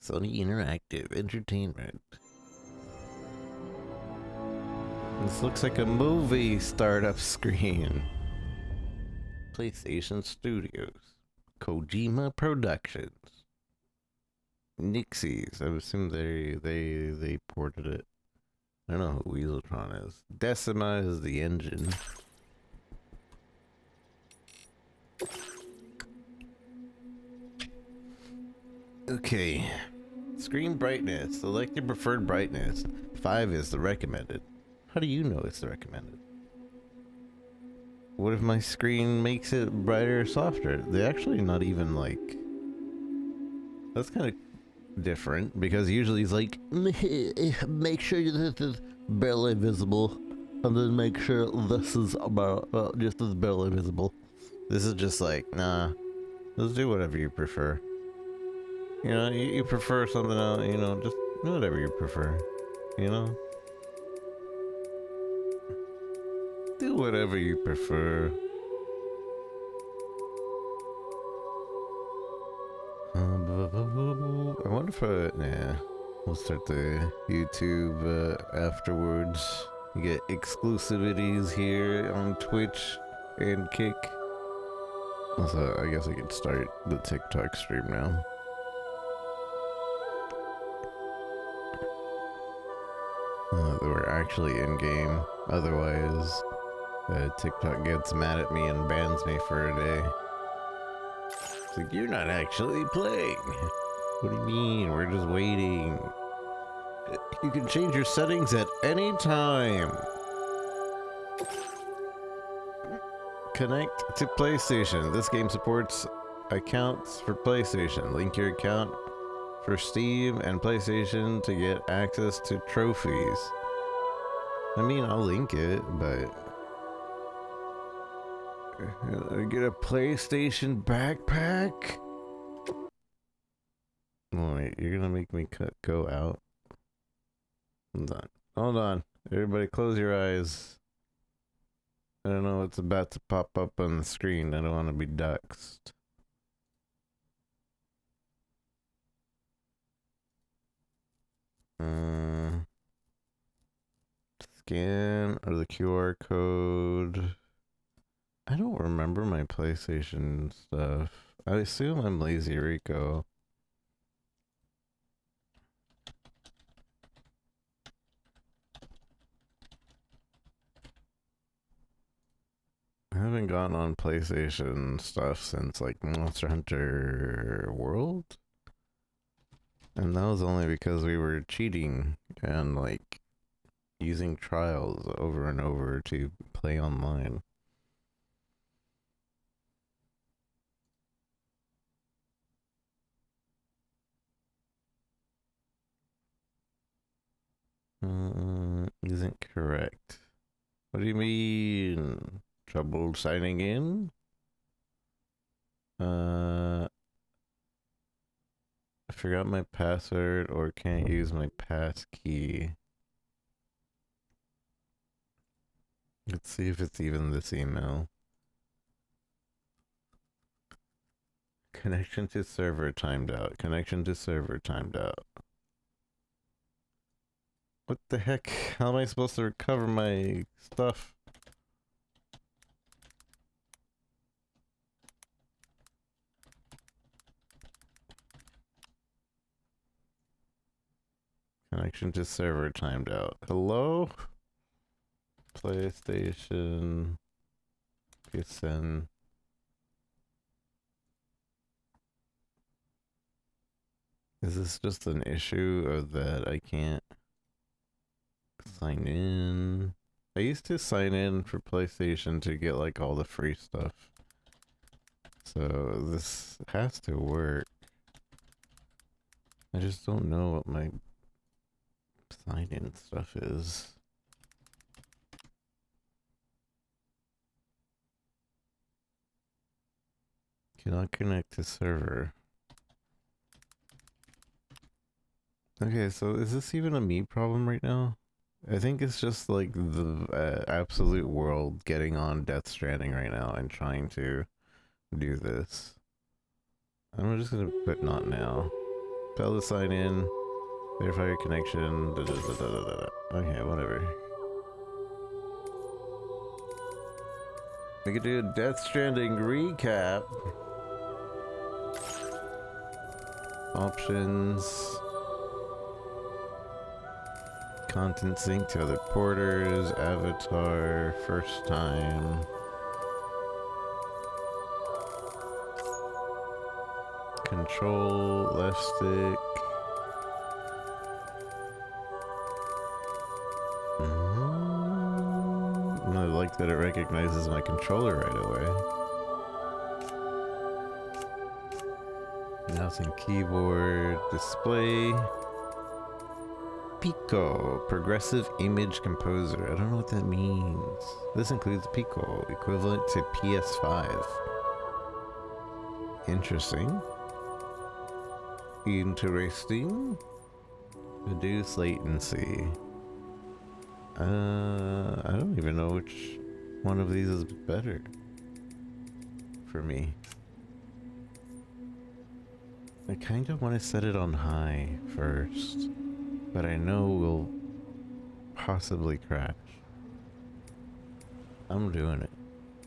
Sony Interactive Entertainment. This looks like a movie startup screen. PlayStation Studios. Kojima Productions. Nixies. I assume they ported it. I don't know who Weaseltron is. Decima is the engine. Okay. Screen brightness. Select your preferred brightness. 5 is the recommended. How do you know it's the recommended? What if my screen makes it brighter or softer? They actually not even like... That's kind of different, because usually it's like, make sure this is barely visible, and then make sure this is about just as barely visible. This is just like, nah, just do whatever you prefer. You know, you prefer something else, you know, just do whatever you prefer, you know? Do whatever you prefer. I wonder if nah, we'll start the YouTube afterwards. You get exclusivities here on Twitch and Kick. Also, I guess I could start the TikTok stream now. We're actually in game. Otherwise, TikTok gets mad at me and bans me for a day. It's like, you're not actually playing. What do you mean? We're just waiting. You can change your settings at any time. Connect to PlayStation. This game supports accounts for PlayStation. Link your account for Steam and PlayStation to get access to trophies. I mean, I'll link it, but... Get a PlayStation backpack? Oh, wait, you're gonna make me go out? Hold on. Hold on. Everybody close your eyes. I don't know what's about to pop up on the screen. I don't want to be doxxed. Scan or the QR code. I don't remember my PlayStation stuff. I assume I'm Lazy Rico. I haven't gotten on PlayStation stuff since like Monster Hunter World. And that was only because we were cheating and like using trials over and over to play online. Isn't correct. What do you mean? Trouble signing in? I forgot my password or can't use my pass key. Let's see if it's even this email. Connection to server timed out. Connection to server timed out. What the heck? How am I supposed to recover my stuff? Connection to server timed out. Hello? PlayStation. PSN. Is this just an issue of that I can't sign in? I used to sign in for PlayStation to get like all the free stuff. So this has to work. I just don't know what my sign-in stuff is. Cannot connect to server. Okay, so is this even a me problem right now? I think it's just like the absolute world getting on Death Stranding right now and trying to do this. I'm just gonna put not now. Tell the sign in. Verify your connection. Da, da, da, da, da, da. Okay, whatever. We could do a Death Stranding recap. Options. Content sync to other porters. Avatar. First time. Control. Left stick. I like that it recognizes my controller right away. Mouse and keyboard. Display. Pico, Progressive Image Composer. I don't know what that means. This includes Pico, equivalent to PS5. Interesting. Interesting. Reduce latency. I don't even know which one of these is better for me. I kind of want to set it on high first, but I know we'll possibly crash. I'm doing it.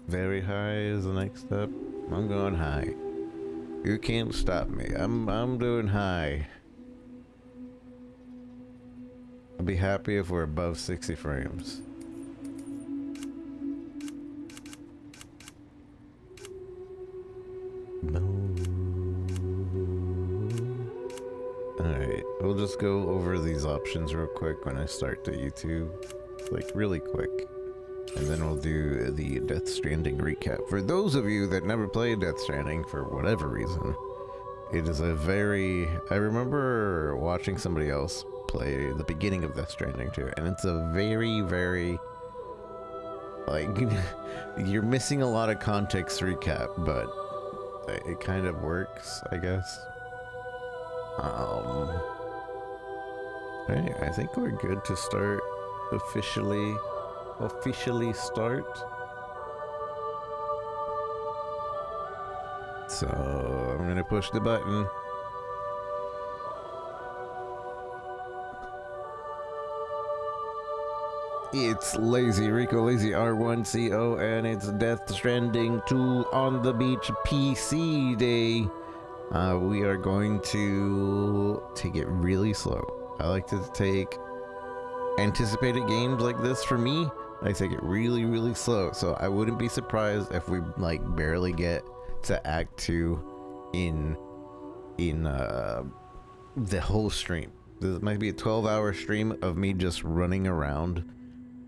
Very high is the next step. I'm going high. You can't stop me. I'm doing high. I'll be happy if we're above 60 frames. Alright, we'll just go over these options real quick when I start the YouTube. Like, really quick. And then we'll do the Death Stranding recap. For those of you that never played Death Stranding for whatever reason, it is a very... I remember watching somebody else play the beginning of Death Stranding too, and it's a very, very... like, you're missing a lot of context recap, but it kind of works, I guess. Hey, I think we're good to start officially start. So I'm gonna push the button. It's Lazy Rico, Lazy R1CO, and it's Death Stranding 2 on the beach PC day. We are going to take it really slow. I like to take anticipated games like this. For me, I take it really, really slow. So I wouldn't be surprised if we like barely get to Act 2 in the whole stream. This might be a 12-hour stream of me just running around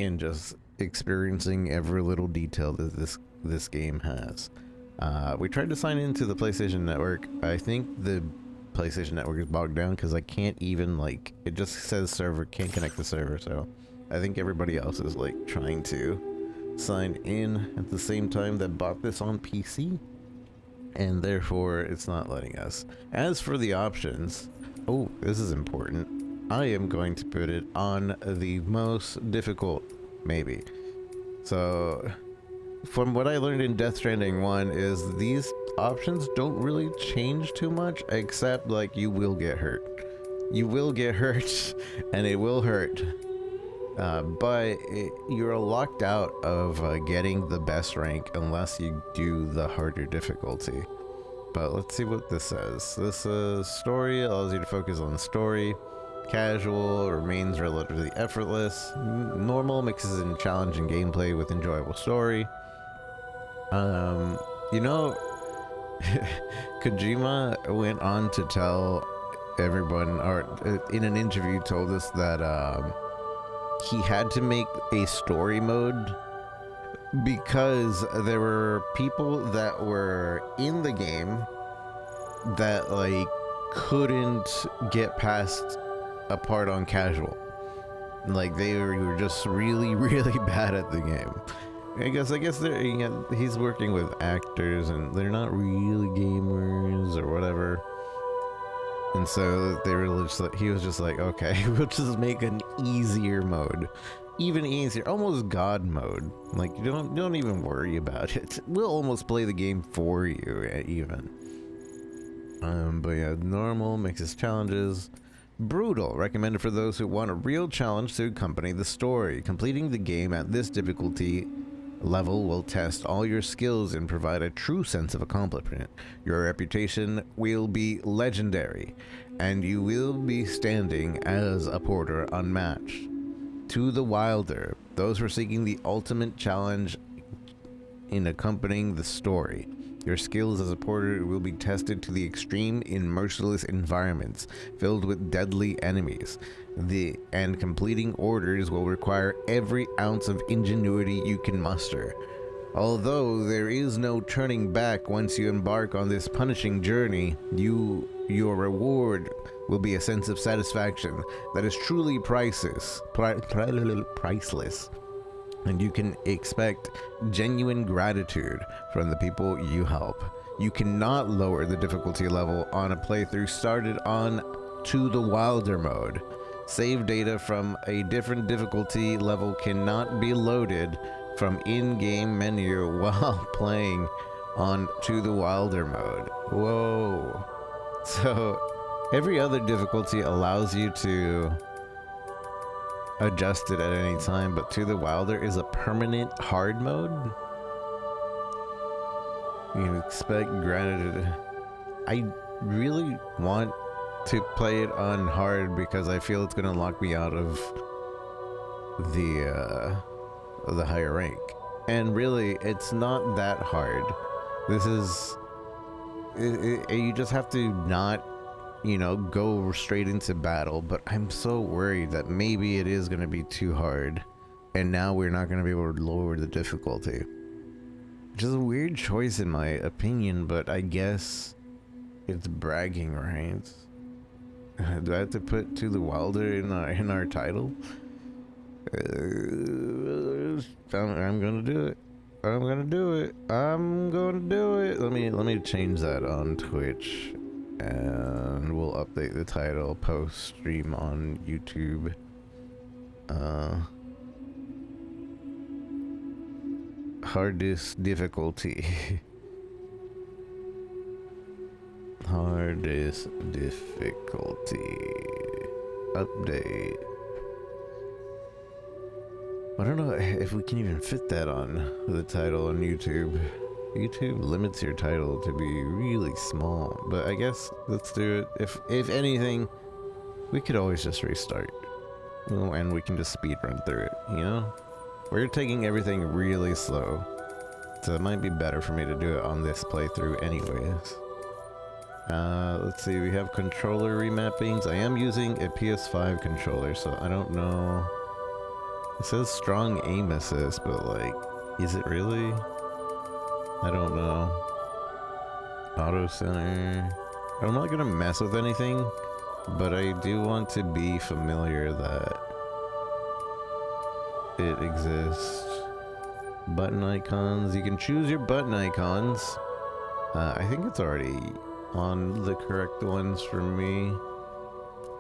and just experiencing every little detail that this game has. We tried to sign into the PlayStation Network. I think the PlayStation Network is bogged down because I can't even, like, it just says server, can't connect the server, so I think everybody else is like trying to sign in at the same time that bought this on PC, and therefore it's not letting us. As for the options, oh, this is important. I am going to put it on the most difficult, maybe. So, from what I learned in Death Stranding 1 is these options don't really change too much, except like you will get hurt. You will get hurt, and it will hurt. But you're locked out of getting the best rank unless you do the harder difficulty. But let's see what this says. This story allows you to focus on the story. Casual remains relatively effortless. Normal mixes in challenging gameplay with enjoyable story. You know, Kojima went on to tell everyone, or in an interview told us that he had to make a story mode because there were people that were in the game that like couldn't get past a part on casual. Like they were just really, really bad at the game. I guess they're, you know, he's working with actors and they're not really gamers or whatever. And so they were just like, he was just like, okay, we'll just make an easier mode. Even easier, almost God mode. Like, you don't even worry about it. We'll almost play the game for you, even. But yeah, normal makes its challenges. Brutal, recommended for those who want a real challenge to accompany the story. Completing the game at this difficulty level will test all your skills and provide a true sense of accomplishment. Your reputation will be legendary, and you will be standing as a porter unmatched. To the Wilder, those who are seeking the ultimate challenge in accompanying the story. Your skills as a porter will be tested to the extreme in merciless environments filled with deadly enemies. And completing orders will require every ounce of ingenuity you can muster. Although there is no turning back once you embark on this punishing journey, your reward will be a sense of satisfaction that is truly priceless. Priceless. And you can expect genuine gratitude from the people you help. You cannot lower the difficulty level on a playthrough started on To the Wilder mode. Save data from a different difficulty level cannot be loaded from in-game menu while playing on To the Wilder mode. Whoa. So every other difficulty allows you to adjust it at any time, but To the Wilder is a permanent hard mode. You expect gratitude. I really want to play it on hard because I feel it's gonna lock me out of the higher rank. And really, it's not that hard. This is you just have to not, go straight into battle, but I'm so worried that maybe it is going to be too hard, and now we're not going to be able to lower the difficulty. Which is a weird choice in my opinion, but I guess it's bragging rights. Do I have to put To the Wilder in our title? I'm gonna do it. I'm gonna do it. I'm gonna do it. Let me change that on Twitch. And we'll update the title post stream on YouTube. Hardest difficulty. Hardest difficulty. Update. I don't know if we can even fit that on the title on YouTube. YouTube limits your title to be really small, but I guess let's do it. If anything, we could always just restart, and we can just speed run through it. We're taking everything really slow, so it might be better for me to do it on this playthrough, anyways. Let's see. We have controller remappings. I am using a PS5 controller, so I don't know. It says strong aim assist, but is it really? I don't know. Auto center. I'm not gonna mess with anything, but I do want to be familiar that it exists. Button icons. You can choose your button icons. I think it's already on the correct ones for me,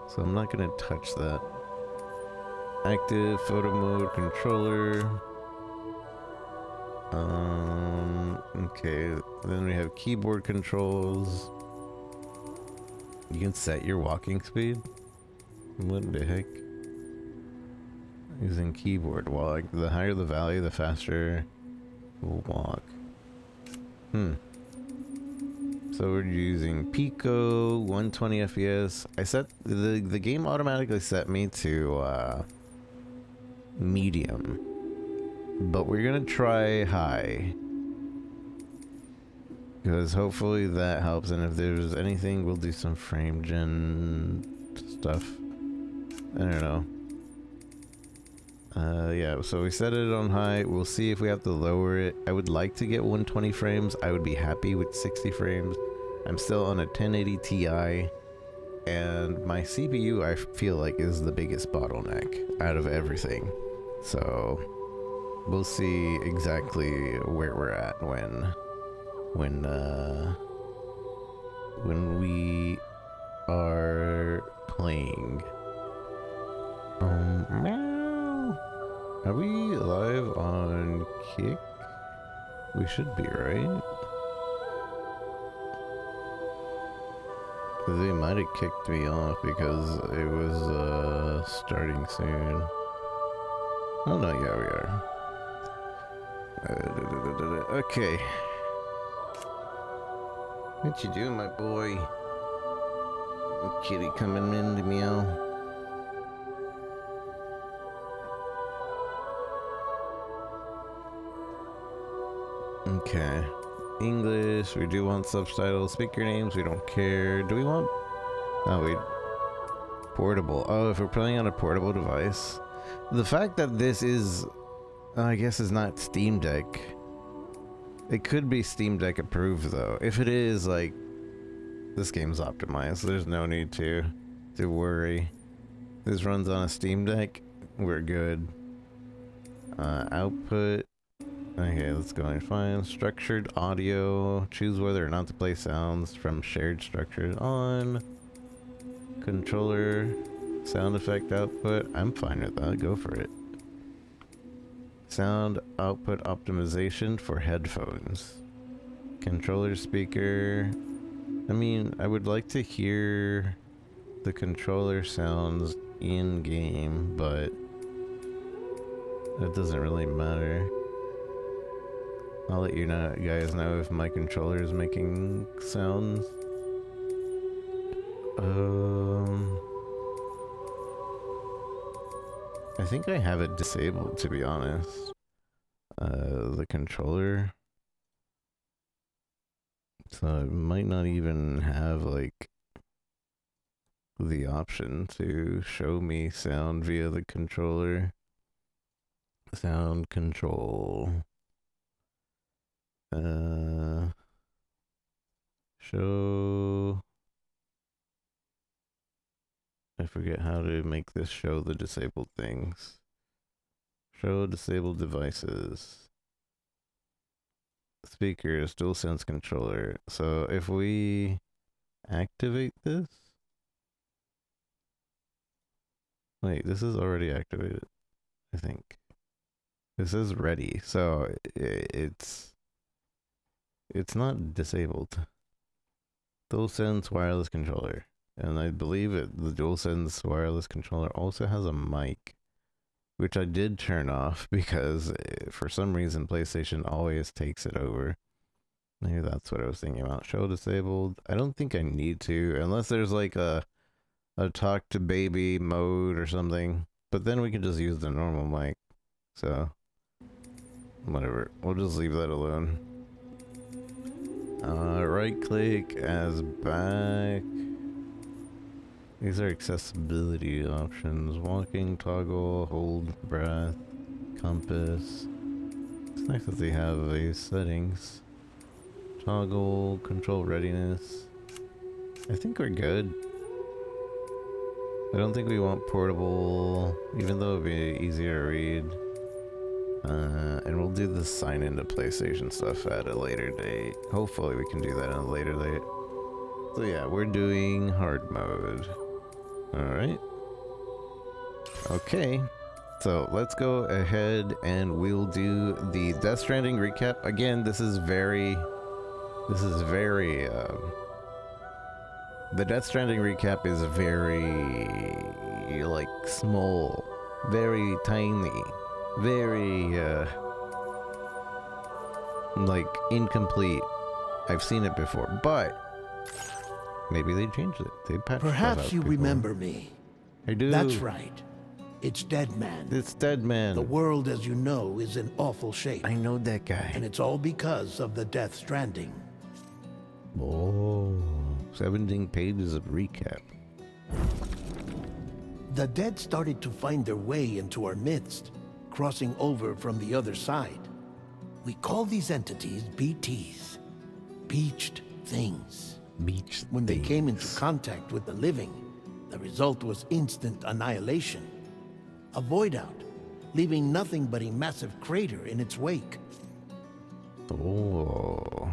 so I'm not gonna touch that. Active photo mode controller. Okay, then we have keyboard controls. You can set your walking speed. What the heck? Using keyboard walk. The higher the value, the faster we'll walk. So we're using Pico, 120 FPS. I set the game automatically set me to medium, but we're gonna try high because hopefully that helps, and if there's anything we'll do some frame gen stuff. I don't know. Yeah, so we set it on high. We'll see if we have to lower it. I would like to get 120 frames. I would be happy with 60 frames. I'm still on a 1080 Ti, and my CPU I feel like is the biggest bottleneck out of everything. So we'll see exactly where we're at when we are playing. Meow. Are we live on Kick? We should be, right? They might have kicked me off because it was starting soon. Oh no, yeah, we are. Okay. What you doing, my boy? Kitty coming in to meow. Okay. English, we do want subtitles. Speaker names, we don't care. Do we want... Oh, wait. Portable. Oh, if we're playing on a portable device. The fact that this is... I guess is not Steam Deck. It could be Steam Deck approved, though. If it is, like... This game's optimized. There's no need to worry. This runs on a Steam Deck. We're good. Output... Okay, let's go and find structured audio. Choose whether or not to play sounds from shared structures on. Controller sound effect output. I'm fine with that. Go for it. Sound output optimization for headphones. Controller speaker. I mean, I would like to hear the controller sounds in game, but that doesn't really matter. I'll let you guys know if my controller is making sounds. I think I have it disabled, to be honest. The controller. So it might not even have, like, the option to show me sound via the controller. Sound control. Show... I forget how to make this show the disabled things. Show disabled devices. Speakers, DualSense controller. So if we activate this... Wait, this is already activated, I think. This is ready, so it's not disabled. DualSense wireless controller. And I believe the DualSense wireless controller also has a mic, which I did turn off because for some reason PlayStation always takes it over. Maybe that's what I was thinking about. Show disabled. I don't think I need to, unless there's like a talk to baby mode or something. But then we can just use the normal mic. So, whatever. We'll just leave that alone. Right click as back. These are accessibility options. Walking, toggle, hold, breath, compass. It's nice that they have these settings. Toggle, control readiness. I think we're good. I don't think we want portable, even though it'd be easier to read. And we'll do the sign into PlayStation stuff at a later date. Hopefully we can do that at a later date. So yeah, we're doing hard mode. Alright. Okay. So let's go ahead and we'll do the Death Stranding recap. Again, this is very... the Death Stranding recap is very... like, small. Very tiny. Very, like, incomplete. I've seen it before, but... maybe they changed it. They patched that Perhaps up you before. remember me. I do. That's right. It's Dead Man. It's Dead Man. The world, as you know, is in awful shape. I know that guy. And it's all because of the Death Stranding. Oh, 17 pages of recap. The dead started to find their way into our midst, crossing over from the other side. We call these entities BTs. Beached things. Beach When they things. came into contact with the living, the result was instant annihilation. A void out, leaving nothing but a massive crater in its wake. Oh.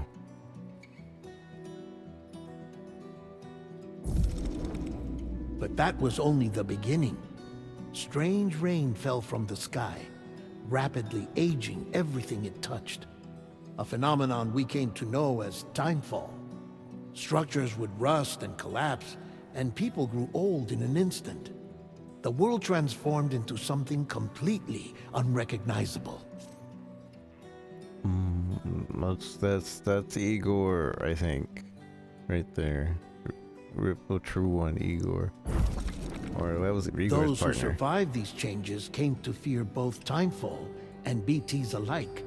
But that was only the beginning. Strange rain fell from the sky, rapidly aging everything it touched. A phenomenon we came to know as timefall. Structures would rust and collapse, and people grew old in an instant. The world transformed into something completely unrecognizable. That's Igor, I think. Right there. Ripple True One, Igor. Or that was Igor's Those who partner. survived these changes came to fear both Timefall and BTs alike.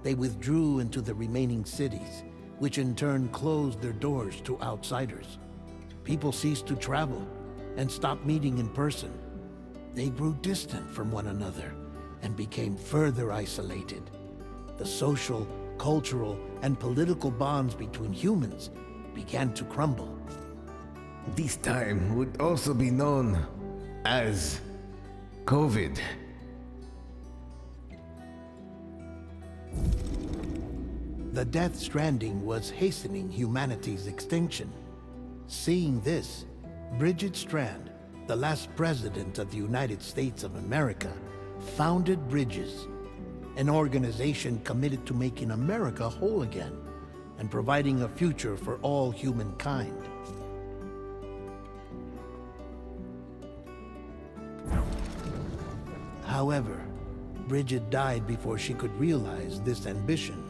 They withdrew into the remaining cities, which in turn closed their doors to outsiders. People ceased to travel and stopped meeting in person. They grew distant from one another and became further isolated. The social, cultural, and political bonds between humans began to crumble. This time would also be known as COVID. The Death Stranding was hastening humanity's extinction. Seeing this, Bridget Strand, the last president of the United States of America, founded Bridges, an organization committed to making America whole again and providing a future for all humankind. However, Bridget died before she could realize this ambition.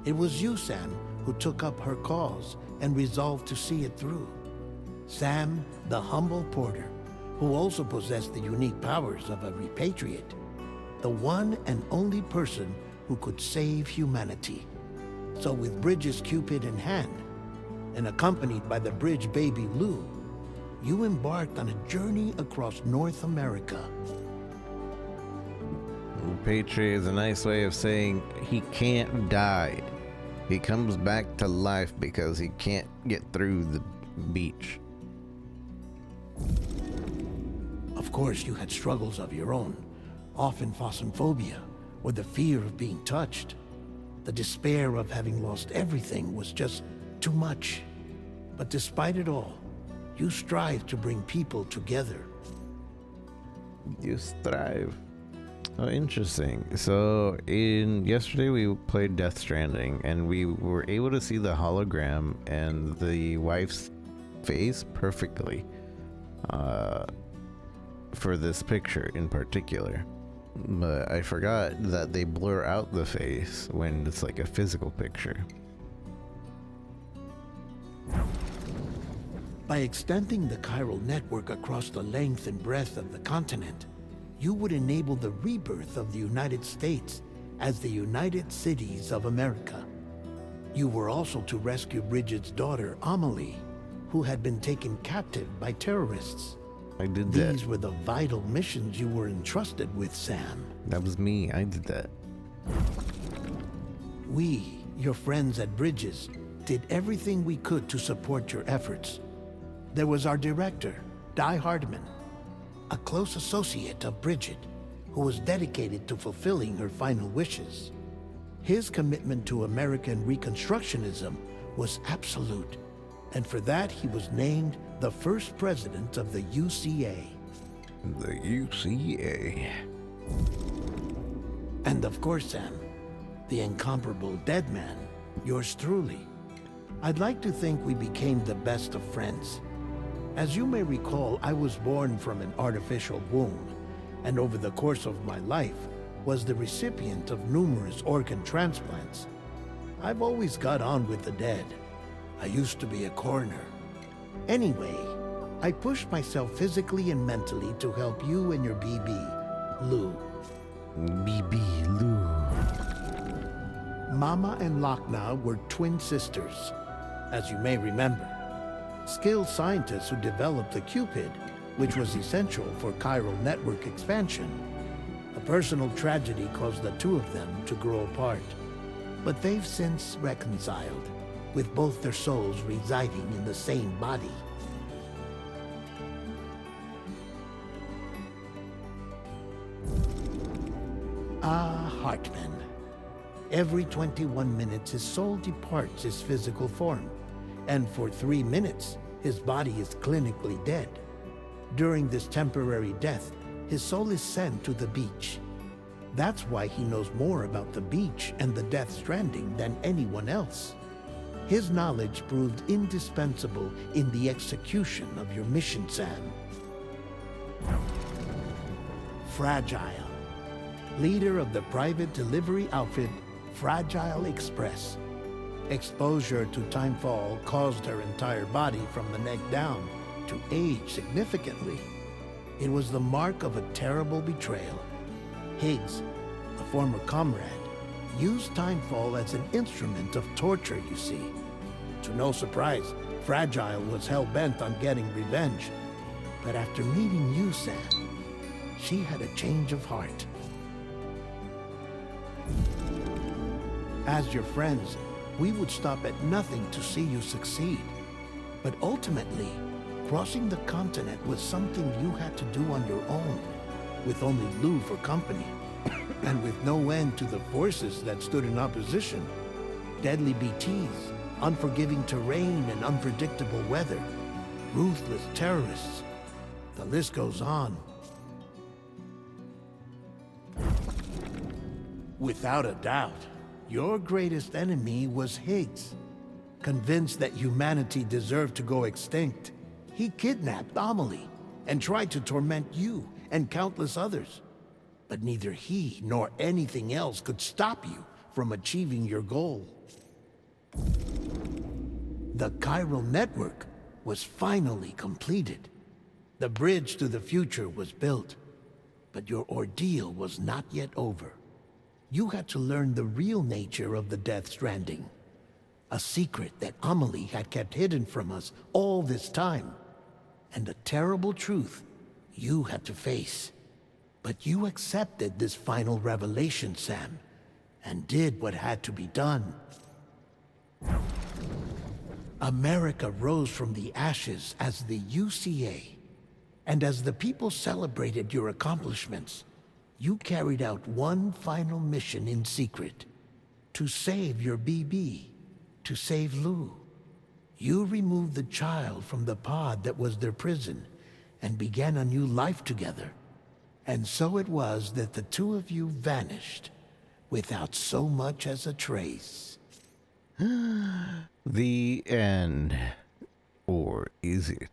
It was you, Sam, who took up her cause and resolved to see it through. Sam, the humble porter, who also possessed the unique powers of a repatriate, the one and only person who could save humanity. So with Bridges' Cupid in hand, and accompanied by the bridge baby Lou, you embarked on a journey across North America. Patriot is a nice way of saying he can't die. He comes back to life because he can't get through the beach. Of course, you had struggles of your own, often phosmophobia, or the fear of being touched. The despair of having lost everything was just too much. But despite it all, you strive to bring people together. You strive. Oh, interesting. So yesterday we played Death Stranding, and we were able to see the hologram and the wife's face perfectly for this picture in particular. But I forgot that they blur out the face when it's like a physical picture. By extending the chiral network across the length and breadth of the continent, you would enable the rebirth of the United States as the United Cities of America. You were also to rescue Bridget's daughter, Amelie, who had been taken captive by terrorists. I did that. These were the vital missions you were entrusted with, Sam. That was me. I did that. We, your friends at Bridges, did everything we could to support your efforts. There was our director, Di Hardman, a close associate of Bridget, who was dedicated to fulfilling her final wishes. His commitment to American Reconstructionism was absolute, and for that he was named the first president of the UCA. The UCA. And of course, Sam, the incomparable Dead Man, yours truly. I'd like to think we became the best of friends. As you may recall, I was born from an artificial womb, and over the course of my life was the recipient of numerous organ transplants. I've always got on with the dead. I used to be a coroner. Anyway, I pushed myself physically and mentally to help you and your BB, Lou. BB Lou. Mama and Lochna were twin sisters, as you may remember. Skilled scientists who developed the Cupid, which was essential for chiral network expansion. A personal tragedy caused the two of them to grow apart. But they've since reconciled, with both their souls residing in the same body. Hartman. Every 21 minutes his soul departs his physical form, and for 3 minutes his body is clinically dead. During this temporary death, his soul is sent to the beach. That's why he knows more about the beach and the Death Stranding than anyone else. His knowledge proved indispensable in the execution of your mission, Sam. Fragile, leader of the private delivery outfit Fragile Express. Exposure to timefall caused her entire body from the neck down to age significantly. It was the mark of a terrible betrayal. Higgs, a former comrade, used timefall as an instrument of torture, you see. To no surprise, Fragile was hell-bent on getting revenge. But after meeting you, Sam, she had a change of heart. As your friends, we would stop at nothing to see you succeed. But ultimately, crossing the continent was something you had to do on your own, with only Lou for company, and with no end to the forces that stood in opposition. Deadly BTs, unforgiving terrain and unpredictable weather, ruthless terrorists. The list goes on. Without a doubt, your greatest enemy was Higgs. Convinced that humanity deserved to go extinct, he kidnapped Amelie and tried to torment you and countless others. But neither he nor anything else could stop you from achieving your goal. The chiral network was finally completed. The bridge to the future was built, but your ordeal was not yet over. You had to learn the real nature of the Death Stranding, a secret that Amelie had kept hidden from us all this time, and a terrible truth you had to face. But you accepted this final revelation, Sam, and did what had to be done. America rose from the ashes as the UCA, and as the people celebrated your accomplishments, you carried out one final mission in secret, to save your BB, to save Lou. You removed the child from the pod that was their prison and began a new life together. And so it was that the two of you vanished without so much as a trace. The end. Or is it?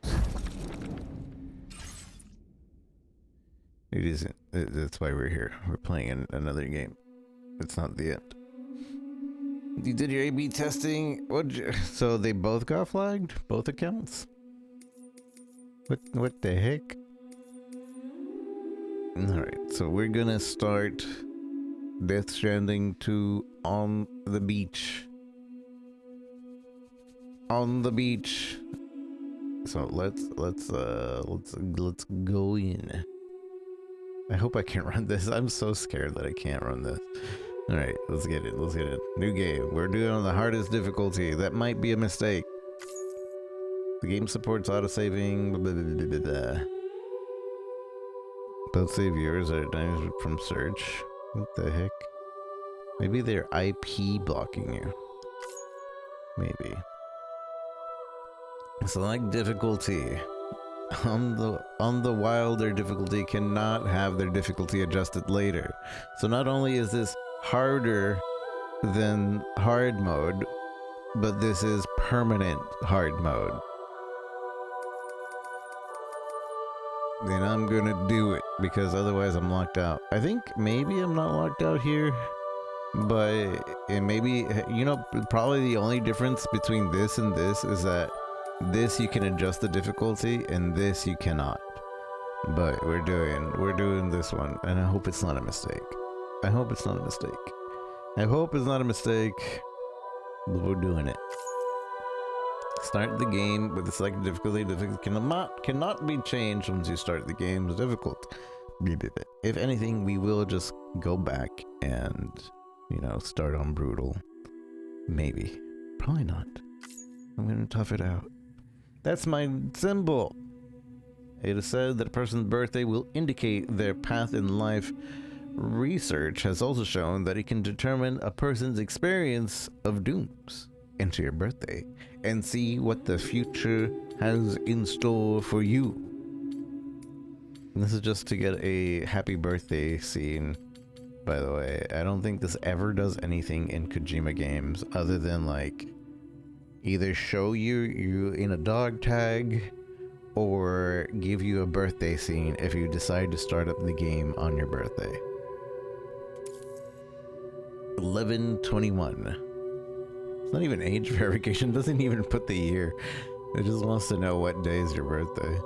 It isn't. That's why we're here. We're playing another game. It's not the end. You did your A/B testing. So they both got flagged? Both accounts? What the heck? Alright, so we're gonna start Death Stranding 2 on the beach. On the beach. So let's go in. I hope I can run this. I'm so scared that I can't run this. Alright, let's get it. Let's get it. New game. We're doing it on the hardest difficulty. That might be a mistake. The game supports autosaving. Blah, blah, blah, blah, blah. Both save yours are done from search. What the heck? Maybe they're IP blocking you. Maybe. Select difficulty. On the wilder difficulty cannot have their difficulty adjusted later. So not only is this harder than hard mode, but this is permanent hard mode. Then I'm gonna do it because otherwise I'm locked out. I think maybe I'm not locked out here, but it maybe, you know, probably the only difference between this and this is that this you can adjust the difficulty and this you cannot. But we're doing this one, and I hope it's not a mistake. I hope it's not a mistake. I hope it's not a mistake. But we're doing it. Start the game with the selected difficulty. Difficulty cannot be changed once you start the game. It's difficult. If anything, we will just go back and, you know, start on brutal. Maybe. Probably not. I'm gonna tough it out. That's my symbol. It is said that a person's birthday will indicate their path in life. Research has also shown that it can determine a person's experience of dooms. Enter your birthday and see what the future has in store for you. And this is just to get a happy birthday scene, by the way. I don't think this ever does anything in Kojima games other than like Either show you in a dog tag or give you a birthday scene if you decide to start up the game on your birthday. 11/21. It's not even age verification, doesn't even put the year. It just wants to know what day is your birthday.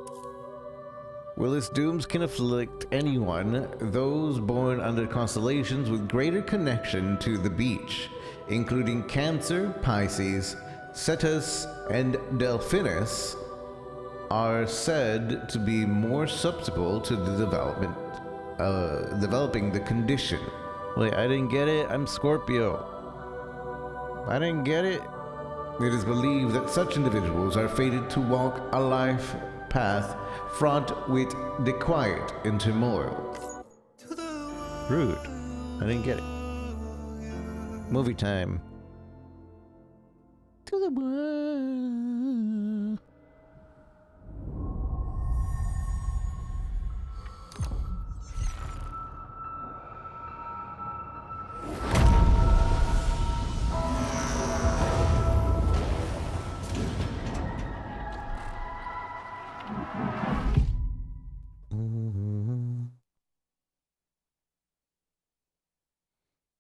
Well, its dooms can afflict anyone, those born under constellations with greater connection to the beach, including Cancer, Pisces, Cetus, and Delphinus, are said to be more susceptible to the developing the condition. Wait, I didn't get it. I'm Scorpio. I didn't get it. It is believed that such individuals are fated to walk a life path fraught with disquiet and turmoil. Rude. I didn't get it. Movie time. To the world.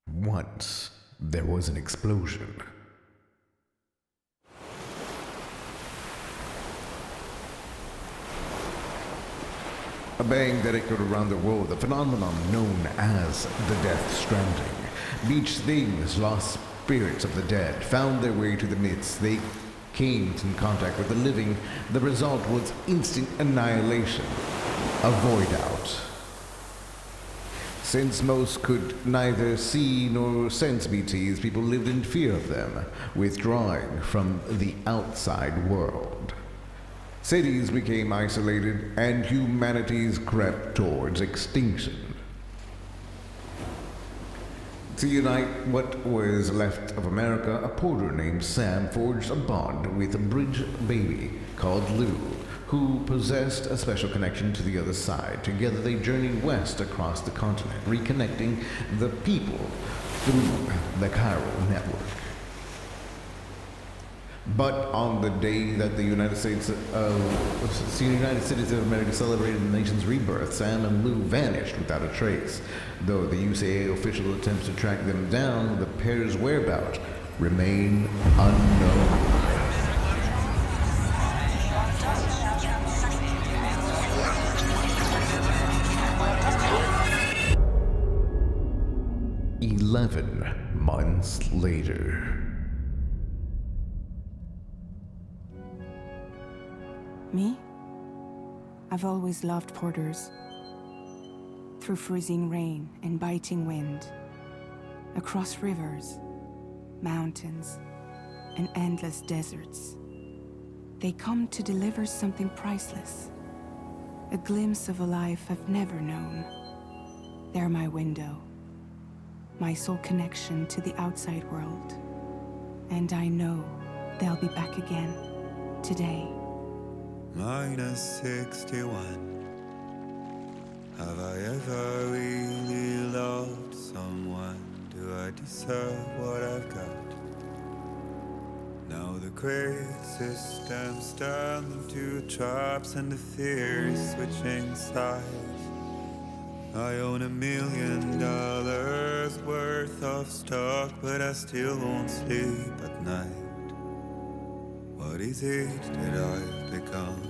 Once there was an explosion. A bang that echoed around the world, a phenomenon known as the Death Stranding. Beach things, lost spirits of the dead, found their way to the midst. They came in contact with the living. The result was instant annihilation, a void out. Since most could neither see nor sense BTs, people lived in fear of them, withdrawing from the outside world. Cities became isolated, and humanities crept towards extinction. To unite what was left of America, a porter named Sam forged a bond with a bridge baby called Lou, who possessed a special connection to the other side. Together they journeyed west across the continent, reconnecting the people through the chiral network. But on the day that the United States of America celebrated the nation's rebirth, Sam and Lou vanished without a trace. Though the USAA official attempts to track them down, the pair's whereabouts remain unknown. Months later. Me? I've always loved porters. Through freezing rain and biting wind, across rivers, mountains, and endless deserts, they come to deliver something priceless, a glimpse of a life I've never known. They're my window, my sole connection to the outside world. And I know they'll be back again, today. -61. Have I ever really loved someone? Do I deserve what I've got? Now the great system turned into traps and the fear is switching sides. I own $1 million worth of stock, but I still won't sleep at night. What is it that I've become?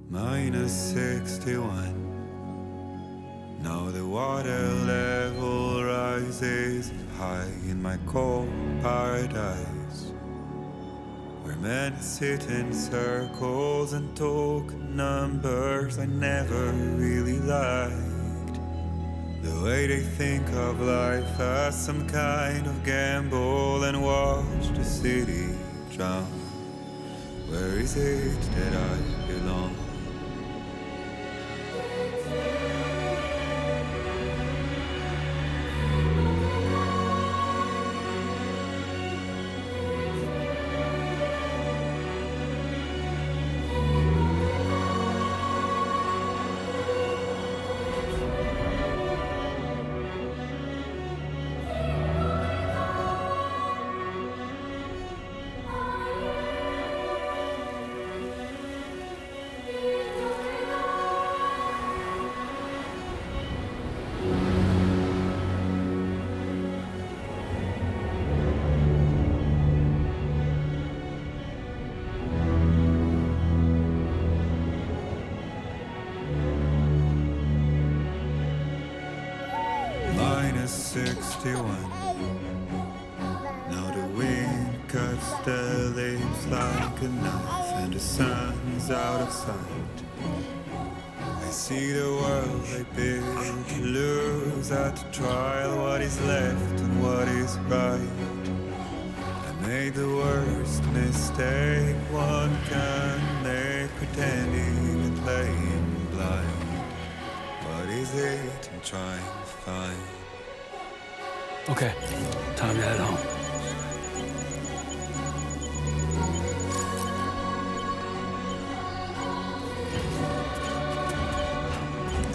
-61. Now the water level rises high in my cold paradise, where men sit in circles and talk numbers I never really liked. The way they think of life as some kind of gamble and watch the city drown. Where is it that I belong? 51. Now the wind cuts the leaves like a knife, and the sun's out of sight. I see the world they build to lose at the trial, what is left and what is right. I made the worst mistake one can make, pretending and playing blind. What is it I'm trying to find? Okay, time to head home.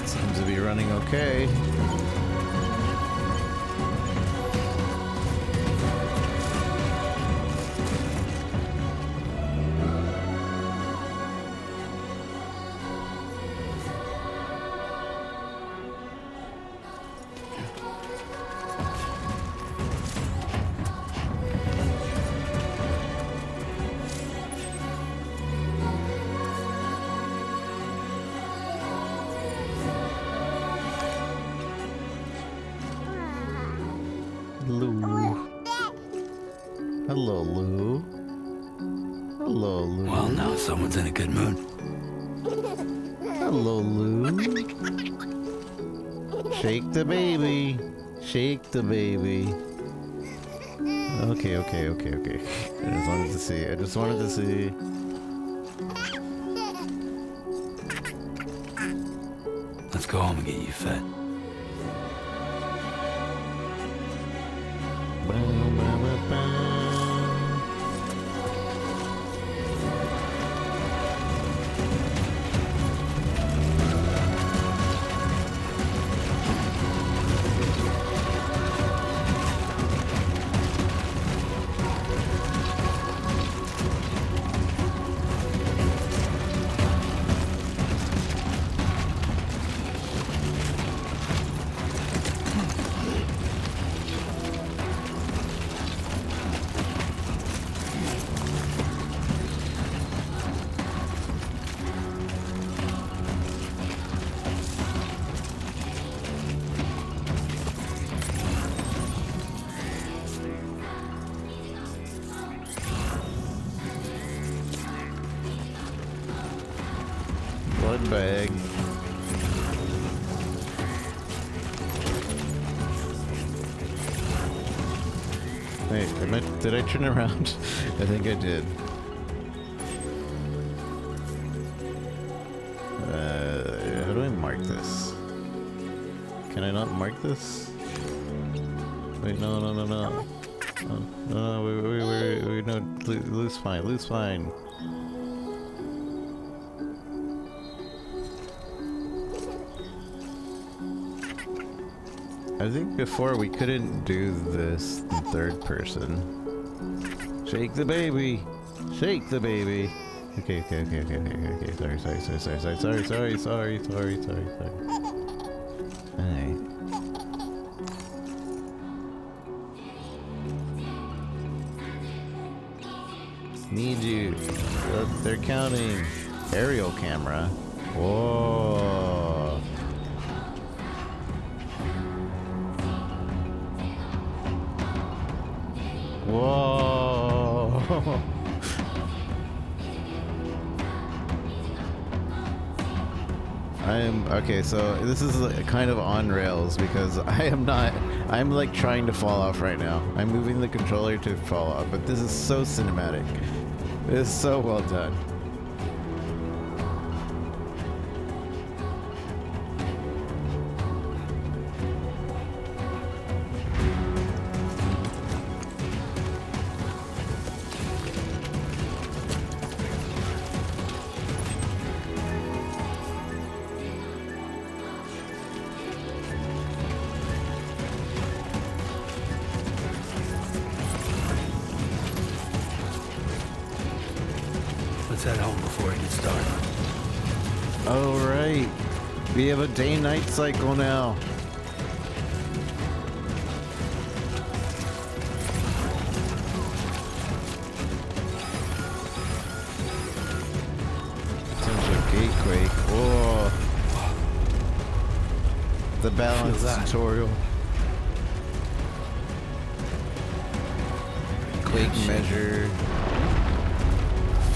Seems to be running okay. Lou. Hello, Lou. Hello, Lou. Well, now someone's in a good mood. Hello, Lou. Shake the baby. Shake the baby. Okay. I just wanted to see. Let's go home and get you fed. Blood bag. Wait, did I turn around? I think I did. How do I mark this? Can I not mark this? Wait, no. No, wait, no, lose fine. I think before we couldn't do this in third person. Shake the baby! Shake the baby! Okay. Sorry. Alright. Need you. They're counting. Aerial camera. Whoa. Whoa. Okay, so this is kind of on rails because I'm like trying to fall off right now. I'm moving the controller to fall off, but this is so cinematic. It is so well done. Let's head home before it gets dark. Oh, right. We have a day-night cycle now. Potential gateway. Oh. The balance Feel that. tutorial. earthquake measure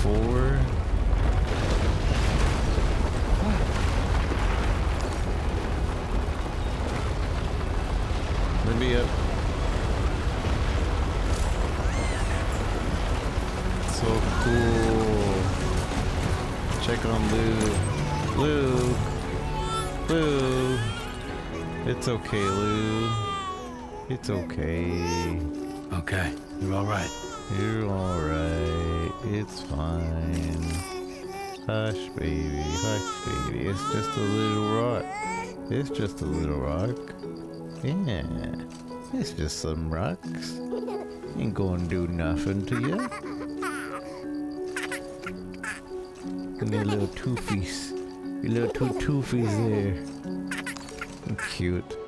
4. Let me up. So cool. Check on Lou. Lou. Lou. It's okay, Lou. It's okay. Okay, you're all right. You're alright. It's fine. Hush, baby. Hush, baby. It's just a little rock. It's just a little rock. Yeah. It's just some rocks. Ain't gonna do nothing to you. And your little toofies. Your little two toofies there. Cute.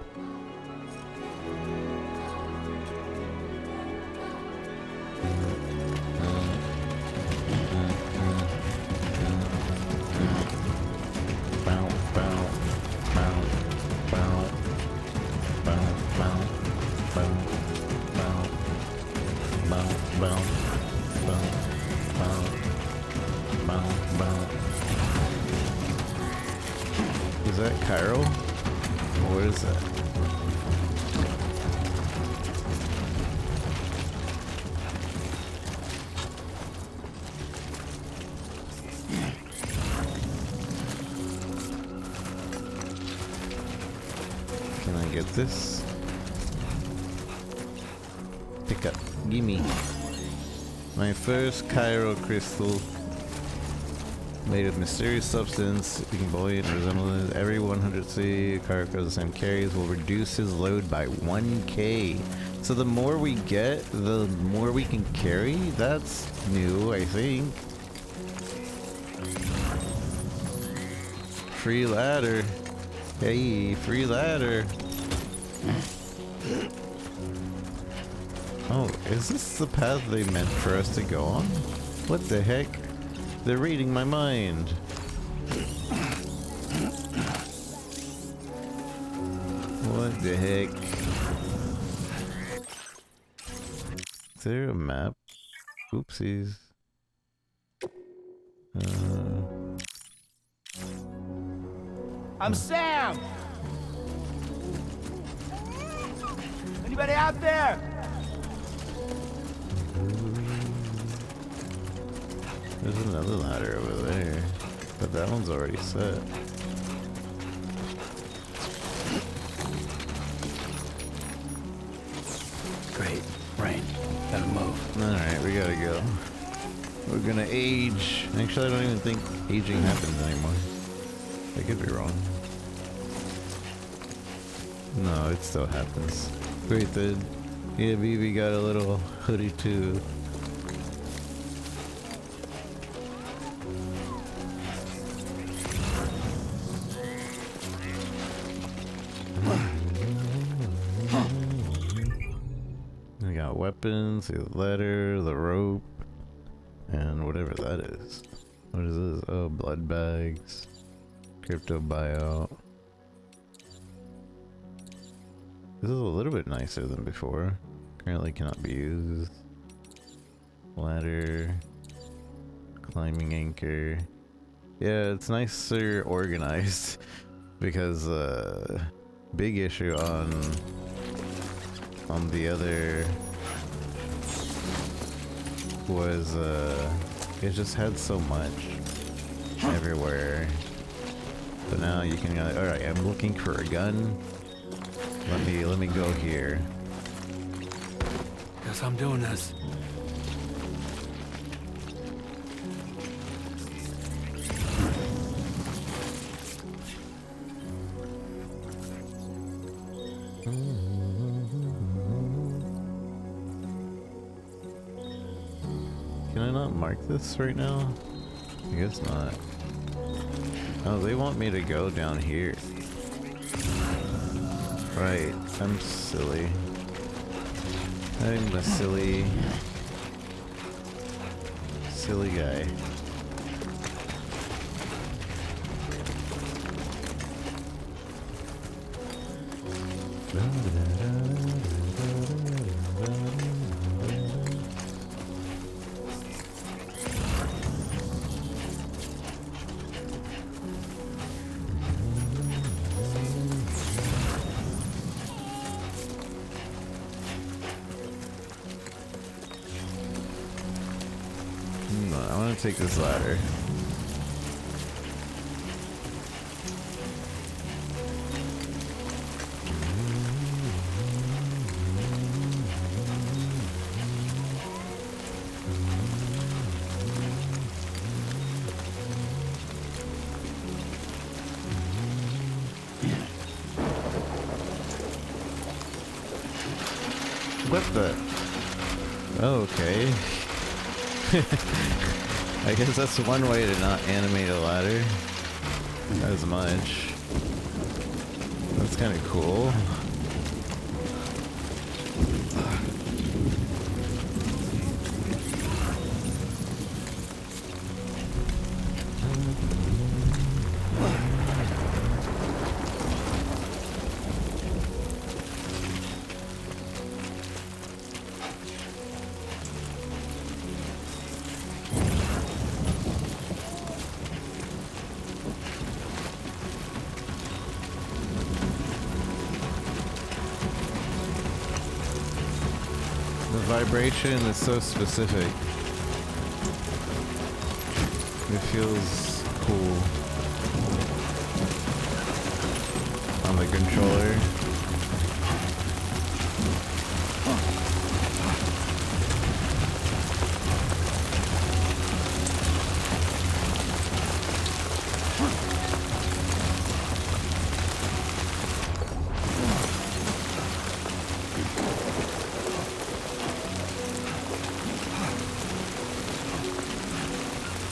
Is that Cairo? Or what is that? Can I get this? Pick up. Gimme. My first Cairo crystal. Made of mysterious substance, being buoyant and resemblance. Every 100C Cairo the same carries will reduce his load by 1K. So the more we get, the more we can carry. That's new, I think. Free ladder. Hey, free ladder. Oh, is this the path they meant for us to go on? What the heck? They're reading my mind. What the heck? Is there a map? Oopsies. I'm Sam! Anybody out there? There's another ladder over there, but that one's already set. Great. Rain. Gotta move. Alright, we gotta go. We're gonna age. Actually, I don't even think aging happens anymore. I could be wrong. No, it still happens. Wait, the BB got a little hoodie too. We got weapons, the letter, the rope, and whatever that is. What is this? Oh, blood bags. Crypto buyout. This is a little bit nicer than before. Currently cannot be used. Ladder. Climbing anchor. Yeah, it's nicer organized. Because, big issue on the other was, it just had so much everywhere. But now you can, alright, I'm looking for a gun. Let me go here. Guess I'm doing this. Can I not mark this right now? I guess not. Oh, they want me to go down here. Right, I'm silly. I'm a silly guy. take this ladder. What the? Oh, okay. I guess that's one way to not animate a ladder as much. That's kind of cool. The vibration is so specific. It feels cool on the controller.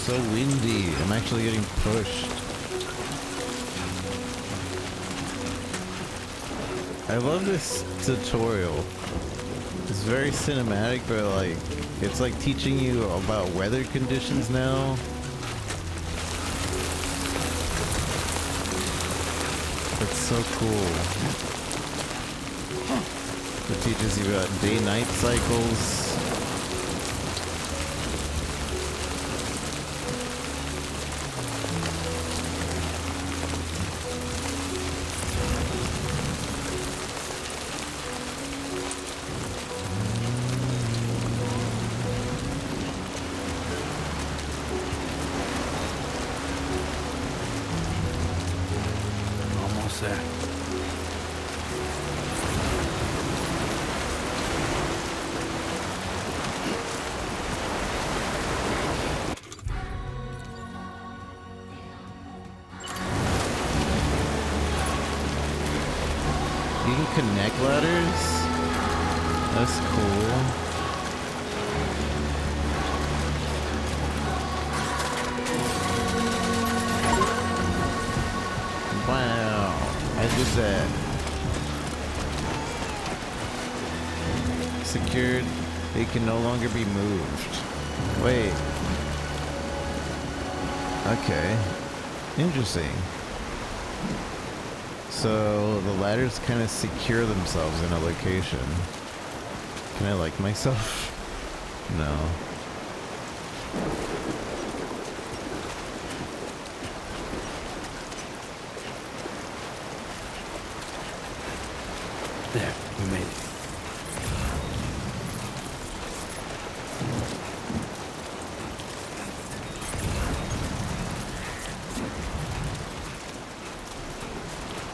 So windy. I'm actually getting pushed. I love this tutorial. It's very cinematic, but like, it's like teaching you about weather conditions now. It's so cool. It teaches you about day-night cycles. Almost there. You can connect ladders? That's cool. Wow, I did that. Secured, it can no longer be moved. Wait. Okay. Interesting. So the ladders kind of secure themselves in a location. Can I like myself? No. There, we made it.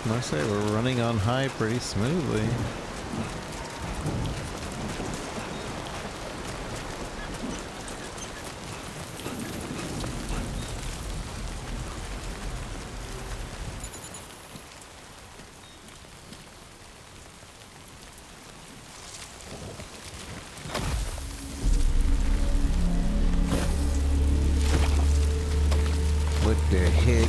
Must say we're running on high pretty smoothly. What the heck?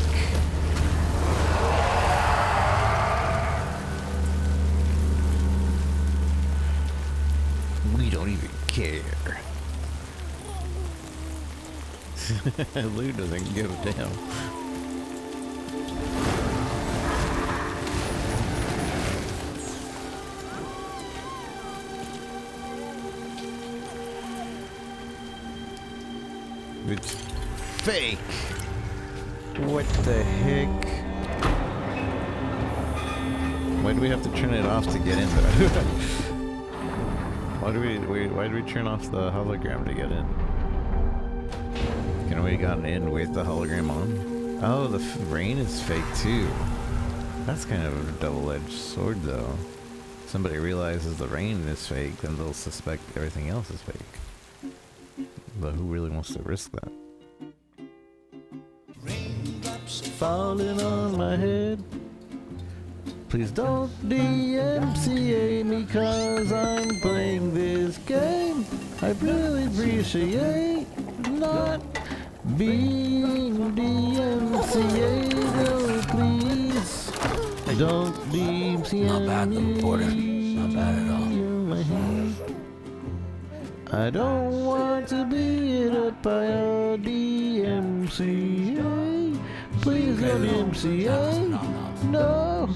We don't even care. Lou doesn't give a damn. It's fake. What the heck? Why do we have to turn it off to get in there? Why do we turn off the hologram to get in? Can second, we got in with the hologram on. Oh, the rain is fake too. That's kind of a double-edged sword, though. Somebody realizes the rain is fake, then they'll suspect everything else is fake. But who really wants to risk that? Falling on my head. Please don't DMCA me cause I'm playing this game. I really appreciate not being DMCA. No, please don't DMCA Not bad, little porter. Not bad at all. my head. I don't want to be hit up by a DMCA. Please don't DMCA. No.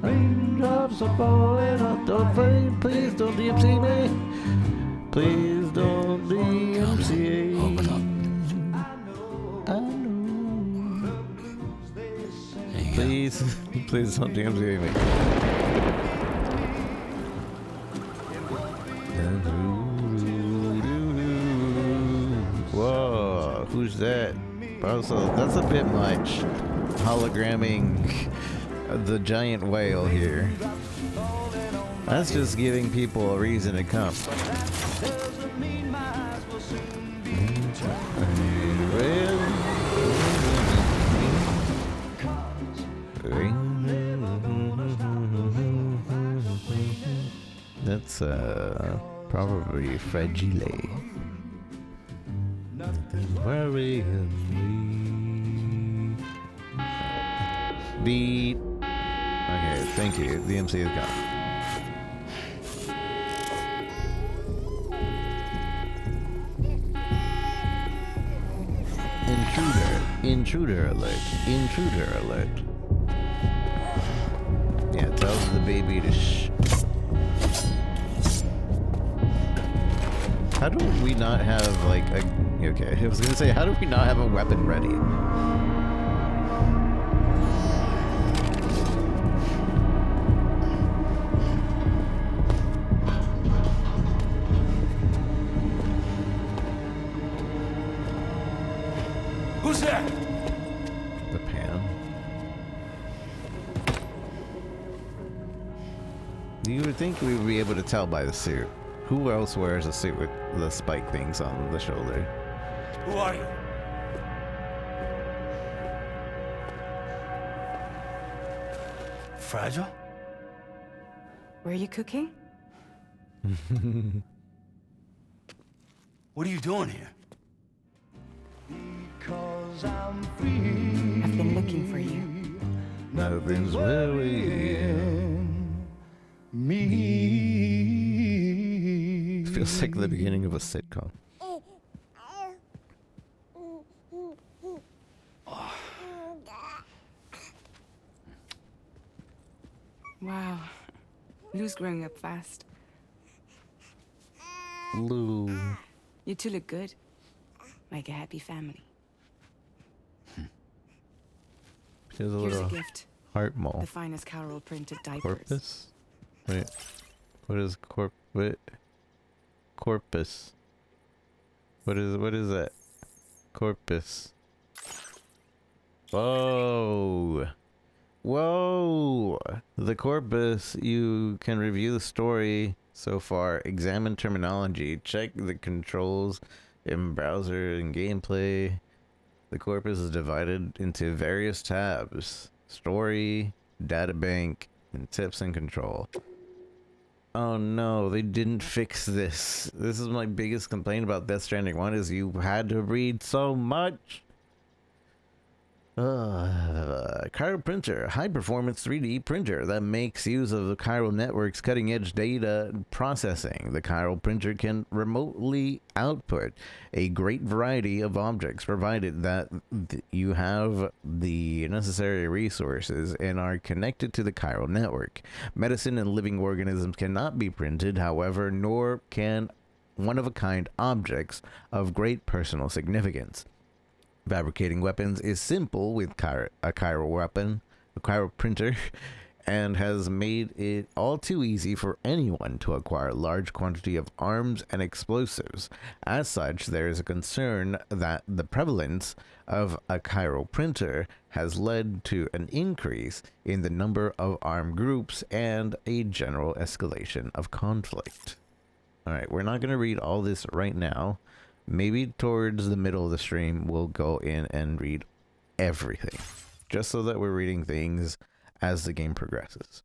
Raindrops are falling on the rain. Please don't DMCA me. Please don't DMCA. Open up. I know. There you go. Please, please don't DMCA me. Whoa, who's that? Also, that's a bit much. Hologramming the giant whale here. That's just giving people a reason to come. That's probably fragile. Worry beat. Okay, thank you. The MC is gone. Intruder alert. Intruder alert. Yeah, it tells the baby to shh. How do we not have like a... Okay, I was gonna say, how do we not have a weapon ready? Who's there? The pan. You would think we would be able to tell by the suit. Who else wears a suit with the spike things on the shoulder? Who are you? Fragile? Were you cooking? What are you doing here? I've been looking for you. Nothing's really feels like the beginning of a sitcom. Wow. Lou's growing up fast. Lou. You two look good. Like a happy family. Here's a Here's a little gift. heart mole. The finest Carol printed diapers. Corpus? Wait. What is wait. Corpus. What is that? Corpus. Whoa. Whoa. The corpus, you can review the story so far, examine terminology, check the controls in browser and gameplay. The corpus is divided into various tabs: story, databank, and tips and control. Oh no, they didn't fix this. This is my biggest complaint about Death Stranding 1 is you had to read so much. Chiral printer, high performance 3D printer that makes use of the chiral network's cutting edge data processing. The chiral printer can remotely output a great variety of objects provided that you have the necessary resources and are connected to the chiral network. Medicine and living organisms cannot be printed, however, nor can one-of-a-kind objects of great personal significance. Fabricating weapons is simple with a chiral weapon, a chiral printer, and has made it all too easy for anyone to acquire large quantity of arms and explosives. As such, there is a concern that the prevalence of a chiral printer has led to an increase in the number of armed groups and a general escalation of conflict. Alright, we're not going to read all this right now. Maybe towards the middle of the stream, we'll go in and read everything, just so that we're reading things as the game progresses.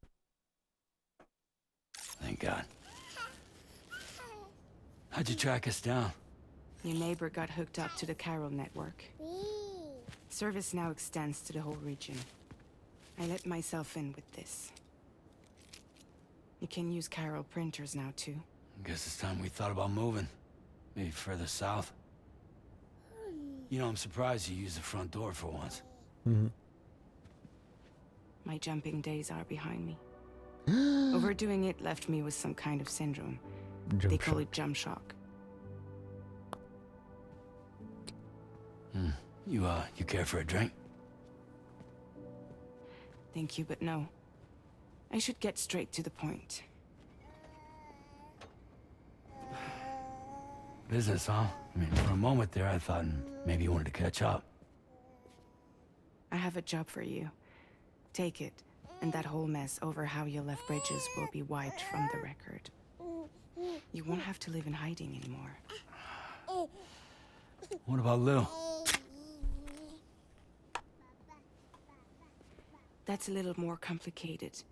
Thank God. How'd you track us down? Your neighbor got hooked up to the chiral network. Service now extends to the whole region. I let myself in with this. You can use chiral printers now too. Guess it's time we thought about moving. Maybe further south. You know, I'm surprised you used the front door for once. Mm-hmm. My jumping days are behind me. Overdoing it left me with some kind of syndrome. They call it jump shock. You care for a drink? Thank you, but no. I should get straight to the point. Business, huh? I mean, for a moment there, I thought maybe you wanted to catch up. I have a job for you. Take it, and that whole mess over how you left bridges will be wiped from the record. You won't have to live in hiding anymore. What about Lil? That's a little more complicated.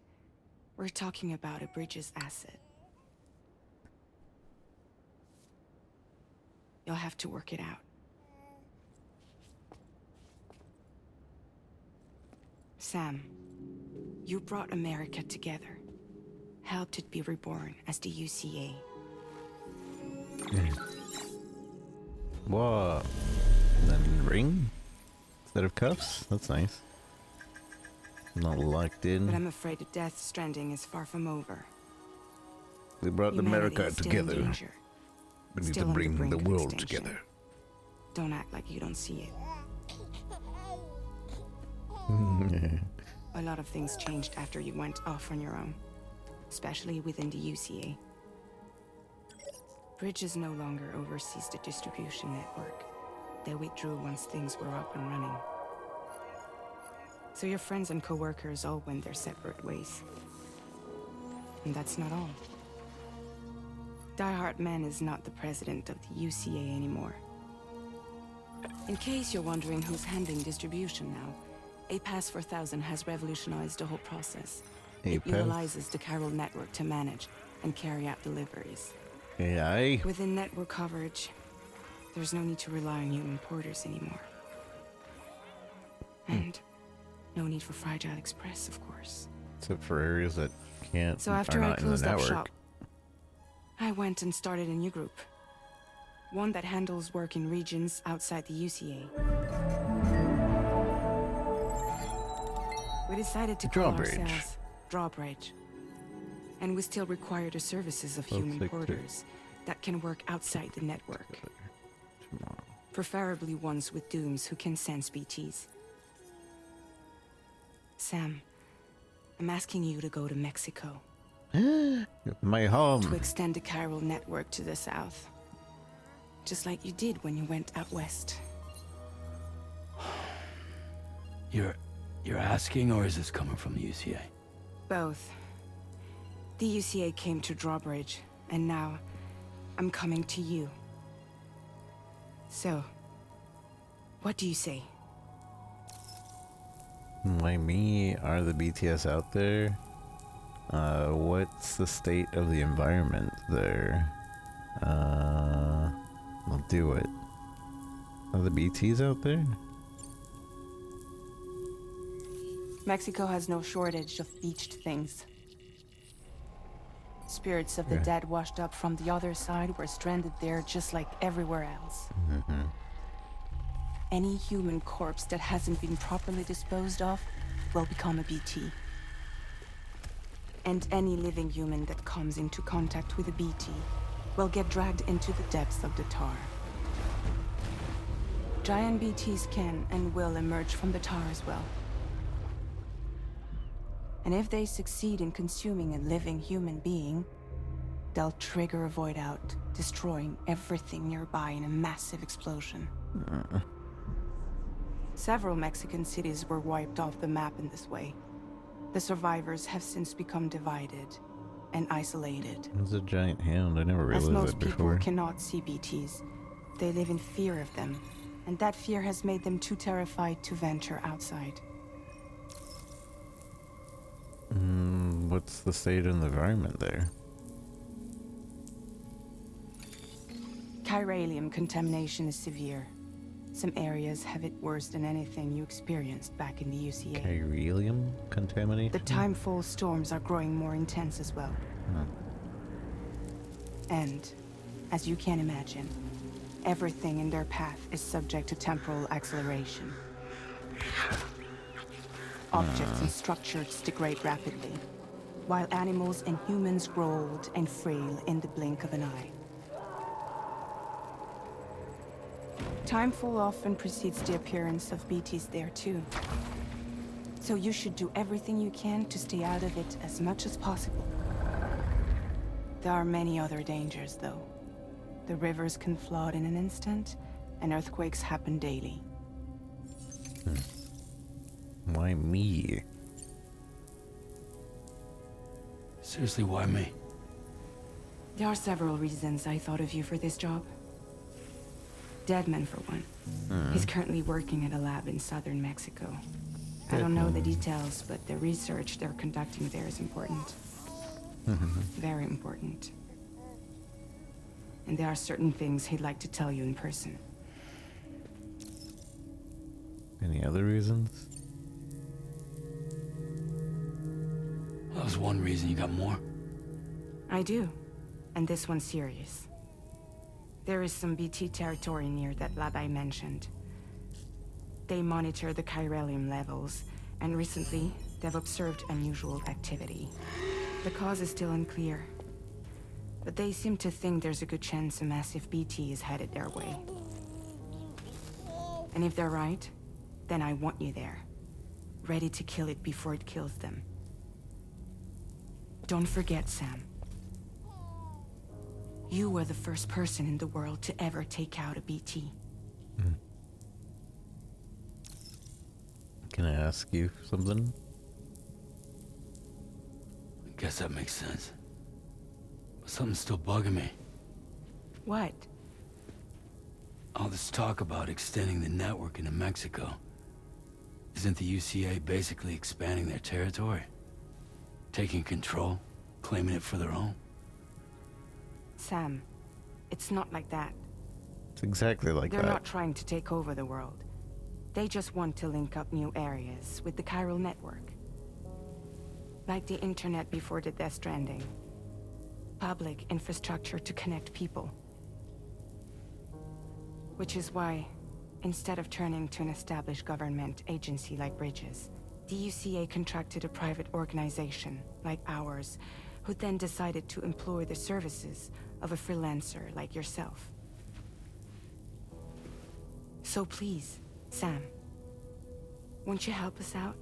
We're talking about a bridges asset. You'll have to work it out. Sam, you brought America together. Helped it be reborn as the UCA. Whoa. And then ring? Instead of cuffs? That's nice. Not locked in. But I'm afraid the death stranding is far from over. We brought Humanity America is still in together. danger. We need Still to on the bring brink the of world extinction. together. Don't act like you don't see Yeah. it. A lot of things changed after you went off on your own, especially within the UCA. Bridges no longer oversees the distribution network. They withdrew once things were up and running. So your friends and co-workers all went their separate ways. And that's not all. Die Hard Man is not the president of the UCA anymore. In case you're wondering who's handling distribution now, A Pass 4000 has revolutionized the whole process. It A-Pass? utilizes the chiral network to manage and carry out deliveries. AI? Within network coverage, there's no need to rely on human porters anymore. And no need for Fragile Express, of course. Except for areas that can't So after are I not in the closed up network. shop, I went and started a new group. One that handles work in regions outside the UCA. We decided to call Drawbridge. ourselves Drawbridge. And we still require the services of human click to- porters that can work outside the network. Tomorrow. Preferably ones with dooms who can sense BTs. Sam, I'm asking you to go to Mexico My to home. extend the chiral network to the south. Just like you did when you went out west. You're asking, or is this coming from the UCA? Both. The UCA came to Drawbridge, and now I'm coming to you. So, what do you say? Why me? Are the BTS out there? What's the state of the environment there? I'll do it. Are the BTs out there? Mexico has no shortage of beached things. Spirits of the Yeah. dead washed up from the other side were stranded there just like everywhere else. Any human corpse that hasn't been properly disposed of will become a BT. And any living human that comes into contact with a BT will get dragged into the depths of the tar. Giant BTs can and will emerge from the tar as well. And if they succeed in consuming a living human being, they'll trigger a void out, destroying everything nearby in a massive explosion. Several Mexican cities were wiped off the map in this way. The survivors have since become divided and isolated. It's a giant hound. I never As realized most that people before. cannot see BTs, they live in fear of them, and that fear has made them too terrified to venture outside. What's the state of the environment there? Chiralium contamination is severe. Some areas have it worse than anything you experienced back in the UCA. Chiralium contamination? The timefall storms are growing more intense as well. And, as you can imagine, everything in their path is subject to temporal acceleration. Objects and structures degrade rapidly, while animals and humans grow old and frail in the blink of an eye. Timefall often precedes the appearance of BTs there too. So you should do everything you can to stay out of it as much as possible. There are many other dangers, though. The rivers can flood in an instant, and earthquakes happen daily. Why me? Seriously, why me? There are several reasons I thought of you for this job. Deadman, for one. He's currently working at a lab in southern Mexico. I don't know the details, but the research they're conducting there is important. Very important. And there are certain things he'd like to tell you in person. Any other reasons? That was one reason. You got more? I do. And this one's serious. There is some BT territory near that lab I mentioned. They monitor the chiralium levels, and recently, they've observed unusual activity. The cause is still unclear, but they seem to think there's a good chance a massive BT is headed their way. And if they're right, then I want you there, ready to kill it before it kills them. Don't forget, Sam. You were the first person in the world to ever take out a BT. Can I ask you something? I guess that makes sense. But something's still bugging me. What? All this talk about extending the network into Mexico. Isn't the UCA basically expanding their territory? Taking control, claiming it for their own? Sam, it's not like that. It's exactly like They're that. not trying to take over the world. They just want to link up new areas with the chiral network. Like the internet before the Death Stranding. Public infrastructure to connect people. Which is why, instead of turning to an established government agency like Bridges, the UCA contracted a private organization, like ours, who then decided to employ the services of a freelancer like yourself. So please, Sam, won't you help us out?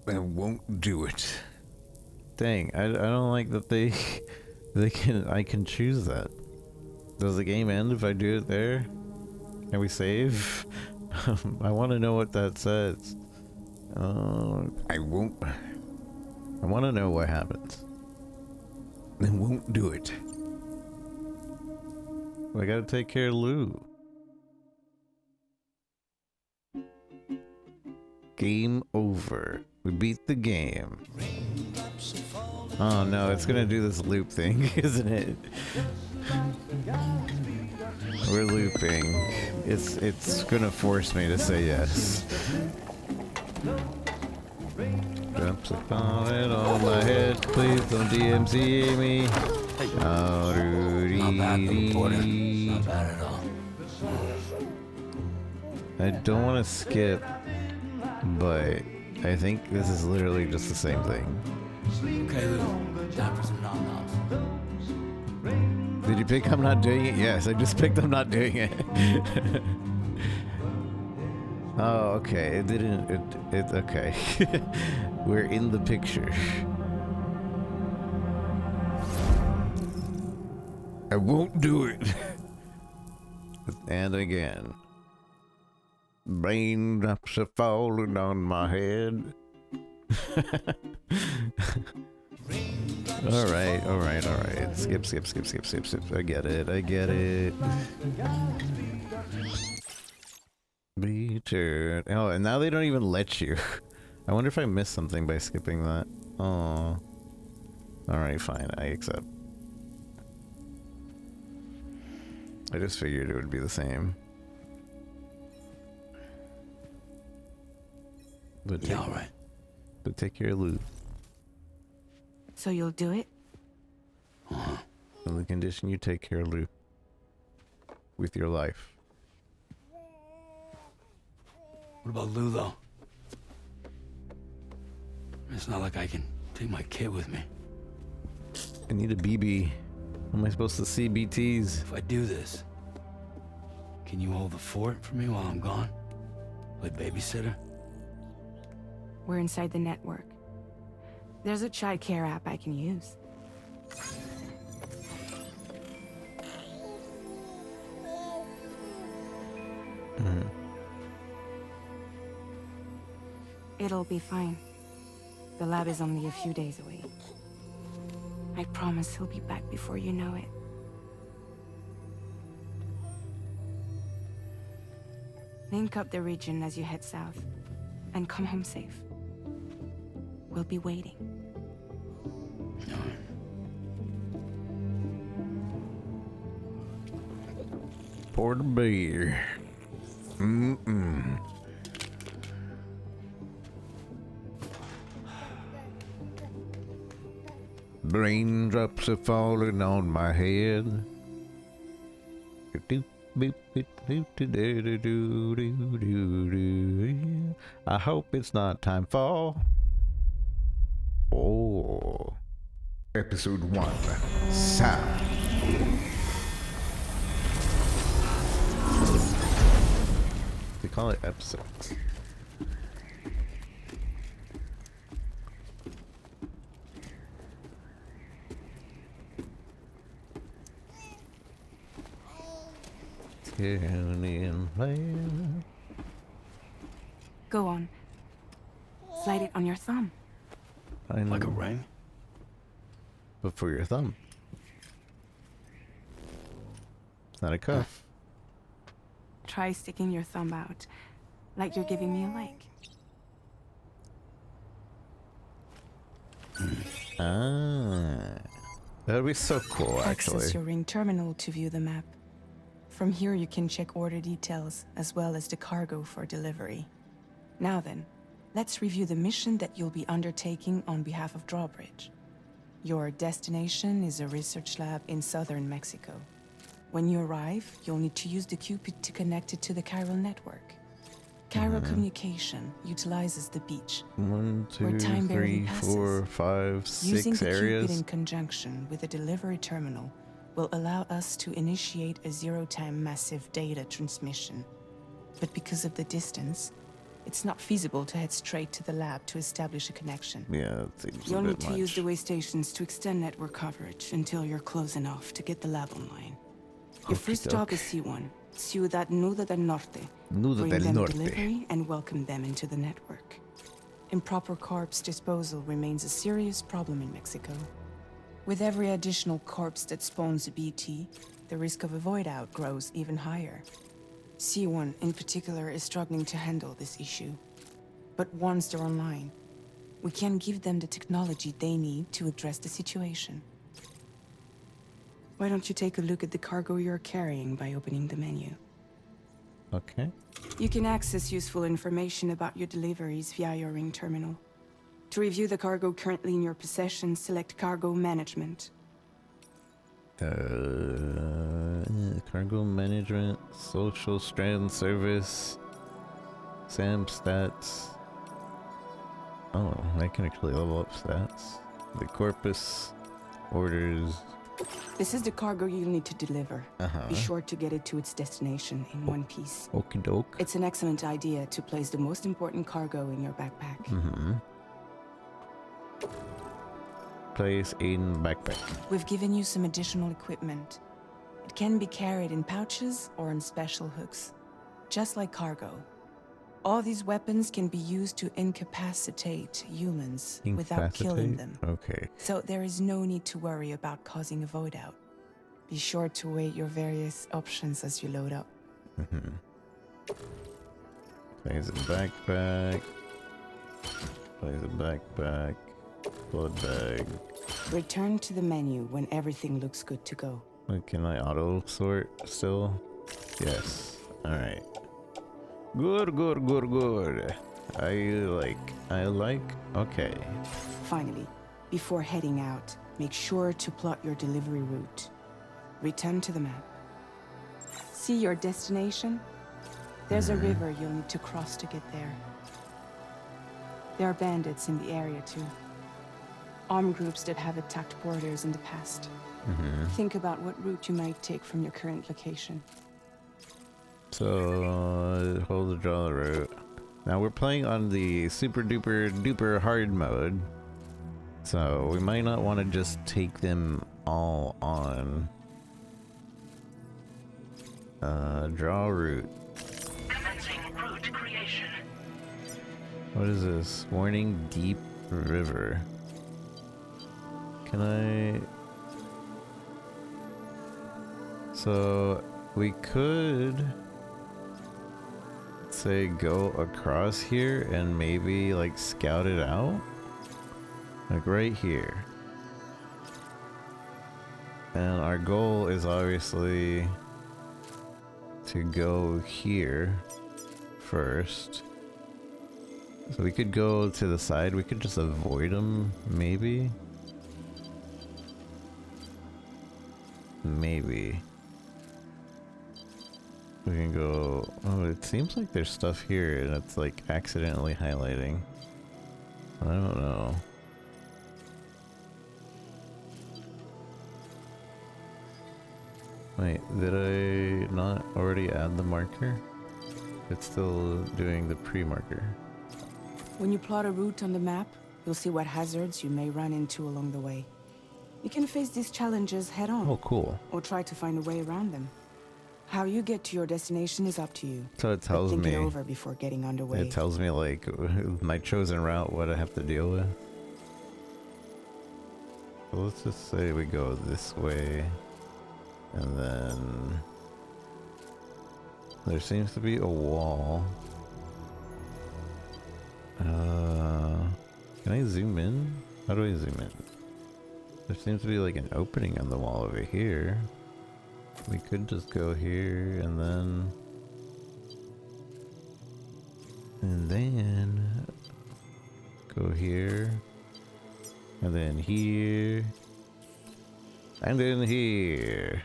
I won't do it. Dang, I don't like that I can choose that. Does the game end if I do it there? Can we save? I want to know what that says. I won't. I want to know what happens. I won't do it. I gotta take care of Lou. Game over. We beat the game. Oh no, it's gonna do this loop thing, isn't it? We're looping. It's gonna force me to say yes. Drops upon it on my head. Please don't DMCA me. Not bad, reporter. Not bad at all. I don't want to skip, but I think this is literally just the same thing. Okay, Lou. Time for some nom-noms. Did you pick I'm not doing it? Yes, I just picked I'm not doing it. Oh, okay. It didn't. It okay. We're in the picture. I won't do it. And again. Raindrops are falling on my head. Alright. Skip. I get it. Be turned. Oh, and now they don't even let you. I wonder if I missed something by skipping that. Oh. Alright, fine. I accept. I just figured it would be the same. But Yeah, all right. But take care of Lou. So you'll do it? On the condition you take care of Lou. With your life. What about Lou, though? It's not like I can take my kid with me. I need a BB. How am I supposed to see BTs? If I do this, can you hold the fort for me while I'm gone? Play babysitter? We're inside the network. There's a child care app I can use. It'll be fine. The lab is only a few days away. I promise he'll be back before you know it. Link up the region as you head south, and come home safe. We'll be waiting. Pour the beer. Raindrops are falling on my head. I hope it's not time for. Oh. Episode 1. Sam. They call it episodes. Go on. Slide it on your thumb. I know. Like a ring? But for your thumb. It's not a cuff. Try sticking your thumb out, like you're giving me a like. Ah. That'd be so cool, actually. Access your ring terminal to view the map. From here you can check order details, as well as the cargo for delivery. Now then, let's review the mission that you'll be undertaking on behalf of Drawbridge. Your destination is a research lab in southern Mexico. When you arrive, you'll need to use the Cupid to connect it to the chiral network. Chiral communication utilizes the beach, 1, where 2, time barely 3, passes. 4, 5, Using 6 the areas. Cupid in conjunction with a delivery terminal will allow us to initiate a zero-time massive data transmission. But because of the distance, it's not feasible to head straight to the lab to establish a connection. Yeah, that seems You'll a need bit to much. use the way stations to extend network coverage until you're close enough to get the lab online. Your first job is C1, Ciudad Nuda del Norte. Nuda Bring del them Norte. delivery and welcome them into the network. Improper corpse disposal remains a serious problem in Mexico. With every additional corpse that spawns a BT, the risk of a void out grows even higher. C1 in particular is struggling to handle this issue. But once they're online, we can give them the technology they need to address the situation. Why don't you take a look at the cargo you're carrying by opening the menu? Okay. You can access useful information about your deliveries via your ring terminal. To review the cargo currently in your possession, select Cargo Management. Cargo management, social strand service, SAM stats. Oh, I can actually level up stats. The corpus, orders, This is the cargo you'll need to deliver. Be sure to get it to its destination in one piece. Okie doke. It's an excellent idea to place the most important cargo in your backpack. Place in backpack. We've given you some additional equipment. It can be carried in pouches or on special hooks, just like cargo. All these weapons can be used to incapacitate humans without killing them. Okay. So there is no need to worry about causing a void out. Be sure to weigh your various options as you load up. Place in backpack. Place in backpack. Blood bag. Return to the menu when everything looks good to go. Wait, can I auto sort still? Yes. Alright. Good, good, good, good. I like. Okay. Finally, before heading out, make sure to plot your delivery route. Return to the map. See your destination? There's a river you'll need to cross to get there. There are bandits in the area too. Armed groups that have attacked borders in the past. Think about what route you might take from your current location. So, hold the draw the route. Now we're playing on the super duper duper hard mode. So, we might not want to just take them all on. Draw route. Commencing route creation. What is this? Warning deep river. Can I... So, we could... say go across here and maybe like scout it out, like right here. And our goal is obviously to go here first. So we could go to the side, we could just avoid them, maybe. Maybe. We can go... Oh, it seems like there's stuff here and it's like accidentally highlighting. I don't know. Wait, did I not already add the marker? It's still doing the pre-marker. When you plot a route on the map, you'll see what hazards you may run into along the way. You can face these challenges head on. Oh, cool. Or try to find a way around them. How you get to your destination is up to you. So it tells but think me... it over before getting underway. It tells me like my chosen route, what I have to deal with. So let's just say we go this way. And then... there seems to be a wall. Can I zoom in? How do I zoom in? There seems to be like an opening on the wall over here. We could just go here and then... and then... go here. And then here. And then here.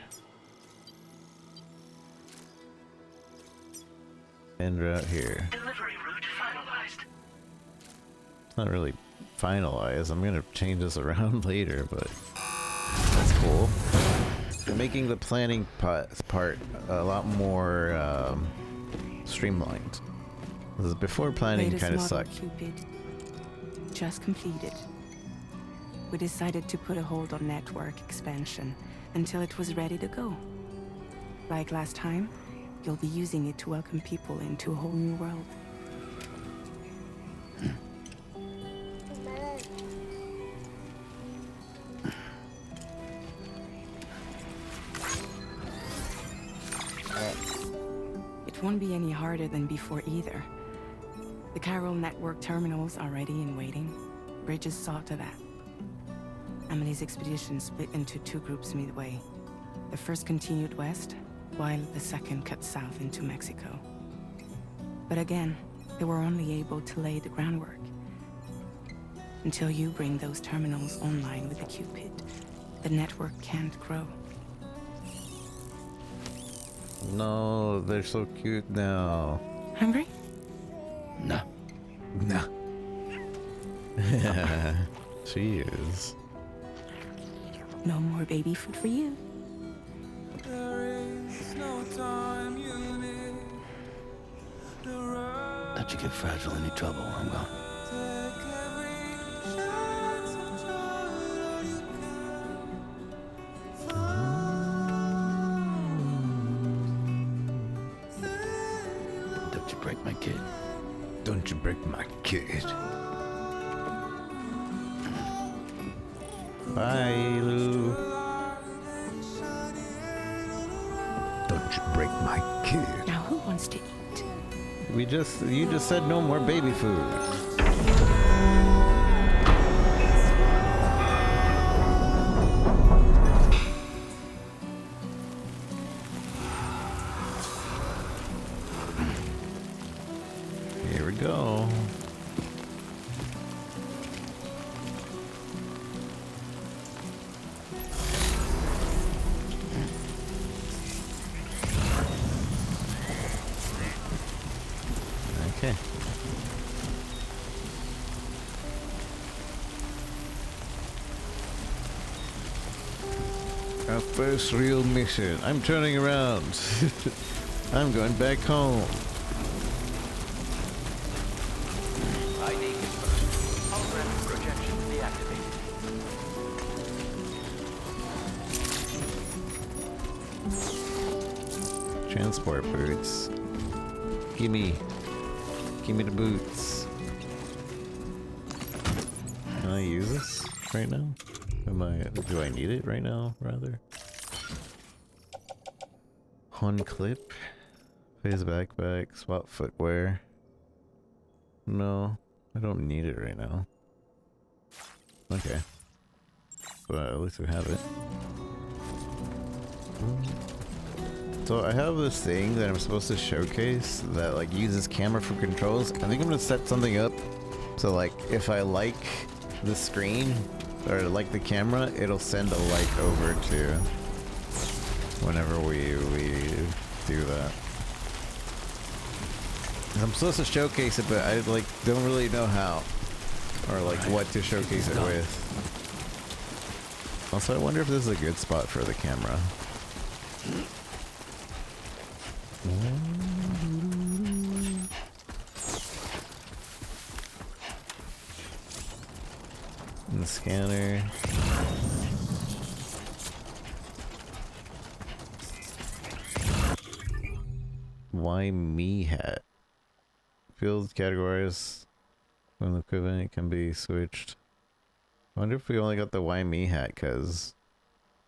And right here. Delivery route finalized. It's not really finalized. I'm gonna change this around later, but that's cool. They're making the planning part a lot more streamlined. Because before planning kind of sucked. Cupid just completed. We decided to put a hold on network expansion until it was ready to go. Like last time, you'll be using it to welcome people into a whole new world. It won't be any harder than before either. The Chiral network terminals are ready and waiting. Bridges saw to that. Emily's expedition split into two groups midway. The first continued west, while the second cut south into Mexico. But again, they were only able to lay the groundwork. Until you bring those terminals online with the Cupid, the network can't grow. No, they're so cute now. Hungry? No. No. She is. No more baby food for you. Let you get fragile any trouble while I'm gone. Don't you break my kid. Don't you break my kid. Bye, Lou. Don't you break my kid. Now who wants to eat? You just said no more baby food. Here we go. Okay. Our first real mission. I'm turning around. I'm going back home. ID confirmed. Holographic projection deactivated. Transport boots. Gimme the boots. Can I use this right now? Do I need it right now, rather? Hun clip. Phase backpack. Swap footwear. No, I don't need it right now. Okay. But at least we have it. So I have this thing that I'm supposed to showcase that like uses camera for controls. I think I'm gonna set something up so like if I like the screen or like the camera, it'll send a like over to whenever we do that. I'm supposed to showcase it, but I like don't really know how or like what to showcase it with. Also, I wonder if this is a good spot for the camera. And the scanner. Why me hat? Field categories when the equivalent can be switched. I wonder if we only got the why me hat because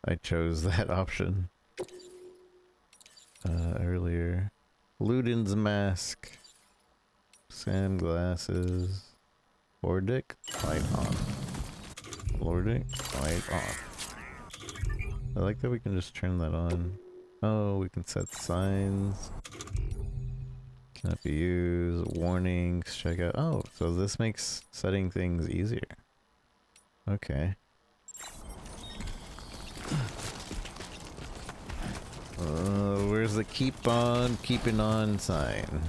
I chose that option earlier. Ludin's mask. Sunglasses. Lordic, light on. Lordic, light on. I like that we can just turn that on. Oh, we can set signs. Cannot be used. Warnings, check out. Oh, so this makes setting things easier. Okay. Where's the keep on keeping on sign?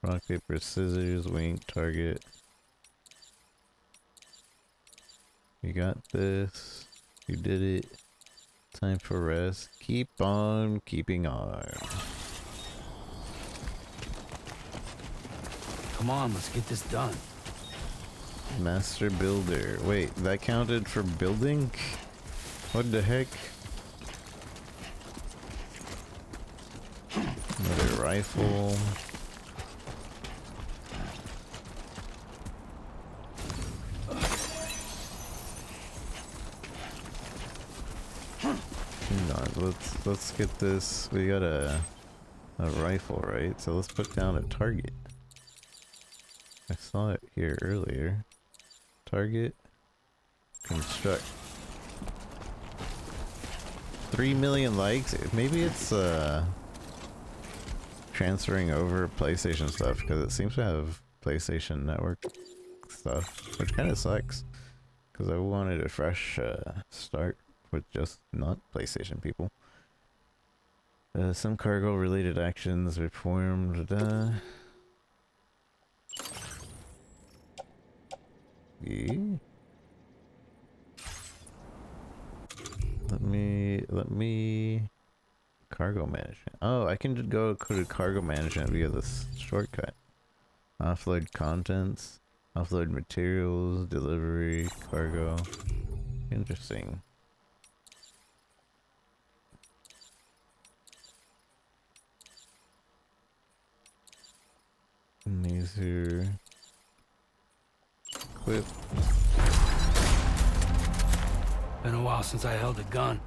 Rock, paper, scissors, wink, target. You got this. You did it. Time for rest. Keep on keeping on. Come on, let's get this done. Master builder. Wait, that counted for building? What the heck? Another rifle. Hang on, let's get this. We got a rifle, right? So let's put down a target. I saw it here earlier. Target. Construct. 3 million likes. Maybe it's transferring over PlayStation stuff because it seems to have PlayStation Network stuff, which kind of sucks because I wanted a fresh start with just not PlayStation people. Some cargo related actions reformed. see. Let me cargo management. Oh, I can just go to cargo management via this shortcut. Offload contents, offload materials, delivery, cargo. Interesting. And these are equip. Been a while since I held a gun.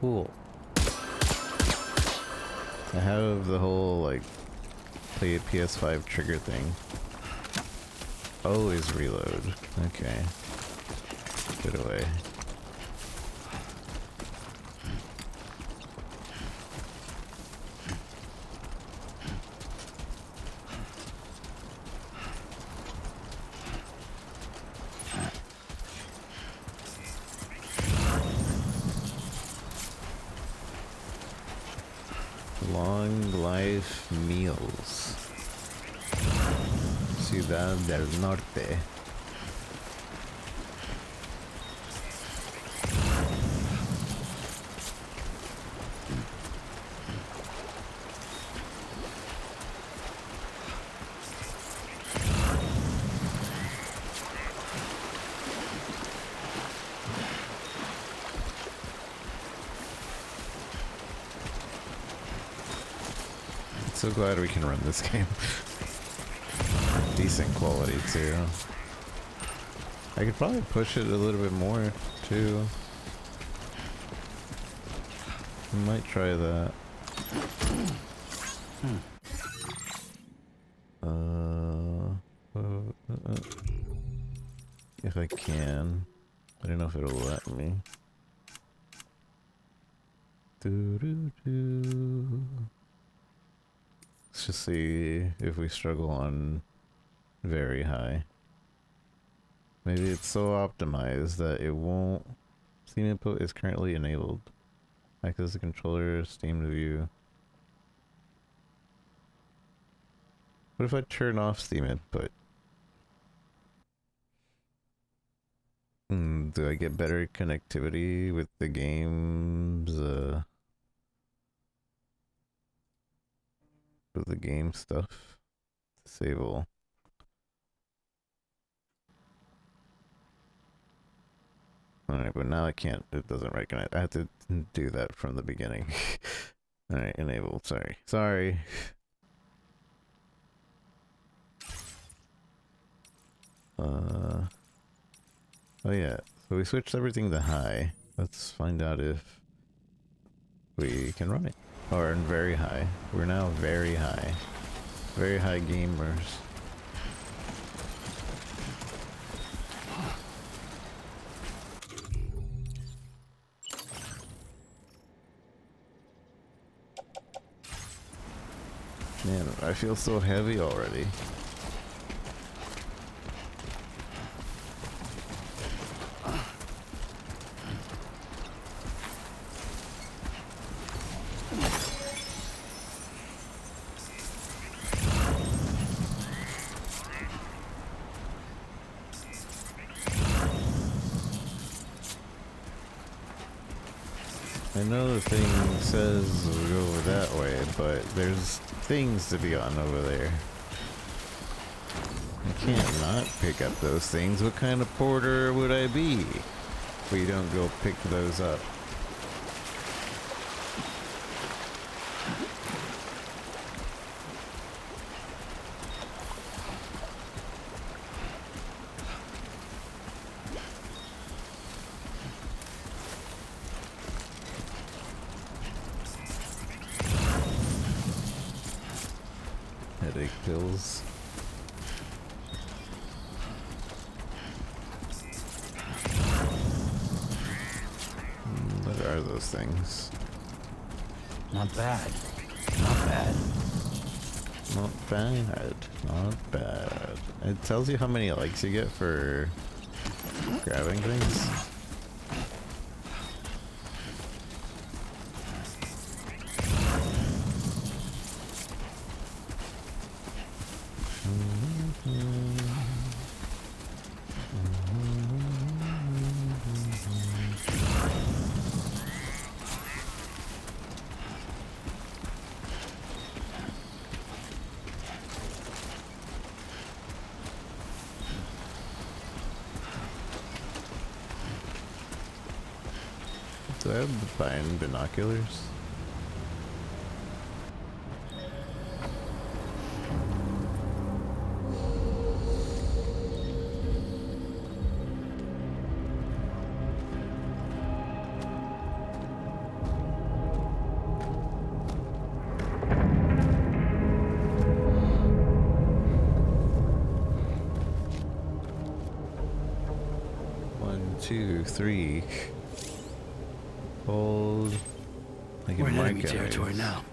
Cool. I have the whole like play a PS5 trigger thing. Always reload. Okay. Get away. Long life meals. Ciudad del Norte. So glad we can run this game. Decent quality too. I could probably push it a little bit more too. I might try that. If I can. I don't know if it'll let me. Doo-doo-doo. Let's just see if we struggle on very high. Maybe it's so optimized that it won't. Steam input is currently enabled. Access the controller, Steam to view. What if I turn off Steam input? Do I get better connectivity with the games? With the game stuff? Disable. Alright, but now I can't. It doesn't recognize. I have to do that from the beginning. Alright, enable. Sorry. Sorry. Oh yeah, so we switched everything to high. Let's find out if we can run it. Or in very high. We're now very high. Very high gamers. Man, I feel so heavy already. I know the thing says go that way, but there's things to be on over there. I can't not pick up those things. What kind of porter would I be if we don't go pick those up? Headache pills. What are those things? Not bad. Not bad. Not bad. Not bad. It tells you how many likes you get for grabbing things. Do I have fine binoculars? One, two, three. Hold. I can We're in mark enemy territory enemies. now.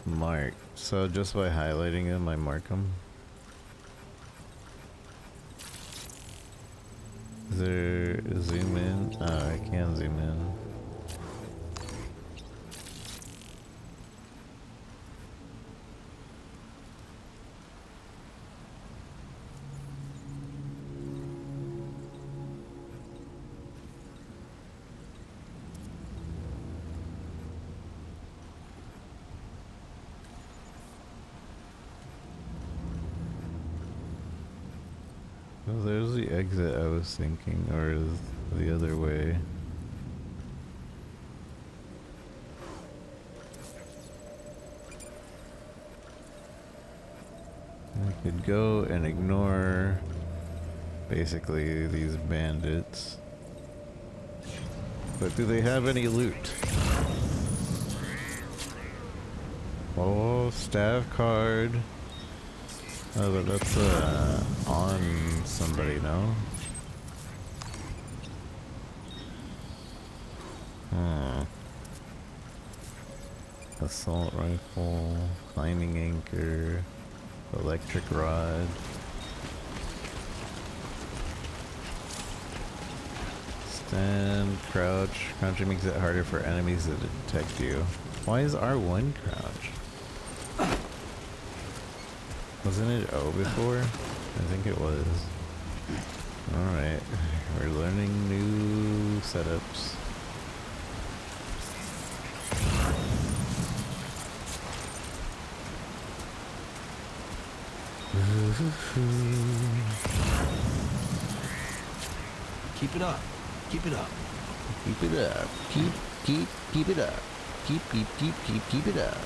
Mark. So just by highlighting them, I mark them. Is there a zoom in? Oh, I can zoom in. Oh, there's the exit I was thinking, or is the other way? I could go and ignore basically these bandits. But do they have any loot? Oh, staff card. Oh, but that's on somebody, no? Hmm. Assault rifle, climbing anchor, electric rod. Stand, crouch. Crouching makes it harder for enemies to detect you. Why is R1 crouch? Wasn't it O before? I think it was. Alright, we're learning new setups. Keep it up. Keep it up. Keep it up. Keep it up. Keep it up.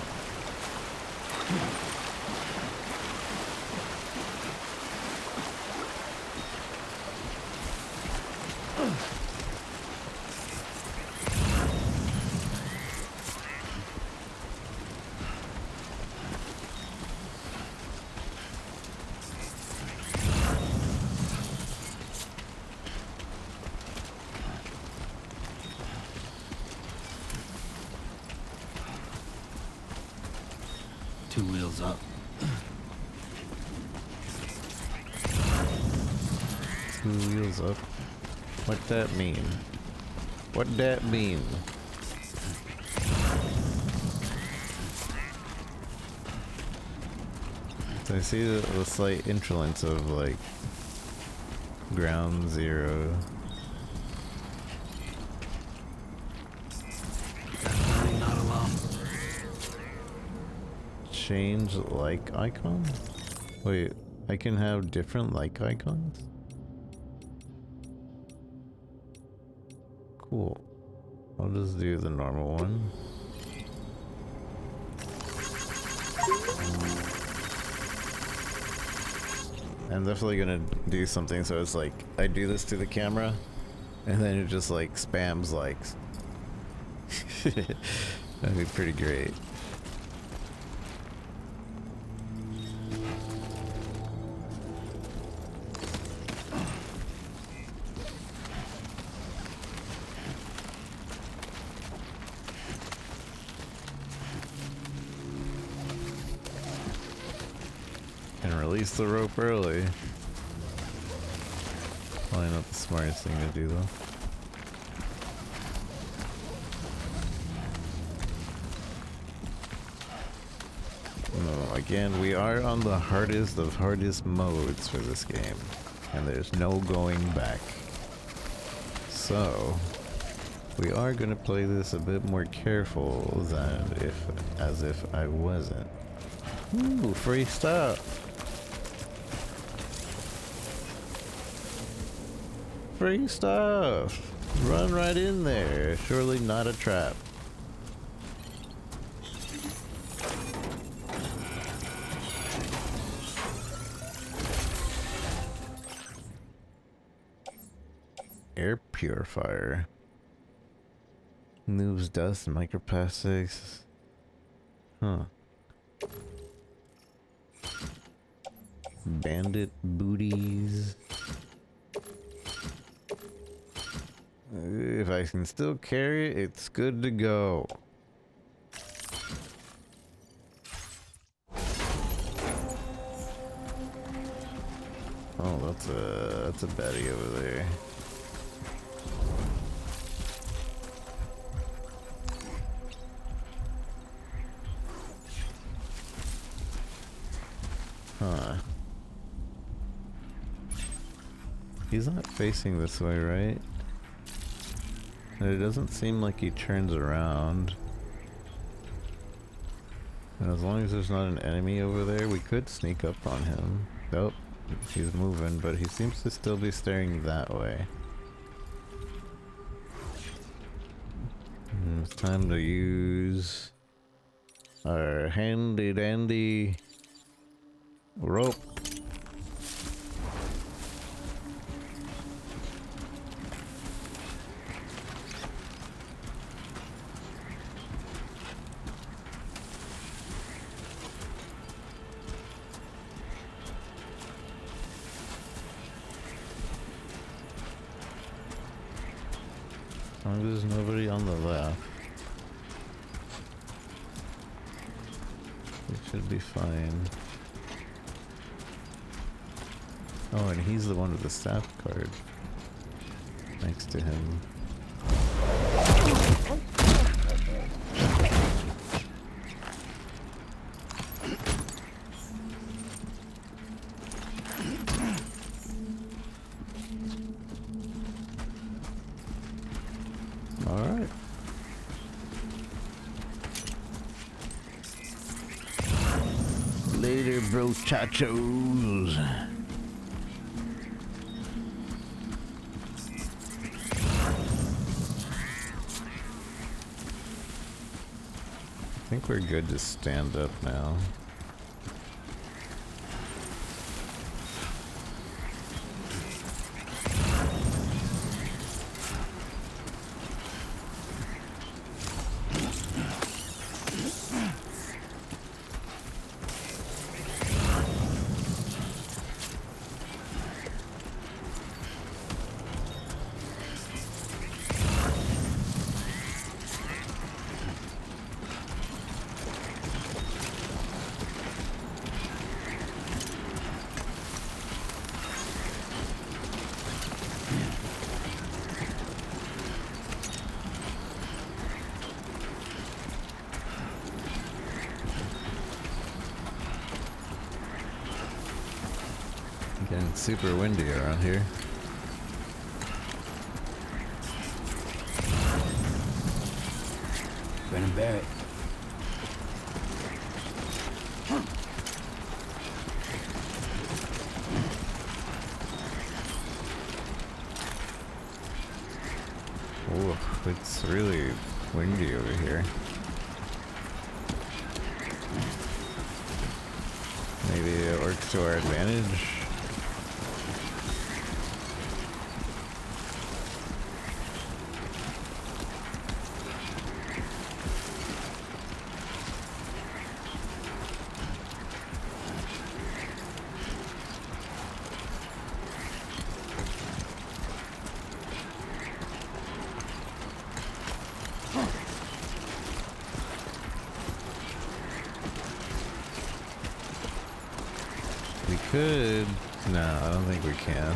Two wheels up. Two wheels up. What that mean? What that mean? So I see the slight influence of like ground zero. Definitely not alone. Change like icon? Wait, I can have different like icons? Cool. I'll just do the normal one. I'm definitely gonna do something so it's like I do this to the camera and then it just like spams likes. That'd be pretty great. And release the rope early. Probably not the smartest thing to do though. No, again, we are on the hardest of hardest modes for this game. And there's no going back. So, we are gonna play this a bit more careful than as if I wasn't. Ooh, free stuff! Free stuff! Run right in there. Surely not a trap. Air purifier. Moves dust and microplastics. Huh. Bandit booties. If I can still carry it, it's good to go. Oh, that's a baddie over there. Huh. He's not facing this way, right? And it doesn't seem like he turns around. And as long as there's not an enemy over there, we could sneak up on him. Nope, he's moving, but he seems to still be staring that way. And it's time to use our handy dandy rope. As long as there's nobody on the left, we should be fine. Oh, and he's the one with the staff card next to him. Alright. Later, brochachos. I think we're good to stand up now. Getting super windy around here. Brennan Barrett. Oh, it's really windy over here. Maybe it works to our advantage. We could... No, I don't think we can.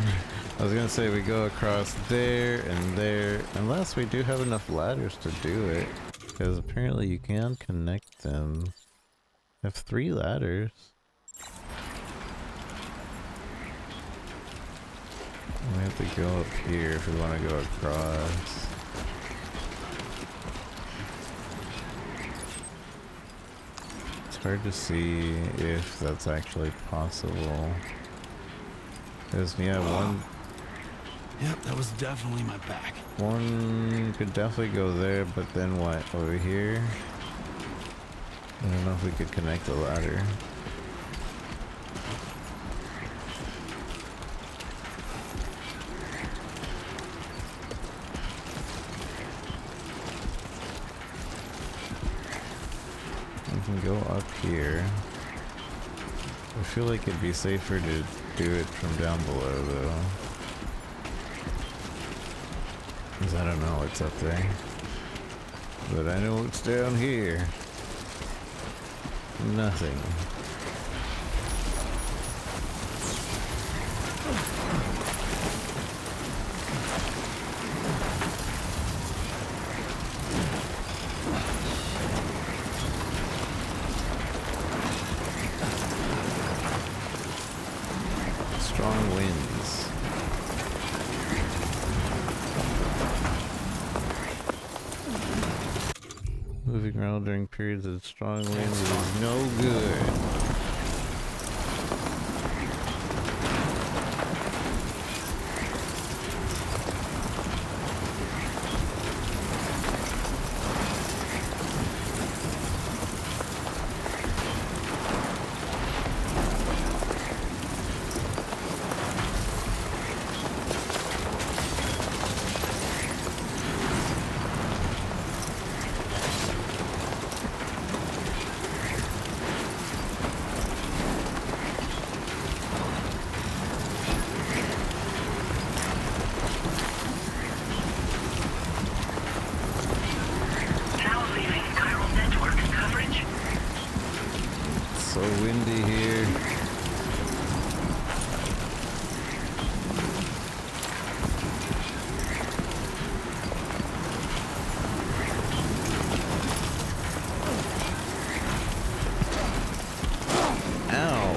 I was gonna say we go across there and there, unless we do have enough ladders to do it. Because apparently you can connect them. I have 3 ladders. We have to go up here if we want to go across. It's hard to see if that's actually possible. Because, yeah, Yep, that was definitely my back. One could definitely go there, but then what? Over here? I don't know if we could connect the ladder. We can go up here. I feel like it'd be safer to do it from down below, though. Because I don't know what's up there. But I know what's down here. Nothing. Strong winds. Moving around during periods of strong winds is no good. So windy here. Ow.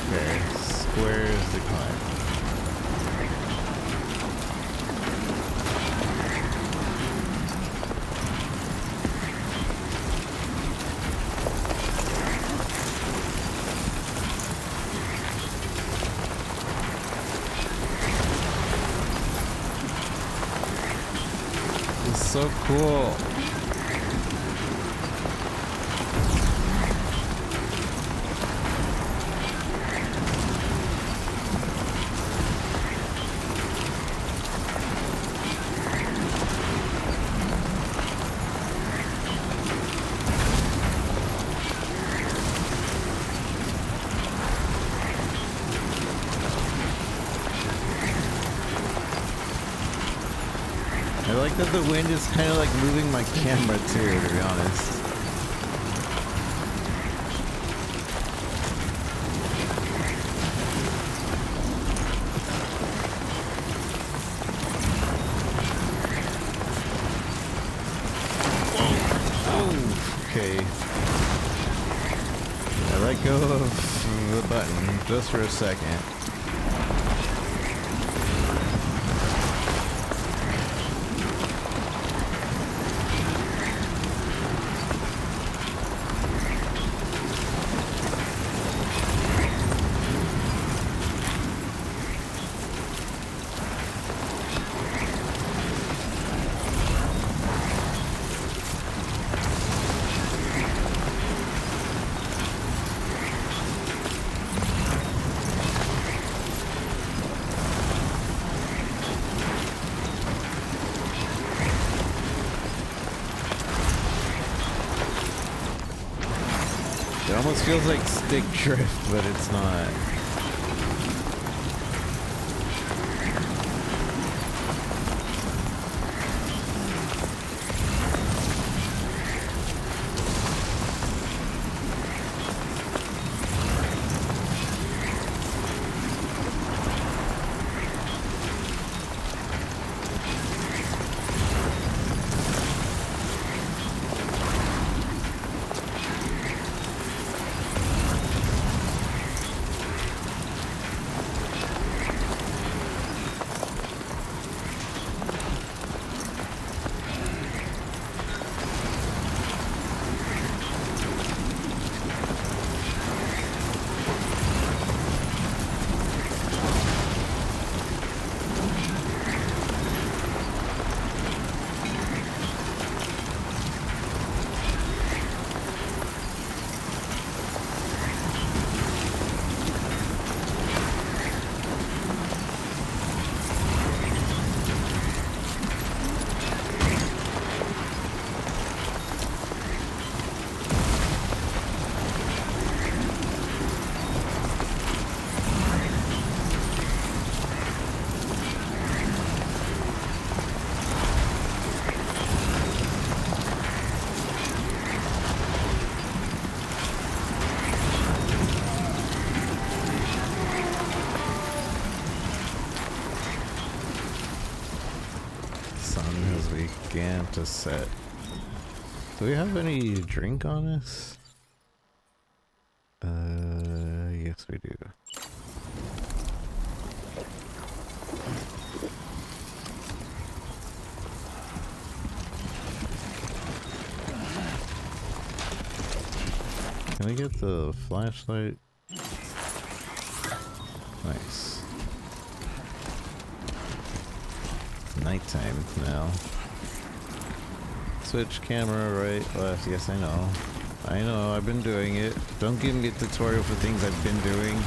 Okay, square is the climb. It's so cool. I like that the wind is kind of like moving my camera too, to be honest. Oh, okay. I let go of the button just for a second. It almost feels like stick drift, but it's not. began to set. Do we have any drink on us? Yes we do. Can we get the flashlight? Nice. It's nighttime now. Switch camera right, left. Yes, I know. I know, I've been doing it. Don't give me a tutorial for things I've been doing.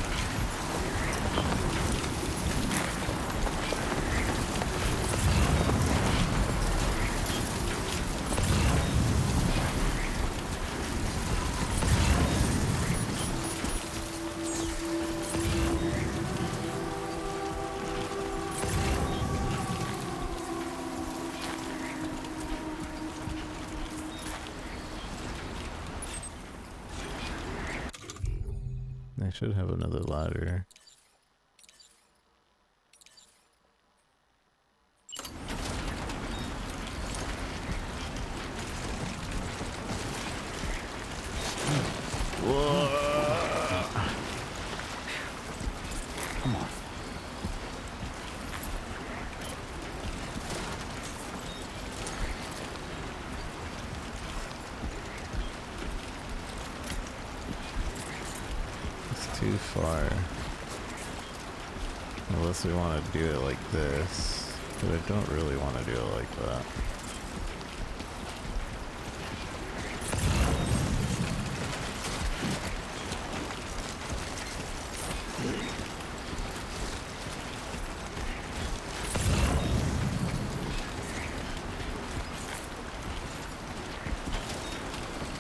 I should have another ladder. Whoa. Come on. It's too far. Unless we want to do it like this. But I don't really want to do it like that.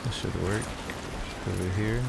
This should work over here.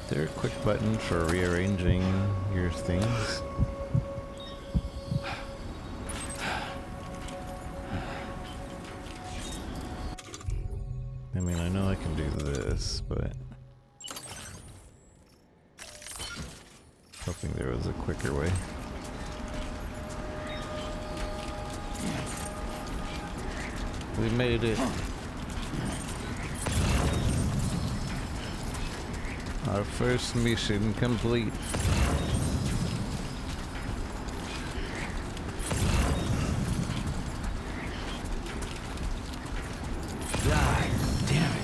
Is there a quick button for rearranging your things? I mean, I know I can do this, but hoping there was a quicker way. We made it. Our first mission complete. God damn it.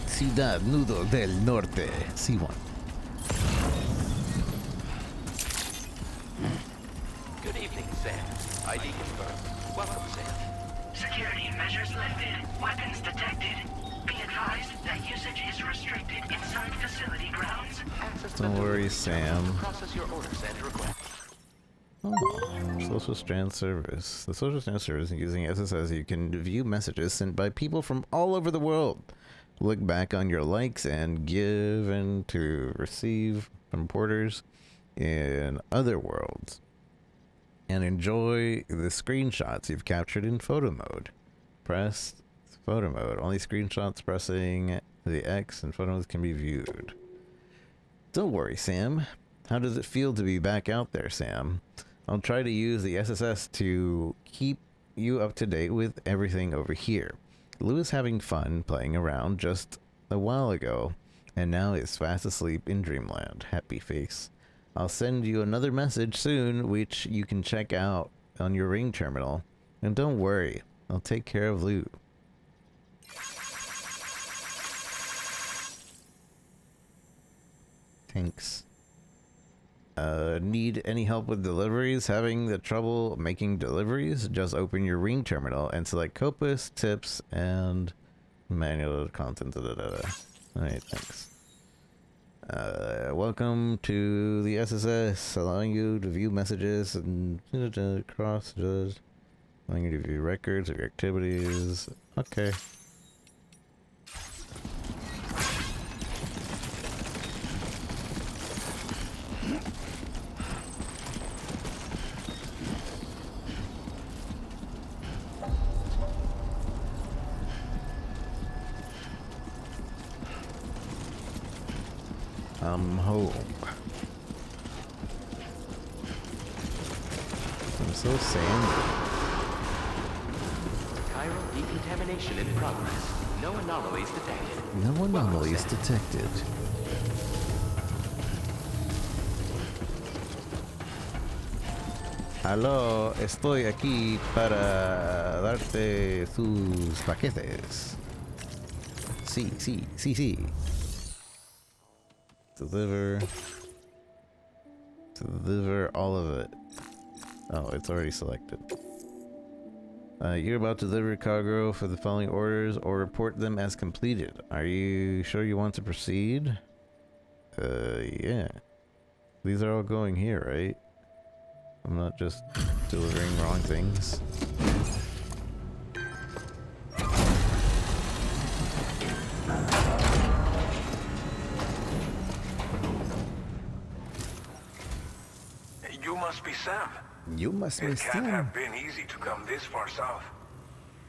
Ciudad Nudo del Norte. C1. Good evening, Sam. ID confirmed. Welcome, Sam. Security measures lifted. Weapons detected. Be advised that usage is restricted inside facility grounds. Access Don't to worry, delivery Sam. terminal to process your orders and requests. Oh, Social Strand Service. The Social Strand Service, using SSS, you can view messages sent by people from all over the world. Look back on your likes and give and to receive from porters in other worlds. And enjoy the screenshots you've captured in photo mode. Press photo mode. Only screenshots pressing the X and photos can be viewed. Don't worry, Sam. How does it feel to be back out there, Sam? I'll try to use the SSS to keep you up to date with everything over here. Lou is having fun playing around just a while ago, and now is fast asleep in dreamland. Happy face. I'll send you another message soon, which you can check out on your ring terminal. And don't worry, I'll take care of Lou. Thanks. Need any help with deliveries? Having the trouble making deliveries? Just open your ring terminal and select Copus, Tips, and manual content. Alright, thanks. Welcome to the SSS, allowing you to view messages and cross, allowing you to view records of your activities. Okay. I'm home. I'm so sandy. Chiral decontamination in progress. No anomalies detected. No anomalies detected. Aló, estoy aquí para darte sus paquetes. Sí, sí, sí, sí. Deliver all of it. Oh, it's already selected. You're about to deliver cargo for the following orders or report them as completed. Are you sure you want to proceed? Yeah. These are all going here, right? I'm not just delivering wrong things. You must be Sam. You must be It can't Sam. have been easy to come this far south.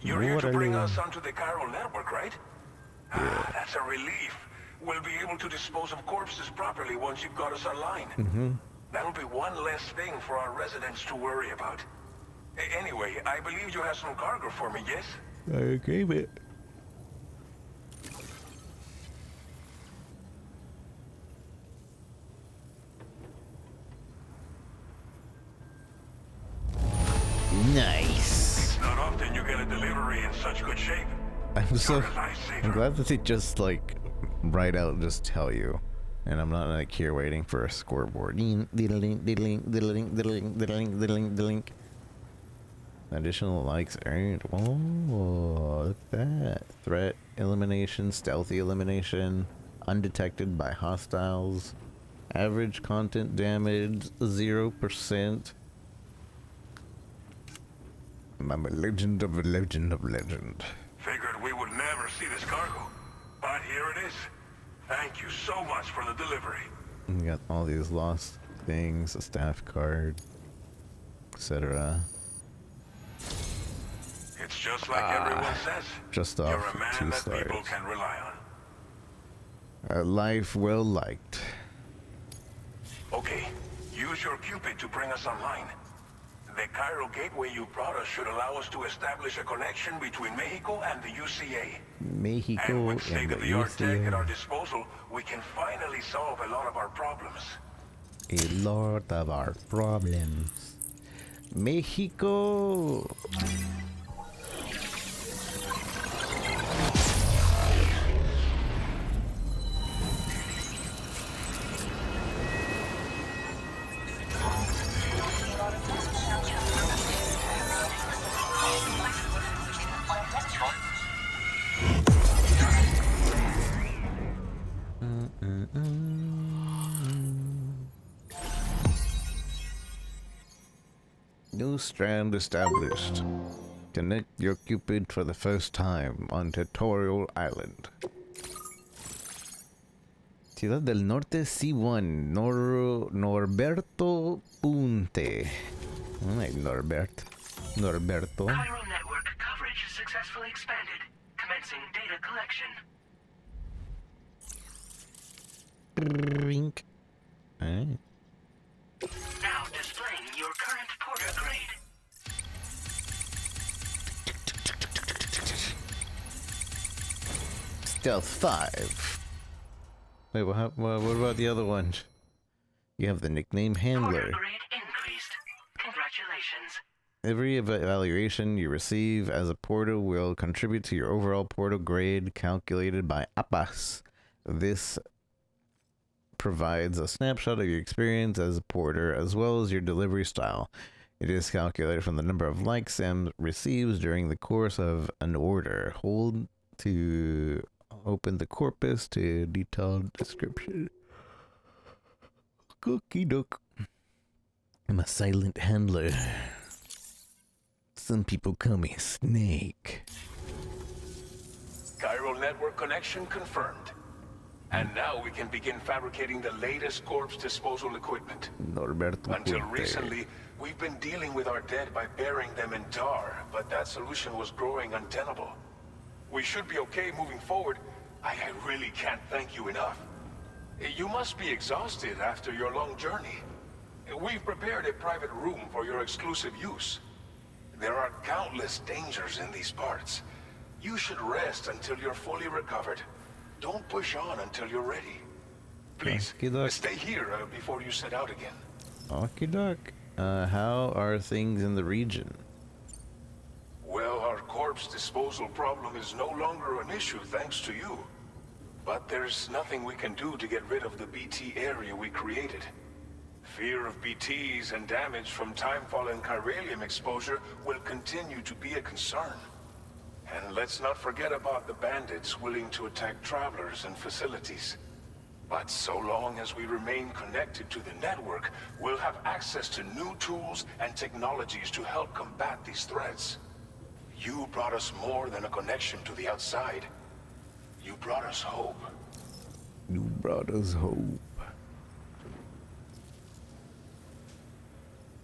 You're here to bring us onto the chiral network, right? Ah, that's a relief. We'll be able to dispose of corpses properly once you've got us online. That'll be one less thing for our residents to worry about. Anyway, I believe you have some cargo for me, yes? I gave it. Nice. It's not often you get a delivery in such good shape. I'm glad that they just like right out just tell you, and I'm not like here waiting for a scoreboard. Additional likes earned. Oh, look at that. Threat elimination, stealthy elimination, undetected by hostiles, average content damage 0%. I'm a legend of a legend of legend. Figured we would never see this cargo, but here it is. Thank you so much for the delivery. We got all these lost things, a staff card, etc. It's just like everyone says. Just You're off a man 2 that stars. people can rely on. A life well liked. Okay, use your Cupid to bring us online. The chiral gateway you brought us should allow us to establish a connection between Mexico and the UCA. Mexico And with and the state-of-the-art tech at our UCA. disposal, we can finally solve a lot of our problems. A lot of our problems. Mexico. New strand established. Connect your Cupid for the first time on Tutorial Island. Ciudad del Norte C1 Norberto Punte. Ay, Norberto. Chiral network coverage successfully expanded. Commencing data collection. Rink. Alright. Now displaying your current porter grade. Stealth 5. Wait, what about the other one? You have the nickname Handler. Porter grade increased. Congratulations. Every evaluation you receive as a portal will contribute to your overall portal grade calculated by APAS. This provides a snapshot of your experience as a porter as well as your delivery style. It is calculated from the number of likes Sam receives during the course of an order. Hold to open the corpus to detailed description. Cookie doke. I'm a silent handler. Some people call me a snake. Chiral network connection confirmed. And now we can begin fabricating the latest corpse disposal equipment. Norberto Until Puente. recently, we've been dealing with our dead by burying them in tar, but that solution was growing untenable. We should be okay moving forward. I really can't thank you enough. You must be exhausted after your long journey. We've prepared a private room for your exclusive use. There are countless dangers in these parts. You should rest until you're fully recovered. Don't push on until you're ready. Please, stay here before you set out again. Okie doke. How are things in the region? Well, our corpse disposal problem is no longer an issue thanks to you. But there's nothing we can do to get rid of the BT area we created. Fear of BTs and damage from timefall and chiralium exposure will continue to be a concern. And let's not forget about the bandits willing to attack travelers and facilities. But so long as we remain connected to the network, we'll have access to new tools and technologies to help combat these threats. You brought us more than a connection to the outside. You brought us hope. You brought us hope.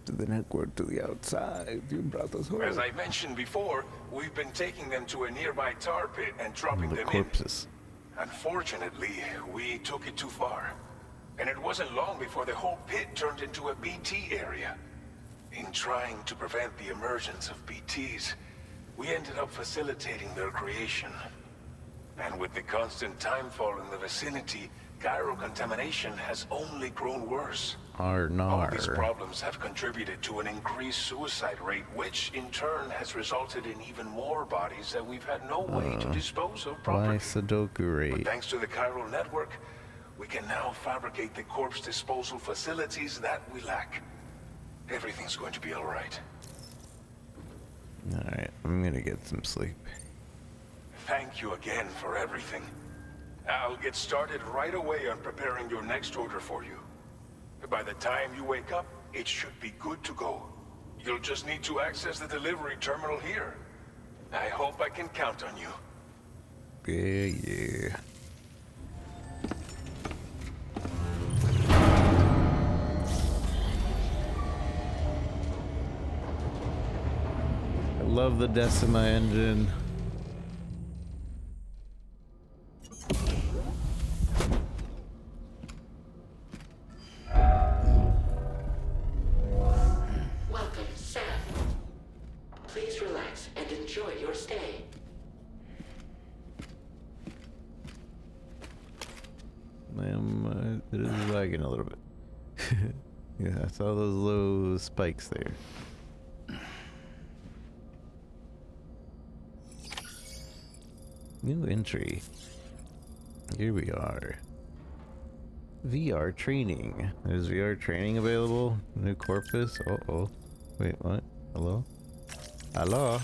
To the network, to the outside, you brought us hope. As I mentioned before, we've been taking them to a nearby tar pit and dropping The them corpses. in. Unfortunately, we took it too far. And it wasn't long before the whole pit turned into a BT area. In trying to prevent the emergence of BTs, we ended up facilitating their creation. And with the constant timefall in the vicinity, chiral contamination has only grown worse. All these problems have contributed to an increased suicide rate, which in turn has resulted in even more bodies that we've had no way to dispose of properly. Why Sudoku rate? But thanks to the chiral network, we can now fabricate the corpse disposal facilities that we lack. Everything's going to be all right. Alright, I'm gonna get some sleep. Thank you again for everything. I'll get started right away on preparing your next order for you. By the time you wake up, it should be good to go. You'll just need to access the delivery terminal here. I hope I can count on you. Yeah. I love the Decima engine. Welcome, Sam. Please relax and enjoy your stay. It is lagging a little bit. Yeah, I saw those low spikes there. New entry. Here we are. VR training. There's VR training available. New corpus. Uh-oh. Wait, what? Hello? Hello?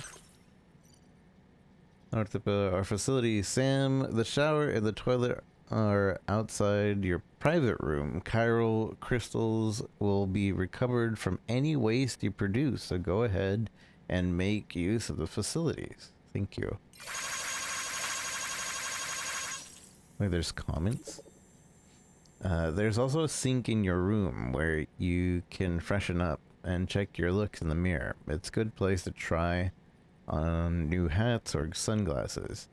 Our facility, Sam, the shower and the toilet are outside your private room. Chiral crystals will be recovered from any waste you produce, so go ahead and make use of the facilities. Thank you. Wait, there's comments? There's also a sink in your room where you can freshen up and check your looks in the mirror. It's a good place to try on new hats or sunglasses.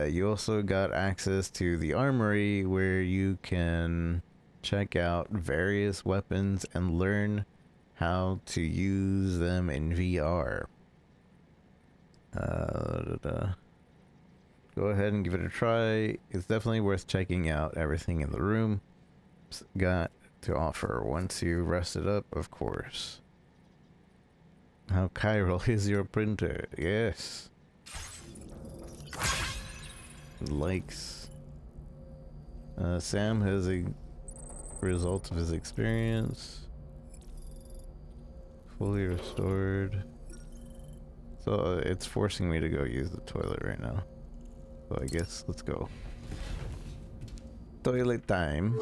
You also got access to the armory where you can check out various weapons and learn how to use them in VR. Go ahead and give it a try. It's definitely worth checking out everything in the room got to offer once you rest it up, of course. How chiral is your printer? Yes. Likes. Sam has a results of his experience. Fully restored. So it's forcing me to go use the toilet right now. So I guess let's go. Toilet time.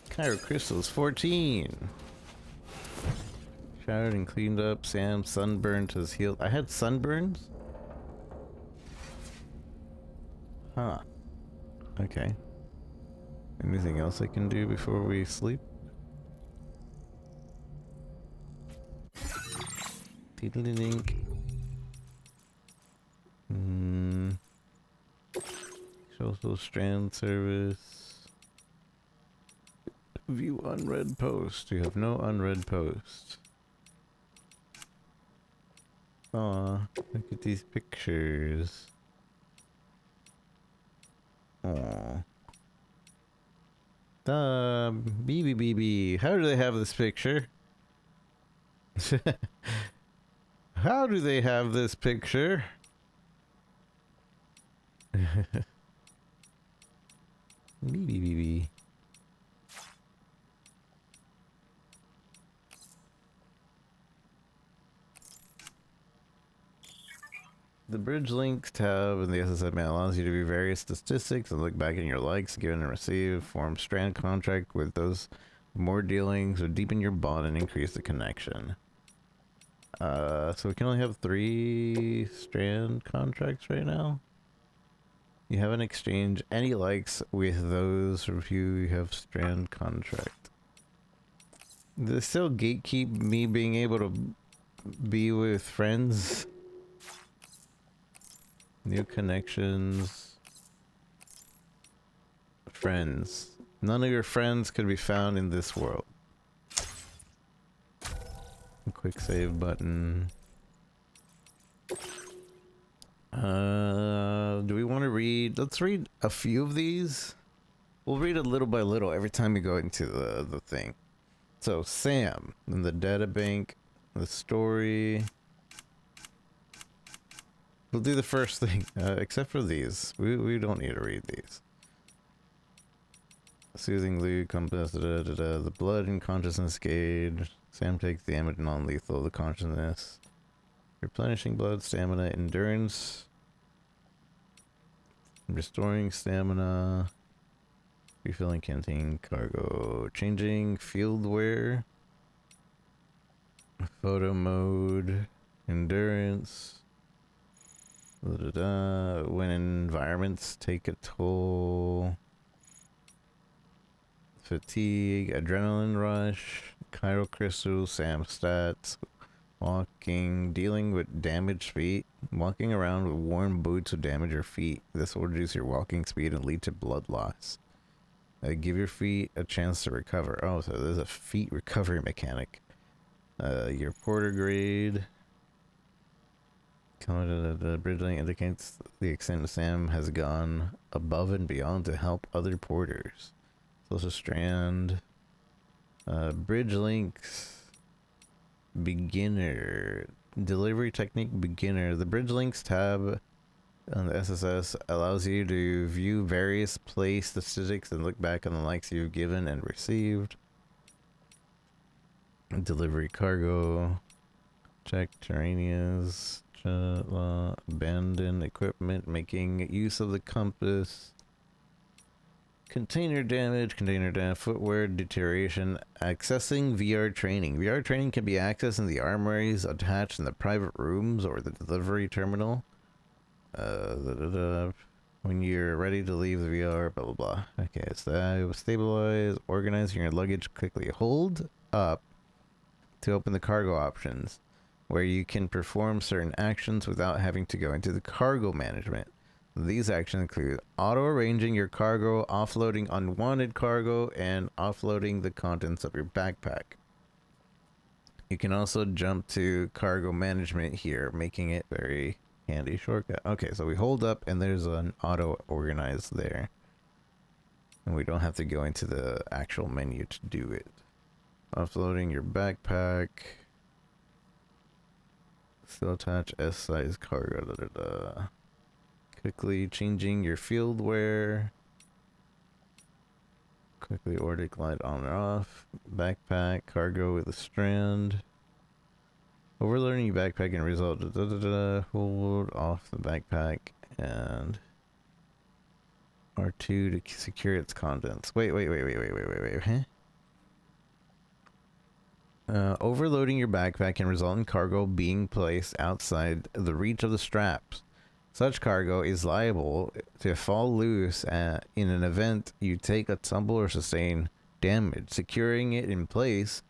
Cairo Crystals 14. Showered and cleaned up. Sam sunburned has healed. I had sunburns? Huh. Okay. Anything else I can do before we sleep? Tiddly-dink. Social strand service. View unread post. You have no unread post. Aw, look at these pictures. Aw. BB. How do they have this picture? How do they have this picture? BB. The bridge links tab in the SSM allows you to view various statistics and look back in your likes, given and received, form strand contract with those more dealings, or deepen your bond and increase the connection. So we can only have 3 strand contracts right now. You haven't exchanged any likes with those of you who have strand contract. They still gatekeep me being able to be with friends. New connections. Friends. None of your friends could be found in this world. Quick save button. Do we want to read? Let's read a few of these. We'll read it little by little every time we go into the thing. So Sam in the data bank, the story. We'll do the first thing, except for these. We don't need to read these. Soothing Lou, compass, the blood and consciousness gauge. Sam takes damage non-lethal, the consciousness. Replenishing blood, stamina, endurance. Restoring stamina. Refilling canteen cargo. Changing field wear. Photo mode. Endurance. When environments take a toll. Fatigue, adrenaline rush, chiral crystal, Sam stats, walking, dealing with damaged feet. Walking around with worn boots will damage your feet. This will reduce your walking speed and lead to blood loss. Give your feet a chance to recover. Oh, so there's a feet recovery mechanic. Your porter grade. The bridge link indicates the extent Sam has gone above and beyond to help other porters. Social strand. Bridge links. Beginner. Delivery technique beginner. The bridge links tab on the SSS allows you to view various play statistics and look back on the likes you've given and received. Delivery cargo. Check terranias. Abandon equipment, making use of the compass. Container damage, footwear deterioration, accessing VR training. VR training can be accessed in the armories attached in the private rooms or the delivery terminal. When you're ready to leave the VR, blah blah blah. Okay, so that stabilize, organizing your luggage quickly. Hold up to open the cargo options, where you can perform certain actions without having to go into the cargo management. These actions include auto-arranging your cargo, offloading unwanted cargo, and offloading the contents of your backpack. You can also jump to cargo management here, making it very handy shortcut. Okay, so we hold up and there's an auto organize there. And we don't have to go into the actual menu to do it. Offloading your backpack. Still attach S-size cargo. Da, da, da. Quickly changing your field wear. Quickly order glide on or off. Backpack, cargo with a strand. Overloading your backpack and result. Da, da, da, da. Hold off the backpack and R2 to secure its contents. Wait. Huh? Overloading your backpack can result in cargo being placed outside the reach of the straps. Such cargo is liable to fall loose in an event you take a tumble or sustain damage. Securing it in place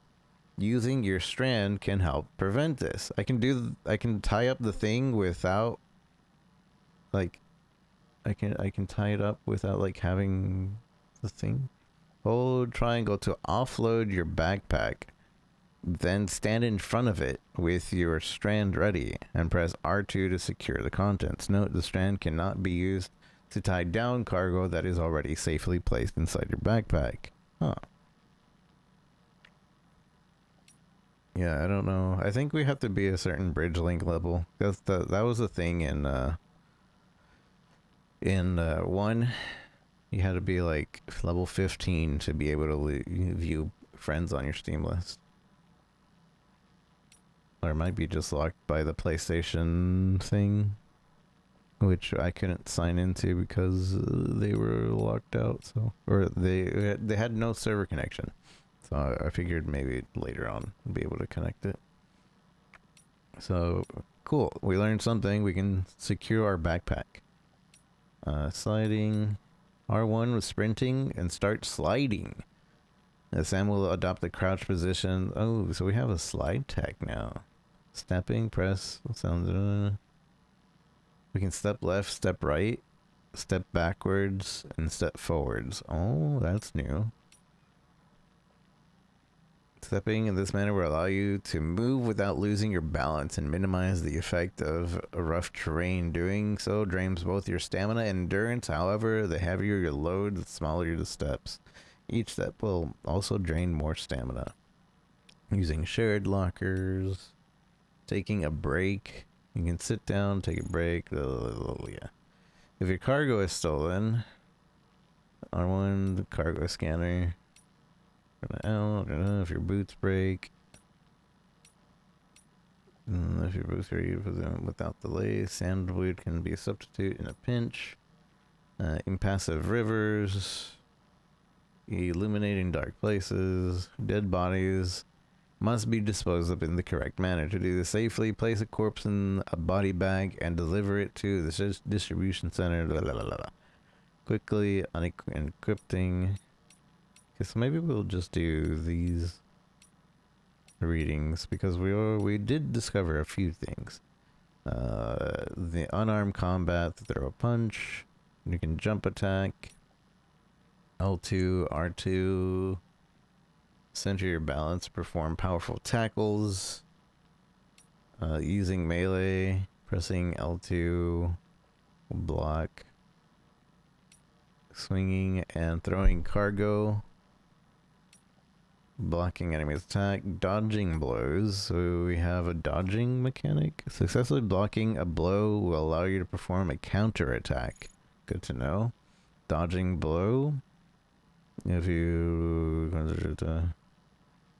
using your strand can help prevent this. I can tie up the thing without like I can tie it up without like having the thing. Hold triangle to offload your backpack. Then stand in front of it with your strand ready and press R2 to secure the contents. Note the strand cannot be used to tie down cargo that is already safely placed inside your backpack. Huh. Yeah, I don't know. I think we have to be a certain bridge link level. That was the thing in 1. You had to be like level 15 to be able to view friends on your Steam list. Or it might be just locked by the PlayStation thing, which I couldn't sign into because they were locked out. So, or they had no server connection. So I figured maybe later on we'll be able to connect it. So cool. We learned something. We can secure our backpack. Sliding. R1 with sprinting and start sliding. Sam will adopt the crouch position. Oh, so we have a slide tech now. Stepping, press, sounds. We can step left, step right, step backwards, and step forwards. Oh, that's new. Stepping in this manner will allow you to move without losing your balance and minimize the effect of rough terrain. Doing so drains both your stamina and endurance. However, the heavier your load, the smaller the steps. Each step will also drain more stamina. Using shared lockers. Taking a break. You can sit down, take a break. Yeah. If your cargo is stolen, R1, the cargo scanner. Out. If your boots break. If your boots are used without delay, sandwood can be a substitute in a pinch. Impassive rivers. Illuminating dark places. Dead bodies must be disposed of in the correct manner. To do this safely, place a corpse in a body bag and deliver it to the distribution center. Quickly unencrypting. Okay, so maybe we'll just do these readings because we did discover a few things. The unarmed combat, throw a punch. You can jump attack. L2, R2. Center your balance, perform powerful tackles. Using melee, pressing L2, block. Swinging and throwing cargo. Blocking enemy's attack, dodging blows. So we have a dodging mechanic. Successfully blocking a blow will allow you to perform a counter attack. Good to know. Dodging blow. If you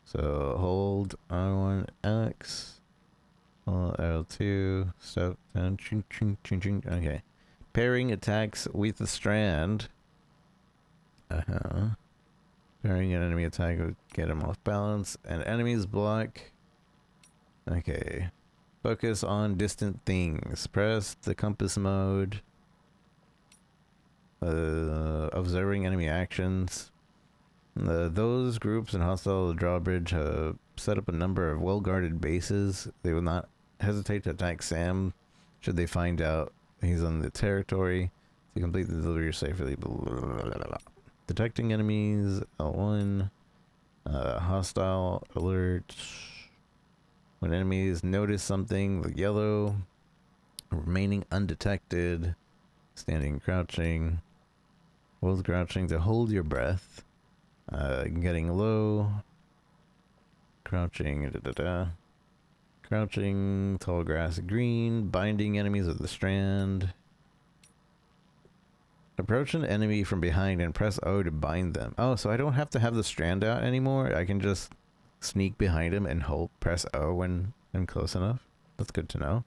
so hold R1 X, L2, step down, ching, ching, ching, ching. Okay. Pairing attacks with the strand. Pairing an enemy attack would get him off balance. And enemies block. Okay. Focus on distant things. Press the compass mode. Observing enemy actions. Those groups in hostile drawbridge have set up a number of well-guarded bases. They will not hesitate to attack Sam should they find out he's on the territory. To complete the delivery safely. Detecting enemies, L1. Hostile alert. When enemies notice something, the yellow. Remaining undetected. Standing, crouching. Hold crouching to hold your breath. Getting low. Crouching. Crouching. Tall grass green. Binding enemies with the strand. Approach an enemy from behind and press O to bind them. Oh, so I don't have to have the strand out anymore. I can just sneak behind him and press O when I'm close enough. That's good to know.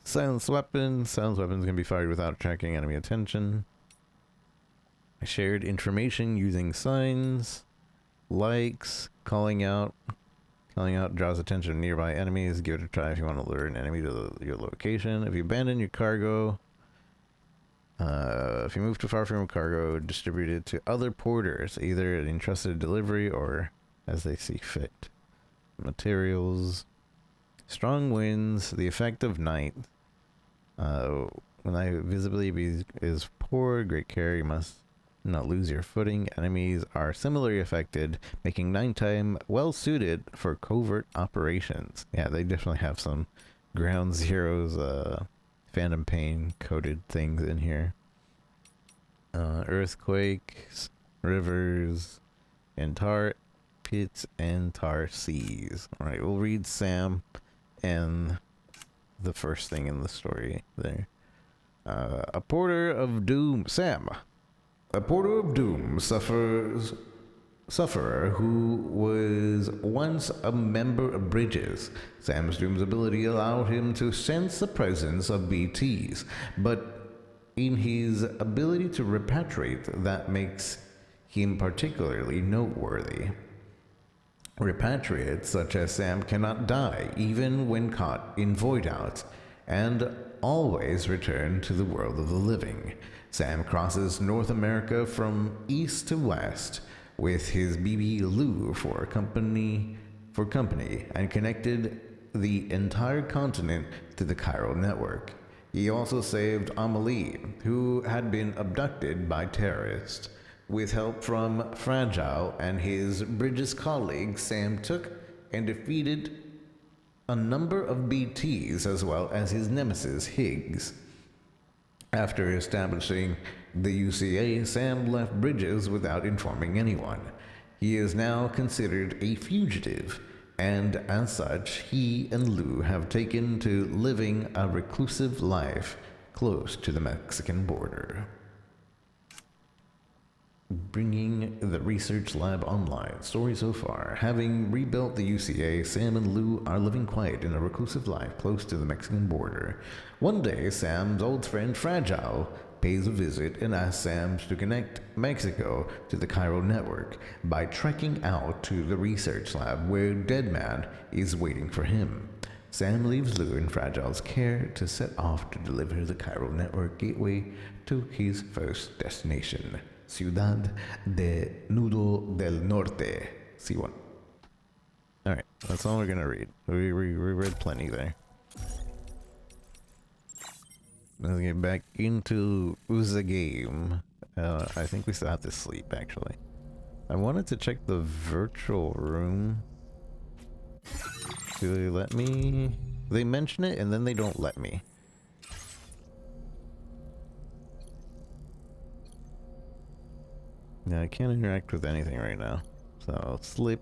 Silence weapons. Silence weapons can be fired without attracting enemy attention. I shared information using signs. Likes. Calling out. Calling out draws attention of nearby enemies. Give it a try if you want to lure an enemy to your location. If you abandon your cargo... if you move too far from your cargo, distribute it to other porters, either an entrusted delivery or as they see fit. Materials. Strong winds, the effect of night. When visibility is poor, great care, you must not lose your footing. Enemies are similarly affected, making nighttime well suited for covert operations. Yeah, they definitely have some Ground Zeroes, Phantom Pain coded things in here. Earthquakes, rivers, and tar pits and tar seas. Alright, we'll read Sam and the first thing in the story there. A porter of doom, Sam. A porter of doom sufferer who was once a member of Bridges. Sam's doom's ability allowed him to sense the presence of BTs, but in his ability to repatriate, that makes him particularly noteworthy. Repatriates such as Sam cannot die, even when caught in void outs, and always return to the world of the living. Sam crosses North America from east to west with his BB Lou for company, and connected the entire continent to the chiral network. He also saved Amelie, who had been abducted by terrorists. With help from Fragile and his Bridges colleagues, Sam took and defeated a number of BTs as well as his nemesis, Higgs. After establishing the UCA, Sam left Bridges without informing anyone. He is now considered a fugitive, and as such, he and Lou have taken to living a reclusive life close to the Mexican border. Bringing the research lab online. Story so far. Having rebuilt the UCA, Sam and Lou are living quiet in a reclusive life close to the Mexican border. One day, Sam's old friend Fragile pays a visit and asks Sam to connect Mexico to the chiral network by trekking out to the research lab where Deadman is waiting for him. Sam leaves Lou in Fragile's care to set off to deliver the chiral network gateway to his first destination. Ciudad de Nudo del Norte. C1. Alright, that's all we're gonna read. We read plenty there. Let's get back into the game. I think we still have to sleep, actually. I wanted to check the virtual room. Do they let me? They mention it and then they don't let me. Yeah, I can't interact with anything right now. So I'll sleep.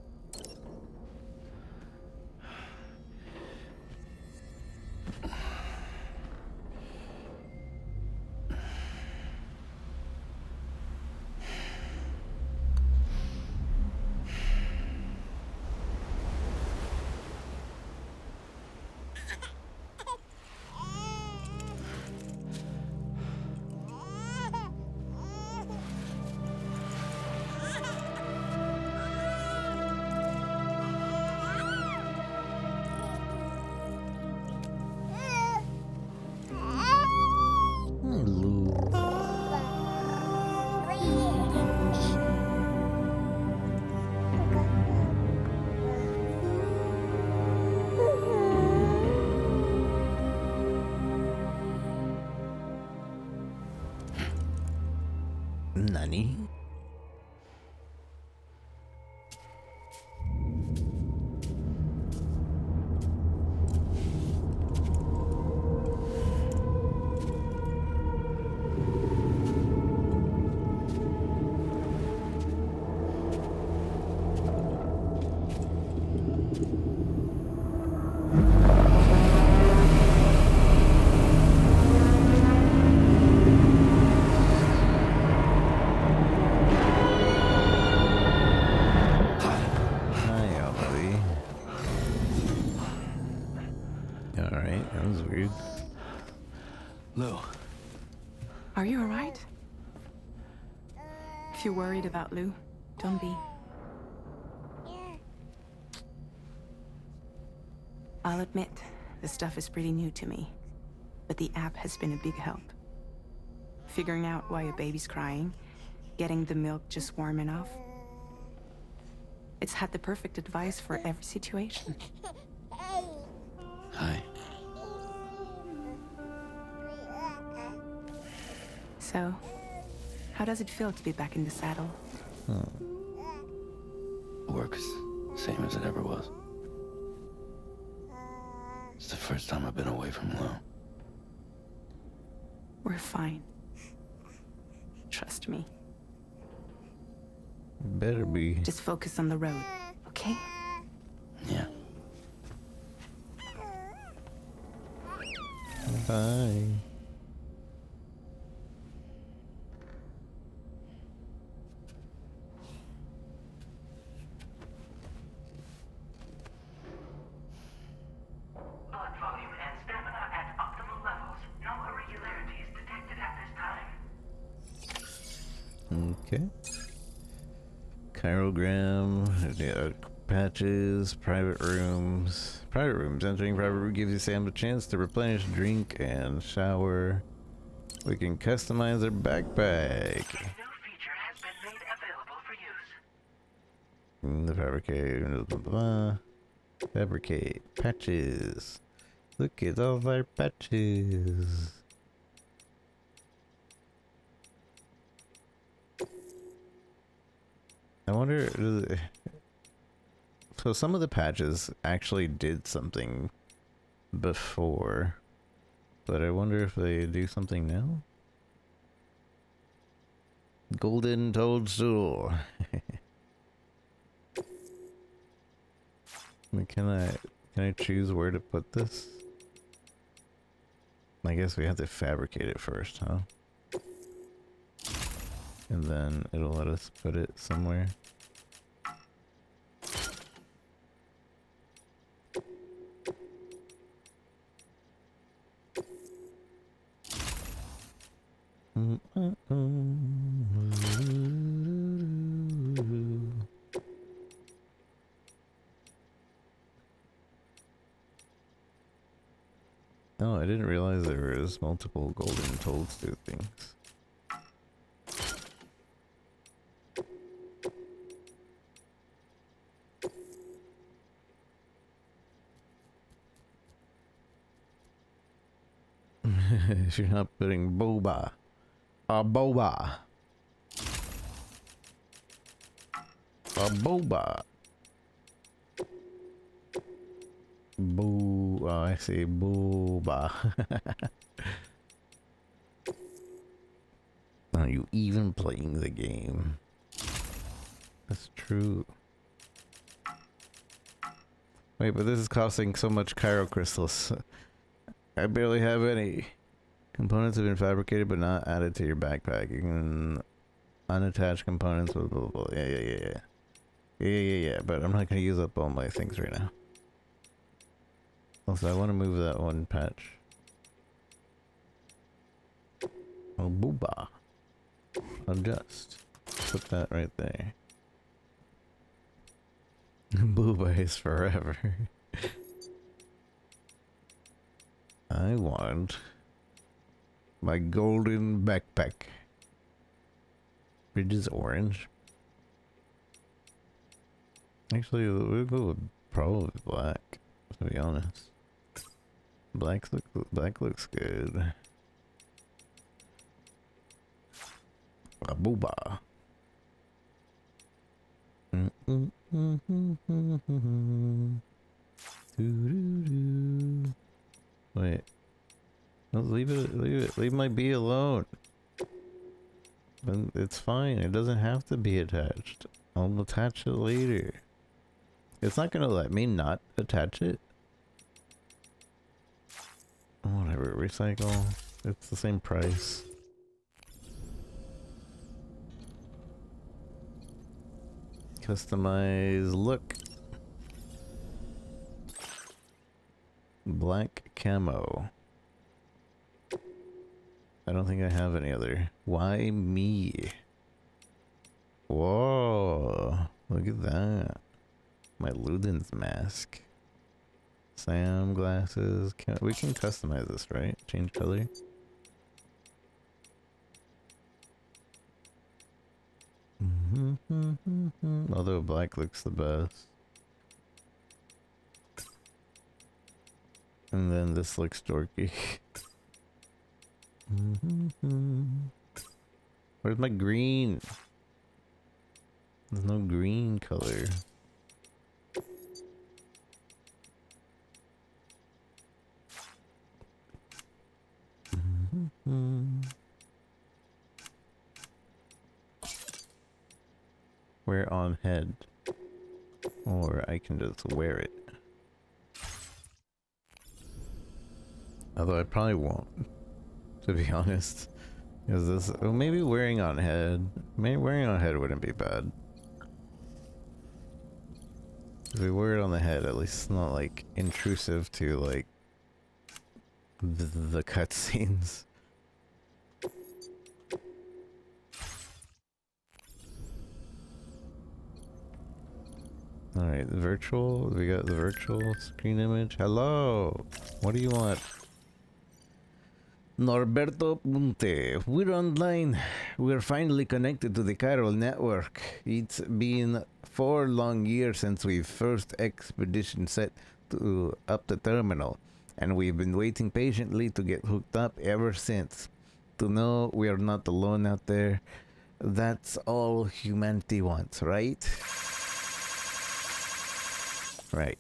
Nani? Are you alright? If you're worried about Lou, don't be. I'll admit, the stuff is pretty new to me, but the app has been a big help. Figuring out why a baby's crying, getting the milk just warm enough. It's had the perfect advice for every situation. Hi. So, how does it feel to be back in the saddle? Work's same as it ever was. It's the first time I've been away from Lou. We're fine. Trust me. Better be. Just focus on the road, okay? Yeah. Bye. Blood volume and stamina at optimal levels. No irregularities detected at this time. Okay. Chirogram, yeah, patches, private rooms. Private rooms. Entering private room gives you Sam a chance to replenish drink and shower. We can customize their backpack. A new feature has been made available for use. The fabricate, blah, blah, blah. Fabricate patches. Look at all our patches. I wonder, so some of the patches actually did something before, but I wonder if they do something now? Golden toadstool. Can I choose where to put this? I guess we have to fabricate it first, huh? And then it'll let us put it somewhere. Oh, I didn't realize there was multiple golden toadstool things. If you're not putting boba. A boba. A boba. Boo. Oh, I see. Boba. Are you even playing the game? That's true. Wait, but this is costing so much Cairo crystals. I barely have any. Components have been fabricated but not added to your backpack. You can unattach components, blah, blah, blah. Yeah. But I'm not going to use up all my things right now. Also, I want to move that one patch. Oh, booba. Adjust. Put that right there. Booba is forever. I want my golden backpack. Bridge is orange. Actually, we'll go with probably black, to be honest. Black looks good. A booba. Wait. No, leave my bee alone. It's fine, it doesn't have to be attached. I'll attach it later. It's not gonna let me not attach it. Whatever, recycle. It's the same price. Customize look. Black camo. I don't think I have any other. Why me? Whoa. Look at that. My Ludens mask. Sam glasses. We can customize this, right? Change color. Although black looks the best. And then this looks dorky. Where's my green? There's no green color. Wear on head. Or I can just wear it. Although I probably won't, to be honest. Is this... Oh, maybe wearing on head. Maybe wearing on head wouldn't be bad. If we wear it on the head, at least it's not, like, intrusive to, like, the cutscenes. Alright, virtual. We got the virtual screen image. Hello! What do you want? Norberto Punte. We're online. We're finally connected to the chiral network. It's been 4 long years since we first expedition set up the terminal, and we've been waiting patiently to get hooked up ever since. To know we are not alone out there, that's all humanity wants, right? Right.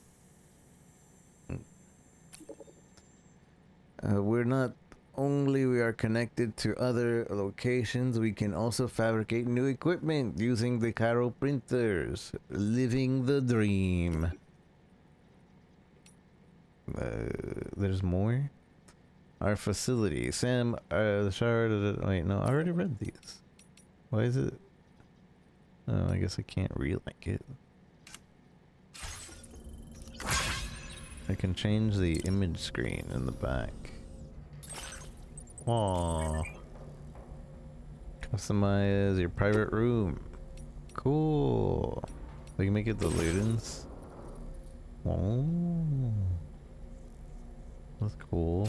We're not only we are connected to other locations, we can also fabricate new equipment using the chiral printers. Living the dream. There's more? Our facility. Sam, the shard... Wait, no, I already read these. Why is it... Oh, I guess I can't relink it. I can change the image screen in the back. Aww. Customize your private room. Cool. We can make it the Ludens. Oh. That's cool.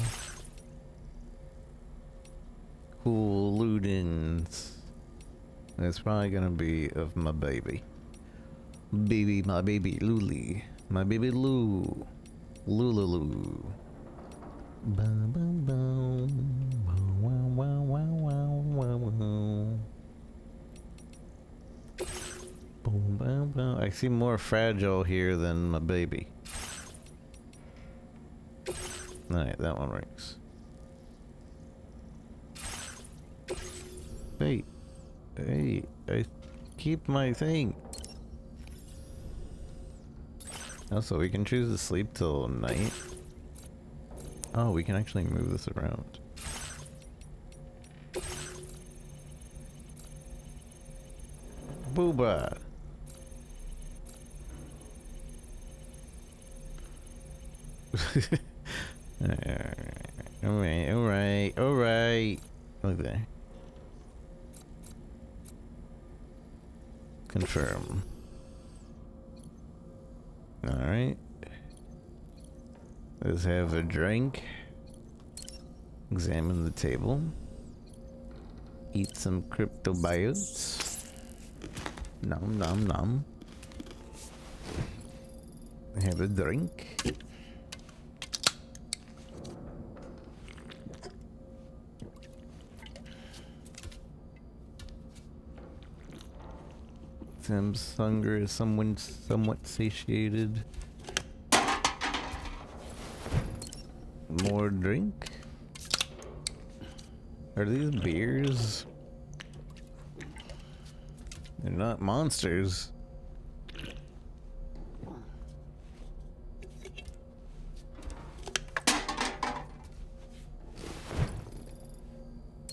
Cool Ludens. It's probably gonna be of my baby. My baby Luli. My baby Lou. Lululu. Bum, bum, bum. Wow, wow, wow, wow, wow. Boom, bum, bum. I see more fragile here than my baby. Alright, that one works. Hey, hey, I keep my thing. Also, we can choose to sleep till night. Oh, we can actually move this around. Booba! Alright. Look there. Confirm. Alright. Let's have a drink. Examine the table. Eat some cryptobiotes. Nom nom nom. Have a drink. Sam's hunger is somewhat satiated. More drink? Are these beers? They're not monsters.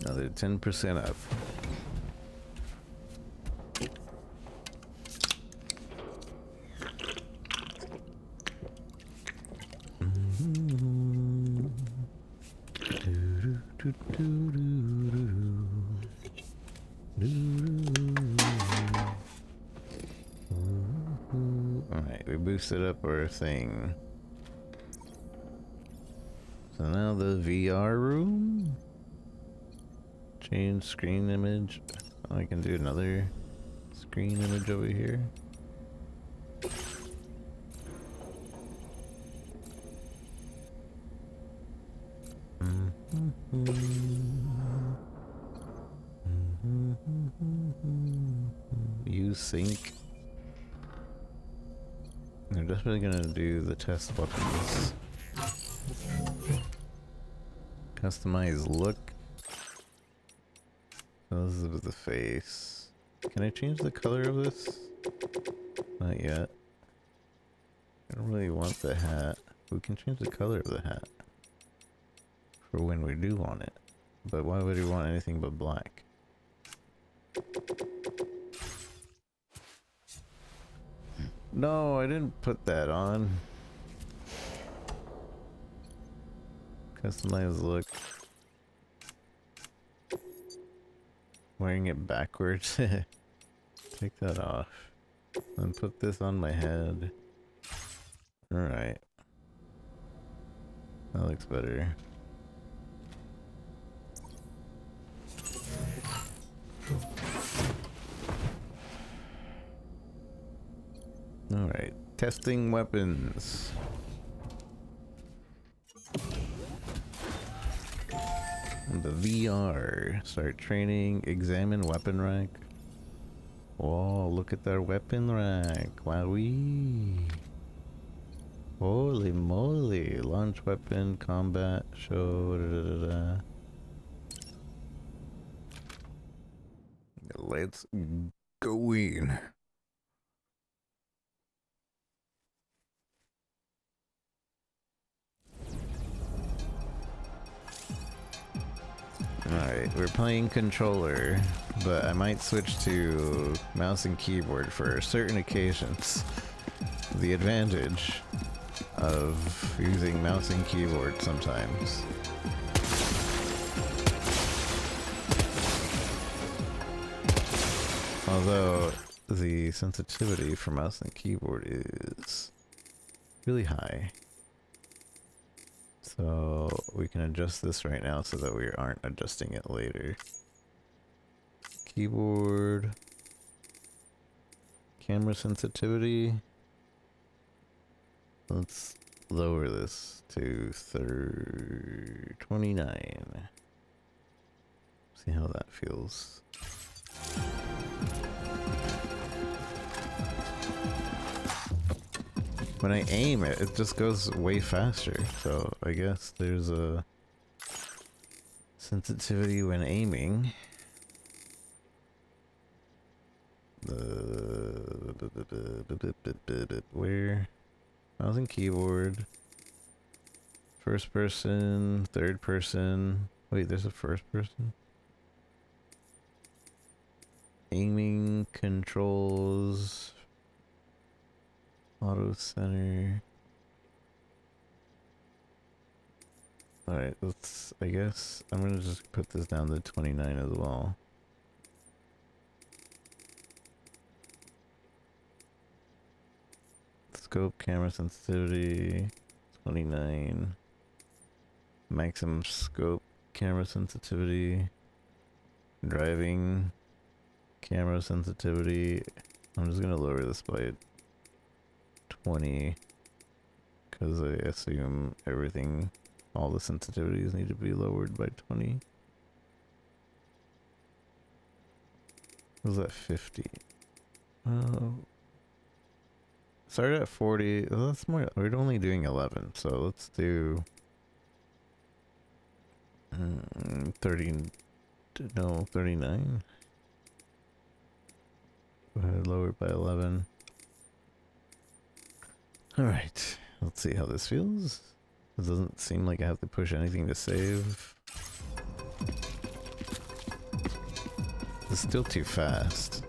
Another 10% up. Alright, we boosted up our thing. So now the VR room? Change screen image. Oh, I can do another screen image over here. Use sync. They're definitely gonna do the test weapons. Customize look. So this is the face. Can I change the color of this? Not yet. I don't really want the hat. We can change the color of the hat. For when we do want it. But why would we want anything but black? No, I didn't put that on. Customize look. Wearing it backwards. Take that off. And put this on my head. Alright. That looks better. Alright. Testing weapons. The VR. Start training. Examine weapon rack. Whoa, look at their weapon rack. Wowee. Holy moly. Launch weapon, combat, show, da, da, da, da. Let's go in. Alright, we're playing controller, but I might switch to mouse and keyboard for certain occasions. The advantage of using mouse and keyboard sometimes. Although the sensitivity for mouse and keyboard is really high. So we can adjust this right now so that we aren't adjusting it later. Keyboard. Camera sensitivity. Let's lower this to 29. See how that feels. When I aim it, it just goes way faster. So I guess there's a sensitivity when aiming. Where? Mouse and keyboard. First person, third person. Wait, there's a first person? Aiming controls. Auto center. Alright, let's, I guess, I'm gonna just put this down to 29 as well. Scope, camera sensitivity, 29. Maximum scope, camera sensitivity. Driving, camera sensitivity. I'm just gonna lower this by 20 because I assume everything, all the sensitivities need to be lowered by 20. What was that, 50? Started at 40. Oh, that's more. We're only doing 11, so let's do 30. No, 39. Go ahead, lower it by 11. Alright, let's see how this feels. It doesn't seem like I have to push anything to save. It's still too fast.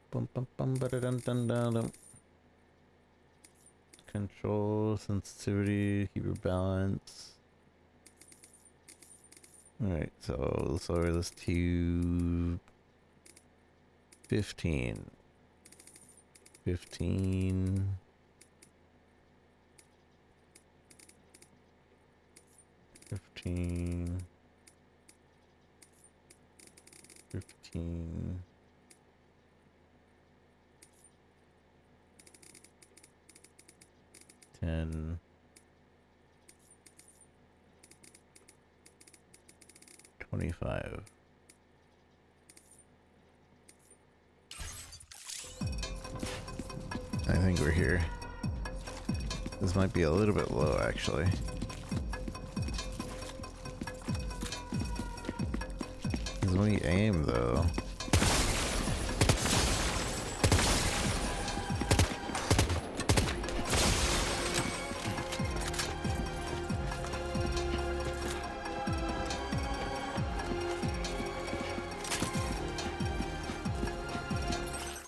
Bum, bum, bum, ba-da-dun, dun, dun, dun. control, sensitivity, keep your balance. Alright, so let's lower this to 15. 15. 15. 15. 10. 25. I think we're here. This might be a little bit low, actually. Because when you aim, though...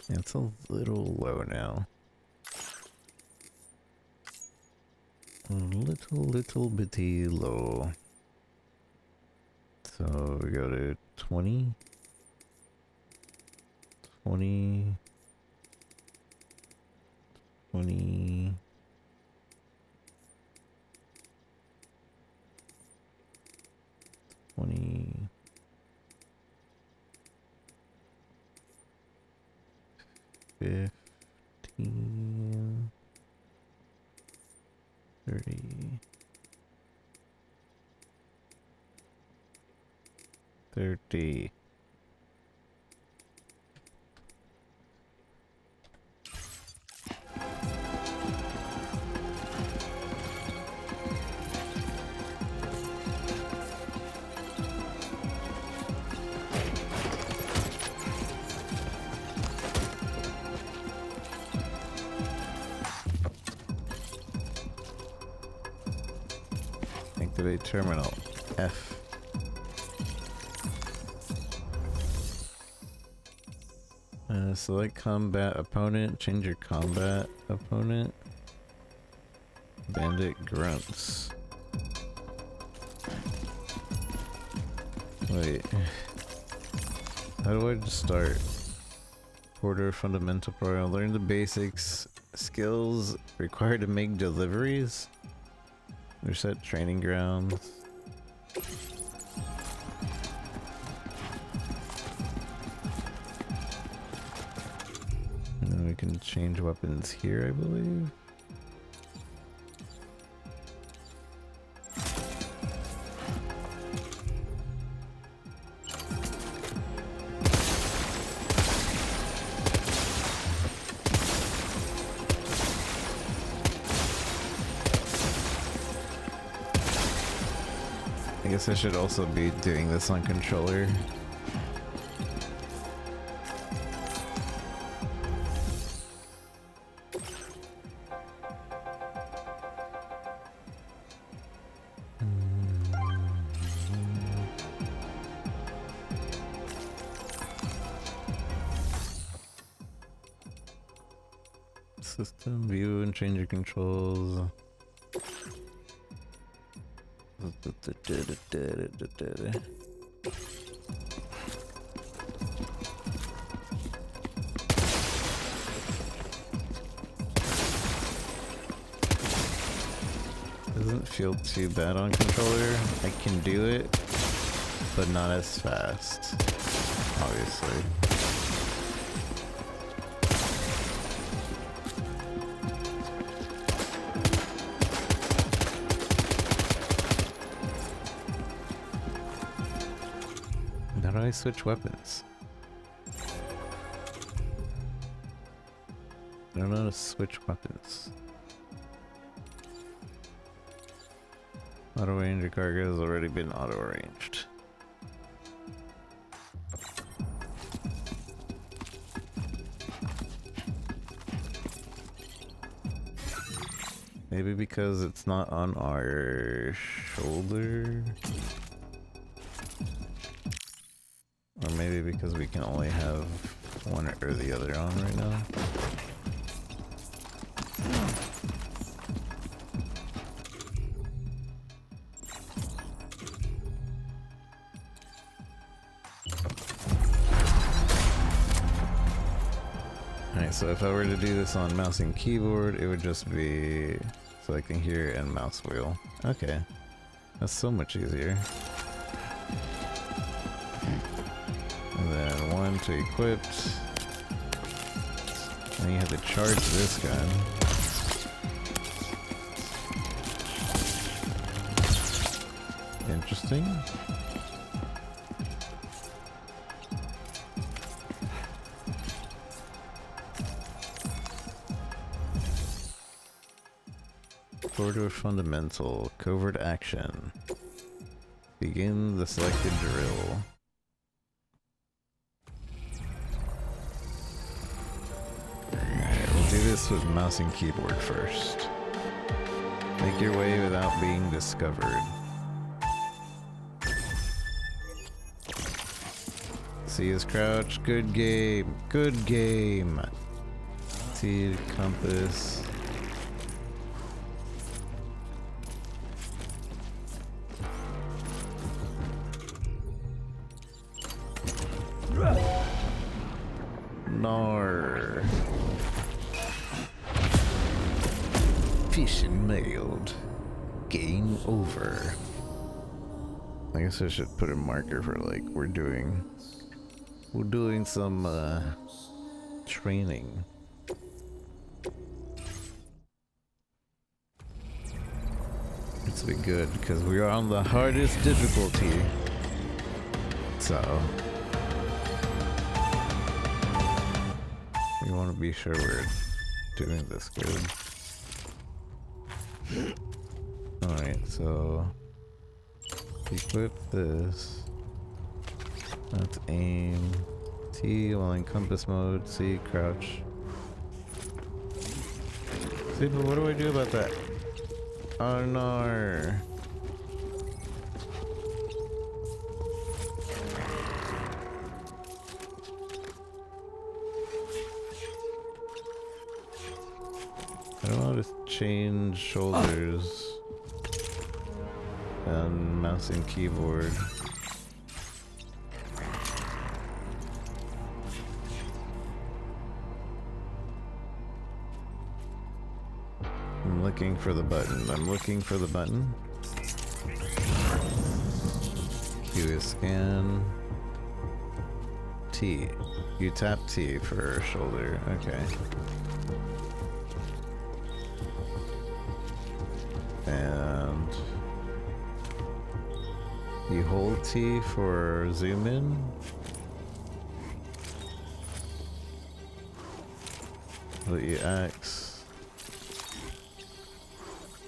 It's a little low now. A little bitty low. So we go to 20. 20. 20. 20. 15. 30. 30. Activate terminal. F. Select combat opponent. Change your combat opponent. Bandit grunts. Wait. How do I just start? Porter fundamental program. Learn the basics. Skills required to make deliveries. Reset training grounds. And then we can change weapons here, I believe. I guess I should also be doing this on controller. System view and change your controls. Doesn't feel too bad on controller. I can do it, but not as fast, obviously. How do I switch weapons? I don't know how to switch weapons. Auto range cargo has already been auto arranged. Maybe because it's not on our shoulder? Or maybe because we can only have one or the other on right now. so if I were to do this on mouse and keyboard, it would just be selecting here and mouse wheel. Okay. That's so much easier. And then 1 to equipped. And you have to charge this gun. Interesting. Order fundamental, covert action. Begin the selected drill. Alright, we'll do this with mouse and keyboard first. Make your way without being discovered. See his crouch. Good game. Good game. See compass. Nar. Mission mailed. Game over. I guess I should put a marker for like we're doing some training. It's be good because we are on the hardest difficulty. So we want to be sure we're doing this good. Alright, so equip this. That's aim. T while in compass mode. C crouch. See, but what do I do about that? Oh no. I don't want to change shoulders and mouse and keyboard. I'm looking for the button. I'm looking for the button. Do a scan. T. You tap T for shoulder. Okay. And you hold T for zoom in. But you X.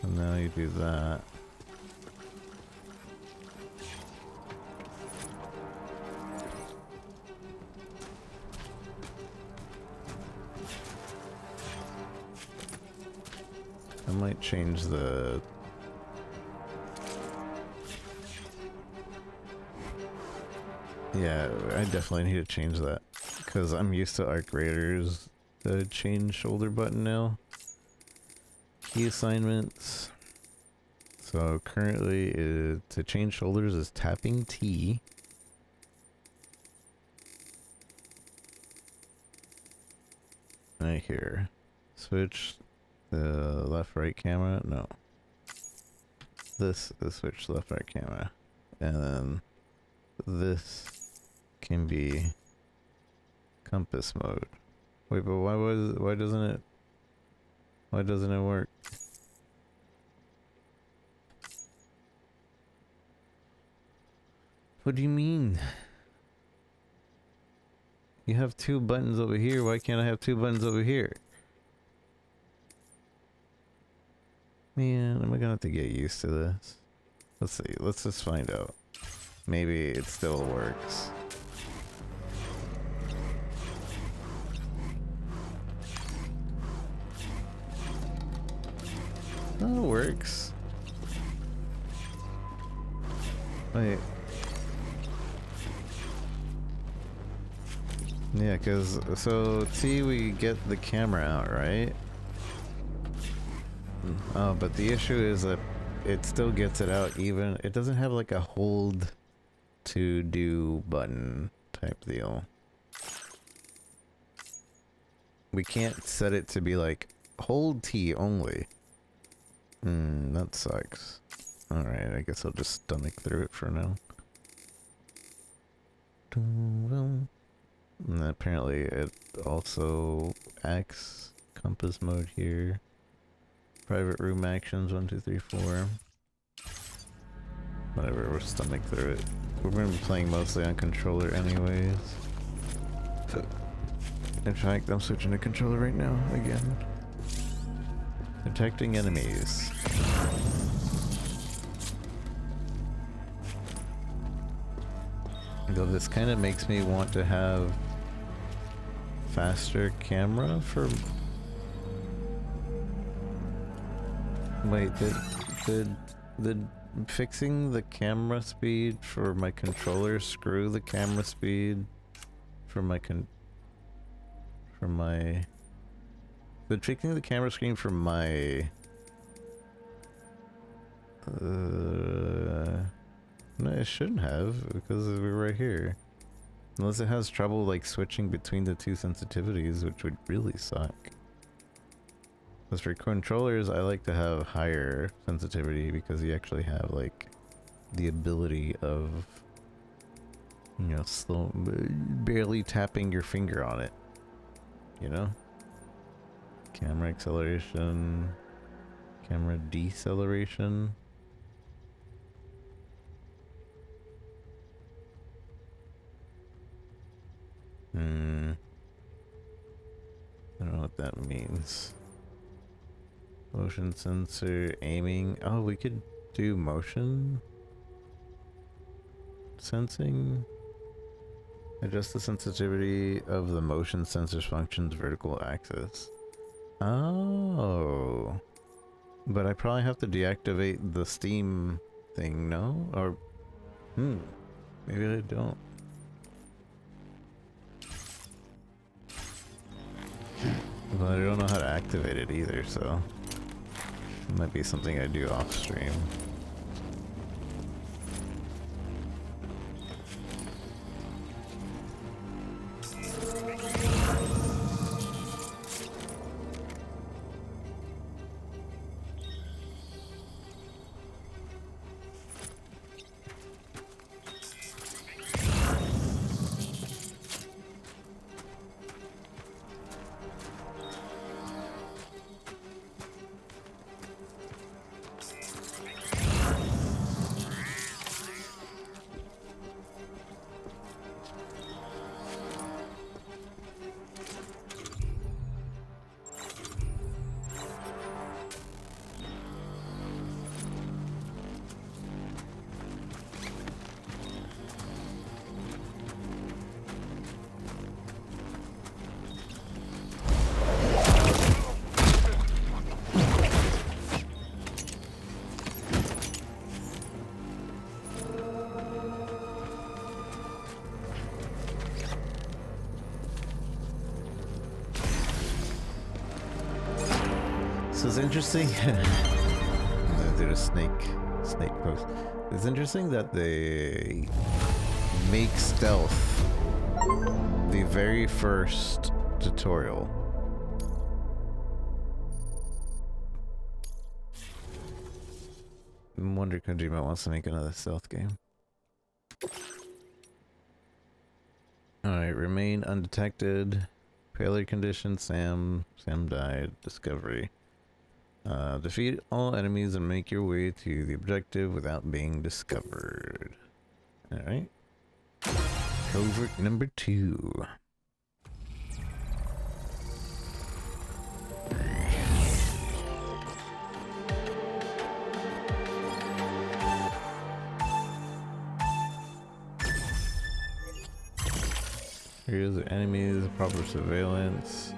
And now you do that. I might change the... Yeah, I definitely need to change that. Because I'm used to Arc Raiders, the change shoulder button now. Key assignments. So currently to change shoulders is tapping T. Right here. Switch the left right camera. No. This is switch left right camera. And then this can be compass mode. Wait, but why doesn't it work? What do you mean? You have two buttons over here, why can't I have two buttons over here? Man, am I gonna have to get used to this? Let's see, let's just find out. Maybe it still works. Oh, it works. Wait. Yeah, cause so T we get the camera out, right? Oh, but the issue is that it still gets it out even. It doesn't have like a hold to do button type deal. We can't set it to be like, hold T only. That sucks. Alright, I guess I'll just stomach through it for now. And apparently it also acts compass mode here. Private room actions, 1, 2, 3, 4. Whatever, we'll stomach through it. We're gonna be playing mostly on controller anyways. In fact, I'm switching to controller right now, again. Detecting enemies. Though this kind of makes me want to have faster camera for... Wait, did fixing the camera speed for my controller screw the camera speed for my did fixing the camera screen for my no, it shouldn't have, because we're right here. Unless it has trouble like switching between the two sensitivities, which would really suck. As for controllers, I like to have higher sensitivity because you actually have like the ability of, you know, barely tapping your finger on it, you know? Camera acceleration, camera deceleration. I don't know what that means. Motion sensor aiming. Oh, we could do motion sensing. Adjust the sensitivity of the motion sensor's function's vertical axis. Oh. But I probably have to deactivate the Steam thing, no? Or, maybe I don't. But I don't know how to activate it either, so it might be something I do off stream. So it's interesting. I did a snake post. It's interesting that they make stealth the very first tutorial. I wonder if Kojima wants to make another stealth game. Alright, remain undetected. Failure condition, Sam died. Discovery. Defeat all enemies and make your way to the objective without being discovered. Alright. Covert number 2. Here's the enemies, proper surveillance.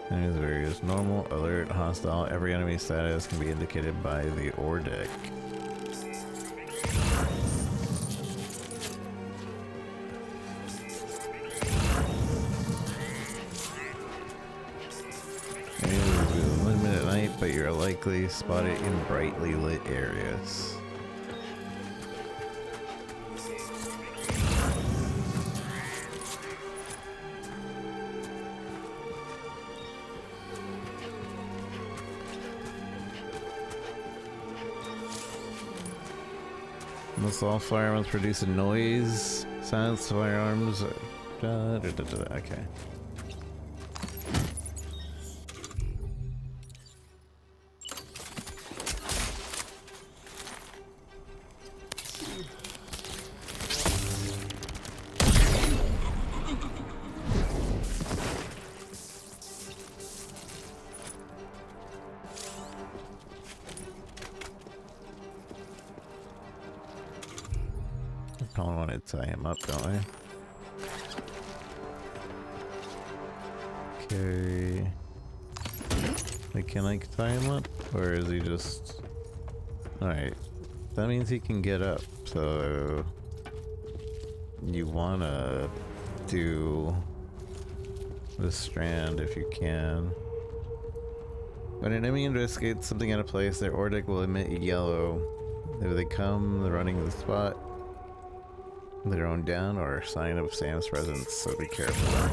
Enemies various normal, alert, hostile. Every enemy status can be indicated by the ore deck. Enemies will limit at night, but you're likely spotted in brightly lit areas. Must all firearms produce a noise? Silence firearms. Okay. I don't want to tie him up, don't I? Okay. Like, can I tie him up? Or is he just... Alright. That means he can get up, so... You wanna do the strand if you can. When an enemy investigates something out of place, their Ordic will emit yellow. If they come running the spot, they're owned down or a sign of Sam's presence, so be careful.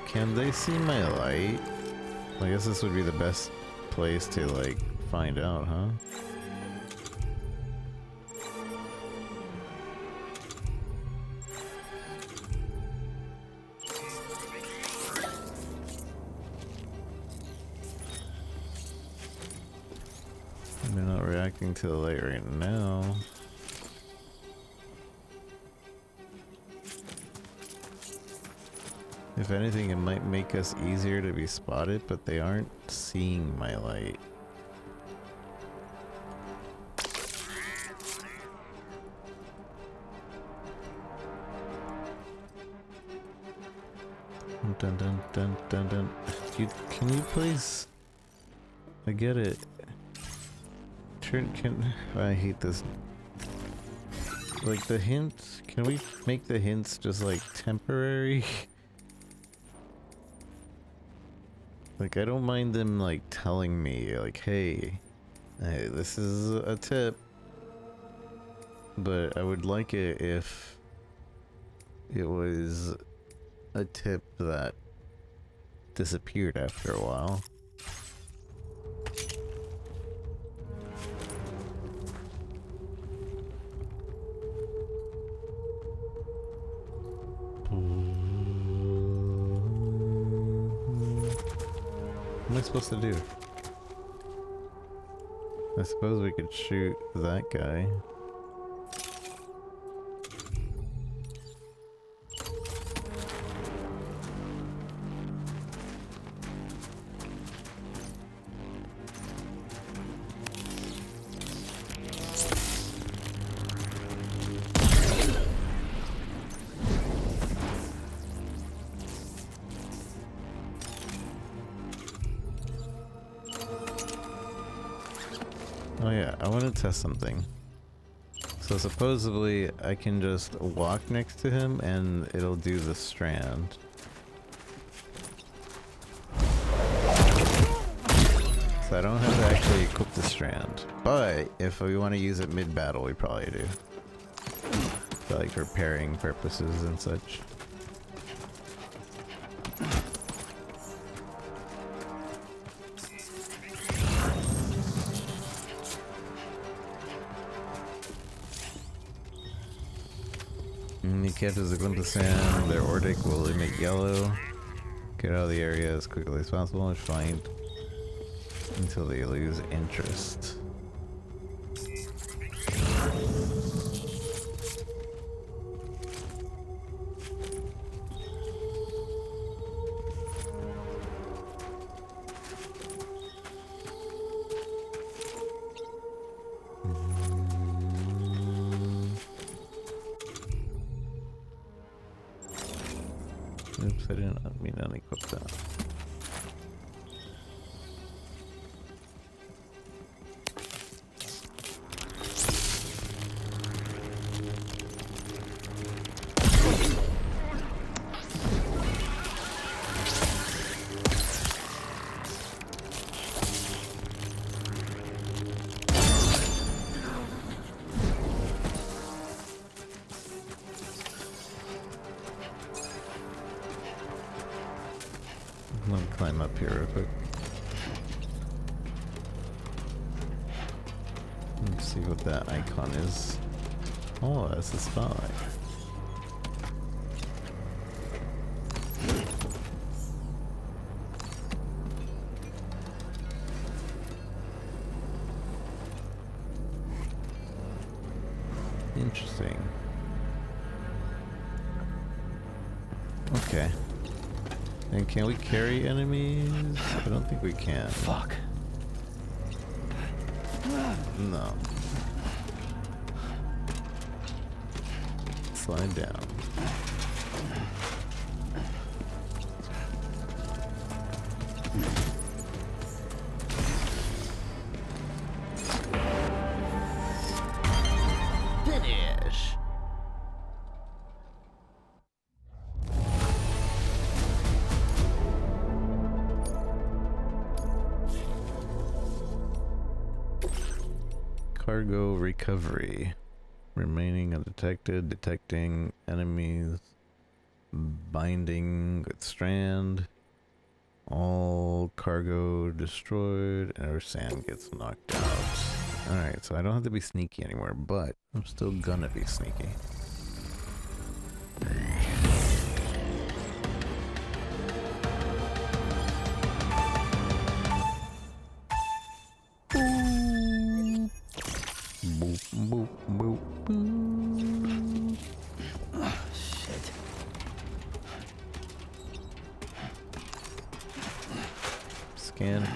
Can they see my light? I guess this would be the best place to, like, find out, huh? They're not reacting to the light right now. If anything, it might make us easier to be spotted, but they aren't seeing my light. Dun dun dun dun dun. Can you please? I get it. I hate this. Like the hints, can we make the hints just like temporary? Like, I don't mind them, like, telling me, like, hey, this is a tip. But I would like it if it was a tip that disappeared after a while. What am I supposed to do? I suppose we could shoot that guy. Oh yeah, I want to test something. So supposedly I can just walk next to him and it'll do the strand. So I don't have to actually equip the strand. But if we want to use it mid-battle, we probably do. For like repairing purposes and such. Catches a glimpse of sand, their Ordic will emit yellow. Get out of the area as quickly as possible and find until they lose interest. Oops, I didn't mean to unequip that. here real quick. Let's see what that icon is. Oh, that's the spotlight. Interesting. Okay. And can we carry enemies? I don't think we can. Fuck. No. Slide down. Finish. Cargo recovery. Remaining undetected, detecting enemies, binding with strand, all cargo destroyed, and our sand gets knocked out. Alright, so I don't have to be sneaky anymore, but I'm still gonna be sneaky. Boop, boop, boop, boop. Shit. Scan.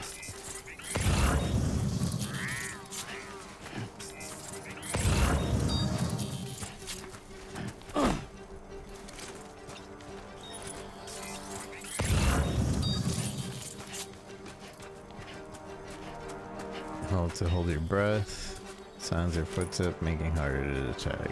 Hold to hold your breath. Sounds your footstep, making harder to detect.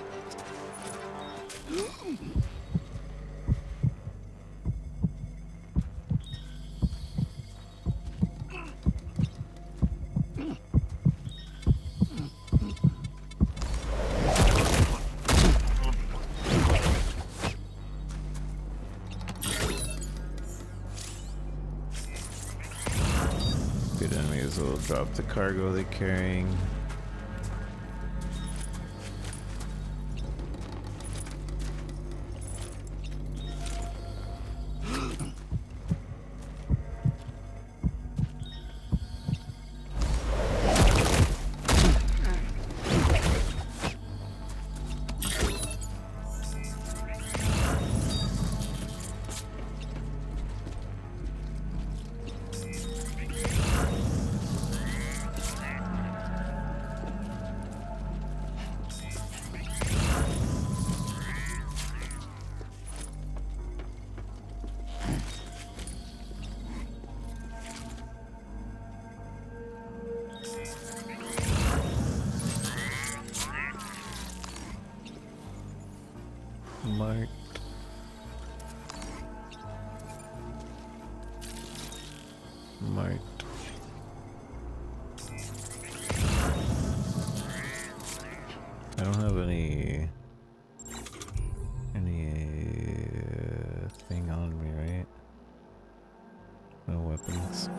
Good enemies will drop the cargo they're carrying. Marked. Marked. I don't have any thing on me, right? No weapons.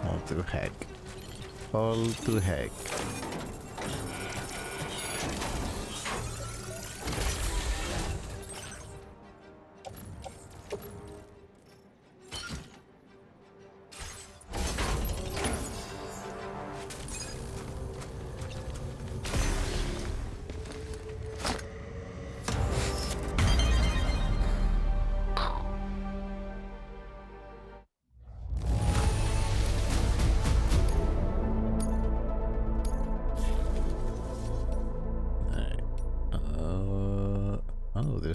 All to heck. All to heck.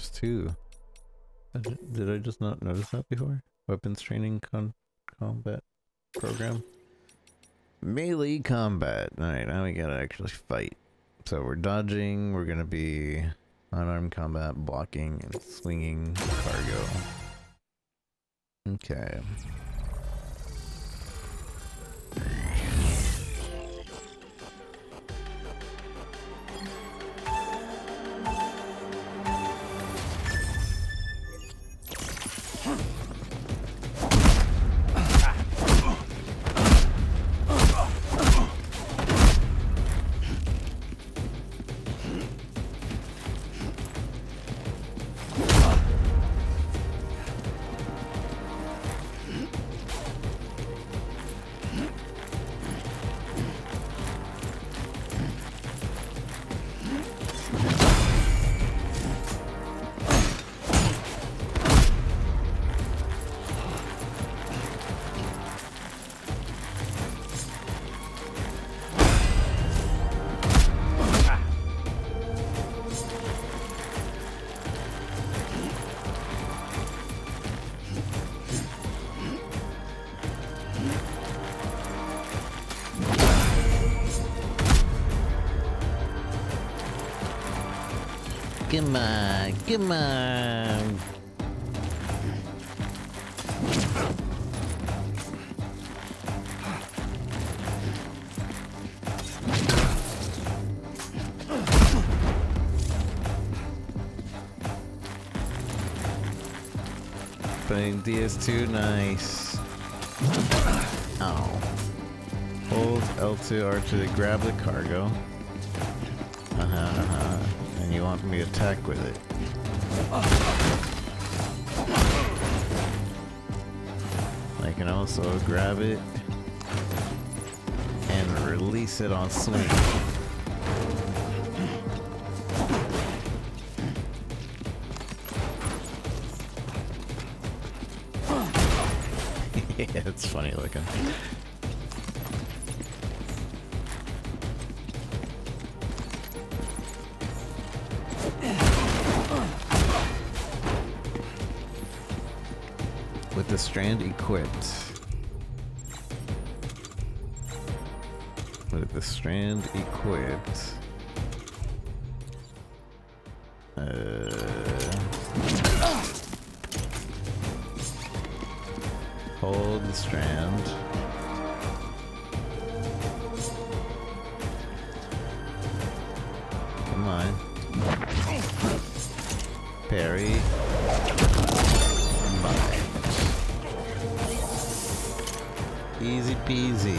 there's two. Did I just not notice that before? Weapons training combat program. Melee combat. Alright, now we gotta actually fight. So we're dodging, we're gonna be unarmed combat, blocking, and swinging cargo. Okay. Come on, come on. Playing DS2, nice. Oh. Hold L2 R2 to grab the cargo. And you want me to attack with it. I can also grab it and release it on swing. Yeah, it's funny looking. With the strand equipped. With the strand equipped. Hold the strand. Come on. Parry. Bye. Easy peasy.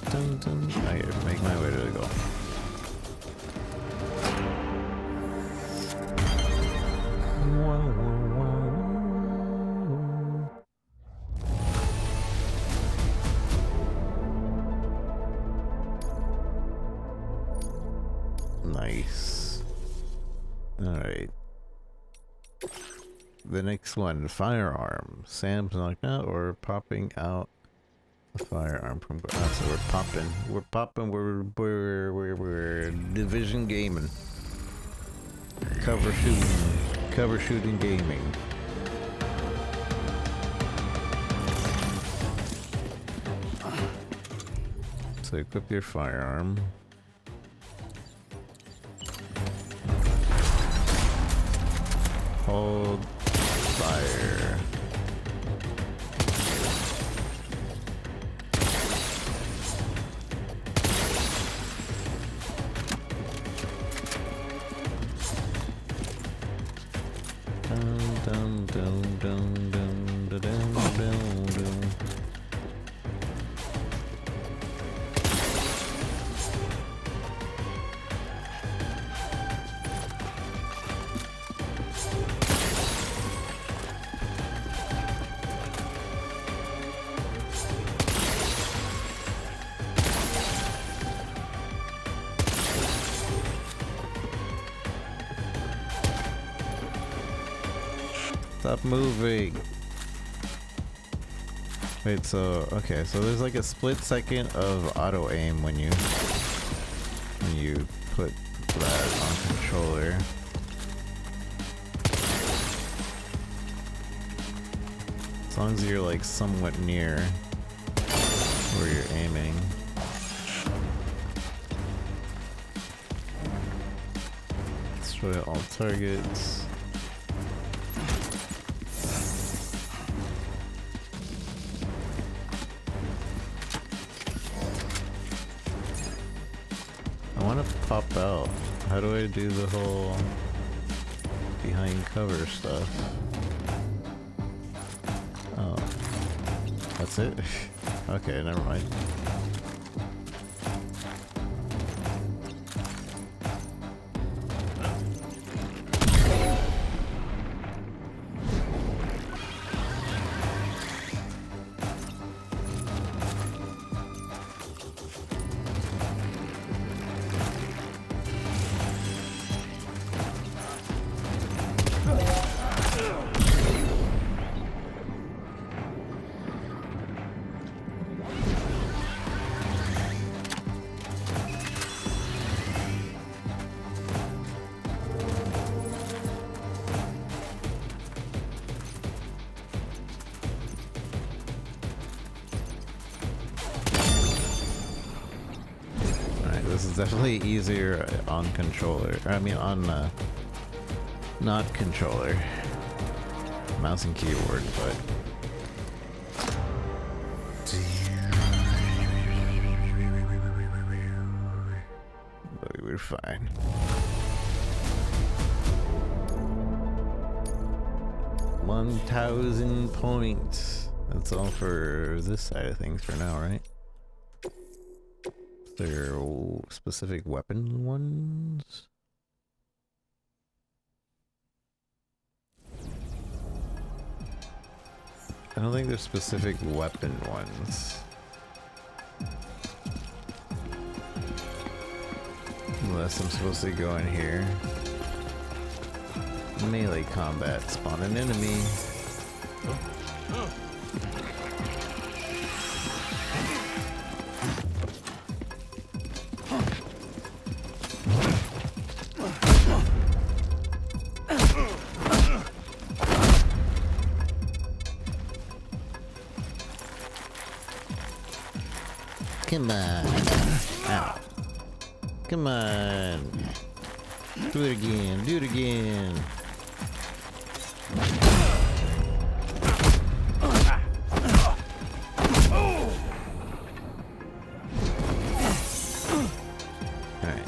I gotta make my way to the goal. Nice. Alright. The next one, firearm. Sam's knocked out or popping out a firearm from so we're popping, we're division gaming. Cover shooting gaming. So equip your firearm. Hold fire. Dum dum dum dum dum dum dum dum. Stop moving. Wait, so okay, so there's like a split second of auto aim when you put that on controller. As long as you're like somewhat near where you're aiming. Destroy all targets. I want to pop out. How do I do the whole behind cover stuff? Oh. That's it? Okay, never mind. This is definitely easier on controller. I mean, on not controller, mouse and keyboard, but we're fine. $1,000 points. That's all for this side of things for now, right? There are specific weapon ones? I don't think there's specific weapon ones. Unless I'm supposed to go in here. Melee combat. Spawn an enemy. Come on. Ow. Come on. Do it again. Do it again. Alright.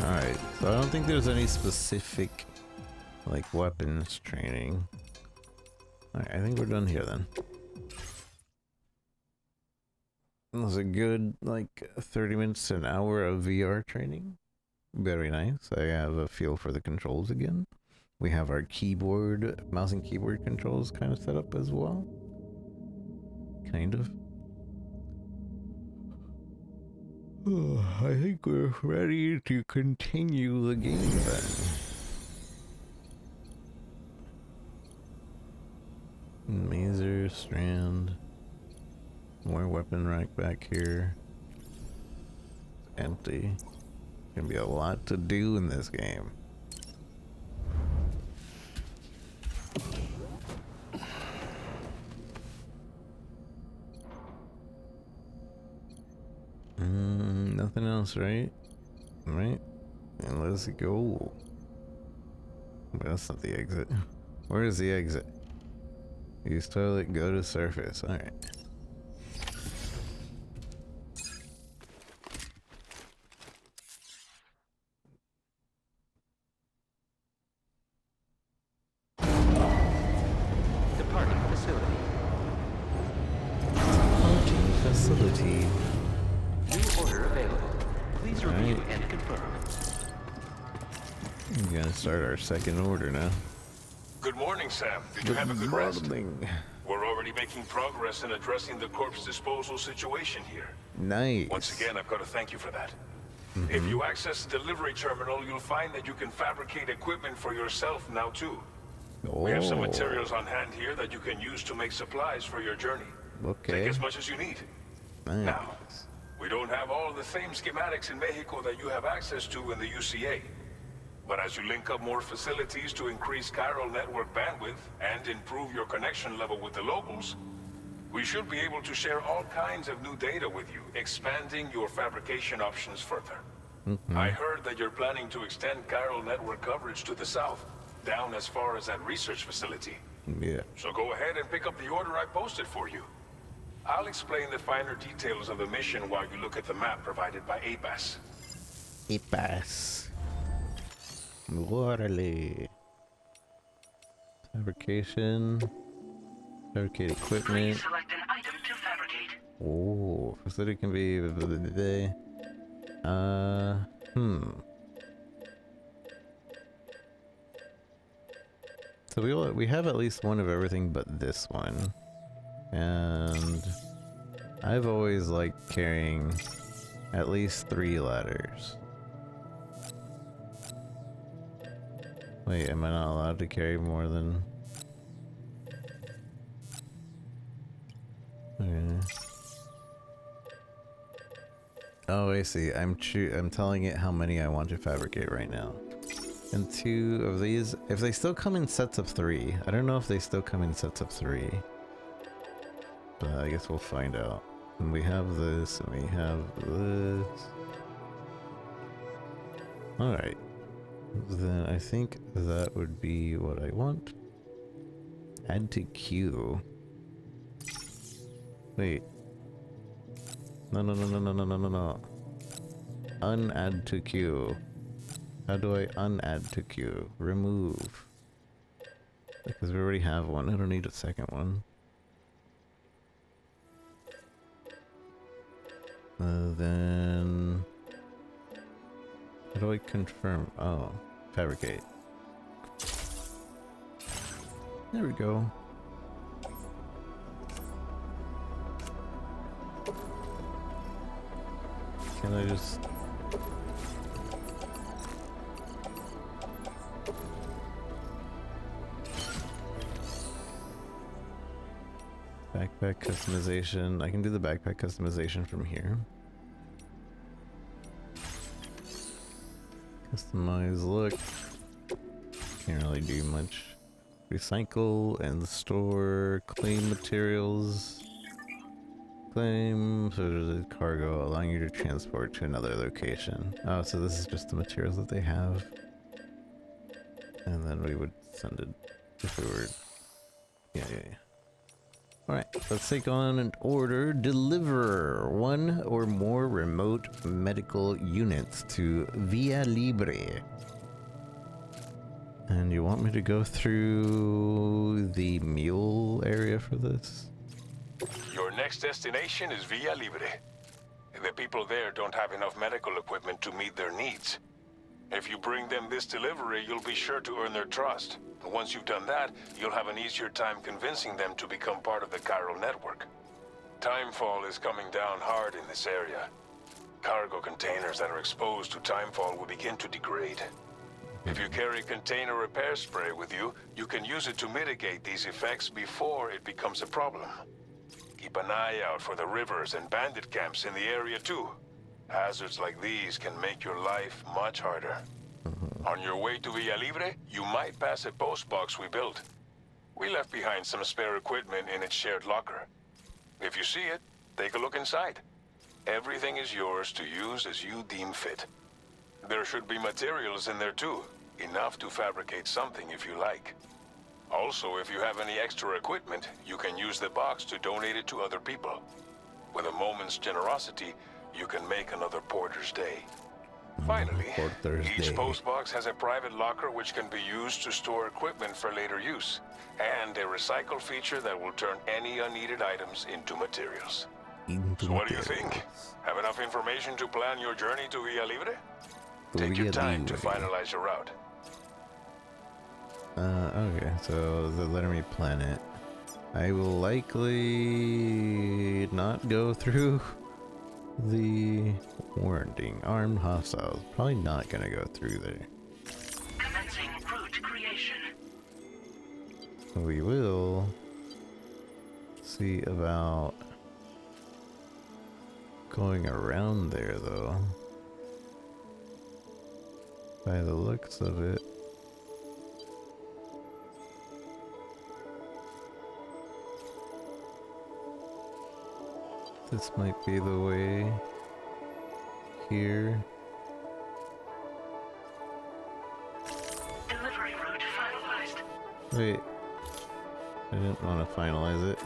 Alright, so I don't think there's any specific like weapons training. Alright, I think we're done here then. That was a good like 30 minutes to an hour of VR training. Very nice. I have a feel for the controls again. We have our keyboard, mouse and keyboard controls kind of set up as well. Kind of. I think we're ready to continue the game then. Mazer, Strand. More weapon rack back here. Empty. Gonna be a lot to do in this game. Nothing else, right? Right? And let's go. But that's not the exit. Where is the exit? Use toilet, go to surface. Alright. Departing facility. Departing facility. New order available. Please review and confirm. We're gonna start our second order now. Good morning, Sam. Did you have a good rest? We're already making progress in addressing the corpse disposal situation here. Nice. Once again, I've got to thank you for that. If you access the delivery terminal, you'll find that you can fabricate equipment for yourself now too. We have some materials on hand here that you can use to make supplies for your journey. Okay. Take as much as you need. Nice. Now, we don't have all the same schematics in Mexico that you have access to in the UCA. But as you link up more facilities to increase chiral network bandwidth and improve your connection level with the locals, we should be able to share all kinds of new data with you, expanding your fabrication options further. I heard that you're planning to extend chiral network coverage to the south, down as far as that research facility. Yeah. So go ahead and pick up the order I posted for you. I'll explain the finer details of the mission while you look at the map provided by APAS. APAS. Órale. Fabrication. Fabricate equipment. Please select an item to fabricate. Oh, facility can be the day. So we have at least one of everything but this one. And I've always liked carrying at least 3 ladders. Wait, am I not allowed to carry more than... Okay. Oh, I see. I'm telling it how many I want to fabricate right now. And 2 of these, if they still come in sets of 3. I don't know if they still come in sets of 3. But I guess we'll find out. And we have this, and we have this. Alright. Then I think that would be what I want. Add to queue. Wait. No. Unadd to queue. How do I unadd to queue? Remove. Because we already have one. I don't need a second one. Then... How do I confirm? Oh, fabricate. There we go. Can I just... Backpack customization. I can do the backpack customization from here. Customize look. Can't really do much. Recycle and store. Claim materials. Claim. So there's a cargo allowing you to transport to another location. Oh, so this is just the materials that they have. And then we would send it if we were... Yeah. Alright, let's take on an order. Deliver 1 or more remote medical units to Via Libre. And you want me to go through the mule area for this? Your next destination is Villa Libre. The people there don't have enough medical equipment to meet their needs. If you bring them this delivery, you'll be sure to earn their trust. And once you've done that, you'll have an easier time convincing them to become part of the chiral network. Timefall is coming down hard in this area. Cargo containers that are exposed to timefall will begin to degrade. If you carry container repair spray with you, you can use it to mitigate these effects before it becomes a problem. Keep an eye out for the rivers and bandit camps in the area too. Hazards like these can make your life much harder. On your way to Villa Libre, you might pass a post box we built. We left behind some spare equipment in its shared locker. If you see it, take a look inside. Everything is yours to use as you deem fit. There should be materials in there too, enough to fabricate something if you like. Also, if you have any extra equipment, you can use the box to donate it to other people. With a moment's generosity, you can make another Porter's Day. Finally, each postbox has a private locker which can be used to store equipment for later use, and a recycle feature that will turn any unneeded items into materials. So what do you think? Have enough information to plan your journey to Villa Libre? Take your time to finalize your route. Okay, so the Lettermy planet. I will likely not go through the warning. Armed hostiles. Probably not gonna go through there. Commencing route creation. We will see about going around there, though. By the looks of it. This might be the way here. Delivery route finalized. Wait. I didn't want to finalize it.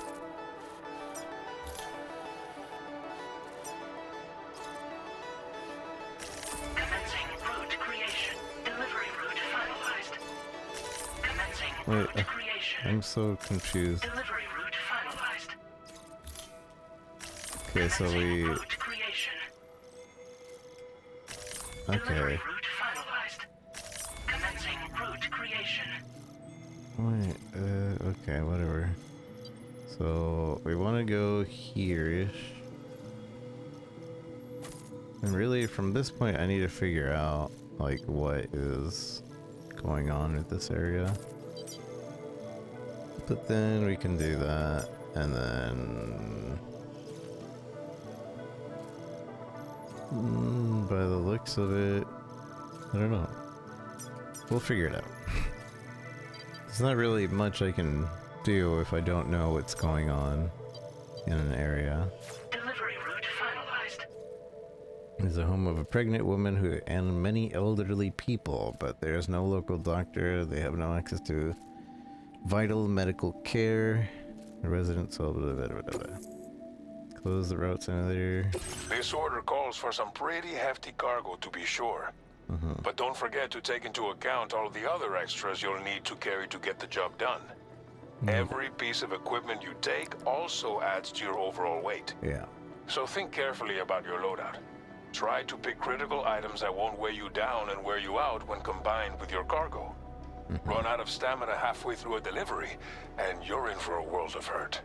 Commencing route creation. Delivery route finalized. Commencing Wait, route creation. I'm so confused. Delivery route finalized. Okay, so we... Route creation. Okay. Delivery route finalized. Commencing route creation. Wait, okay, whatever. So, we want to go here-ish. And really, from this point, I need to figure out, like, what is going on with this area. But then we can do that, and then... by the looks of it, I don't know. We'll figure it out. There's not really much I can do if I don't know what's going on in an area. Delivery route finalized. It's a home of a pregnant woman who and many elderly people, but there's no local doctor. They have no access to vital medical care. The residents will close the route simulator. This order calls for some pretty hefty cargo, to be sure. But don't forget to take into account all the other extras you'll need to carry to get the job done. Every piece of equipment you take also adds to your overall weight. Yeah. So think carefully about your loadout. Try to pick critical items that won't weigh you down and wear you out when combined with your cargo. Run out of stamina halfway through a delivery, and you're in for a world of hurt.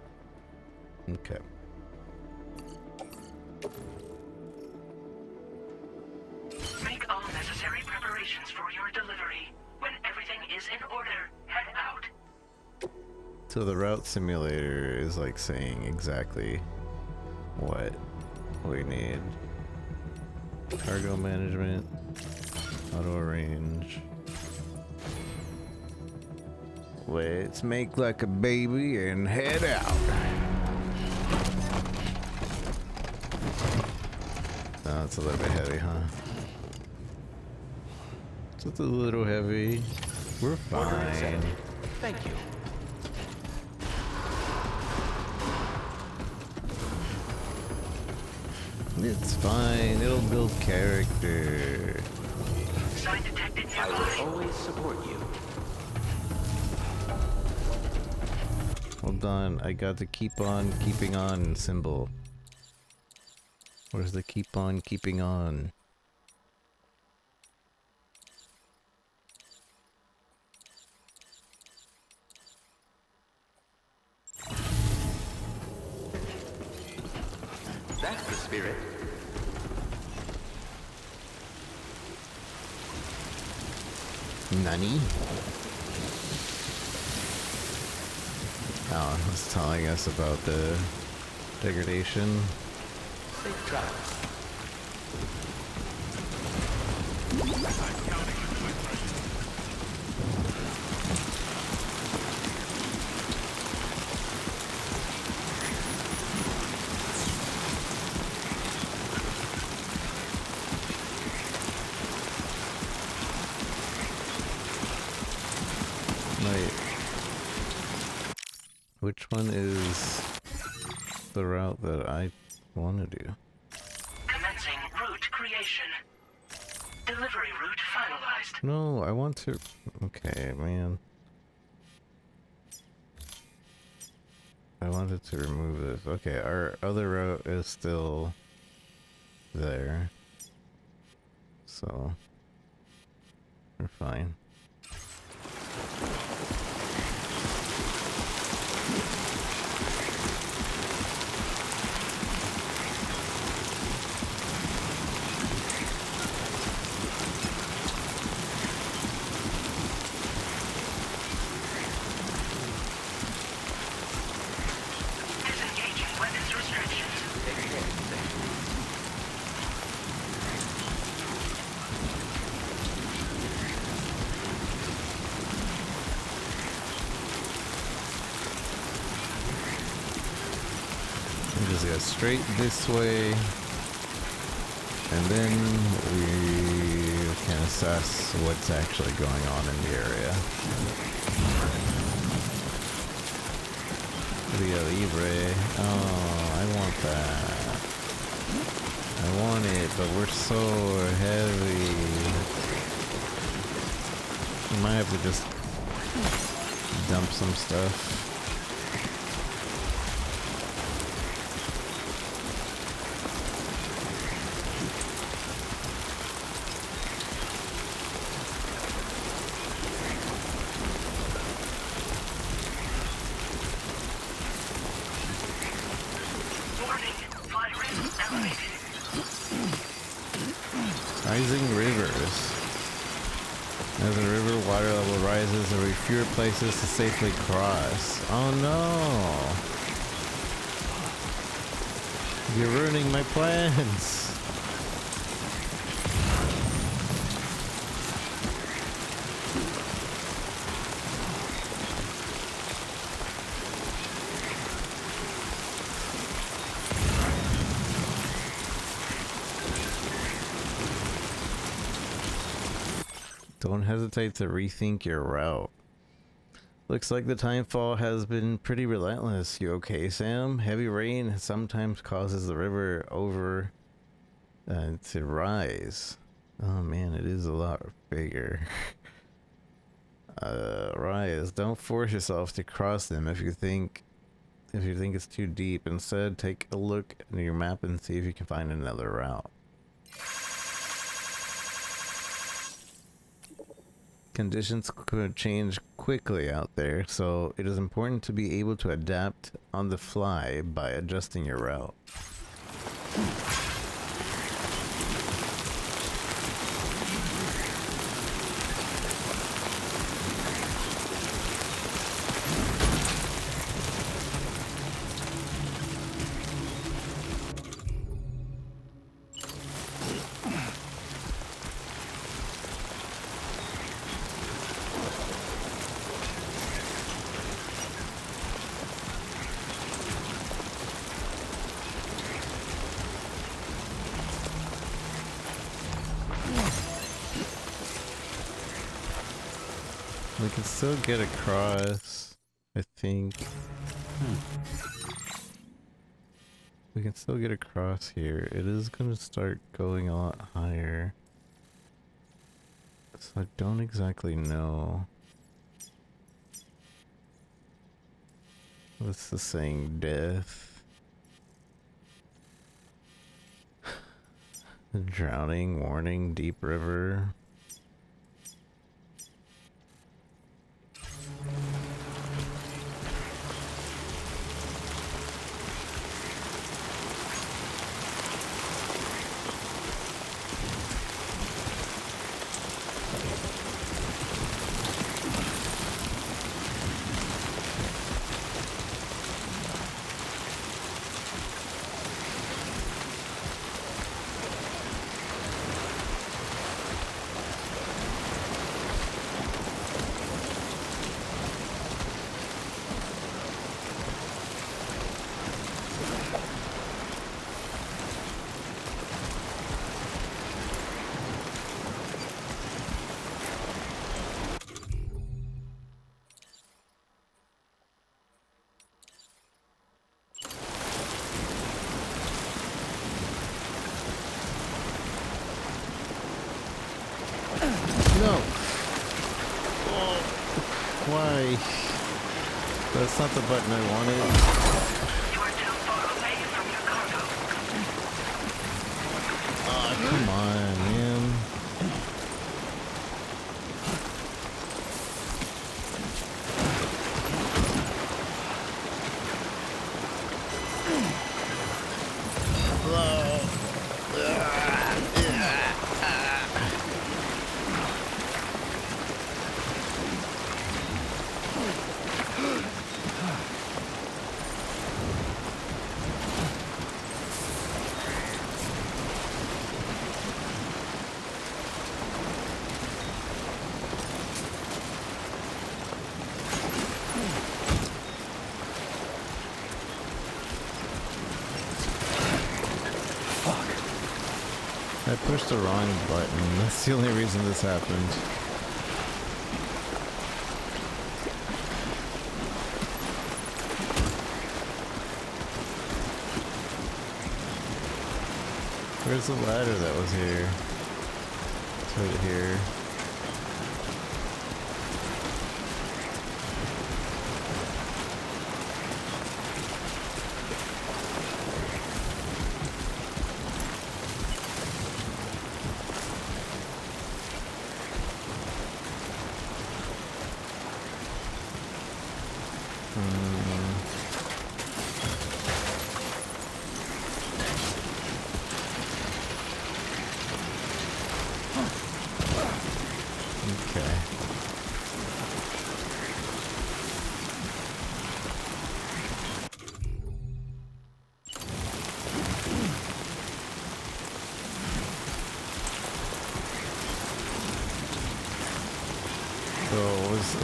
Okay. Make all necessary preparations for your delivery. When everything is in order, head out. So the route simulator is like saying exactly what we need. Cargo management, auto arrange. Let's make like a baby and head out. Oh, it's a little bit heavy, huh? Just a little heavy. We're fine. Thank you. It's fine. It'll build character. Sign detected I nearby. will always support you. Hold on. I got the keep on keeping on symbol. Where's the keep on keeping on? That's the spirit. Nani? Oh, it's telling us about the degradation. Safe travels. Wait. Which one is the route that I want to do? Commencing route creation. Delivery route finalized. No, I want to... Okay, man. I wanted to remove this. Okay, our other route is still there. So, we're fine. Disengaging weapons restrictions. We just go straight this way, and then we can assess what's actually going on in the area. Via Libre. Oh, I want that. I want it, but we're so heavy. We might have to just dump some stuff. Rising rivers. As the river water level rises, there will be fewer places to safely cross. Oh no! You're ruining my plans! Don't hesitate to rethink your route. Looks like the timefall has been pretty relentless. You okay, Sam? Heavy rain sometimes causes the river over to rise. Oh man, it is a lot bigger. Rise. Don't force yourself to cross them if you think it's too deep. Instead, take a look at your map and see if you can find another route. Conditions could change quickly out there, so it is important to be able to adapt on the fly by adjusting your route. We can still get across, I think. We can still get across here. It is going to start going a lot higher. So I don't exactly know. What's the saying? Death. Drowning, warning, deep river. No! Oh, why? That's not the button I wanted. You are too far away from your cargo. Oh, come on, man. pushed the wrong button. That's the only reason this happened. Where's the ladder that was here? It's right here.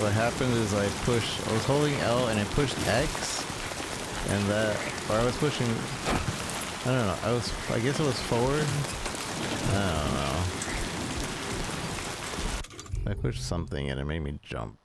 What happened is I was holding L and I pushed X, and or I was pushing, I don't know, I guess it was forward? I don't know. I pushed something and it made me jump.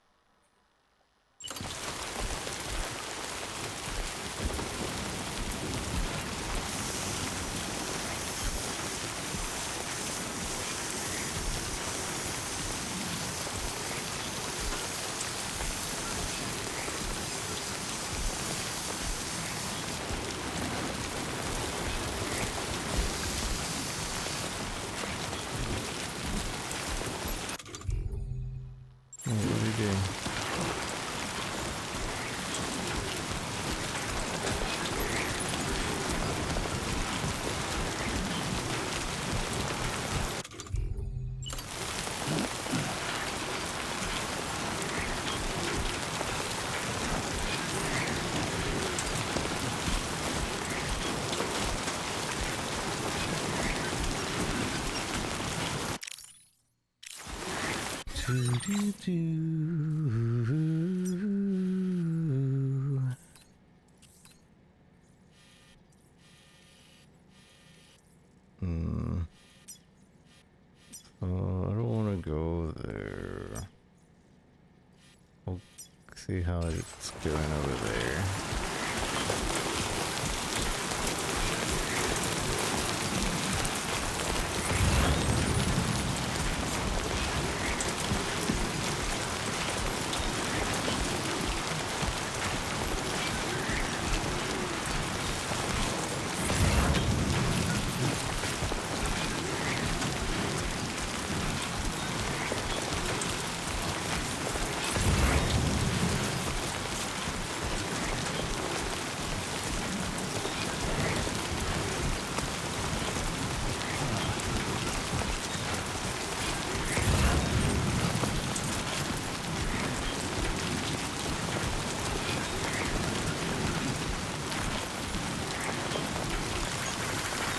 I don't want to go there. We'll see how it's going over there.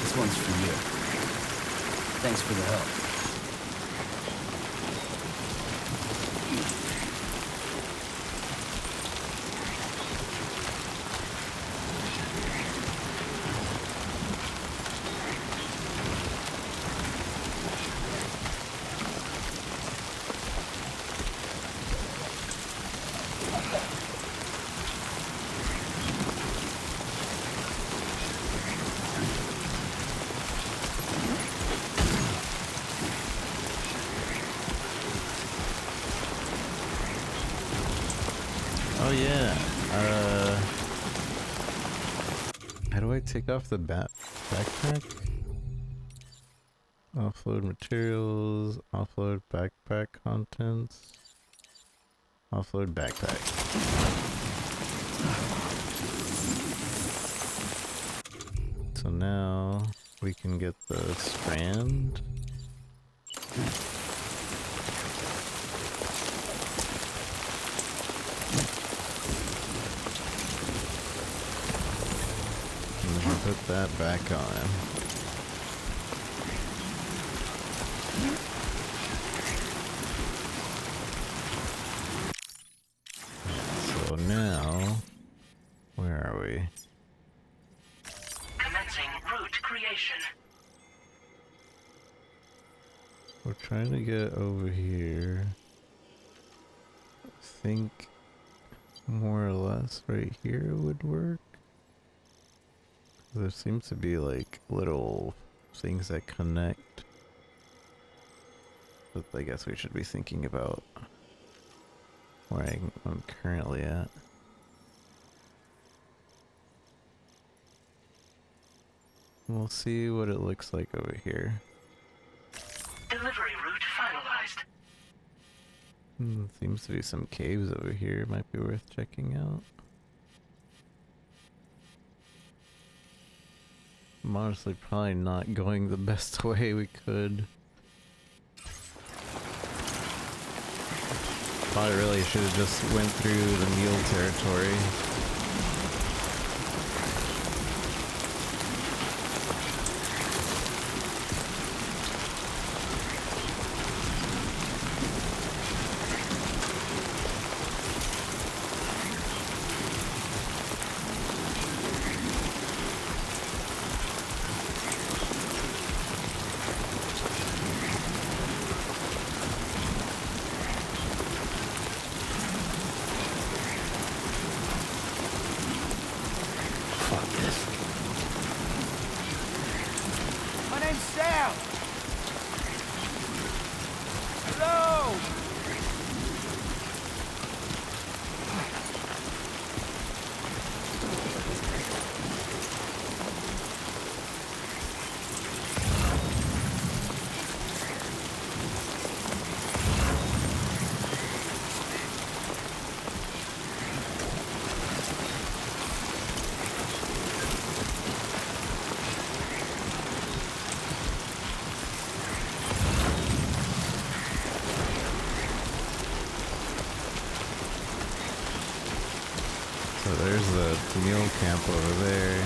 This one's for you. Thanks for the help. Oh yeah. How do I take off the backpack? Offload materials, offload backpack contents, offload backpack. So now we can get the strand. Put that back on. So now, where are we? Commencing route creation. We're trying to get over here. I think more or less right here would work. There seems to be like little things that connect. But I guess we should be thinking about where I'm currently at. We'll see what it looks like over here. Delivery route finalized. Seems to be some caves over here. Might be worth checking out. I'm honestly probably not going the best way we could. Probably really should have just went through the mule territory. My name's Sam. Hello. So there's the mule camp over there.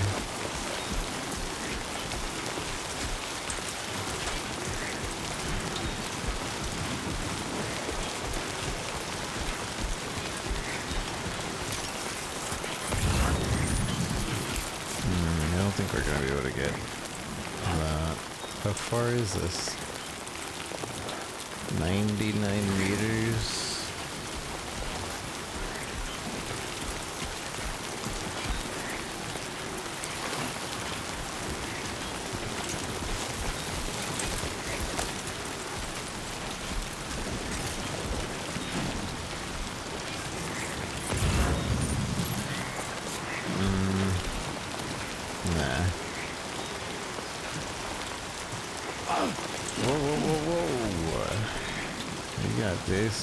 I don't think we're gonna be able to get that. How far is this? 99 meters. Nah. Whoa, whoa, whoa, whoa. We got this.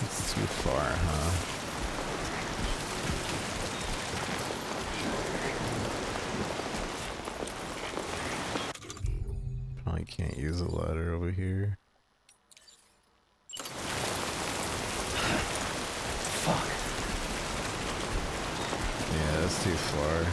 It's too far, huh? Probably can't use a ladder over here. Fuck. Yeah, that's too far.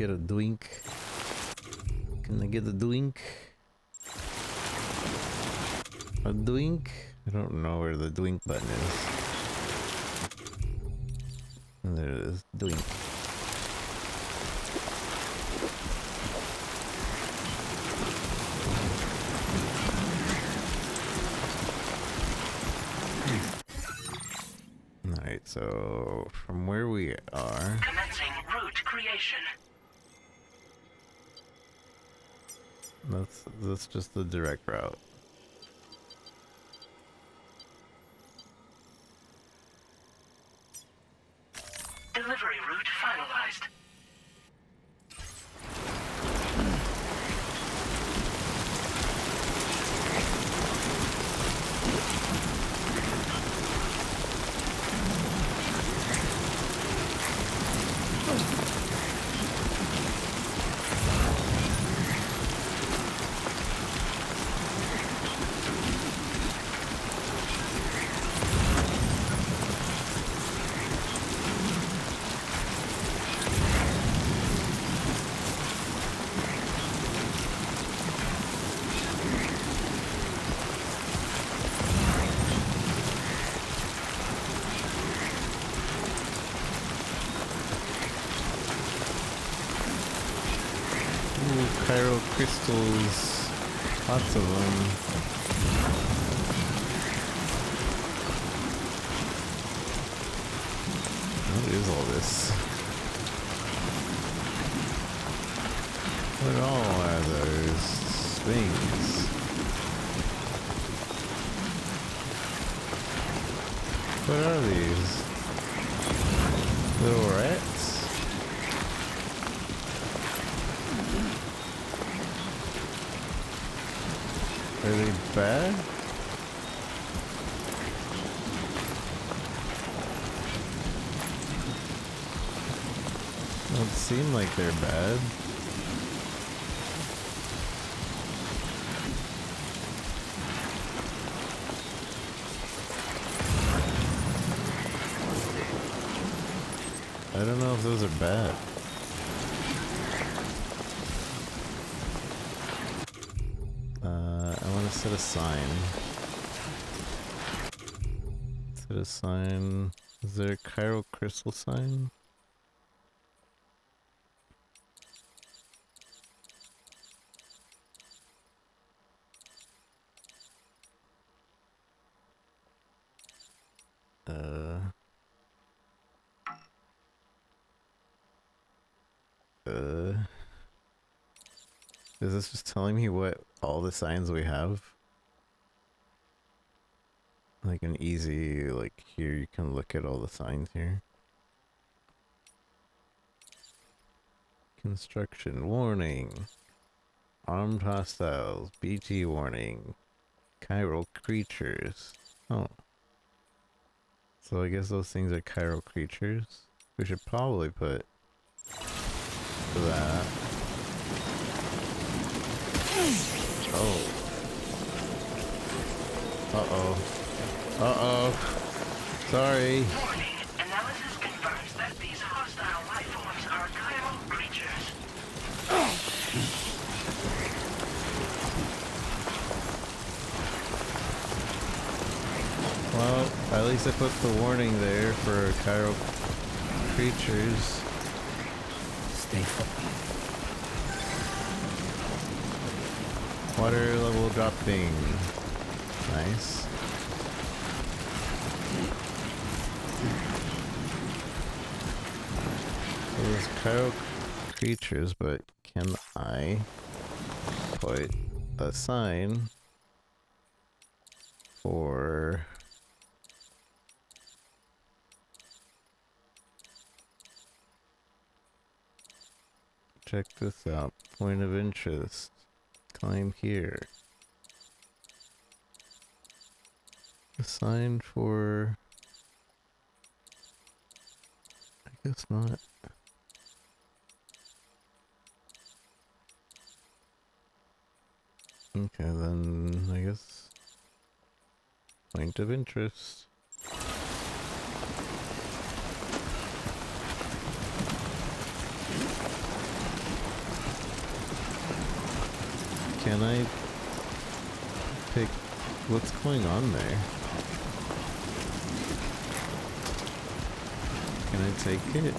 get a doink? Can I get a doink? A doink? I don't know where the doink button is. There it is. Doink. Alright, so from where we are... Commencing route creation. That's just the direct route. Delivery route finalized. Chiral crystals, lots of them. What is all this? What all are those things? What are these? Little rats? Are they bad? Don't seem like they're bad. I don't know if those are bad. I want to set a sign. Set a sign. Is there a chiral crystal sign? Is this just telling me what all the signs we have? Like an easy, like here you can look at all the signs here. Construction warning. Armed hostiles. BT warning. Chiral creatures. Oh. So I guess those things are chiral creatures. We should probably put that. Oh. Uh-oh. Uh-oh. Sorry. Warning. Analysis confirms that these hostile life forms are chiral creatures. Well, at least I put the warning there for chiral creatures. Stay focused. Water level dropping. Nice. So there's chiral creatures, but can I put a sign for check this out. Point of interest. Climb here. A sign for... I guess not. Okay, then I guess point of interest. Can I pick what's going on there? Can I take it?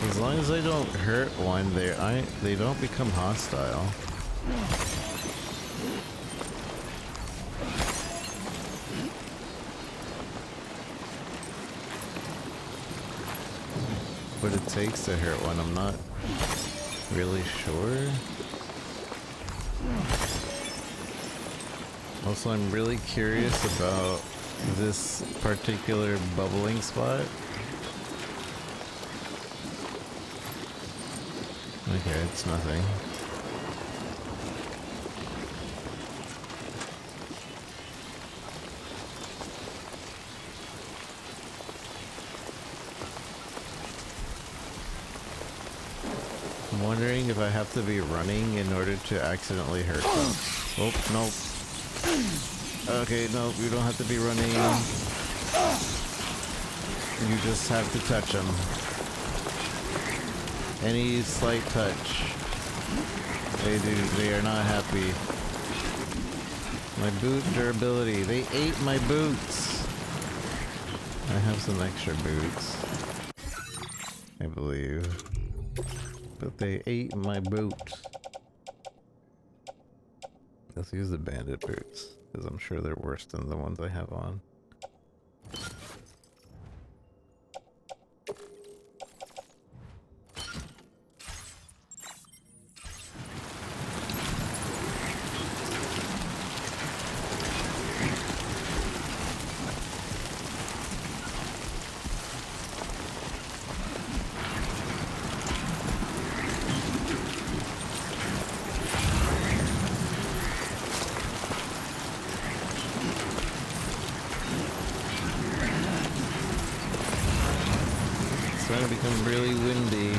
As long as I don't hurt one, they don't become hostile. What it takes to hurt one, I'm not really sure. Also, I'm really curious about this particular bubbling spot. Okay, it's nothing. I'm wondering if I have to be running in order to accidentally hurt them. Oh, no. Okay, no, you don't have to be running. You just have to touch them. Any slight touch. They are not happy. My boot durability. They ate my boots. I have some extra boots, I believe. But they ate my boots. Let's use the bandit boots, because I'm sure they're worse than the ones I have on. It's going to become really windy.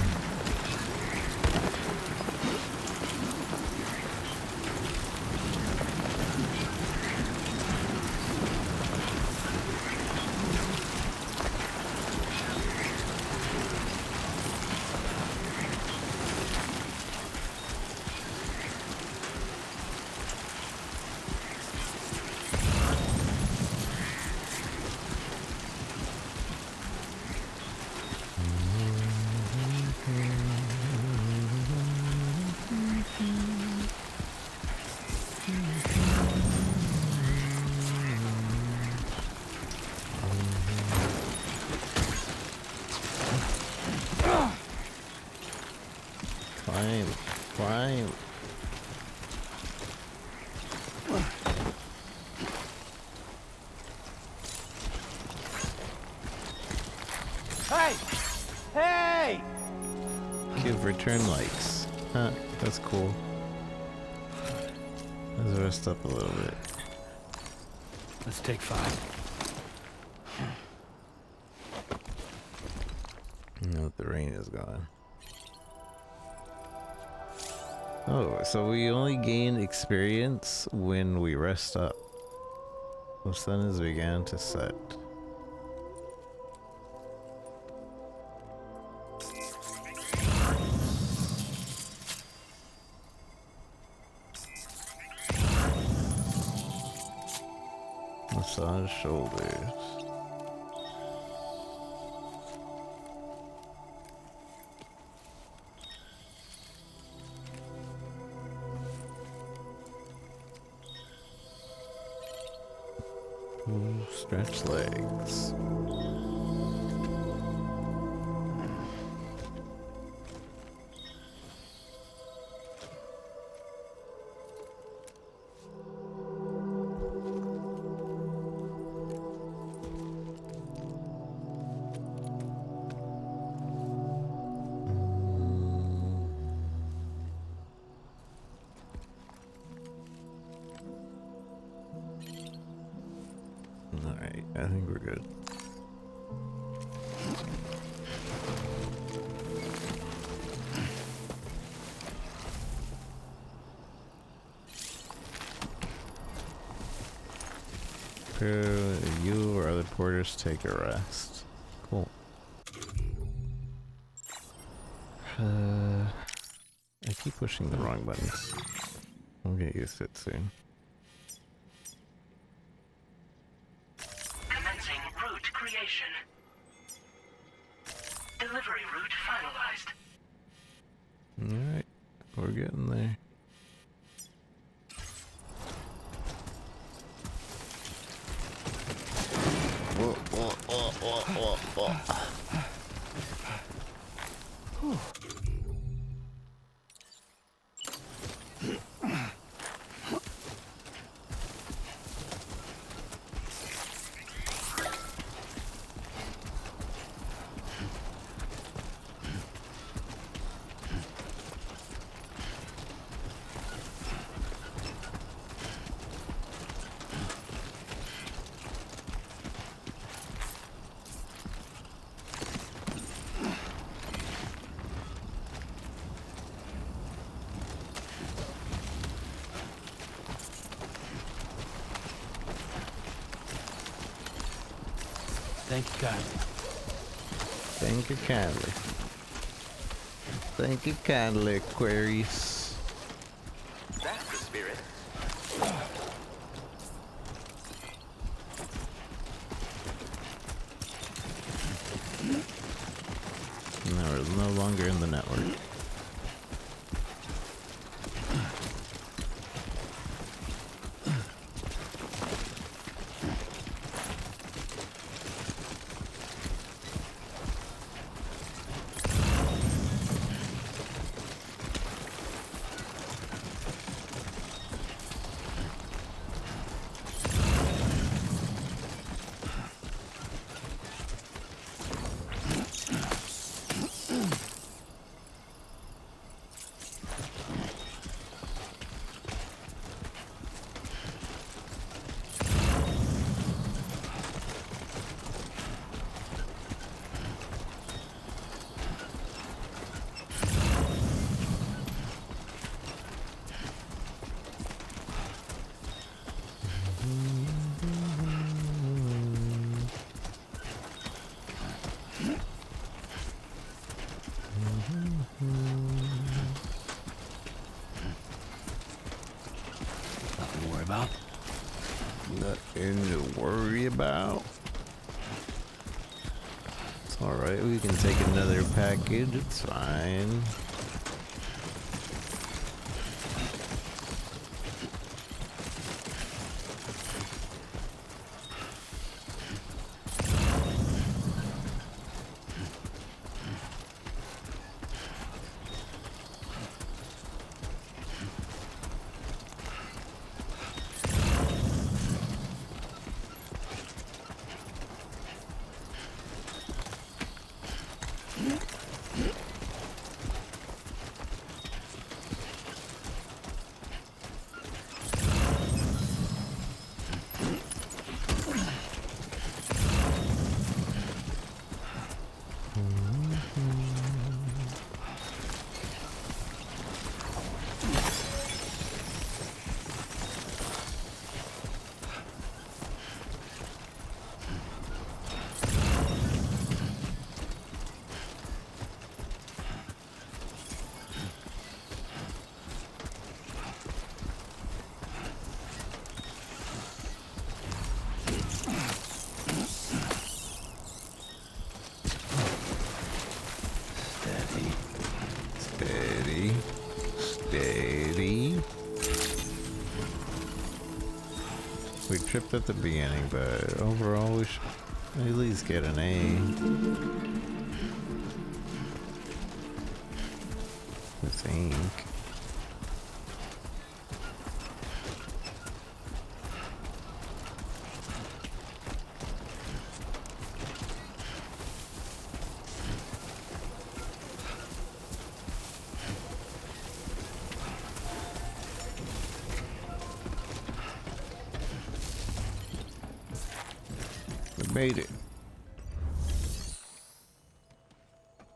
Climb, climb. Hey! Hey! Give return likes. Huh, that's cool. Let's rest up a little bit. Let's take 5. Now that the rain is gone. Oh, so we only gain experience when we rest up. The sun has began to set. Massage shoulders. Ooh, stretch legs. Alright, I think we're good. You or other porters take a rest. Cool. I keep pushing the wrong buttons. I'll get used to it soon. Commencing route creation. Delivery route finalized. Alright, we're getting there. Whoa, whoa, whoa, whoa, whoa, whoa. Thank you, God. Thank you kindly. Thank you kindly, Aquarius. That's the spirit. No, we're no longer in the network. Nothing to worry about. Nothing to worry about. It's alright, we can take another package, it's fine. Steady. Steady. We tripped at the beginning, but overall we should at least get an A. I think. made it.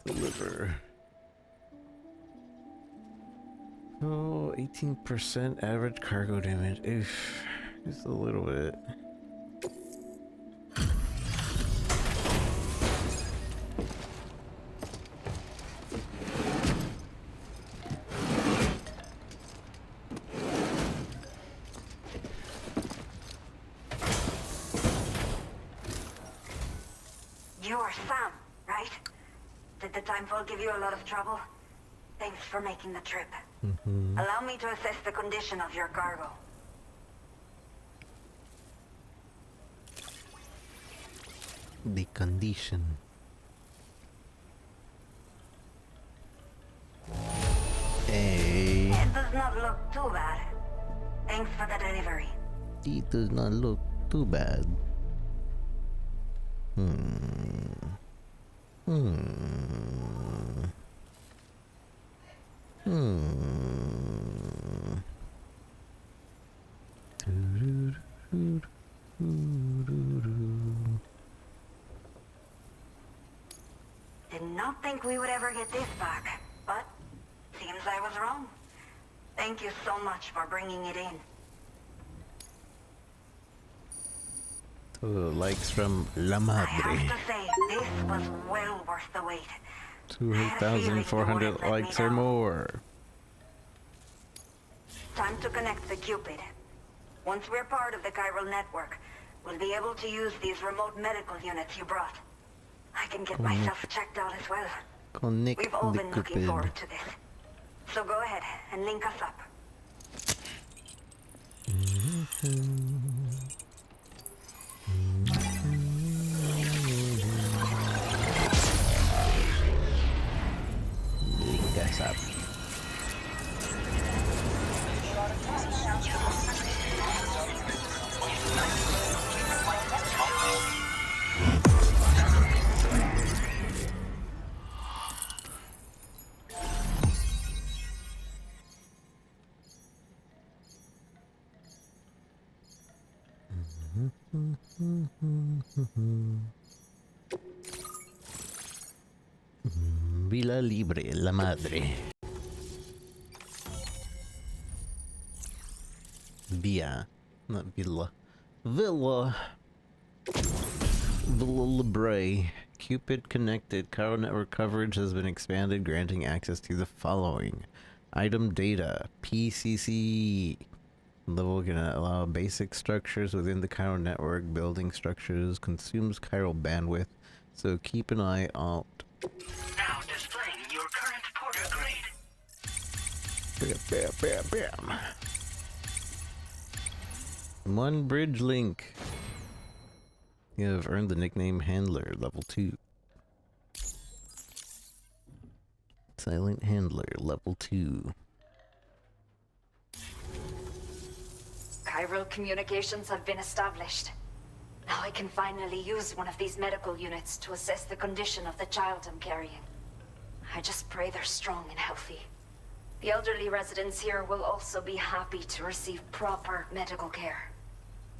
Deliver. Oh, 18% average cargo damage. Oof, just a little bit. You're Sam, right? Did the timefall give you a lot of trouble? Thanks for making the trip. Allow me to assess the condition of your cargo. The condition. Hey. It does not look too bad. Thanks for the delivery. It does not look too bad. Did not think we would ever get this back, but seems I was wrong. Thank you so much for bringing it in. Likes from La I Madre. have to say, this was well worth the wait. 2,400 likes or more. Time to connect the Cupid. Once we're part of the chiral network, we'll be able to use these remote medical units you brought. I can get myself checked out as well. Connect We've all the been looking Cupid. forward to this. So go ahead and link us up. Link us up. Villa Libre, La Madre. Villa, not Villa. Villa. Villa Libre. Cupid connected. Chiral network coverage has been expanded, granting access to the following. Item data. PCC. Level can allow basic structures within the chiral network. Building structures consumes chiral bandwidth, so keep an eye out. Now displaying your current porter grade. Bam, bam, bam, bam. One bridge link. You have earned the nickname Handler, level 2. Silent Handler, level 2. Chiral communications have been established. Now I can finally use one of these medical units to assess the condition of the child I'm carrying. I just pray they're strong and healthy. The elderly residents here will also be happy to receive proper medical care.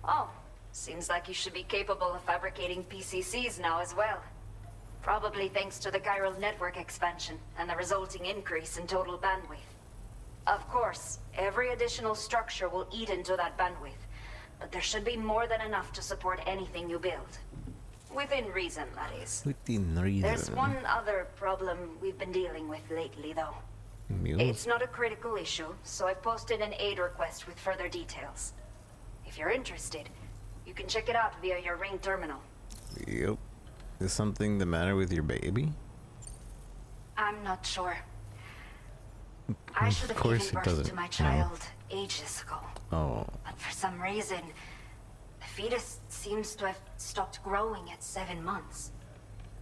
Oh, seems like you should be capable of fabricating PCCs now as well. Probably thanks to the chiral network expansion and the resulting increase in total bandwidth. Of course, every additional structure will eat into that bandwidth, but there should be more than enough to support anything you build. Within reason, that is. Within reason. There's one other problem we've been dealing with lately, though. It's not a critical issue, so I've posted an aid request with further details. If you're interested, you can check it out via your Ring terminal. Yep. Is something the matter with your baby? I'm not sure. I should have course given it birth doesn't. to my child ages ago. Oh. But for some reason, the fetus seems to have stopped growing at 7 months.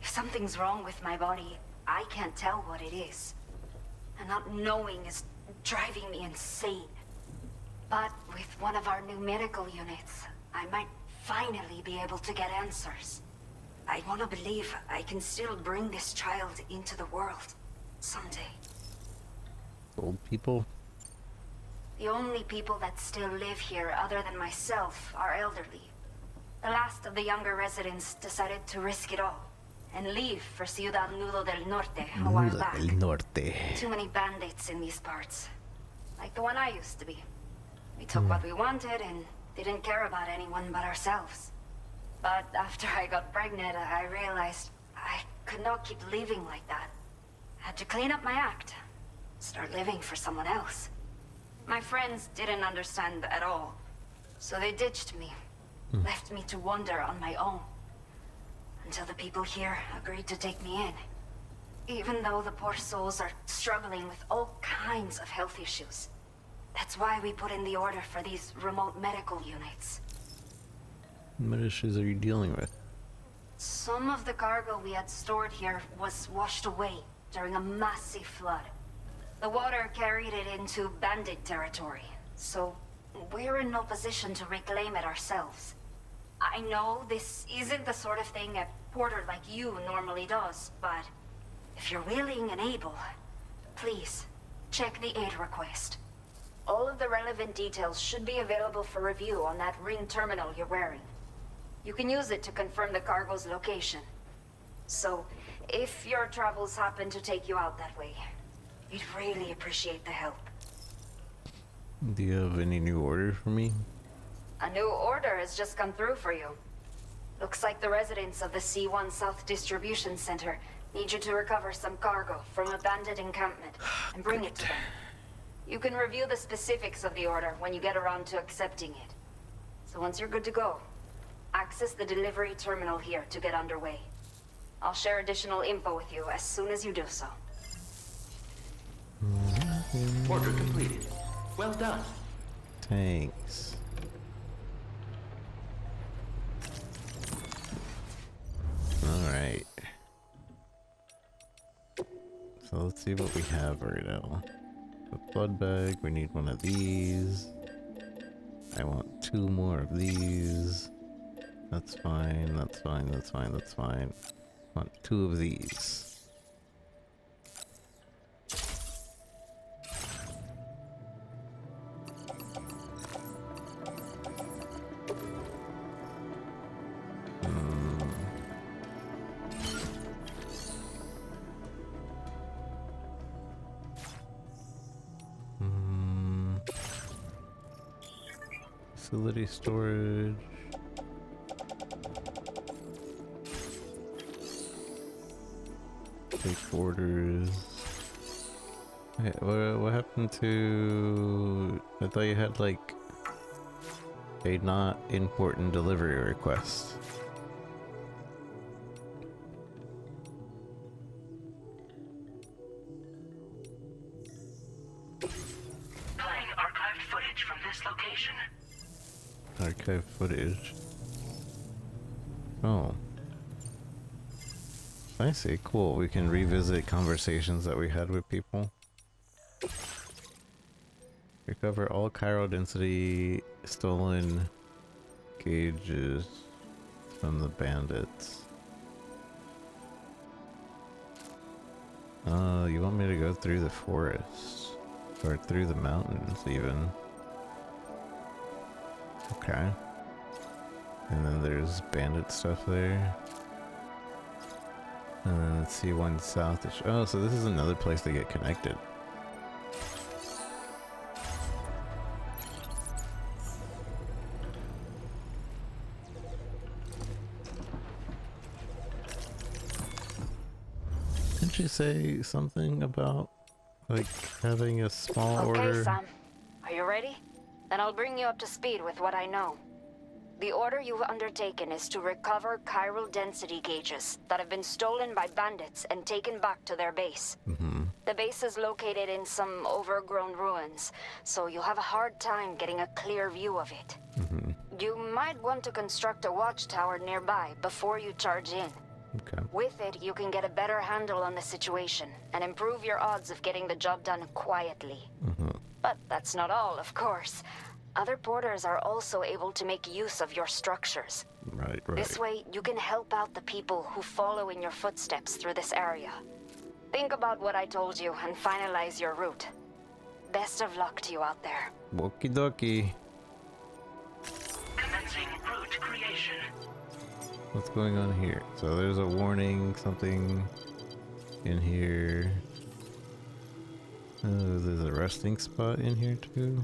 If something's wrong with my body, I can't tell what it is. And not knowing is driving me insane. But with one of our new medical units, I might finally be able to get answers. I want to believe I can still bring this child into the world someday. Old people? The only people that still live here other than myself are elderly. The last of the younger residents decided to risk it all and leave for Ciudad Nudo del Norte a while back. Del Norte. Too many bandits in these parts. Like the one I used to be. We took what we wanted and didn't care about anyone but ourselves. But after I got pregnant, I realized I could not keep living like that. I had to clean up my act. Start living for someone else. My friends didn't understand at all. So they ditched me. Left me to wander on my own. Until the people here agreed to take me in. Even though the poor souls are struggling with all kinds of health issues. That's why we put in the order for these remote medical units. What issues are you dealing with? Some of the cargo we had stored here was washed away during a massive flood. The water carried it into bandit territory, so we're in no position to reclaim it ourselves. I know this isn't the sort of thing a porter like you normally does, but if you're willing and able, please, check the aid request. All of the relevant details should be available for review on that ring terminal you're wearing. You can use it to confirm the cargo's location. So, if your travels happen to take you out that way, we'd really appreciate the help. Do you have any new orders for me? A new order has just come through for you. Looks like the residents of the C1 South Distribution Center need you to recover some cargo from a bandit encampment and bring it to them. You can review the specifics of the order when you get around to accepting it. So once you're good to go, access the delivery terminal here to get underway. I'll share additional info with you as soon as you do so. Order completed. Well done. Thanks. Alright. So let's see what we have right now. A blood bag, we need one of these. I want 2 more of these. That's fine, that's fine, that's fine, that's fine. I want 2 of these. Facility storage. Take orders. Okay, what happened to... I thought you had like a not important delivery request. Playing archived footage from this location. Archive footage. Oh. I see, cool. We can revisit conversations that we had with people. Recover all chiral density stolen gauges from the bandits. You want me to go through the forest? Or through the mountains, even. Okay. And then there's bandit stuff there. And then let's see, one south. Oh, so this is another place to get connected. Didn't you say something about, like, having a small order? Okay, Sam. Are you ready? Then I'll bring you up to speed with what I know. The order you've undertaken is to recover chiral density gauges that have been stolen by bandits and taken back to their base. The base is located in some overgrown ruins, so you'll have a hard time getting a clear view of it. You might want to construct a watchtower nearby before you charge in. Okay. With it, you can get a better handle on the situation and improve your odds of getting the job done quietly. But that's not all, of course. Other porters are also able to make use of your structures. Right. This way, you can help out the people who follow in your footsteps through this area. Think about what I told you and finalize your route. Best of luck to you out there. Okie dokie. Commencing route creation. What's going on here? So there's a warning, something in here. There's a resting spot in here too.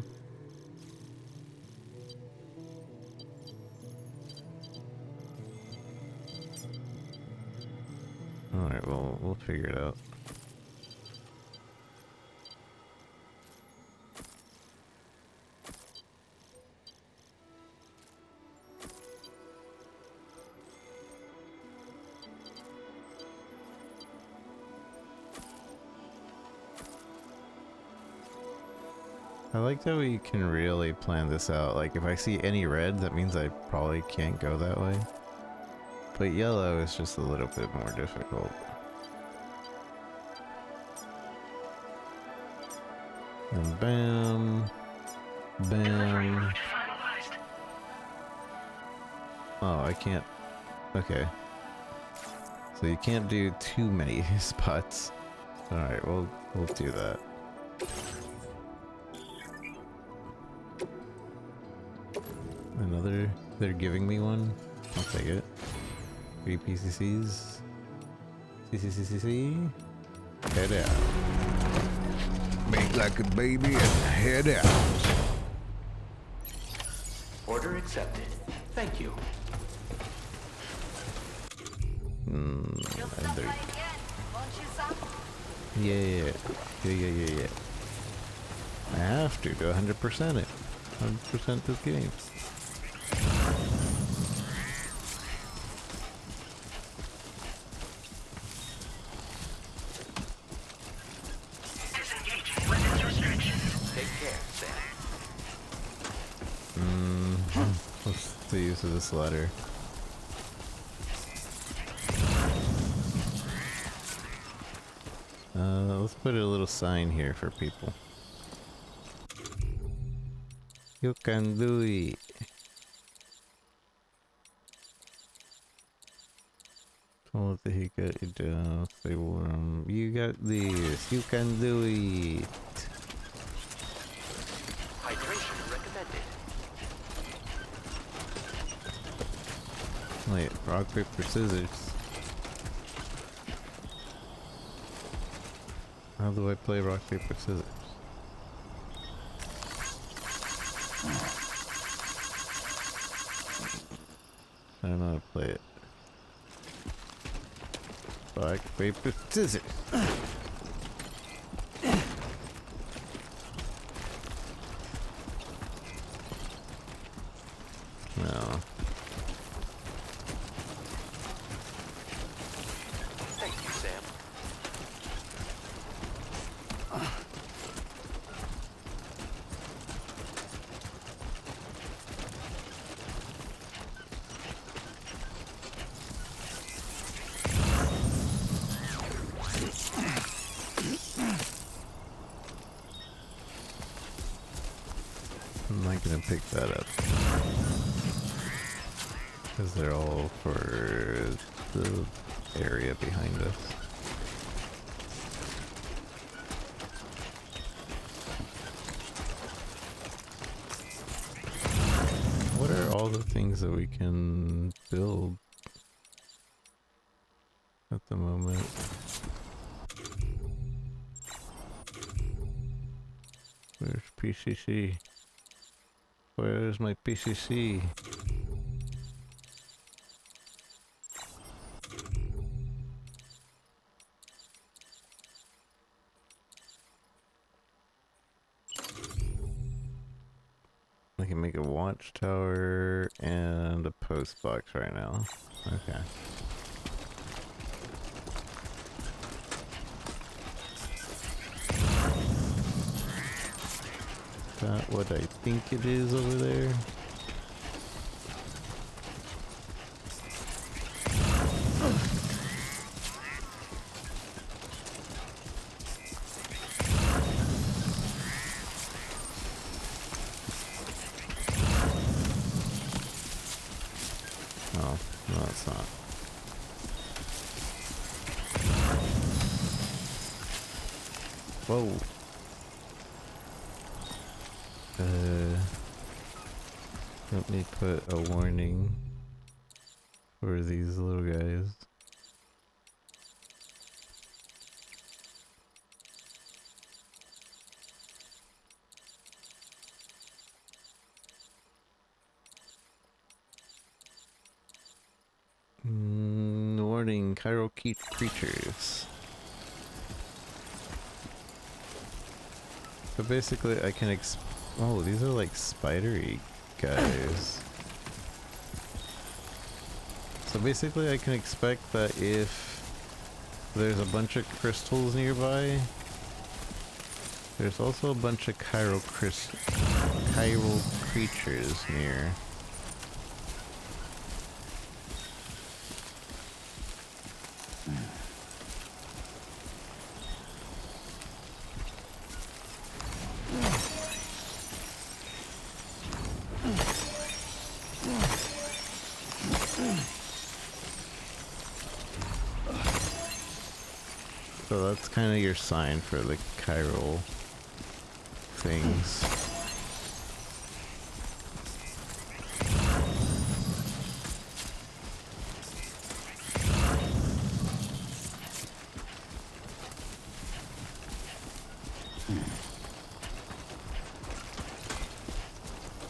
Alright, well, we'll figure it out. I like that we can really plan this out. Like, if I see any red, that means I probably can't go that way. But yellow is just a little bit more difficult. And bam. Bam. Oh, I can't. Okay. So you can't do too many spots. Alright, we'll do that. Another, they're giving me one. I'll take it. 3 PCCs. CCCCC. Head out. Make like a baby and head out. Order accepted. Thank you. Yeah. I have to 100% it. 100% this game. Disengaging weapons restrictions. Take care, Sam. What's the use of this ladder? Let's put a little sign here for people. You can do it. What the heck got you down? Stay warm. You got this. You can do it. Hydration recommended. Wait, rock, paper, scissors. How do I play rock, paper, scissors? I don't know how to play it. Rock, paper, scissors. No. Thank you, Sam. I'm not gonna pick that up. Because they're all for the area behind us. What are all the things that we can build at the moment? Where's PCC? Where's my PCC? I can make a watchtower and a post box right now. Okay. Is that what I think it is over there? Oh, no, it's not. Whoa. Let me put a warning. for these little guys. Warning, chiral creatures. So basically I can oh, these are like spidery guys. So basically I can expect that if there's a bunch of crystals nearby, there's also a bunch of chiral creatures near. So that's kind of your sign for the chiral things.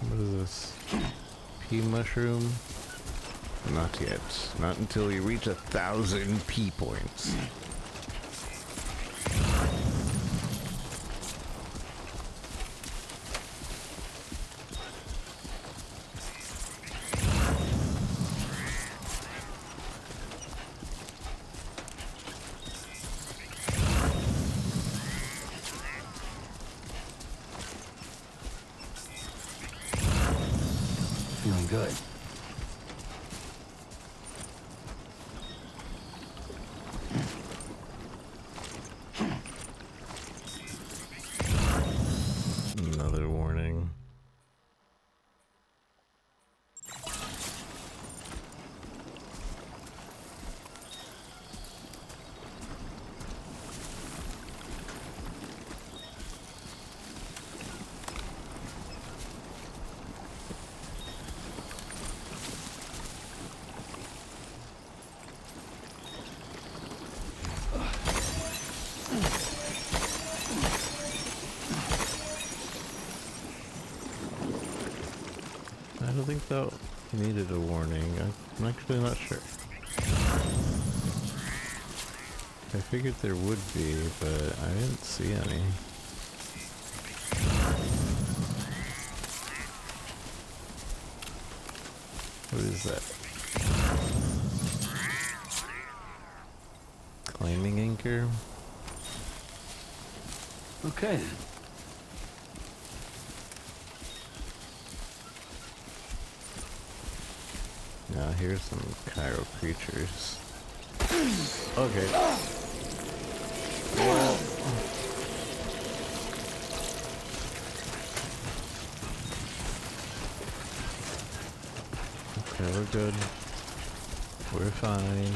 What is this? Pea mushroom? Not yet. Not until you reach 1,000 P points. Feeling good. Another warning. I don't think that needed a warning. I'm actually not sure. I figured there would be, but I didn't see any. What is that? Climbing anchor? Okay then. Now here's some chiral creatures. Okay. Okay, we're good. We're fine.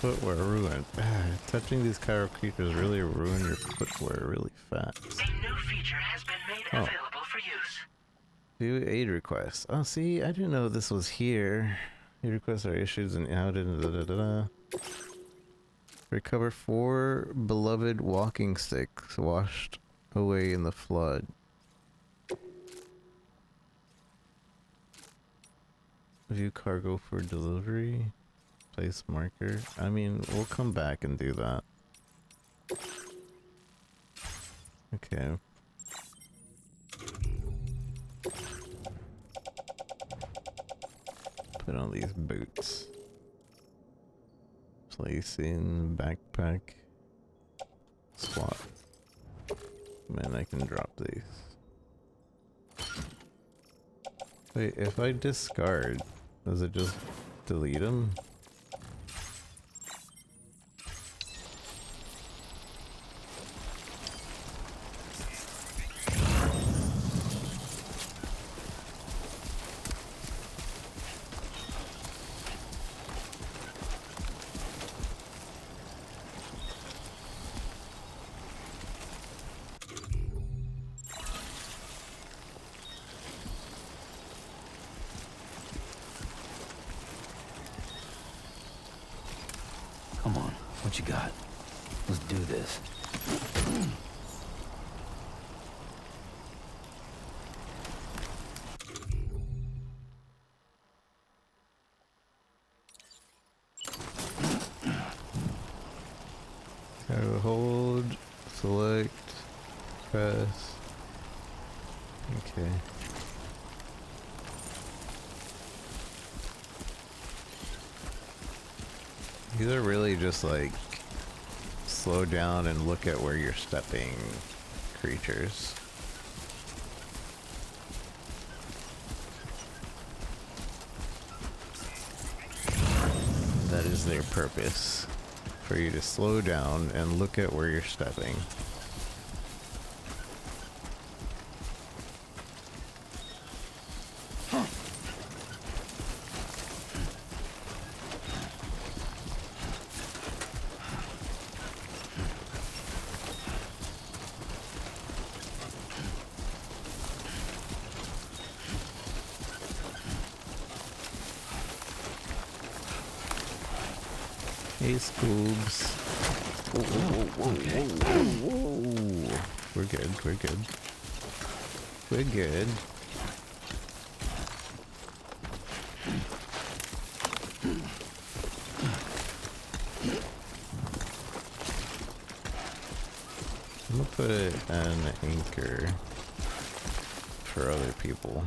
Footwear ruined. Touching these chiral creatures really ruin your footwear really fast. A new feature has been made available for use. View aid requests. Oh, see, I didn't know this was here. Aid requests are issued and outed and da-da-da-da. Recover 4 beloved walking sticks washed away in the flood. View cargo for delivery. Place marker. I mean, we'll come back and do that. Okay. Put on these boots. Place in backpack. Swap. Man, I can drop these. Wait, if I discard, does it just delete them? what you got. Let's do this. So hold, select, press. Okay. These are really just like slow down and look at where you're stepping creatures. That is their purpose. For you to slow down and look at where you're stepping. Hey, Scoobs. Whoa, whoa, whoa, whoa, whoa, whoa. We're good, we're good. We're good. I'm gonna put an anchor for other people.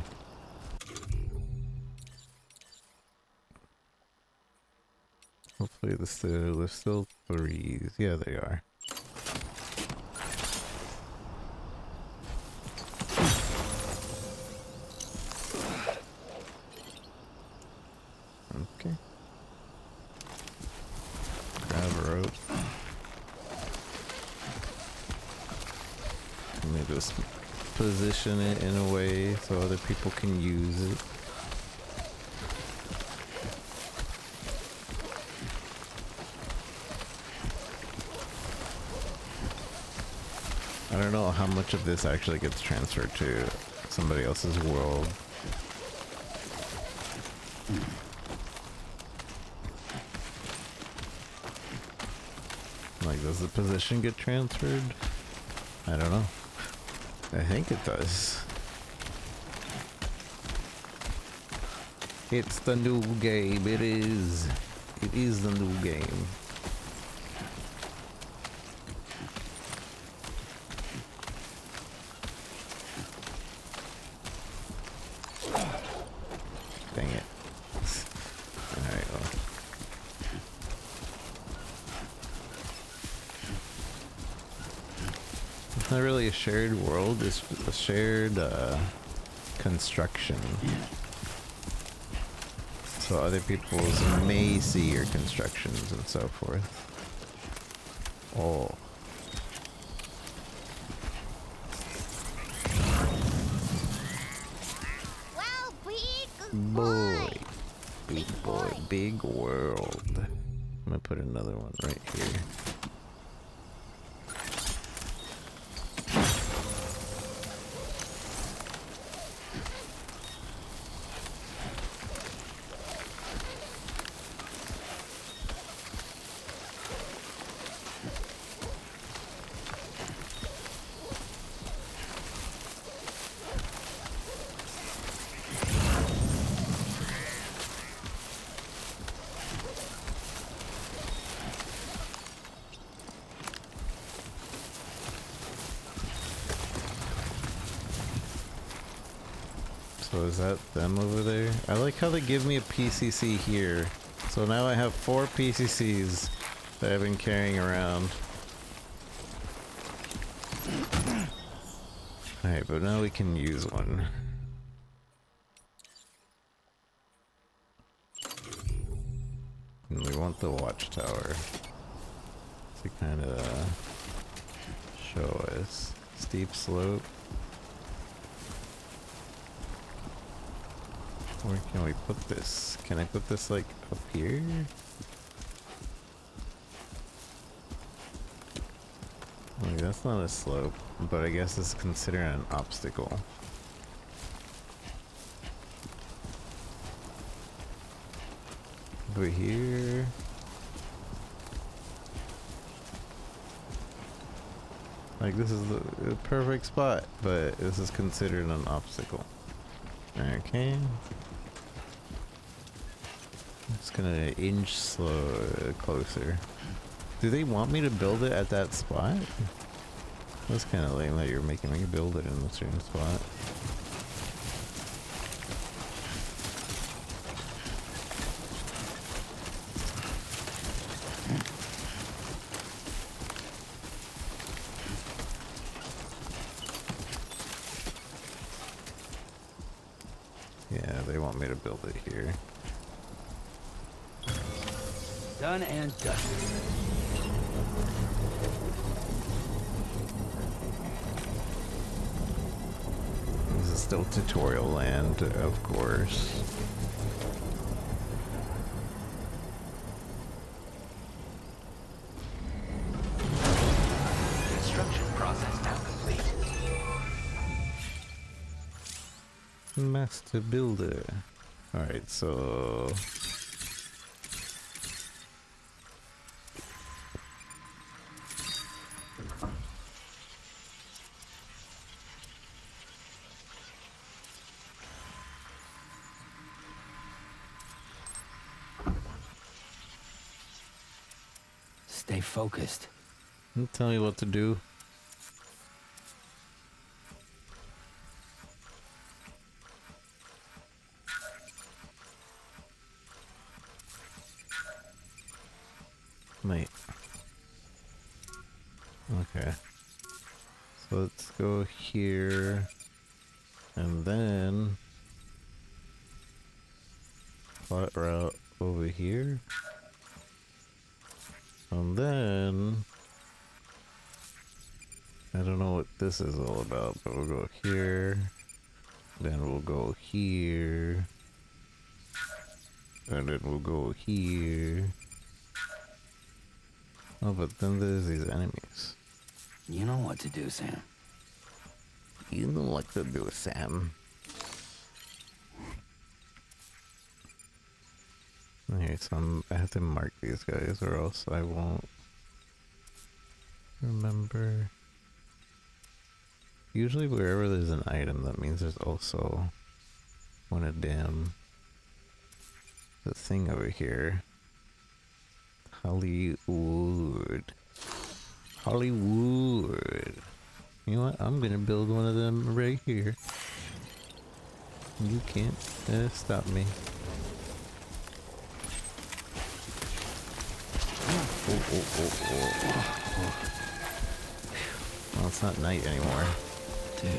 Hopefully they're still threes. Yeah, they are. Okay. Grab a rope. Let me just position it in a way so other people can use it. I don't know how much of this actually gets transferred to somebody else's world. Like, does the position get transferred? I don't know. I think it does. It's the new game. It is. It is the new game. Dang it. Alright, well. It's not really a shared world, it's a shared construction. So other people's may see your constructions and so forth. Oh. Boy, big boy, big world. I'm gonna put another one right here. So is that them over there? I like how they give me a PCC here. So now I have 4 PCCs that I've been carrying around. Alright, but now we can use one. And we want the watchtower to kind of show us. Steep slope. Where can we put this? Can I put this like up here? Like, that's not a slope, but I guess it's considered an obstacle. Over here. Like, this is the perfect spot, but this is considered an obstacle. Okay. Just gonna inch closer. Do they want me to build it at that spot? That's kind of lame that you're making me build it in a certain spot. Yeah, they want me to build it here. Done and done. This is still tutorial land, of course. Construction process now complete. Master Builder. Alright, so... Stay focused. Don't tell me what to do. Wait. Okay. So let's go here. And then... plot route over here. And then... I don't know what this is all about, but we'll go here. Then we'll go here. And then we'll go here. Oh, but then there's these enemies. You know what to do, Sam. You know what to do, Sam. Okay, so I have to mark these guys or else I won't remember. Usually wherever there's an item, that means there's also one of them. The thing over here. Hollywood. Hollywood. You know what? I'm gonna build one of them right here. You can't stop me. Well, it's not night anymore. Dude.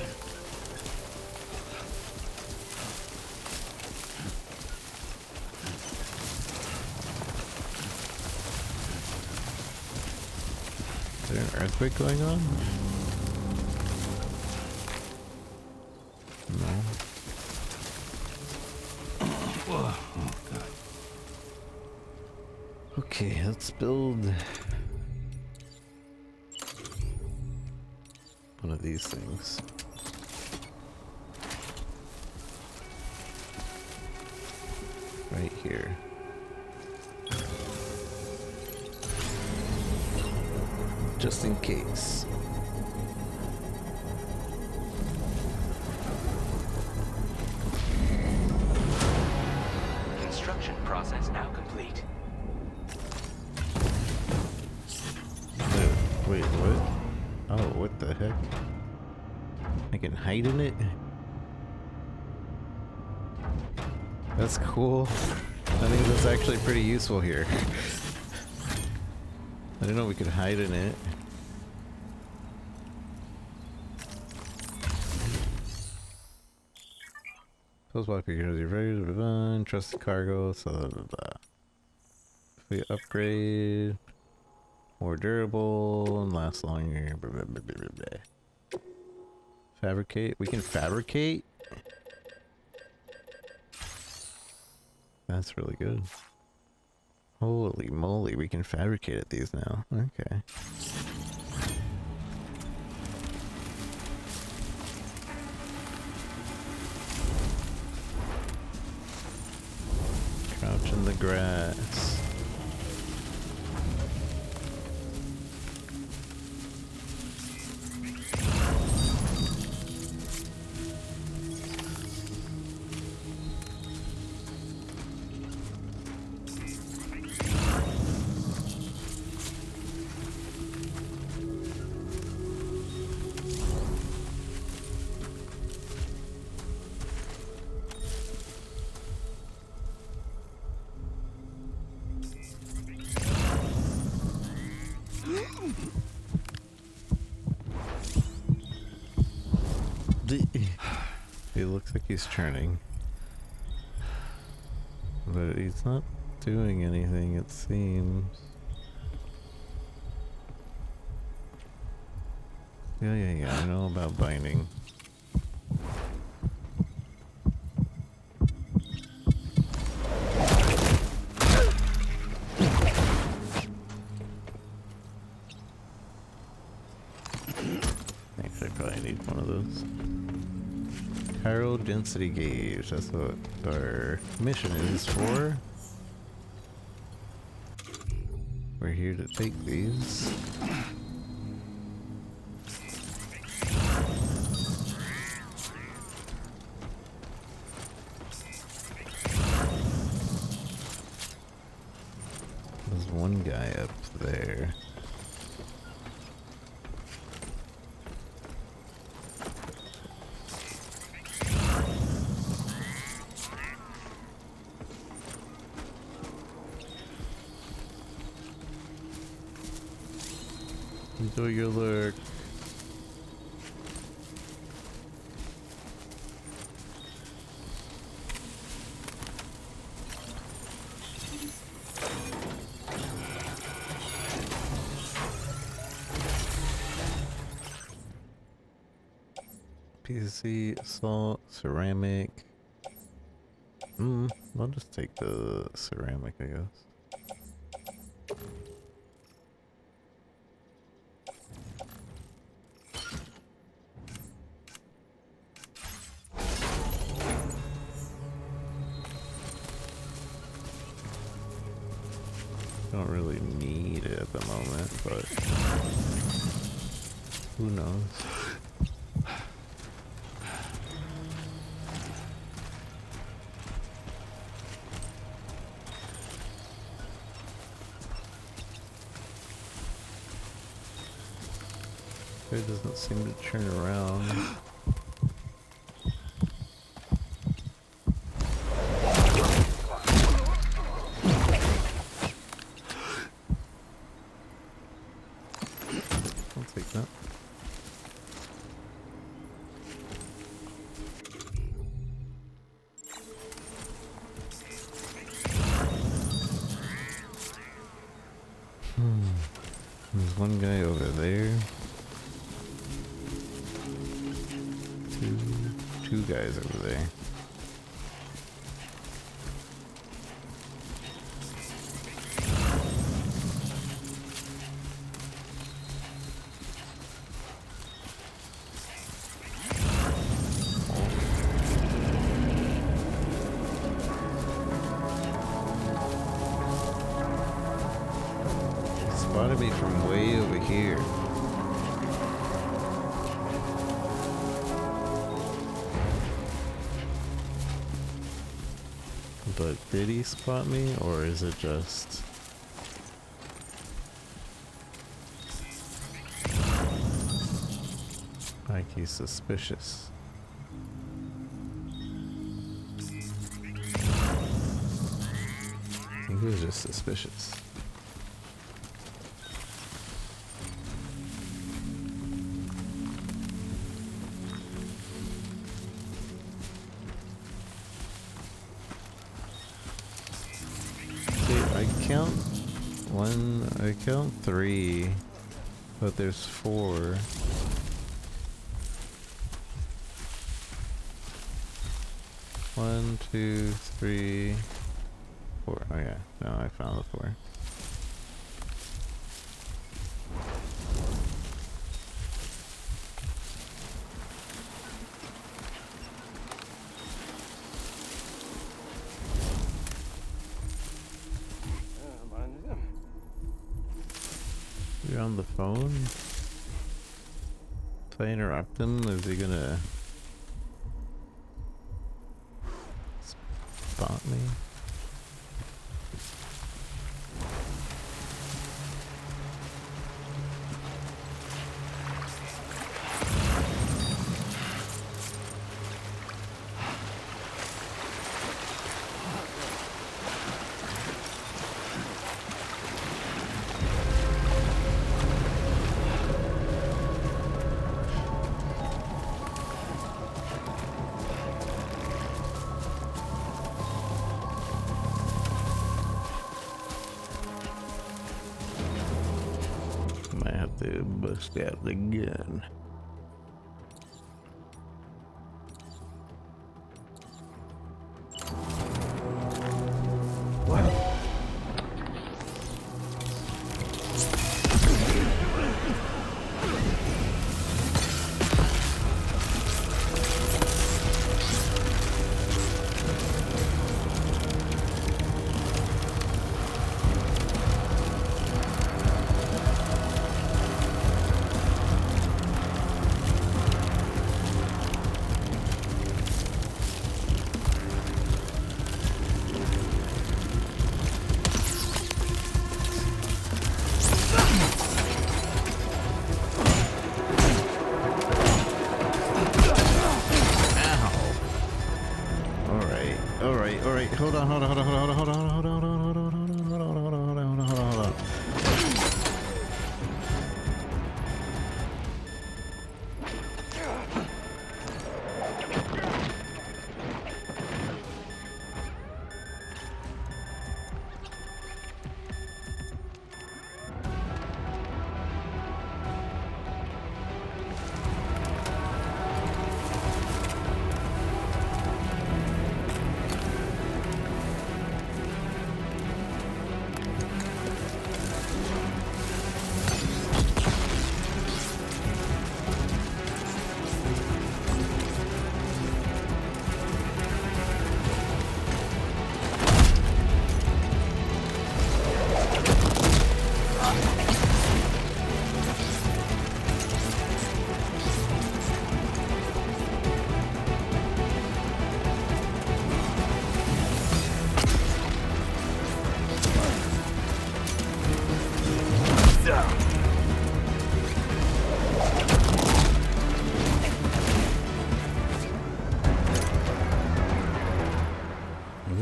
Is there an earthquake going on? No. Oh, God. Okay, let's build one of these things. Right here. Just in case. Construction process now complete. Wait, what? Oh, what the heck? I can hide in it? That's cool. I think that's actually pretty useful here. I didn't know we could hide in it. Post block because you're ready to run, trusted cargo, so blah, blah, blah. If we upgrade, more durable and last longer. Blah, blah, blah, blah, blah. Fabricate. We can fabricate? That's really good. Holy moly, we can fabricate at these now. Okay. Crouch in the grass. He looks like he's turning. But he's not doing anything, it seems. Yeah, I know about binding. Actually, I probably need one of those. Chiral density gauge, that's what our mission is for. We're here to take these. There's one guy up there. Enjoy your lurk. PCC, salt, ceramic. I'll just take the ceramic, I guess. Don't really need it at the moment, but who knows? It doesn't seem to turn around. I'll take that. There's one guy over there. Two guys over there. Spotted me from way over here. But did he spot me, or is it just... like he's suspicious? I think he was just suspicious. I count 3, but there's 4. 1, 2, 3, 4. Oh yeah, no, I found the 4. You're on the phone? If I interrupt him, is he gonna spot me? to bust out the gun. Hold on.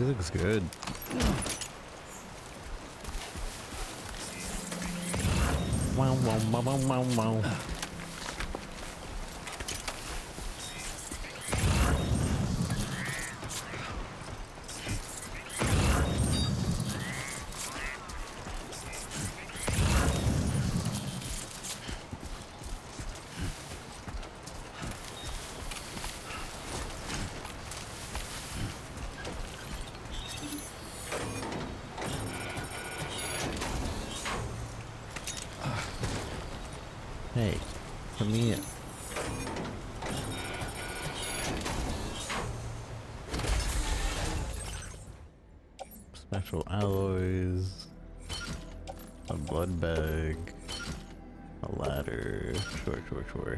Looks good. Wow. Hey, come here. Special alloys, a blood bag, a ladder.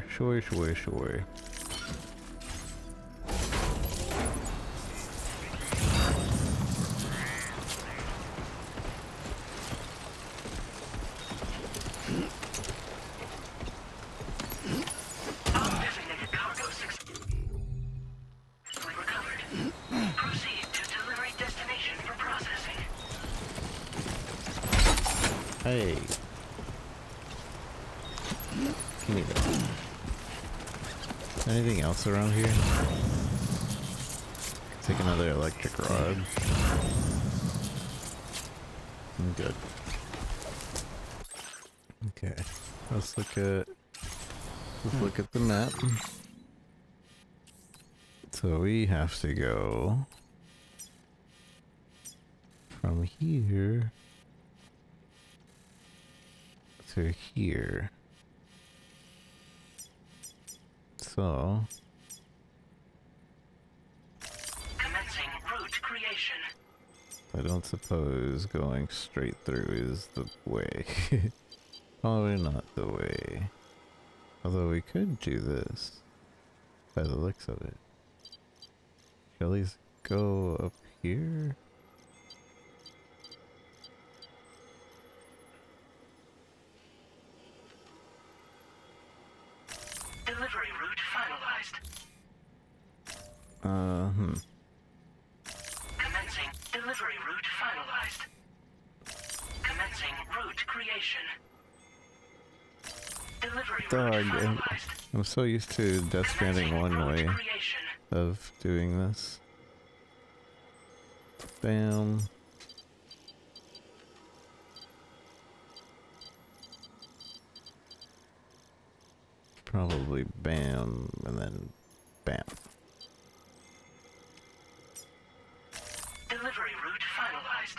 Sure. Hey. Give me that. Anything else around here? Take another electric rod. I'm good. Okay. Let's look at the map. So we have to go from here to here. So commencing route creation. I don't suppose going straight through is the way. Probably not the way. Although we could do this by the looks of it. Shall we go up here? Delivery route finalized. Commencing delivery route finalized. Commencing route creation. Delivery route finalized. I'm so used to Death Stranding one way of doing this. Bam. Probably bam, and then bam. Delivery route finalized.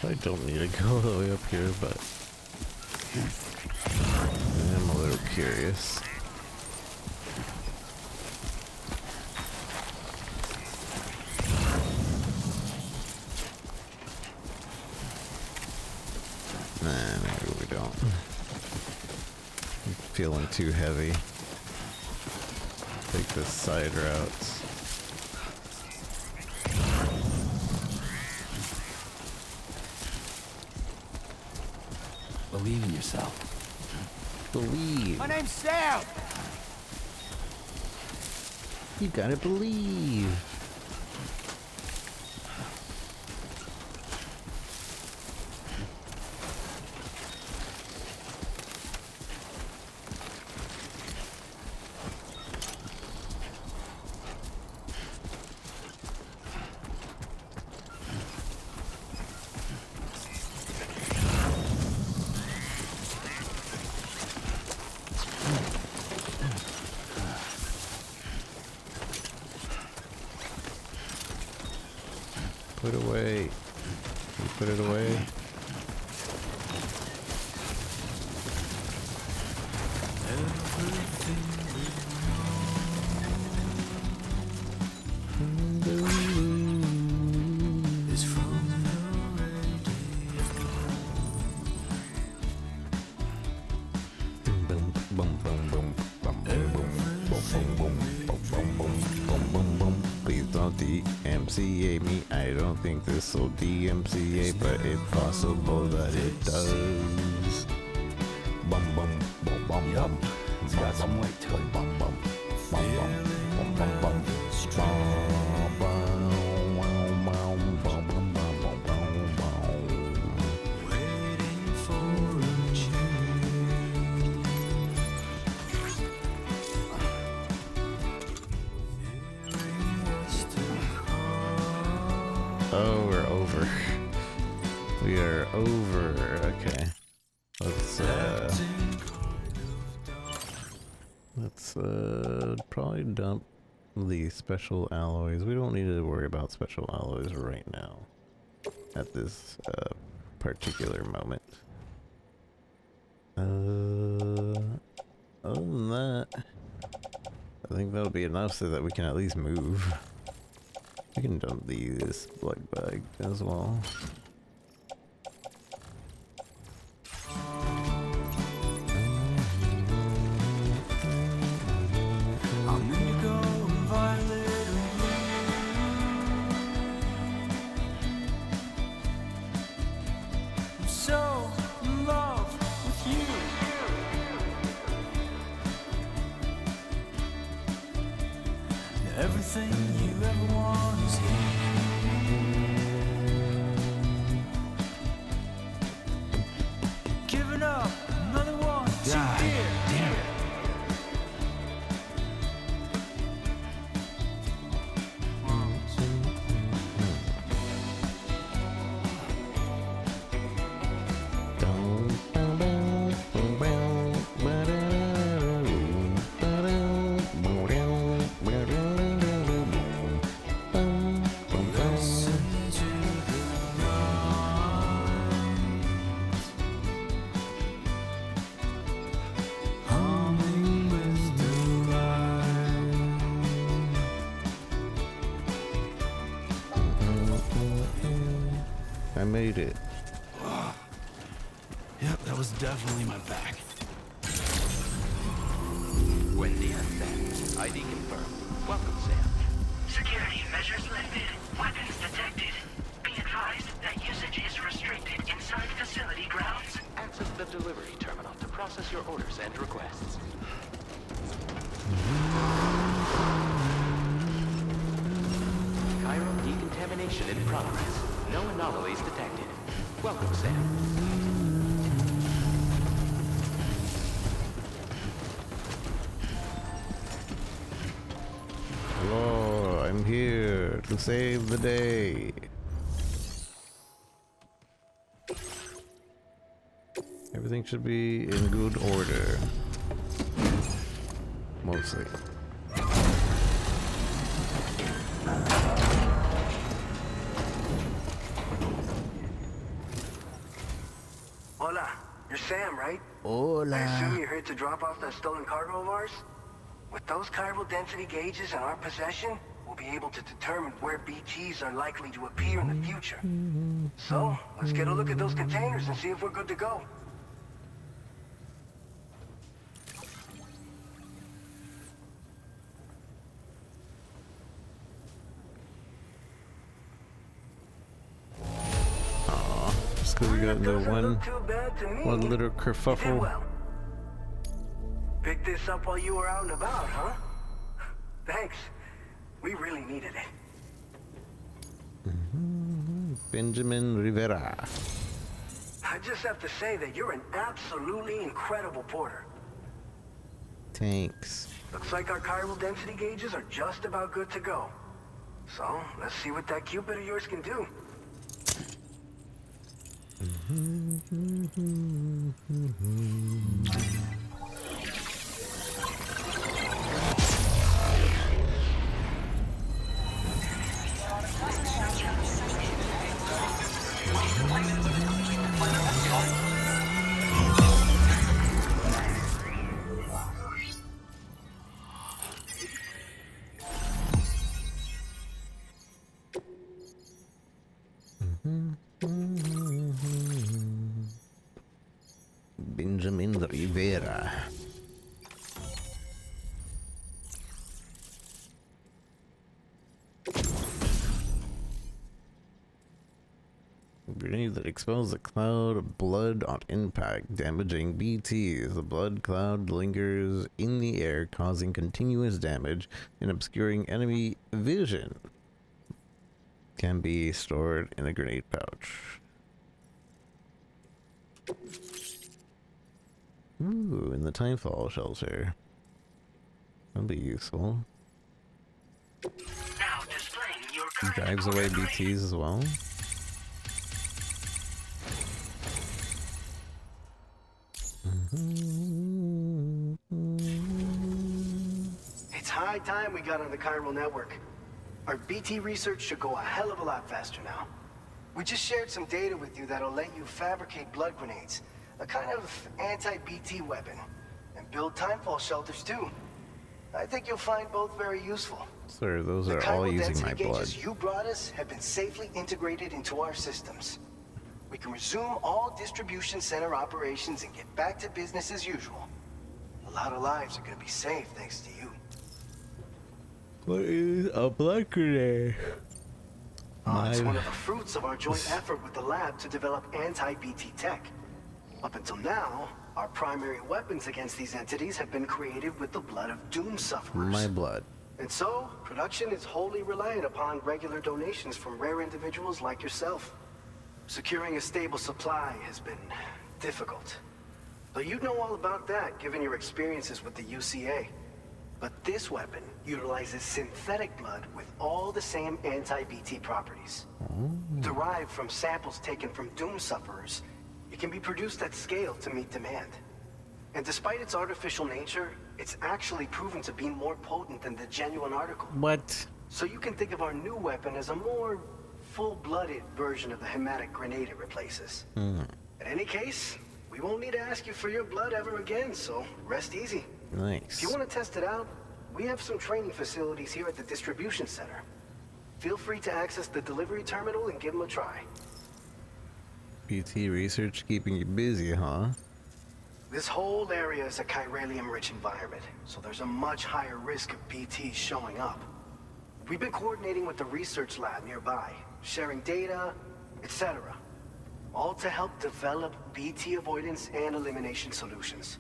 I don't need to go all the way up here, but I'm a little curious. Nah, maybe we don't. I'm feeling too heavy. Take the side routes. Believe in yourself. Believe. My name's Sam! You gotta believe. Put it away. You put it away. Please don't DMCA me. I don't think this will DMCA, but it's possible that it does. Bum bum bum bum bum. It's got some weight to it. Bum bum bum bum bum bum bum. Oh, we're over. We are over. Okay. Let's probably dump the special alloys. We don't need to worry about special alloys right now at this particular moment. Other than that, I think that'll be enough so that we can at least move. We can dump this blood bag as well. Everything you ever want is here. Giving up another one too dear. Damn it. I made it. Yep, that was definitely my back. Wendy and Sam. ID confirmed. Welcome, Sam. Security measures lifted. Weapons detected. Be advised that usage is restricted inside facility grounds. access the delivery terminal to process your orders and requests. Chiral decontamination in progress. No anomalies detected. Welcome, Sam. Hello, I'm here to save the day. Everything should be in good order. Mostly. Hola, you're Sam, right? Hola. I assume you're here to drop off that stolen cargo of ours? With those chiral density gauges in our possession, we'll be able to determine where BTs are likely to appear in the future. So, let's get a look at those containers and see if we're good to go. Just because we got the one little kerfuffle. Well. Picked this up while you were out and about, huh? Thanks. We really needed it. Benjamin Rivera. I just have to say that you're an absolutely incredible porter. Thanks. Looks like our chiral density gauges are just about good to go. So, let's see what that Cupid of yours can do. Benjamin Rivera. Grenade that expels a cloud of blood on impact, damaging BTs. The blood cloud lingers in the air, causing continuous damage and obscuring enemy vision. Can be stored in a grenade pouch. Ooh, in the Timefall shelter. That'll be useful. Now displaying your current Drives away BTs as well. It's high time we got on the chiral network. Our BT research should go a hell of a lot faster now. We just shared some data with you that'll let you fabricate blood grenades, a kind of anti-BT weapon, and build timefall shelters too. I think you'll find both very useful. Sir, those The are all chiral using density my blood. gauges you brought us have been safely integrated into our systems. We can resume all distribution center operations and get back to business as usual. A lot of lives are gonna be saved thanks to you. What is a blood grenade? It's one of the fruits of our joint effort with the lab to develop anti-BT tech. Up until now, our primary weapons against these entities have been created with the blood of doom sufferers. My blood. And so, production is wholly reliant upon regular donations from rare individuals like yourself. Securing a stable supply has been difficult. Though you'd know all about that, given your experiences with the UCA. But this weapon utilizes synthetic blood with all the same anti-BT properties. Derived from samples taken from doom sufferers, it can be produced at scale to meet demand. And despite its artificial nature, it's actually proven to be more potent than the genuine article. What? So you can think of our new weapon as a more full-blooded version of the hematic grenade it replaces. In any case, we won't need to ask you for your blood ever again, so rest easy. Nice. If you want to test it out, we have some training facilities here at the distribution center. Feel free to access the delivery terminal and give them a try. BT research keeping you busy, huh? This whole area is a chiralium-rich environment, so there's a much higher risk of BTs showing up. We've been coordinating with the research lab nearby, sharing data, etc. all to help develop BT avoidance and elimination solutions.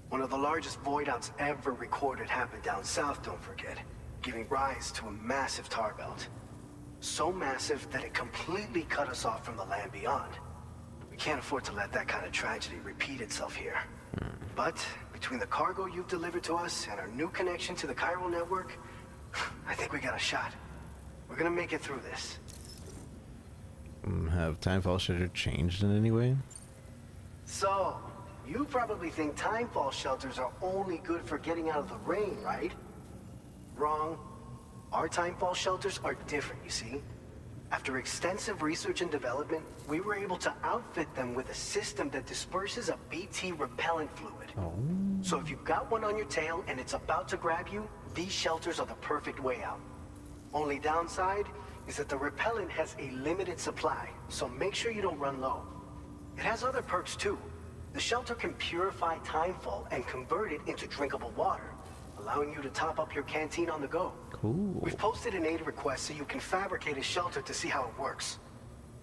One of the largest void outs ever recorded happened down south, don't forget, giving rise to a massive tar belt. So massive that it completely cut us off from the land beyond. We can't afford to let that kind of tragedy repeat itself here. But between the cargo you've delivered to us and our new connection to the chiral network, I think we got a shot. We're gonna make it through this. Have timefall shelter changed in any way? So, you probably think timefall shelters are only good for getting out of the rain, right? Wrong. Our timefall shelters are different, you see. After extensive research and development, we were able to outfit them with a system that disperses a BT repellent fluid. Oh. So if you've got one on your tail and it's about to grab you, these shelters are the perfect way out. Only downside is that the repellent has a limited supply, so make sure you don't run low. It has other perks too. The shelter can purify timefall and convert it into drinkable water, allowing you to top up your canteen on the go. Cool. We've posted an aid request so you can fabricate a shelter to see how it works.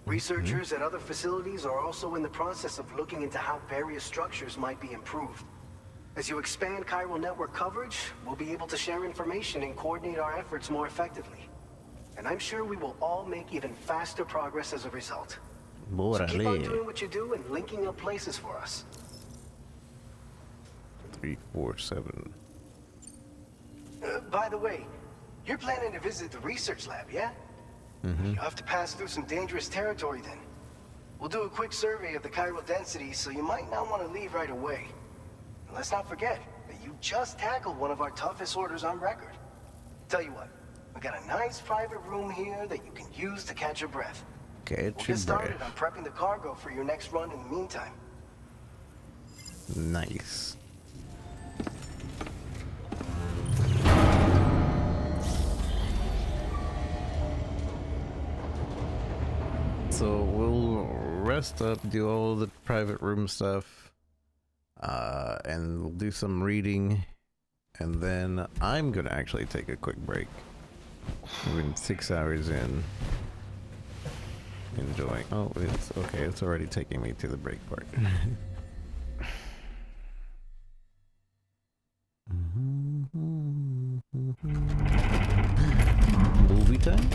Researchers at other facilities are also in the process of looking into how various structures might be improved. As you expand chiral network coverage, we'll be able to share information and coordinate our efforts more effectively. And I'm sure we will all make even faster progress as a result. So keep on doing what you do and linking up places for us. 347. By the way, you're planning to visit the research lab, yeah? Mm-hmm. You'll have to pass through some dangerous territory then. We'll do a quick survey of the chiral density, so you might not want to leave right away. And let's not forget that you just tackled one of our toughest orders on record. Tell you what, we got a nice private room here that you can use to catch your breath. Catch We'll your get started breath. on prepping the cargo for your next run in the meantime. Nice. So we'll rest up, do all the private room stuff, and we'll do some reading, and then I'm gonna actually take a quick break. We've been 6 hours in. Enjoying. Oh, it's okay. It's already taking me to the break part. Movie time?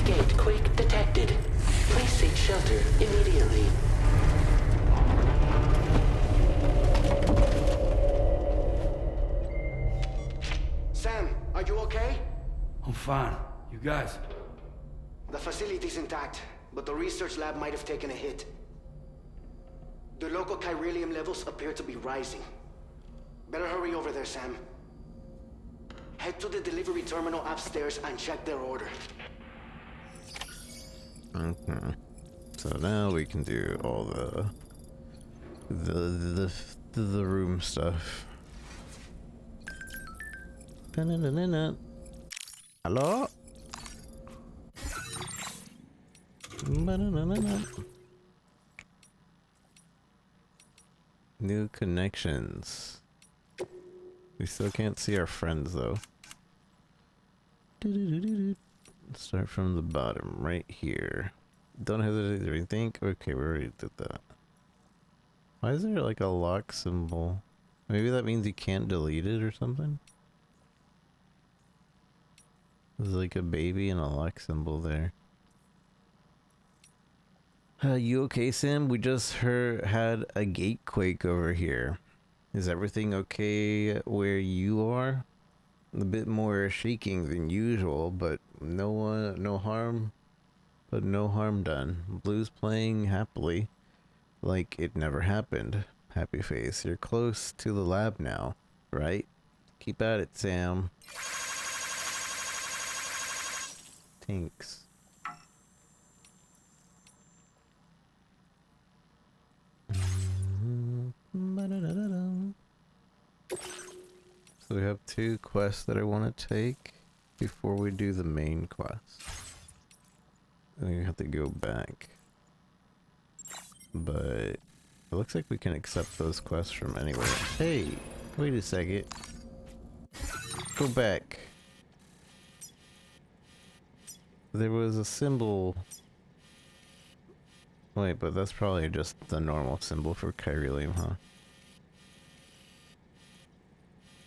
Gate quake detected. Please seek shelter immediately. Sam, are you okay? I'm fine. You guys? The facility's intact, but the research lab might have taken a hit. The local chiralium levels appear to be rising. Better hurry over there, Sam. Head to the delivery terminal upstairs and check their order. Okay. So now we can do all the room stuff. Da-na-na-na-na. Hello? Ba-na-na-na-na. New connections. We still can't see our friends though. Do-do-do-do-do. Start from the bottom, right here. Don't hesitate to rethink. Okay, we already did that. Why is there like a lock symbol? Maybe that means you can't delete it or something? There's like a baby and a lock symbol there. You okay, Sam? We just had a gate quake over here. Is everything okay where you are? A bit more shaking than usual, but no harm done. Blue's playing happily, like it never happened. Happy face. You're close to the lab now, right? Keep at it, Sam. Thanks. So we have 2 quests that I want to take before we do the main quest. And we have to go back. But It looks like we can accept those quests from anywhere. Hey, wait a second. Go back. There was a symbol. Wait, but that's probably just the normal symbol for Chiralium, huh?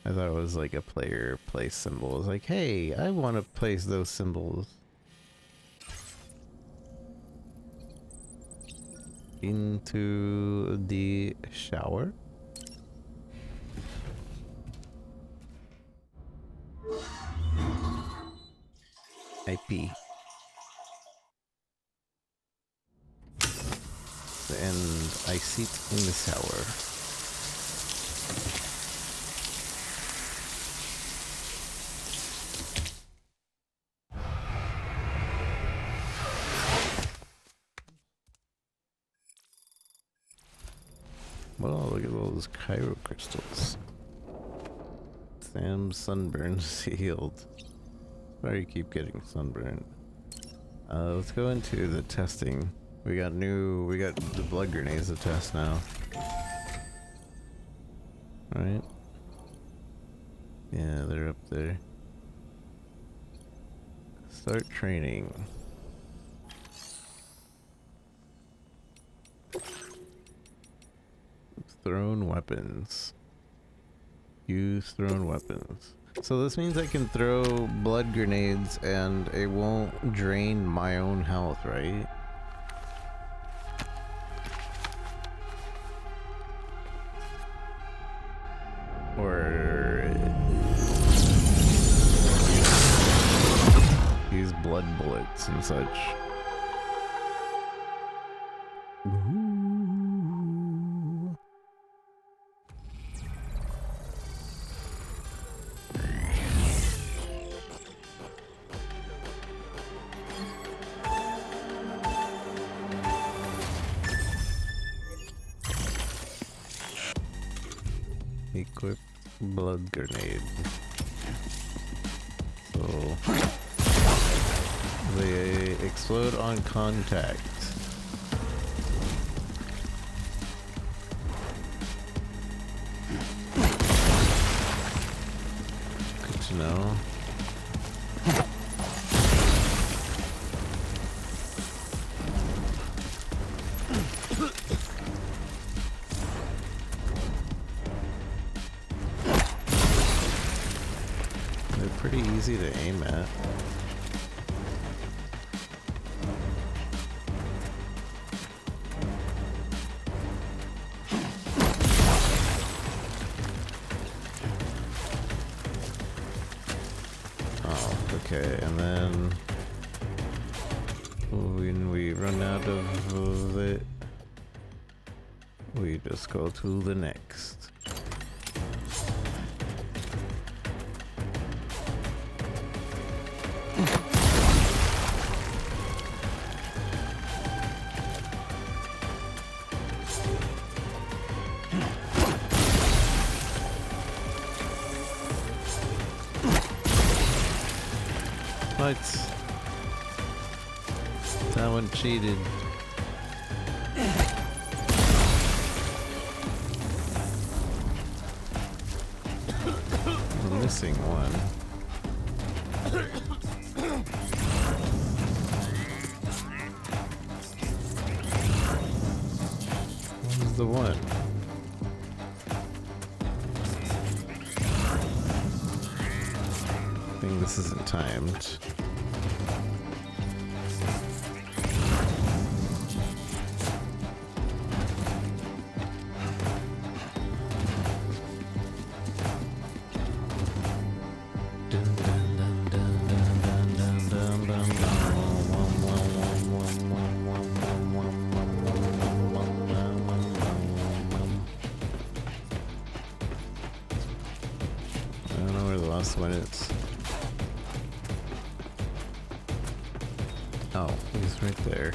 I thought it was like a player place symbol. It was like, hey, I want to place those symbols. Into the shower. IP. And I sit in the shower. Well, look at all those Cairo crystals. Sam's sunburn's healed. Why do you keep getting sunburned? Let's go into the testing. We got the blood grenades to test now. Right? Yeah, they're up there. Start training. Thrown weapons. Use thrown weapons. So this means I can throw blood grenades and it won't drain my own health, right? Or use blood bullets and such. Equip blood grenade. So they explode on contact. Good to know. Pretty easy to aim at. Oh, okay, and then when we run out of it, we just go to the next. What? That one cheated. I'm missing one. Where's the one? I think this isn't timed. I don't know where the last one is. Oh, he's right there.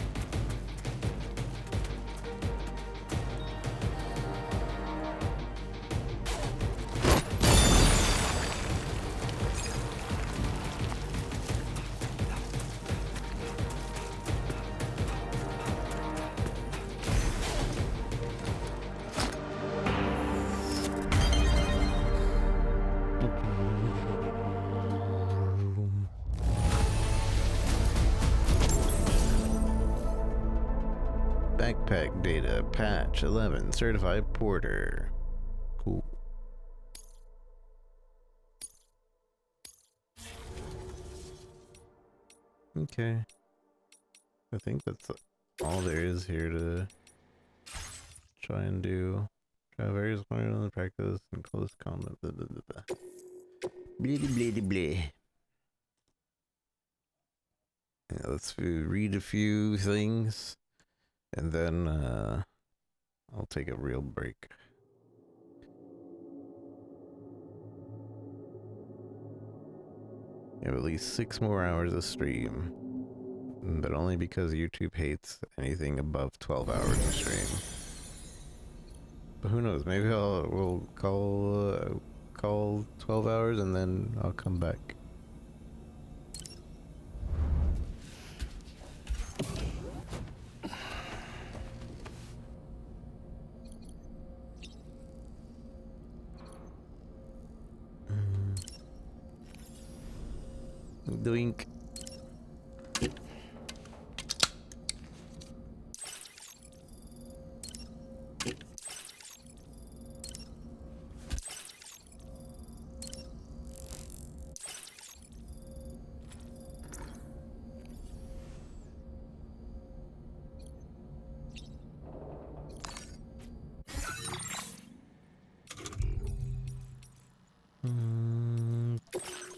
Backpack data, patch 11, certified porter. Cool. Okay. I think that's all there is here to try and do. Try various points on the practice and close combat. Blah, blah, blah, blah. Blah, blah, blah, blah. Yeah, let's read a few things and then I'll take a real break. You have at least 6 more hours of stream, but only because YouTube hates anything above 12 hours of stream. But who knows? Maybe we'll call 12 hours and then I'll come back. Doink.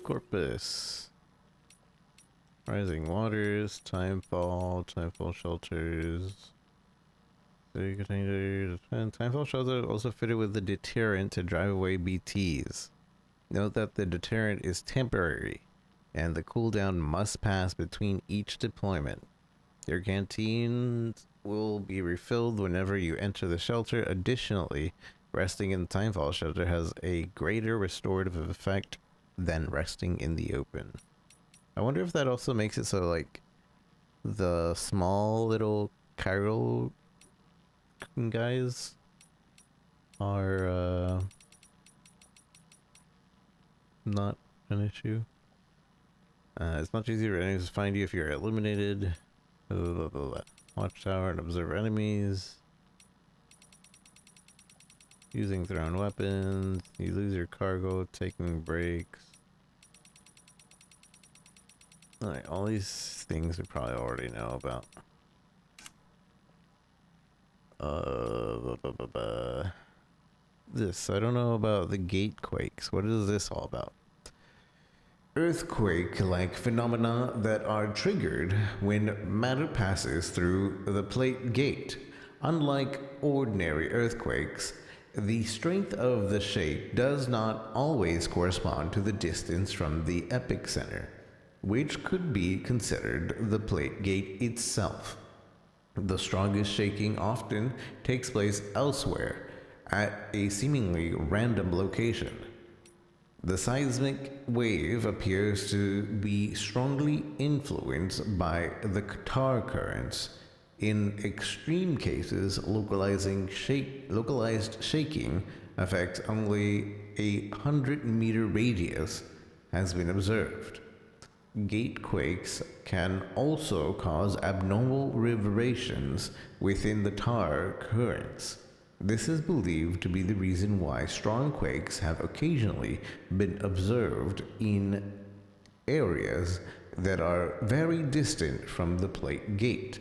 Corpus. Rising waters, timefall shelters. City containers. Timefall shelters also fitted with the deterrent to drive away BTs. Note that the deterrent is temporary, and the cooldown must pass between each deployment. Your canteens will be refilled whenever you enter the shelter. Additionally, resting in the timefall shelter has a greater restorative effect than resting in the open. I wonder if that also makes it so, like, the small little chiral guys are not an issue. It's much easier for enemies to find you if you're eliminated. Watchtower and observe enemies. Using thrown weapons. You lose your cargo, taking breaks. Alright, all these things we probably already know about. This, I don't know about the gate quakes. What is this all about? Earthquake-like phenomena that are triggered when matter passes through the plate gate. Unlike ordinary earthquakes, the strength of the shake does not always correspond to the distance from the epicenter, which could be considered the plate gate itself. The strongest shaking often takes place elsewhere, at a seemingly random location. The seismic wave appears to be strongly influenced by the Qatar currents. In extreme cases, localized shaking affects only a 100-meter radius has been observed. Gate quakes can also cause abnormal reverberations within the tar currents. This is believed to be the reason why strong quakes have occasionally been observed in areas that are very distant from the plate gate.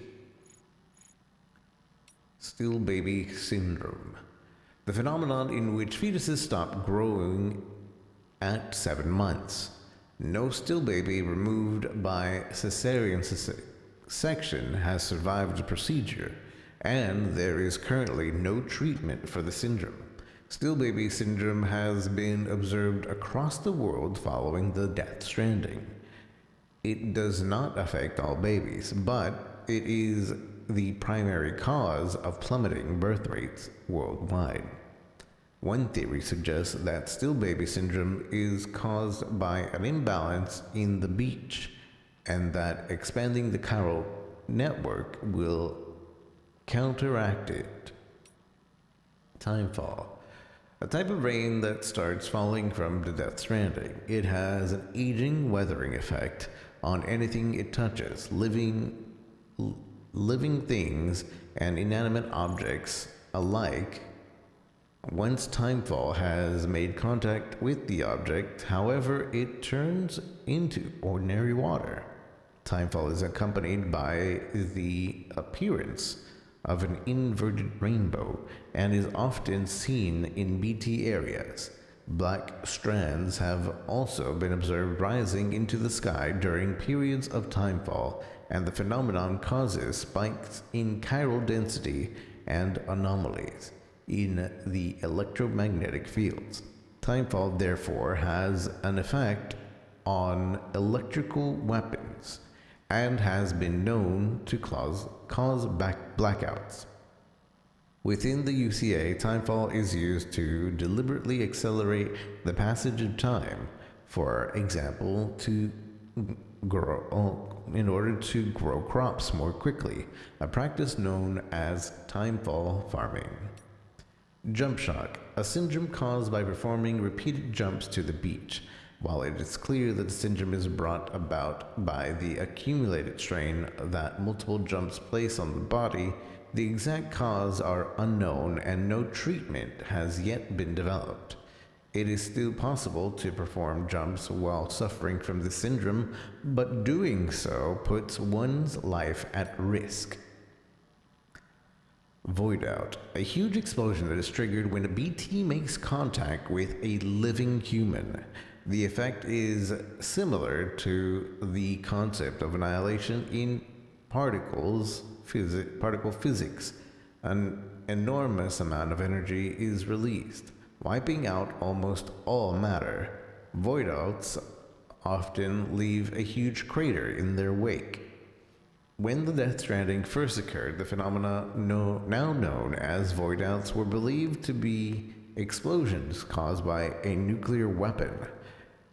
Still baby syndrome. The phenomenon in which fetuses stop growing at 7 months. No still baby removed by cesarean section has survived the procedure, and there is currently no treatment for the syndrome. Still baby syndrome has been observed across the world following the Death Stranding. It does not affect all babies, but it is the primary cause of plummeting birth rates worldwide. One theory suggests that still baby syndrome is caused by an imbalance in the beach, and that expanding the chiral network will counteract it. Timefall. A type of rain that starts falling from the Death Stranding. It has an aging weathering effect on anything it touches, living things and inanimate objects alike. Once Timefall has made contact with the object, however, it turns into ordinary water. Timefall is accompanied by the appearance of an inverted rainbow and is often seen in BT areas. Black strands have also been observed rising into the sky during periods of timefall, and the phenomenon causes spikes in chiral density and anomalies in the electromagnetic fields. Timefall, therefore, has an effect on electrical weapons and has been known to cause blackouts. Within the UCA, timefall is used to deliberately accelerate the passage of time, for example, in order to grow crops more quickly, a practice known as timefall farming. Jump shock, a syndrome caused by performing repeated jumps to the beach. While it is clear that the syndrome is brought about by the accumulated strain that multiple jumps place on the body, the exact cause are unknown and no treatment has yet been developed. It is still possible to perform jumps while suffering from the syndrome, but doing so puts one's life at risk. Void out, a huge explosion that is triggered when a BT makes contact with a living human. The effect is similar to the concept of annihilation in particle physics. An enormous amount of energy is released, wiping out almost all matter. Voidouts often leave a huge crater in their wake. When the Death Stranding first occurred, the phenomena now known as voidouts were believed to be explosions caused by a nuclear weapon,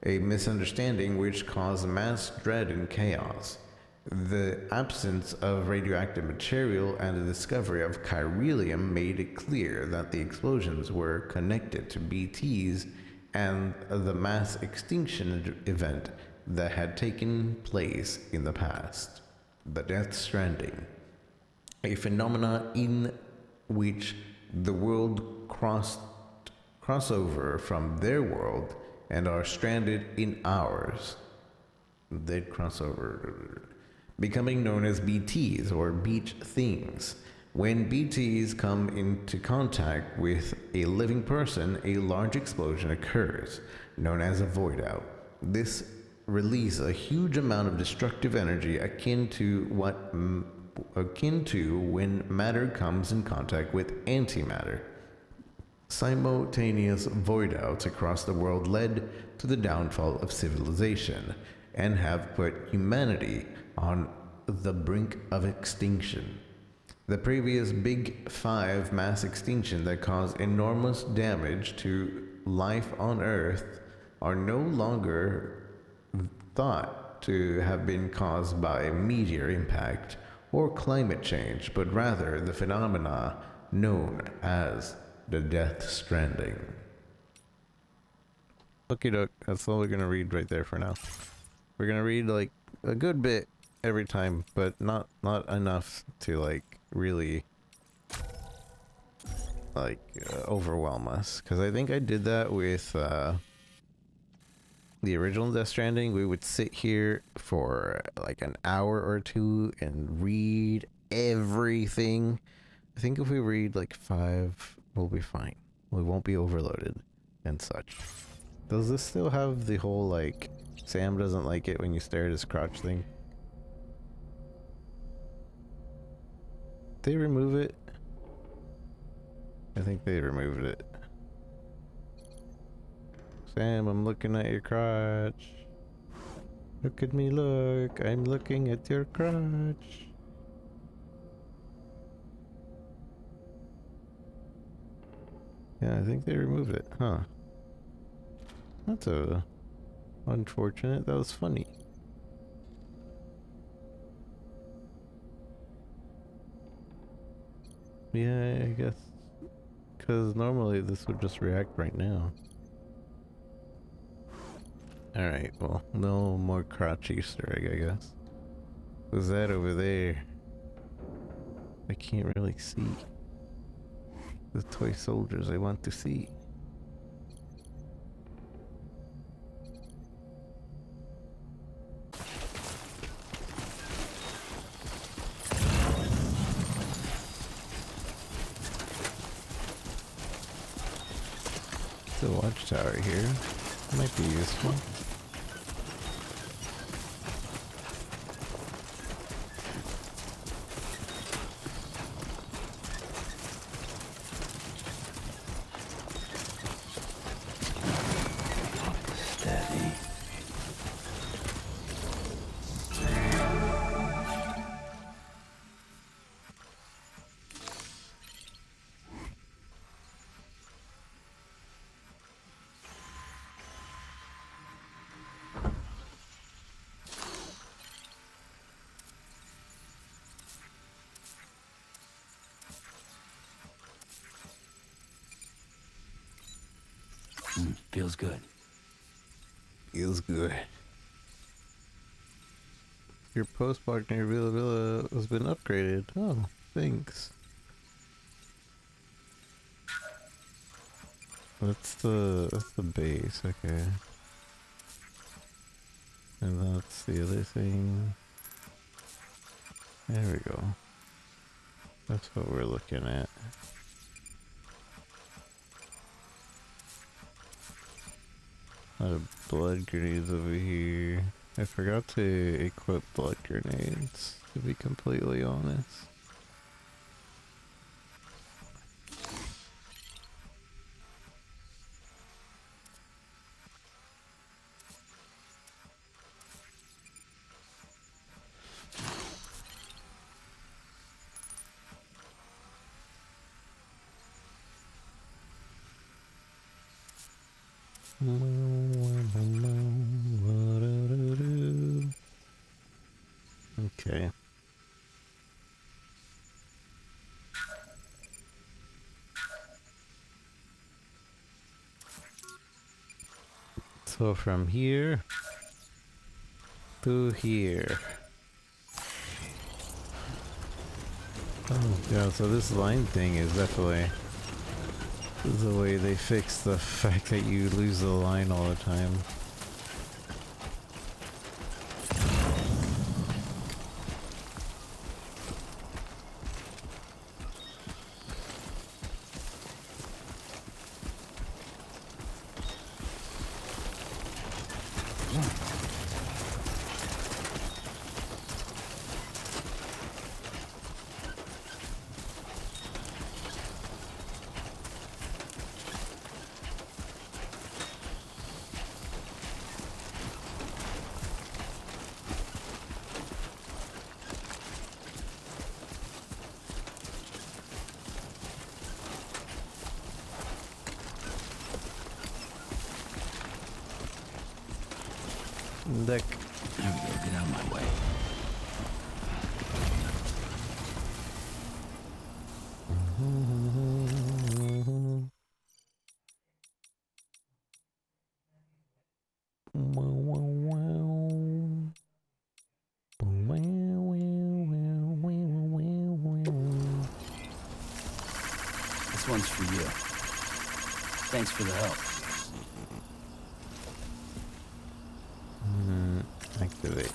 a misunderstanding which caused mass dread and chaos. The absence of radioactive material and the discovery of chiralium made it clear that the explosions were connected to BTs and the mass extinction event that had taken place in the past. The Death Stranding, a phenomena in which the world cross over from their world and are stranded in ours. They'd cross over, becoming known as BTs or beach things. When BTs come into contact with a living person, a large explosion occurs, known as a void out. This release a huge amount of destructive energy akin to when matter comes in contact with antimatter. Simultaneous voidouts across the world led to the downfall of civilization and have put humanity on the brink of extinction. The previous Big Five mass extinction that caused enormous damage to life on Earth are no longer thought to have been caused by meteor impact or climate change, but rather the phenomena known as the Death Stranding. Okie doke, that's all we're gonna read right there for now. We're gonna read like a good bit every time, but not enough to like really like overwhelm us, because I think I did that with the original Death Stranding. We would sit here for like an hour or two and read everything. I think if we read like 5, we'll be fine. We won't be overloaded and such. Does this still have the whole like Sam doesn't like it when you stare at his crotch thing? Did they remove it? I think they removed it. Sam, I'm looking at your crotch. Look at me, look. I'm looking at your crotch. Yeah, I think they removed it, huh? That's unfortunate. That was funny. Yeah, I guess. Because normally this would just react right now. Alright, well, no more crotch Easter egg, I guess. Who's that over there? I can't really see. The toy soldiers I want to see. The watchtower here might be useful. Steady. Feels good. Feels good. Your postmark near Villa Villa has been upgraded. Oh, thanks. That's the base, okay. And that's the other thing. There we go. That's what we're looking at. A lot of blood grenades over here. I forgot to equip blood grenades, to be completely honest. Okay. So from here to here. Oh yeah, so this line thing is definitely the way they fix the fact that you lose the line all the time. Deck. There we go, get out of my way. This one's for you. Thanks for the help. Activate.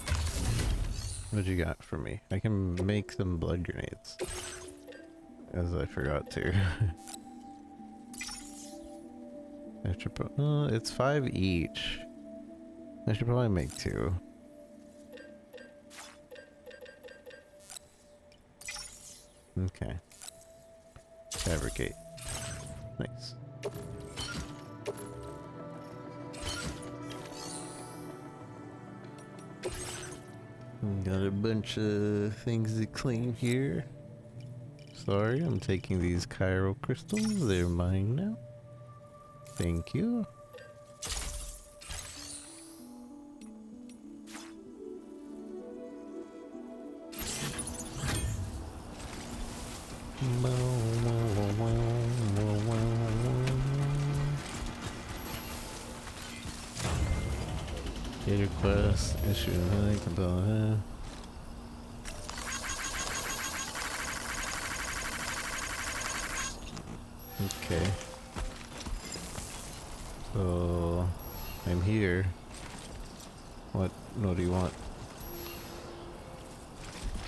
What you got for me? I can make some blood grenades. As I forgot to. I should it's 5 each. I should probably make 2. Okay. Fabricate. Nice. Got a bunch of things to clean here. Sorry, I'm taking these chiral crystals. They're mine now. Thank you. Data quest, issue like about Okay. So I'm here. What do you want?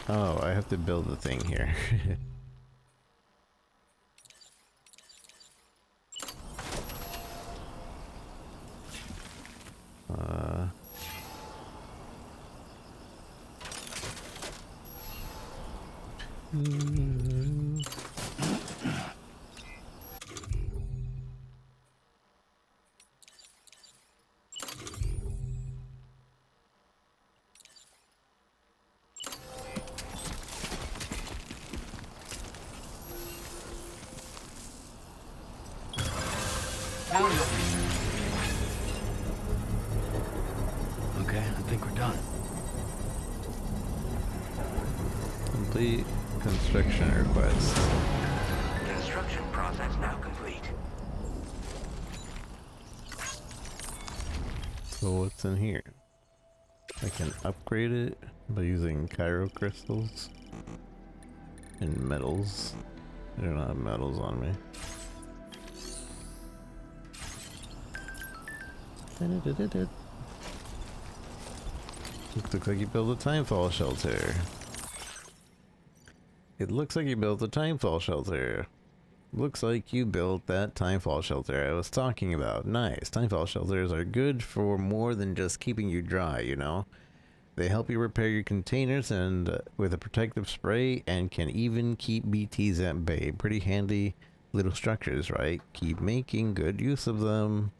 Oh, I have to build the thing here. Okay, I think we're done. Complete construction request. Construction process now complete. So what's in here? I can upgrade it by using Cairo crystals and metals. I don't have metals on me. Looks like you built a timefall shelter. It looks like you built a timefall shelter. Looks like you built that timefall shelter I was talking about. Nice. Timefall shelters are good for more than just keeping you dry, you know? They help you repair your containers and with a protective spray and can even keep BTs at bay. Pretty handy little structures, right? Keep making good use of them.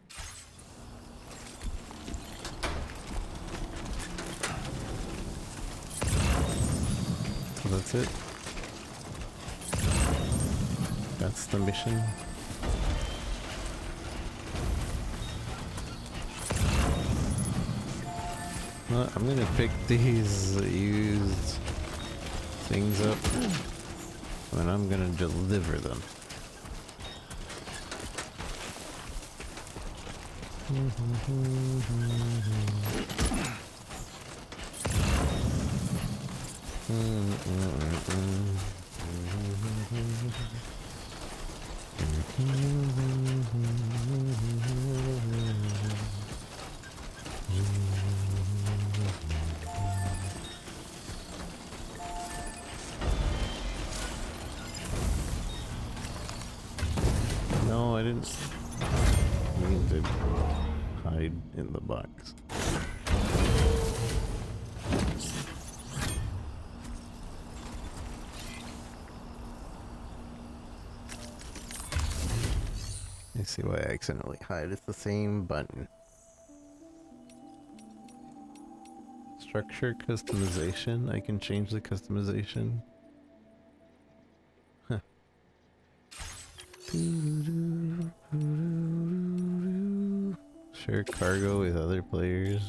So that's it. That's the mission. Well, I'm gonna pick these used things up and I'm gonna deliver them. No, I didn't mean to hide in the box. I see why I accidentally hide. It's the same button. Structure customization. I can change the customization. Huh. Share cargo with other players.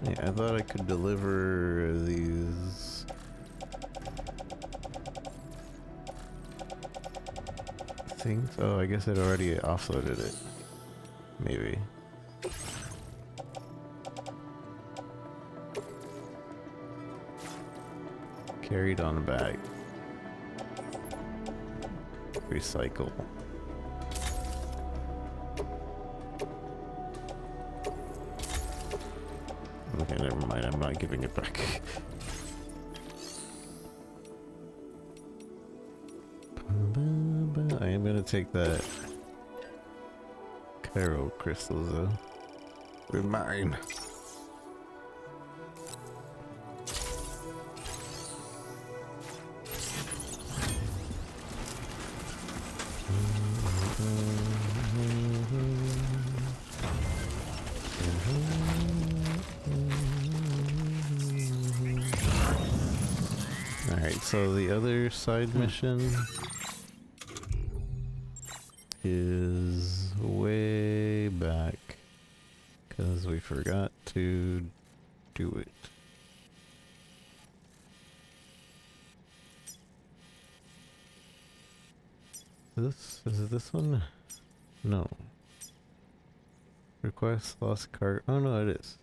Yeah, I thought I could deliver these things. Oh, I guess I'd already offloaded it. Maybe. Carried on a bag. Recycle. Okay, never mind. I'm not giving it back. I am gonna take that Cairo crystals though. They're mine. Alright, so the other side mission is way back because we forgot to do it. Is it this one? No. Request lost cart. Oh no, it is.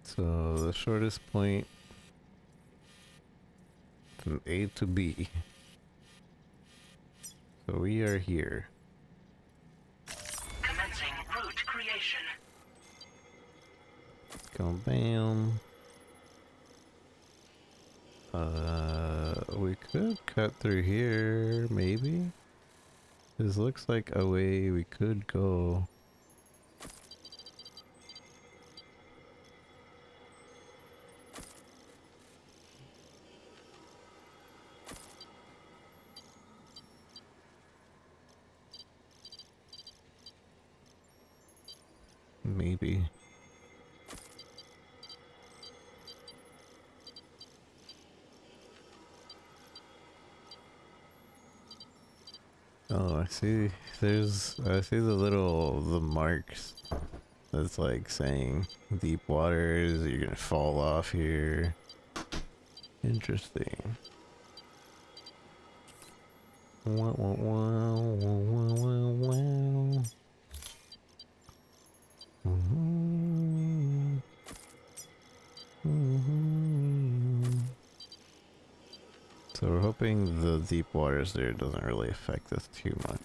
So the shortest point From A to B. So we are here. Commencing route creation. Go bam. We could cut through here, maybe? This looks like a way we could go. Maybe. Oh, I see. I see the marks. That's like saying deep waters, you're gonna fall off here. Interesting. Wow, wow, wow, wow, wow, wow. Mm-hmm. Mm-hmm. So we're hoping the deep waters there doesn't really affect us too much.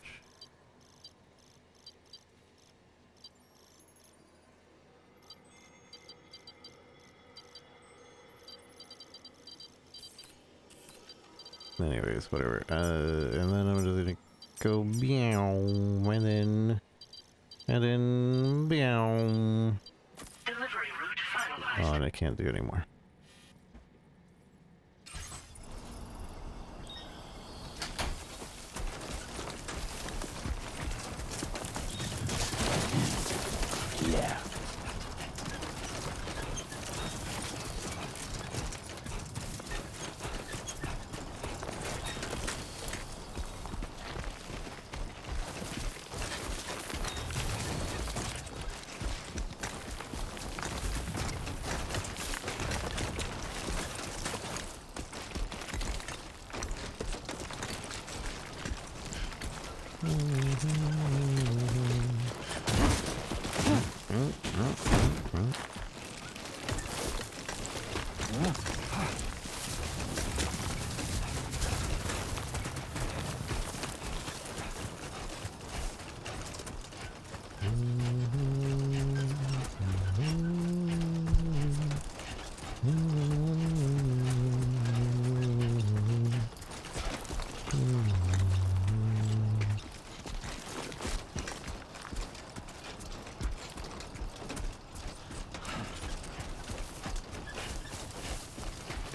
Anyways, whatever. And then I'm just gonna go meow, and then meow. Delivery route finalized. Oh, and I can't do anymore. Yeah.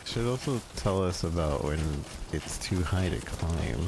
Should also tell us about when it's too high to climb.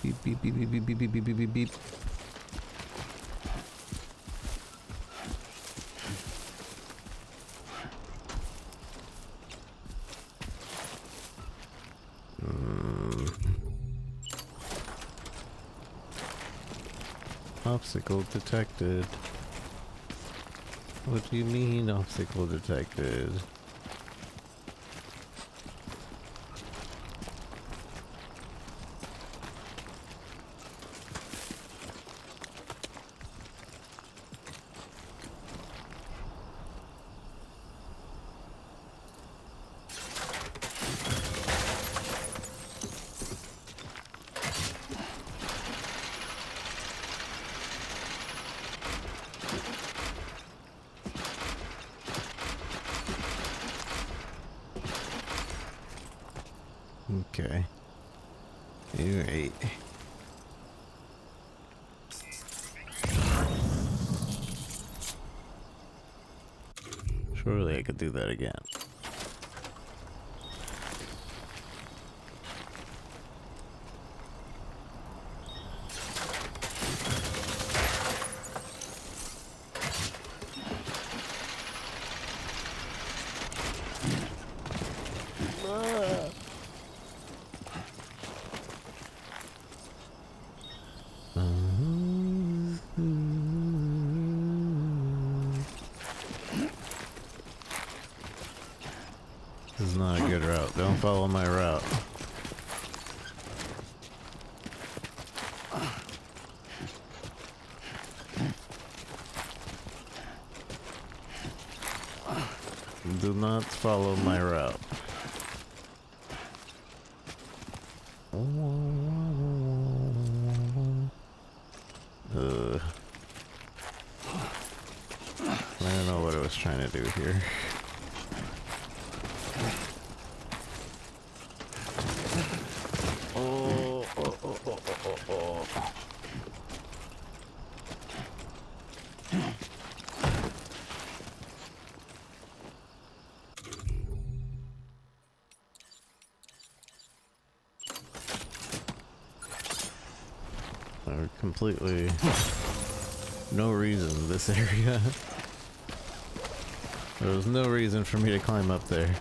Beep, beep, beep, beep, beep, beep, beep, beep, beep, beep, beep. Obstacle detected. What do you mean, obstacle detected? Okay. Alright. Surely I could do that again. is not a good route. Don't follow my route. Do not follow my route. I don't know what I was trying to do here. Completely no reason this area. There was no reason for me to climb up there.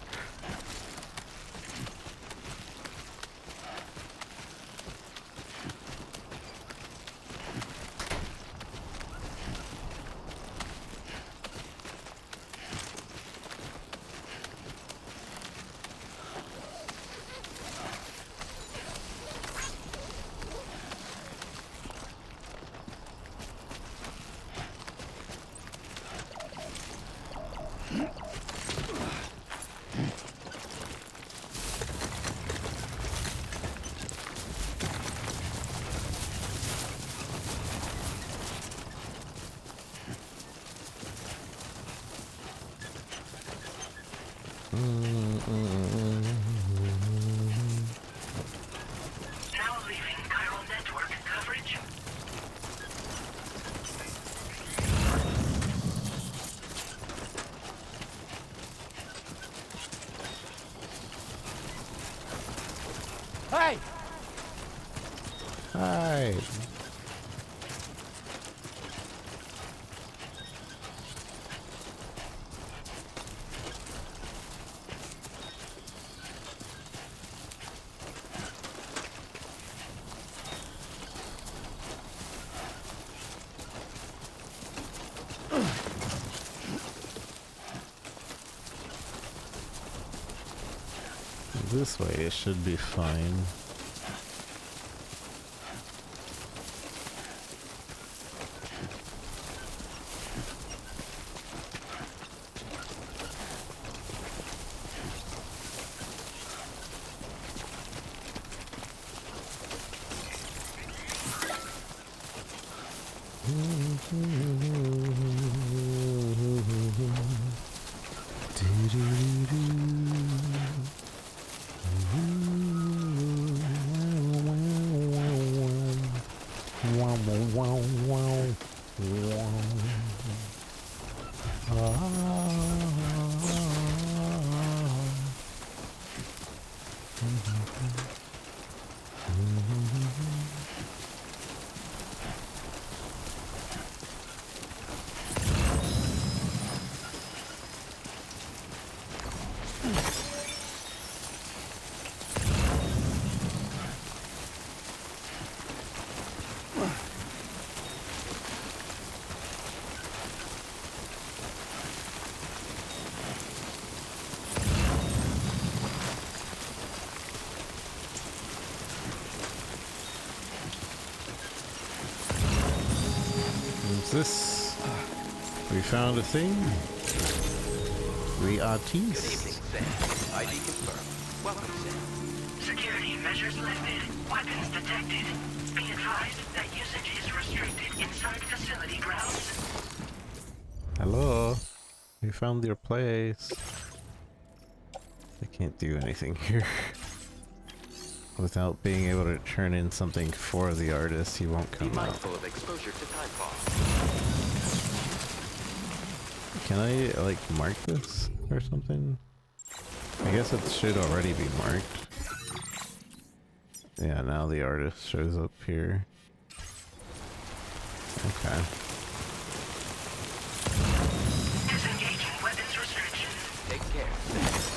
Now leaving chiral network coverage. Hey! Hi. This way it should be fine. This? We found a thing? We are teeth. Good evening, Sam. ID confirmed. Welcome, Sam. Security measures lifted. Weapons detected. Be advised that usage is restricted inside facility grounds. Hello. We found your place. I can't do anything here. Without being able to turn in something for the artist, he won't come Be out. mindful of exposure to timefall. Can I, like, mark this or something? I guess it should already be marked. Yeah, now the artist shows up here. Okay. Disengaging weapons restriction. Take care, Sam.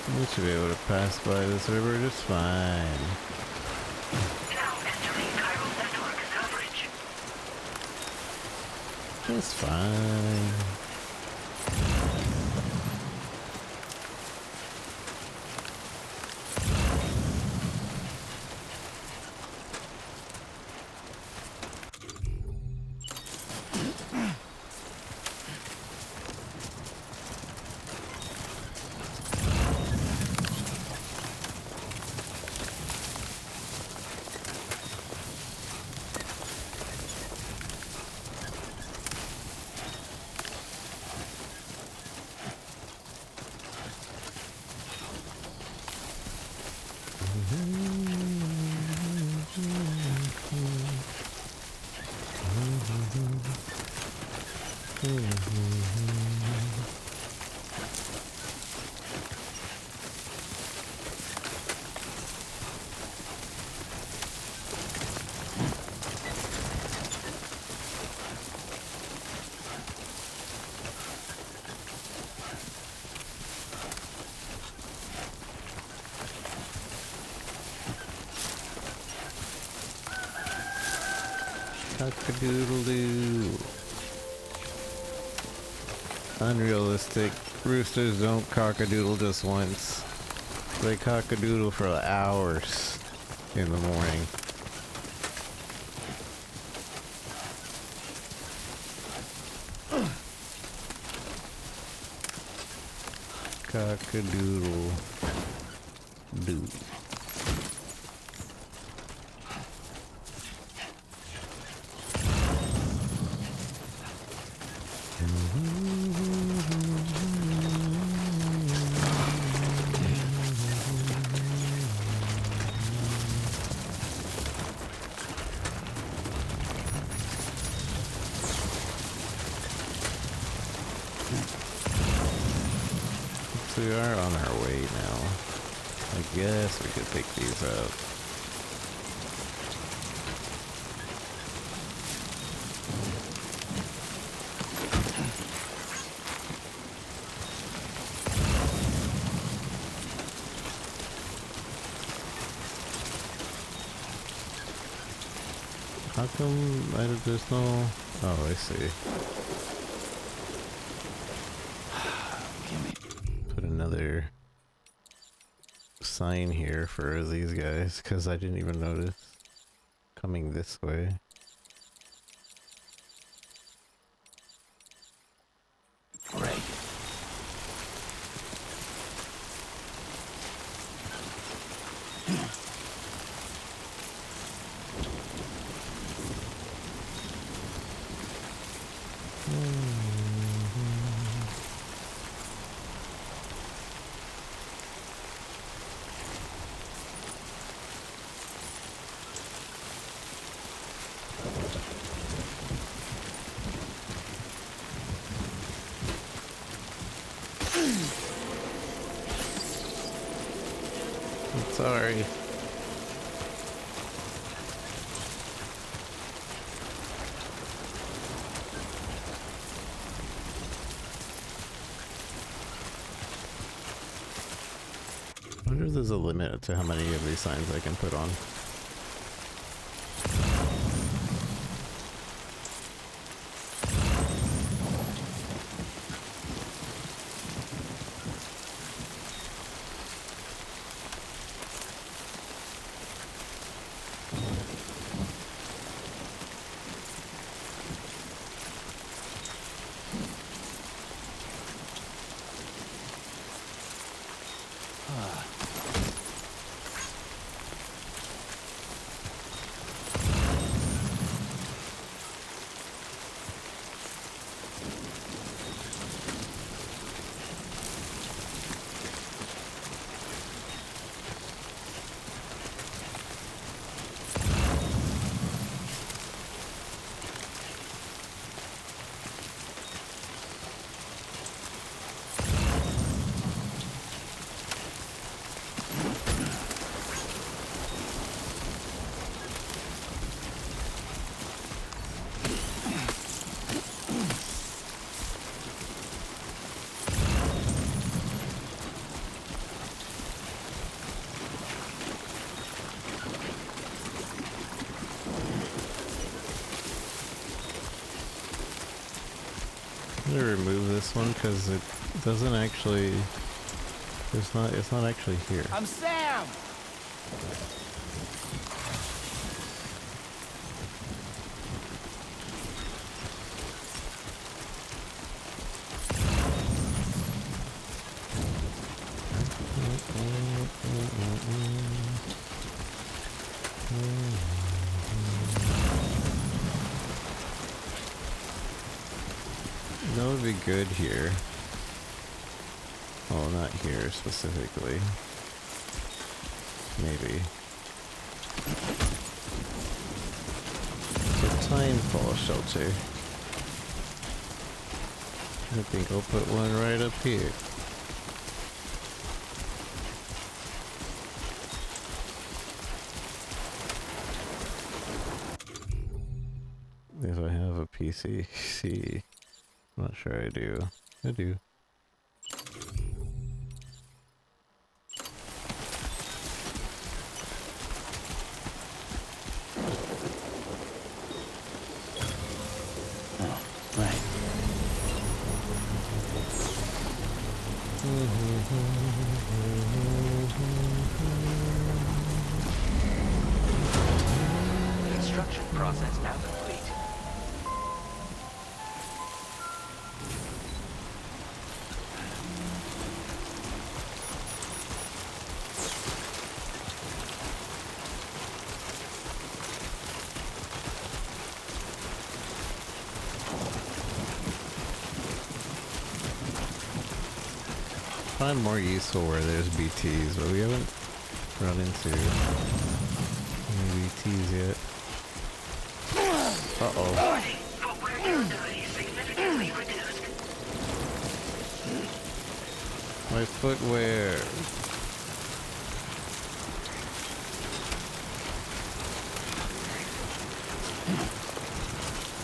We should be able to pass by this river just fine. Now entering chiral network coverage. Just fine. Cock-a-doodle-doo. Unrealistic. Roosters don't cock-a-doodle just once. They cock-a-doodle for hours in the morning. Cock-a-doodle-doo. We are on our way now. I guess we could pick these up. How come there's no... Oh, I see. Put another sign here for these guys, because I didn't even notice coming this way. Great. Sorry. I wonder if there's a limit to how many of these signs I can put on. gonna remove this one because it doesn't actually. It's not actually here. I'm Sam. That would be good here. Well, not here specifically. Maybe. It's a time fall shelter. I think I'll put one right up here. If I have a PC, I'm not sure I do. I do. Oh, right. Construction process now complete. Find more useful where there's BTs, but we haven't run into any BTs yet. Uh-oh. Footwear durability significantly reduced. My footwear.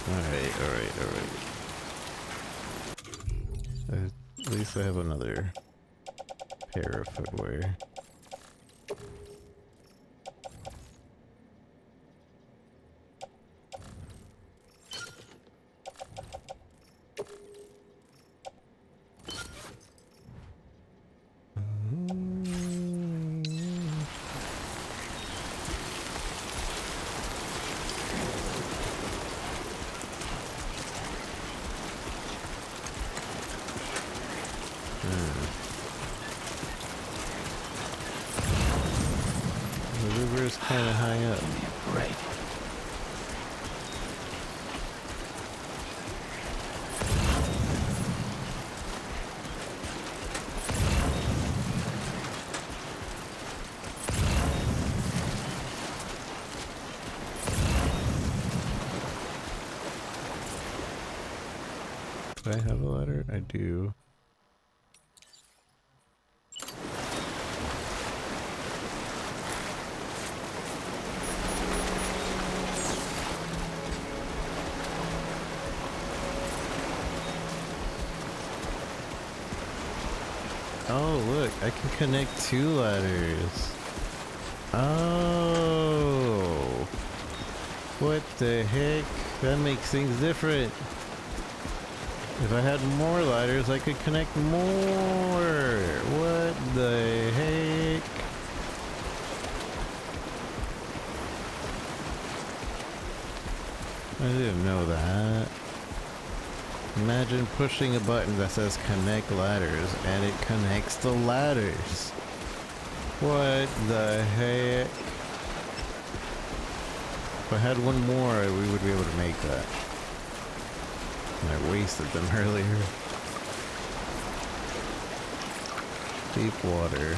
Alright. At least I have another pair of footwear. The river's kind of high up. Right. Do I have a ladder? I do. Oh, look, I can connect two ladders. Oh. What the heck? That makes things different. If I had more ladders, I could connect more. What the heck? I didn't know that. Imagine pushing a button that says connect ladders and it connects the ladders. What the heck? If I had one more, we would be able to make that. And I wasted them earlier. Deep water.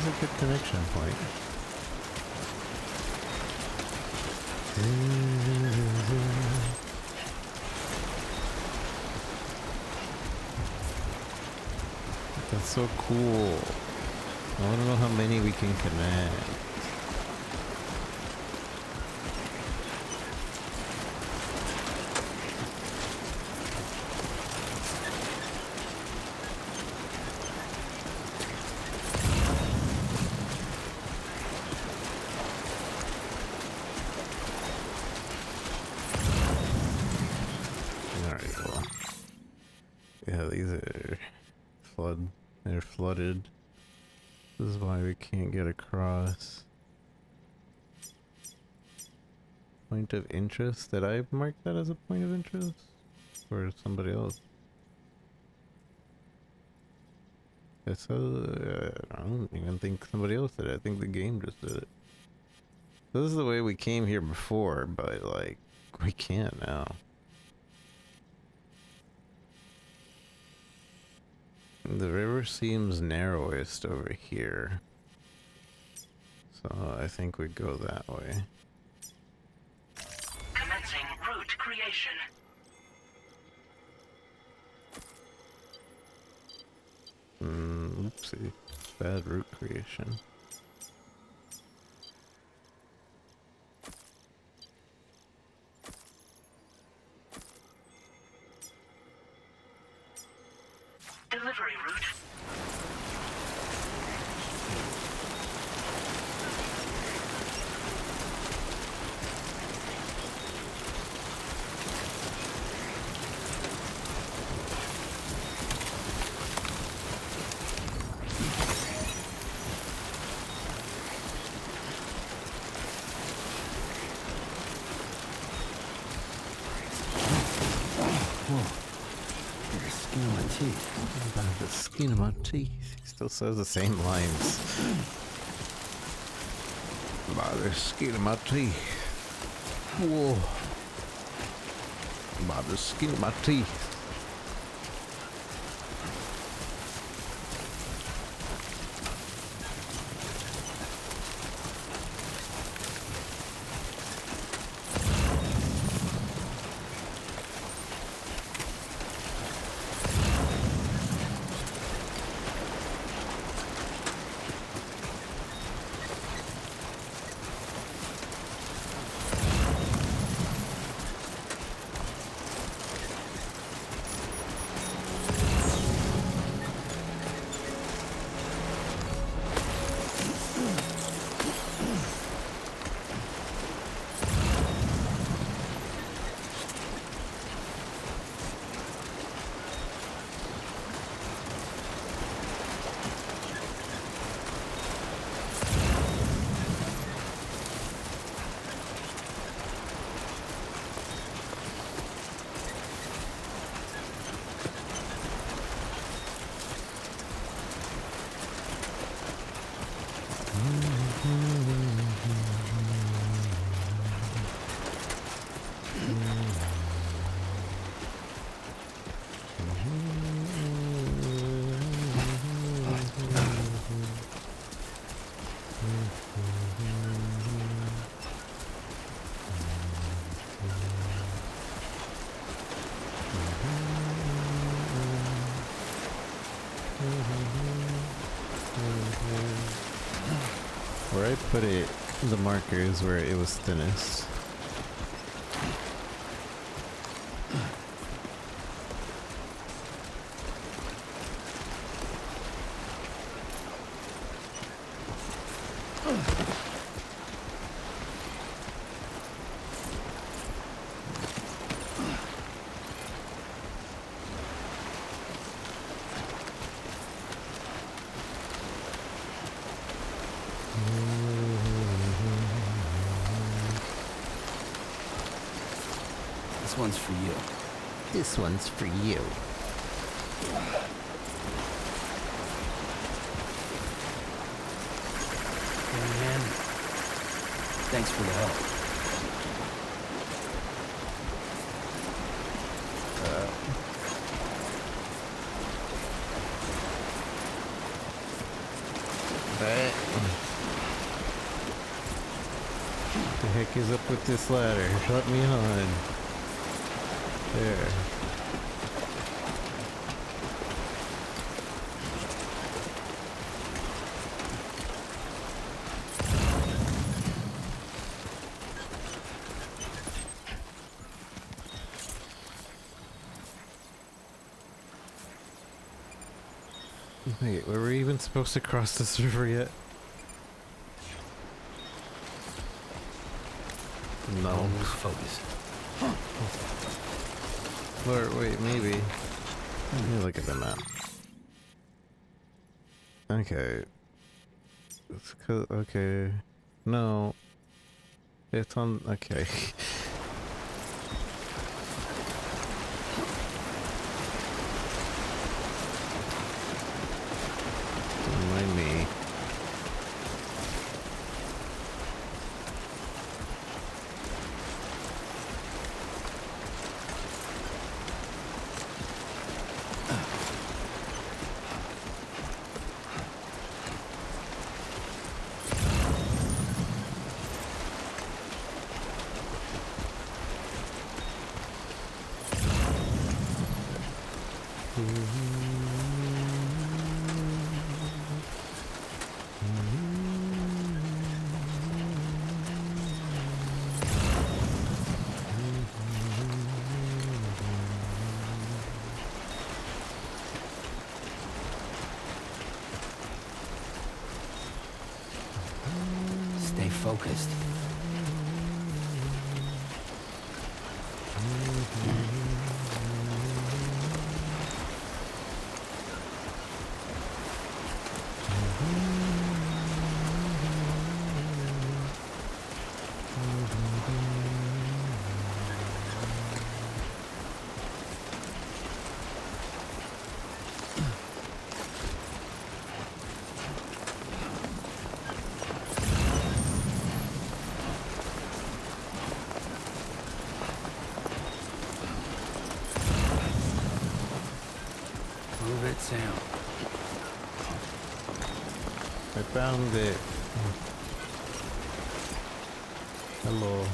is a good connection point. That's so cool. I want to know how many we can connect. Alright, well. Yeah, these are they're flooded. This is why we can't get across. Point of interest? Did I mark that as a point of interest? Or somebody else? I don't even think somebody else did it. I think the game just did it. This is the way we came here before, but like, we can't now. The river seems narrowest over here. So I think we go that way. Commencing route creation. Oopsie. Bad route creation. Delivery route. By the skin of my teeth. He still says the same lines. By the skin of my teeth. Whoa. By the skin of my teeth. Where I put it, the marker is where it was thinnest. This one's for you. This one's for you. Man, thanks for the help. But Who's up with this ladder? Let me on. There. Wait, were we even supposed to cross this river yet? No. Lose focus. Or wait, maybe. Let me look at the map. Okay. Okay. No. It's on. Okay. Don't mind me. Stay focused. Move it, Sam. I found it. Hello.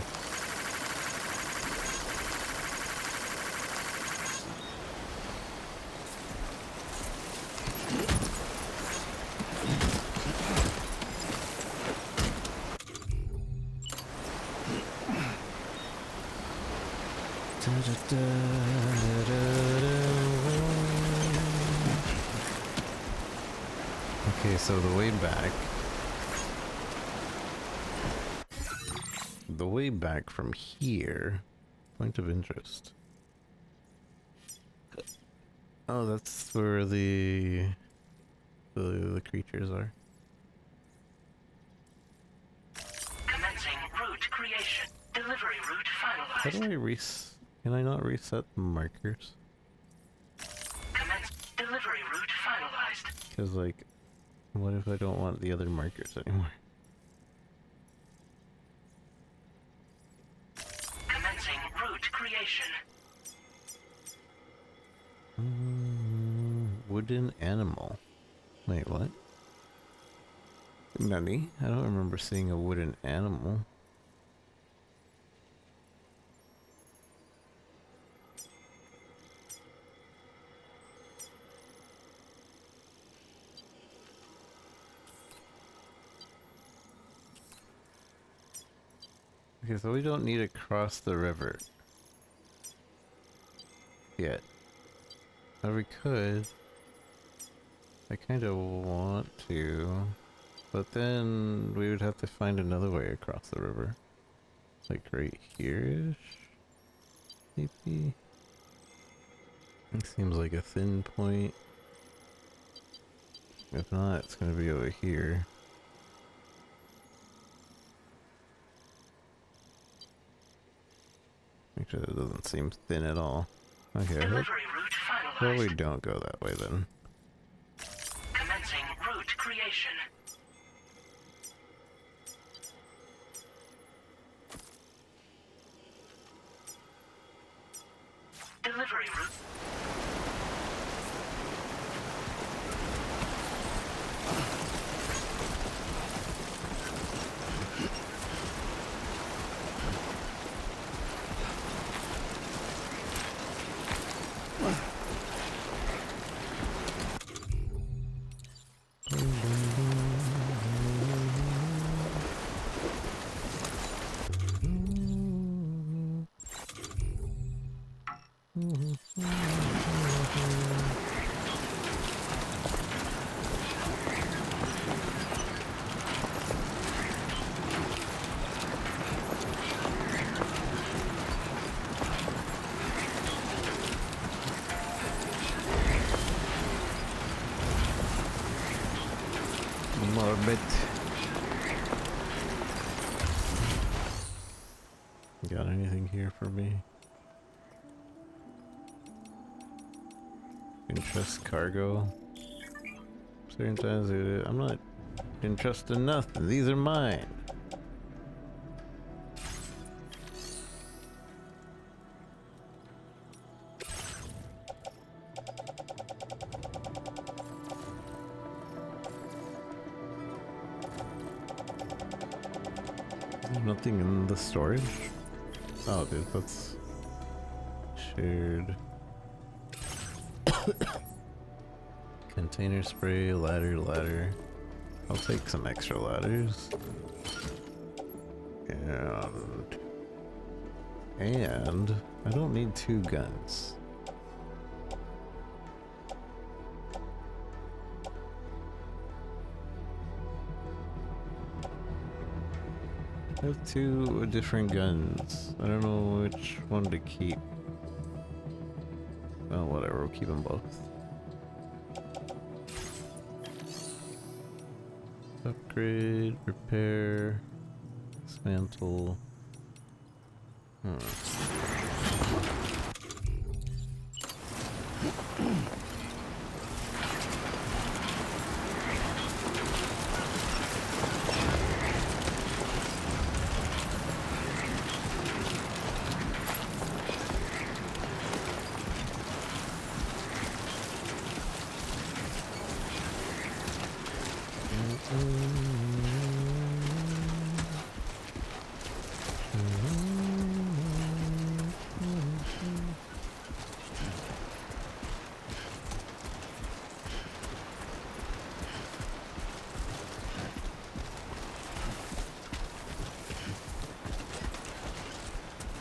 Okay, so the way back. The way back from here. Point of interest. Oh, that's where the creatures are. Commencing route creation. Delivery route How finalized. do I can I not reset the markers? Commence delivery route finalized. Because, like, what if I don't want the other markers anymore? Commencing route creation. Wooden animal. Wait, what? Nani? I don't remember seeing a wooden animal. Okay, so we don't need to cross the river yet. Or we could. I kind of want to, but then we would have to find another way across the river. Like right here-ish? Maybe? It seems like a thin point. If not, it's gonna be over here. Actually, that doesn't seem thin at all. Okay, Delivery route finalized. well, we don't go that way then. Commencing route creation. Delivery route. More bit. Got anything here for me? Entrust cargo. Certain times I'm not entrusting nothing. These are mine. There's nothing in the storage? Oh, dude, that's shared. Container spray, ladder. I'll take some extra ladders. And I don't need 2 guns. I have 2 different guns. I don't know which one to keep. Well, whatever, we'll keep them both. Upgrade, repair, dismantle.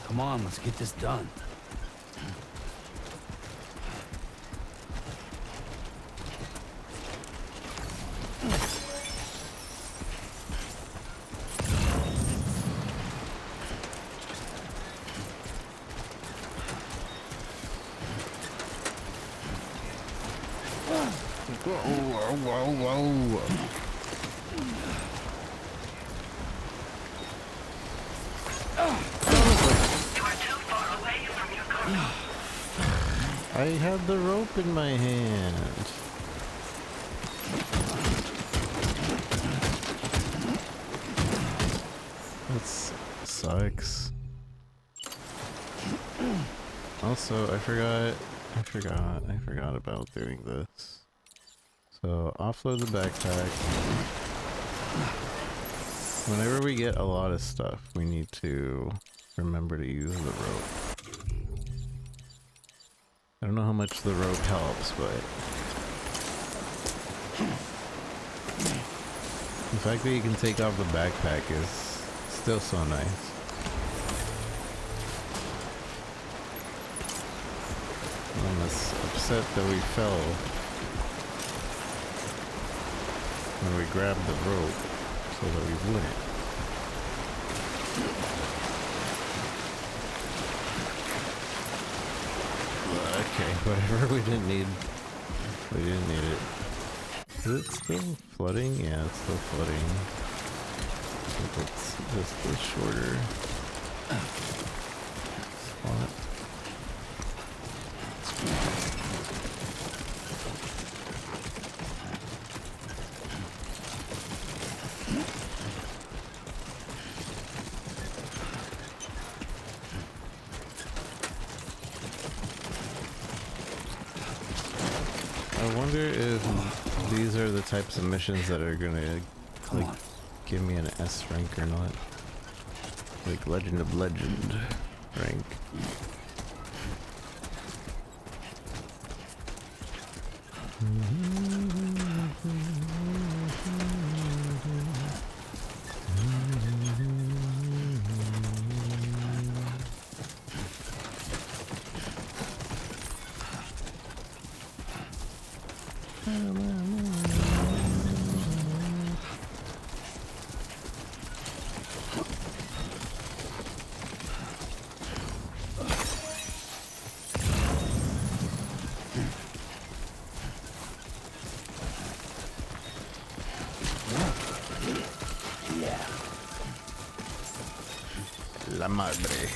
Come on, let's get this done. Whoa. I had the rope in my hand. That sucks. Also, I forgot about doing this. So, offload the backpack. Whenever we get a lot of stuff, we need to remember to use the rope. I don't know how much the rope helps, but the fact that you can take off the backpack is still so nice. I'm just upset that we fell when we grabbed the rope so that we wouldn't. Okay, whatever we didn't need it. Is it still flooding? Yeah, it's still flooding. I think it's just a shorter spot. I wonder if these are the types of missions that are gonna like give me an S rank or not. Like Legend of Legend rank. La madre.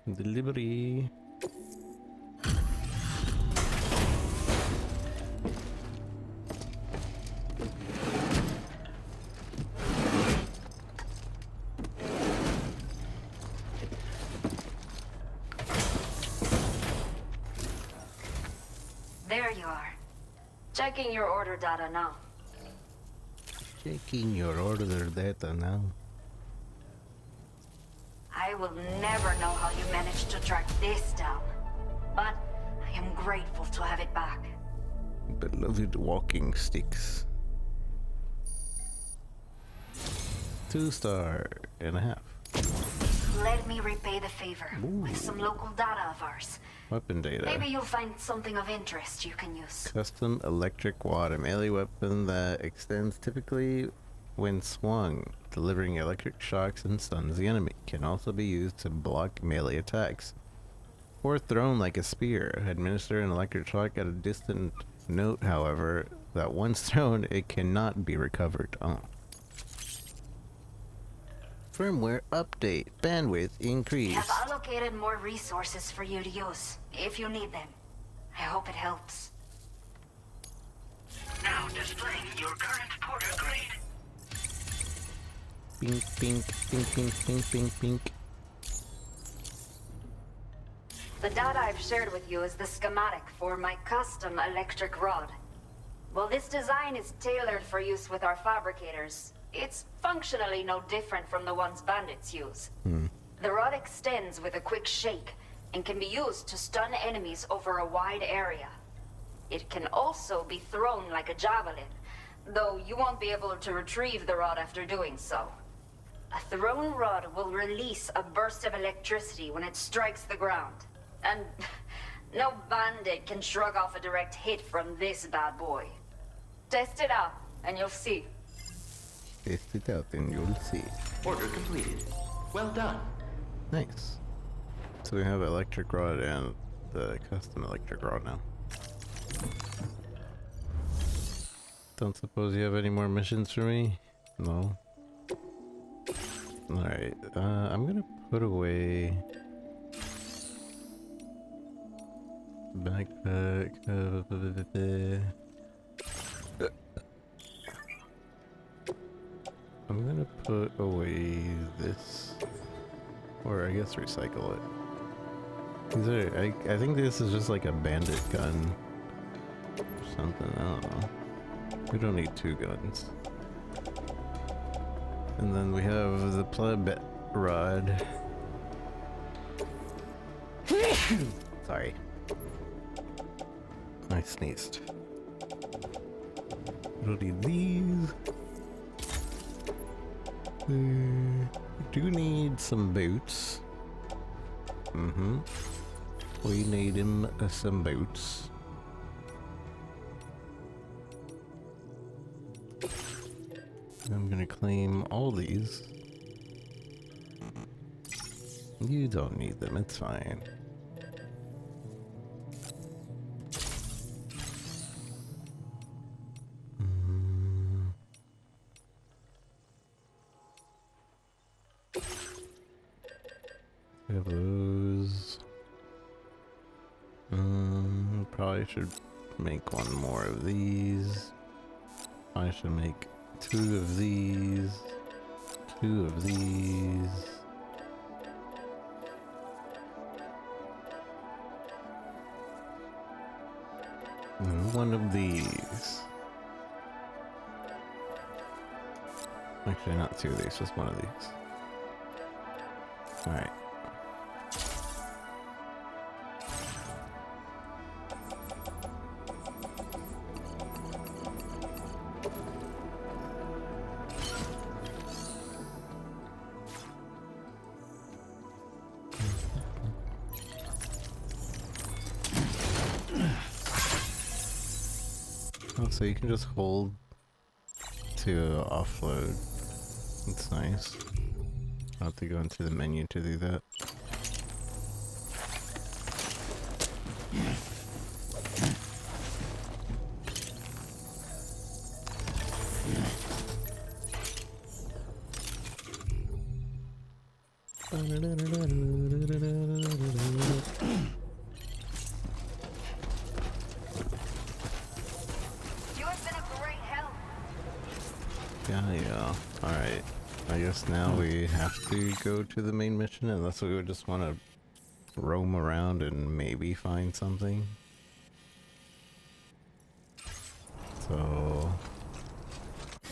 Delivery. There you are. Checking your order data now. Checking your order data now. I will never know how you managed to track this down, but I am grateful to have it back. Beloved walking sticks. 2.5 stars. Let me repay the favor with some local data of ours. Weapon data. Maybe you'll find something of interest you can use. Custom electric wad, a melee weapon that extends typically when swung, delivering electric shocks and stuns the enemy. Can also be used to block melee attacks. Or thrown like a spear. Administer an electric shock at a distant note, however, that once thrown, it cannot be recovered. Oh. Firmware update. Bandwidth increase. I have allocated more resources for you to use, if you need them. I hope it helps. Now displaying your current porter grade. Pink, pink, pink, pink, pink, pink, pink. The data I've shared with you is the schematic for my custom electric rod. While this design is tailored for use with our fabricators, it's functionally no different from the ones bandits use. The rod extends with a quick shake and can be used to stun enemies over a wide area. It can also be thrown like a javelin, though you won't be able to retrieve the rod after doing so. A thrown rod will release a burst of electricity when it strikes the ground. And no bandit can shrug off a direct hit from this bad boy. Test it out, and you'll see. Test it out and you'll see. Order completed. Well done. Nice. So we have electric rod and the custom electric rod now. Don't suppose you have any more missions for me? No. Alright, I'm gonna put away backpack. I'm gonna put away this, or I guess recycle it. These are, I think this is just like a bandit gun or something, I don't know. We don't need 2 guns. And then we have the pleb rod. Sorry. I sneezed. We don't need these. Do need some boots. We need some boots. I'm gonna claim all these. You don't need them, it's fine. We have those. Probably should make one more of these. I should make 2 of these. 2 of these. One of these. Actually, not two of these, just one of these. Alright. Oh, so you can just hold to offload. That's nice. I'll have to go into the menu to do that. Yeah. Alright. I guess now we have to go to the main mission unless we would just want to roam around and maybe find something. So,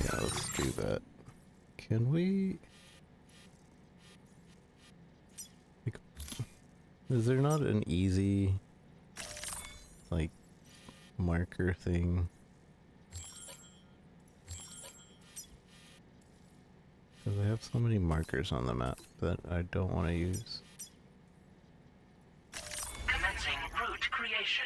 yeah, let's do that. Can we... Is there not an easy, like, marker thing? Because I have so many markers on the map that I don't want to use. Commencing route creation.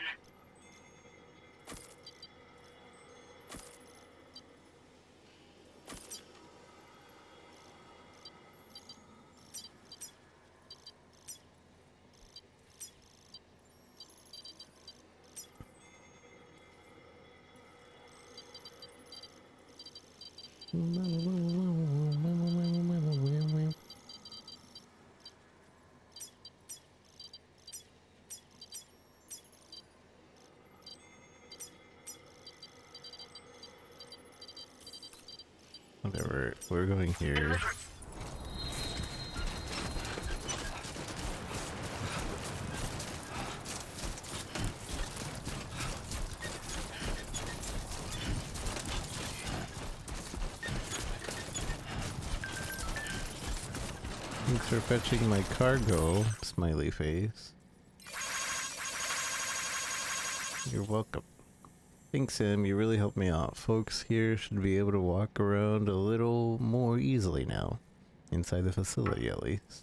Whatever, we're going here. Thanks for fetching my cargo, smiley face. You're welcome. Thanks, Sam. You really helped me out. Folks here should be able to walk around a little more easily now. Inside the facility, at least.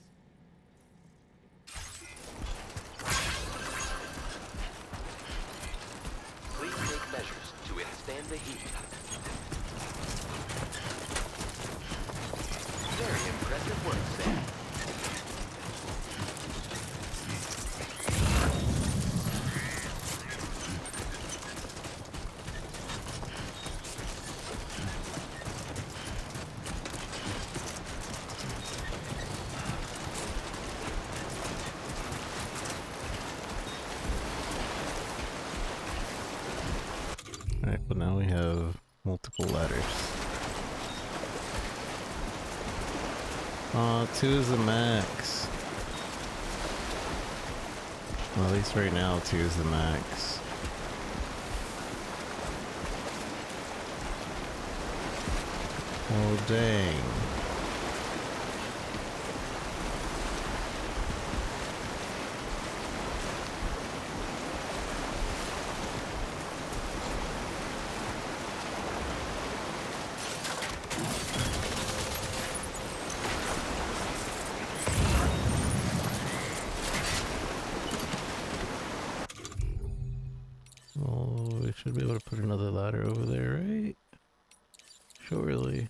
Please take measures to withstand the heat. Very impressive work, Sam. Alright, but now we have multiple ladders. Aw, 2 is the max. Well, at least right now 2 is the max. Oh, dang. Oh, we should be able to put another ladder over there, right? Surely.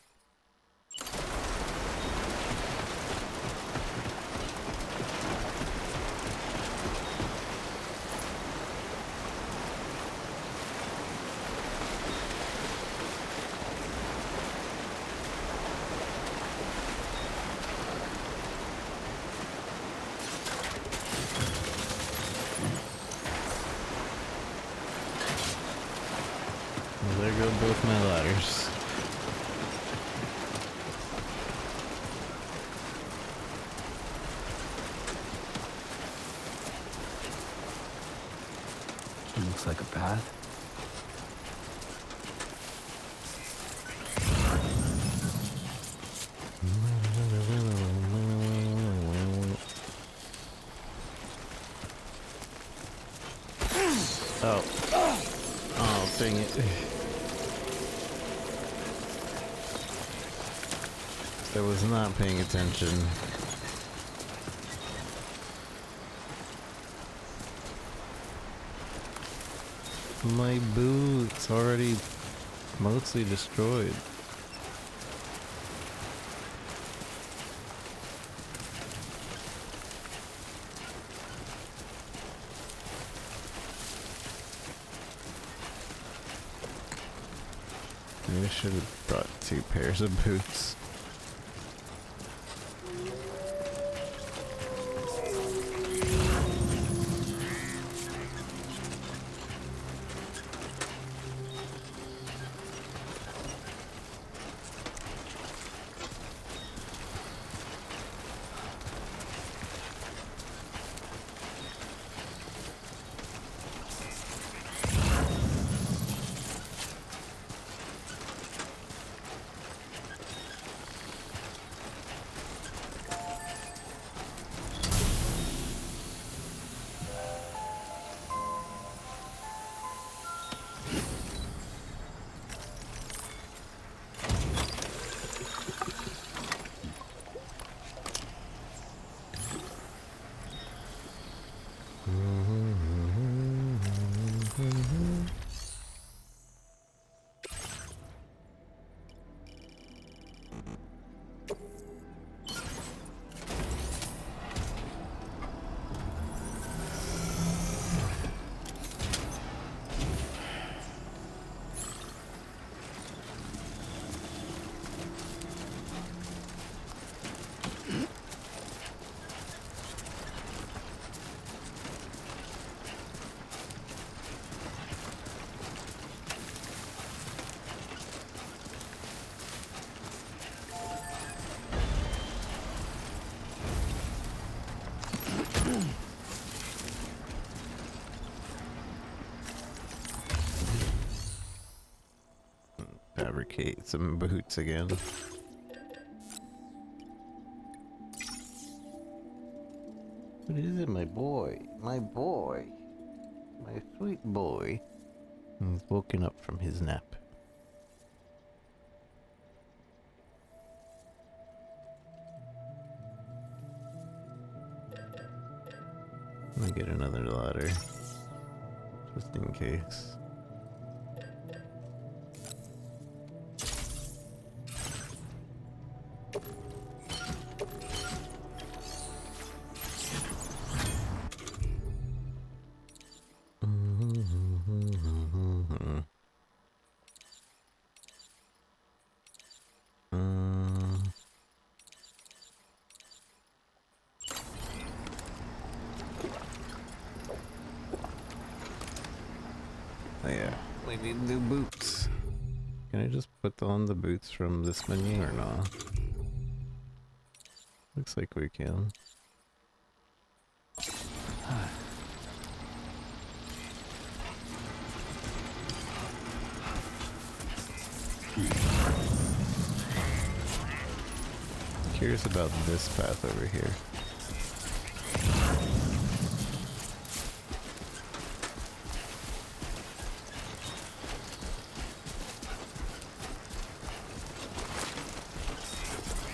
Well, there go both my ladders. It looks like a path. Oh. Oh, dang it. I was not paying attention. My boots already mostly destroyed. Maybe I should have brought 2 pairs of boots. Fabricate some boots again. What is it, my boy? My boy. My sweet boy. He's woken up from his nap. Let me get another ladder. Just in case. Oh yeah, we need new boots. Can I just put on the boots from this menu or not? Looks like we can. Curious about this path over here.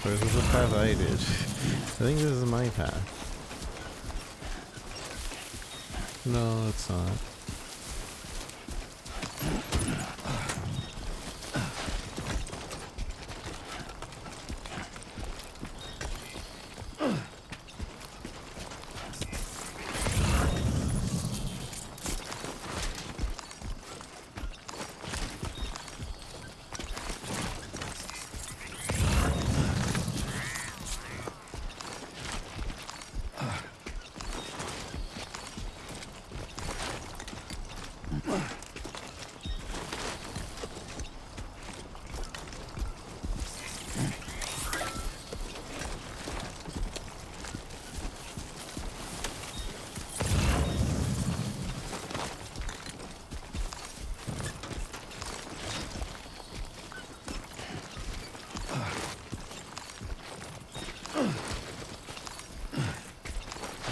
Or is this the path I did? I think this is my path. No, it's not.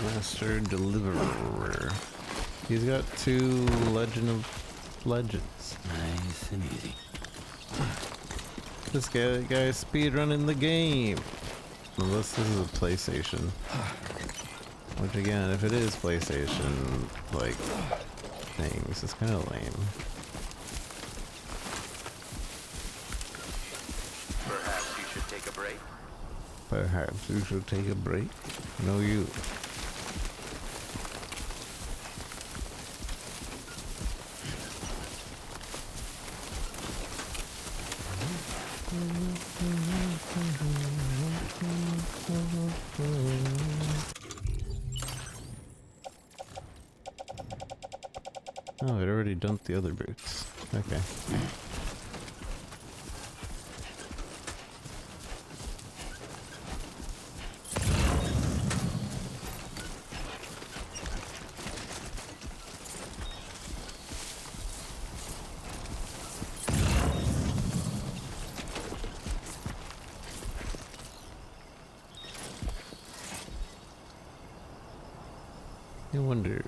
Master Deliverer. He's got 2 Legend of Legends. Nice and easy. This guy's speedrunning the game. Unless this is a PlayStation. Which again, if it is PlayStation, like, things, it's kind of lame. Perhaps you should take a break. Perhaps you should take a break. No, you. Oh, it already dumped the other boots. Okay. I wonder.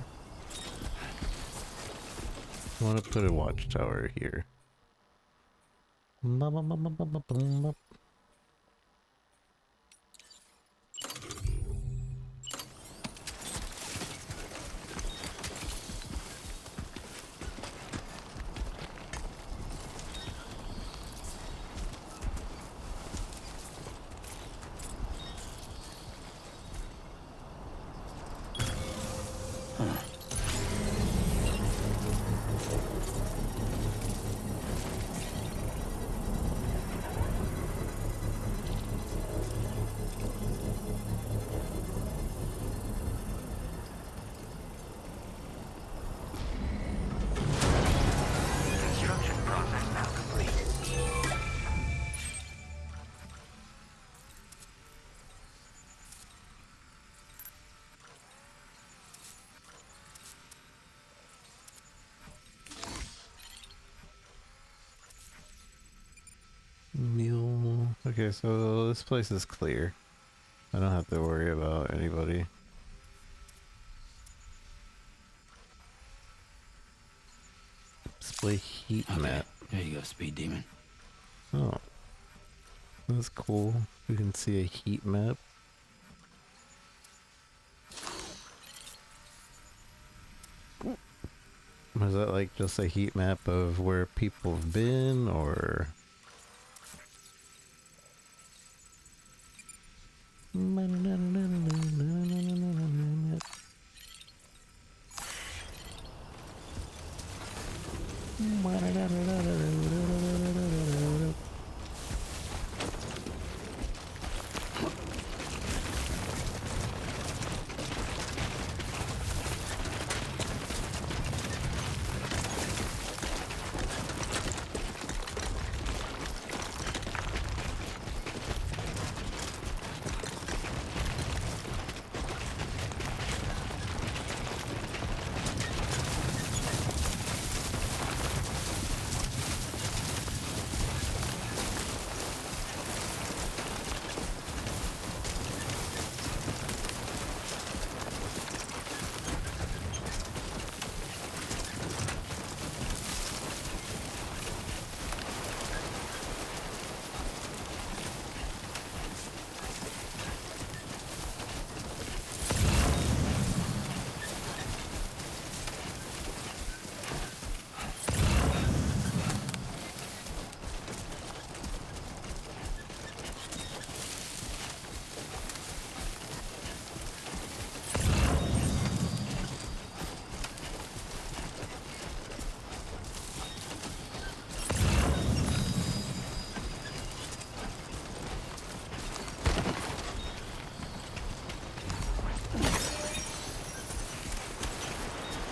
I want to put a watchtower here. Construction process now complete. Mule. Okay, so this place is clear. I don't have to worry about anybody. Display heat map. There you go, Speed Demon. Oh. That's cool. We can see a heat map. Was that like just a heat map of where people have been, or?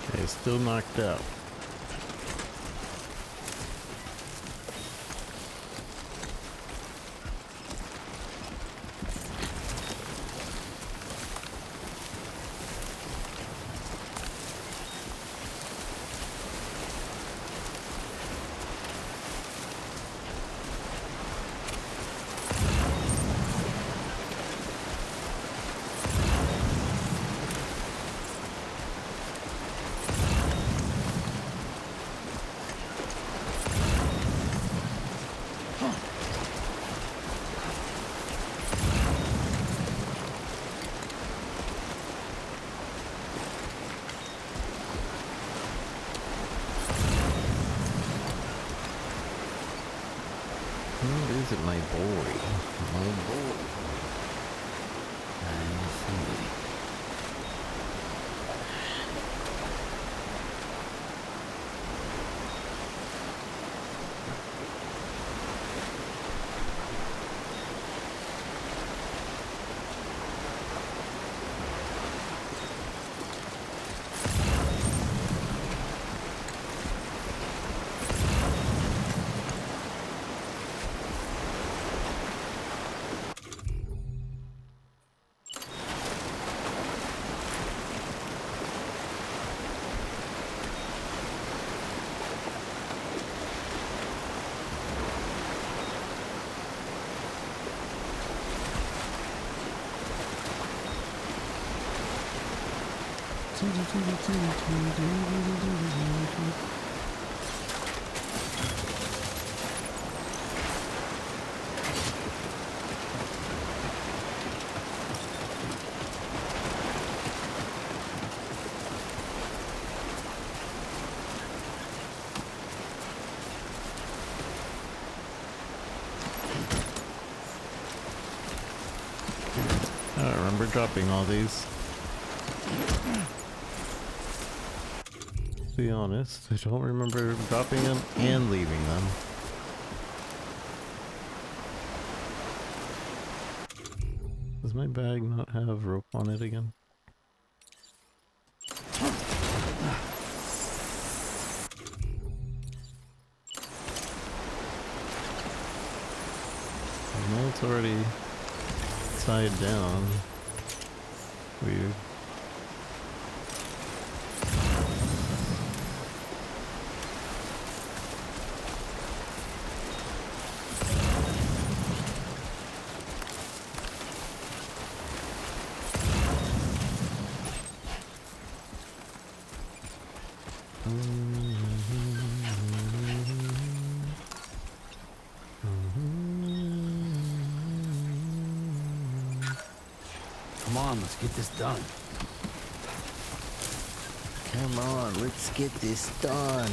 Okay, still knocked out. What is it, my boy? My boy. I see. I don't remember dropping all these. To be honest, I don't remember dropping them and leaving them. Does my bag not have rope on it again? No, it's already tied down. Weird. Come on, let's get this done. Come on, let's get this done.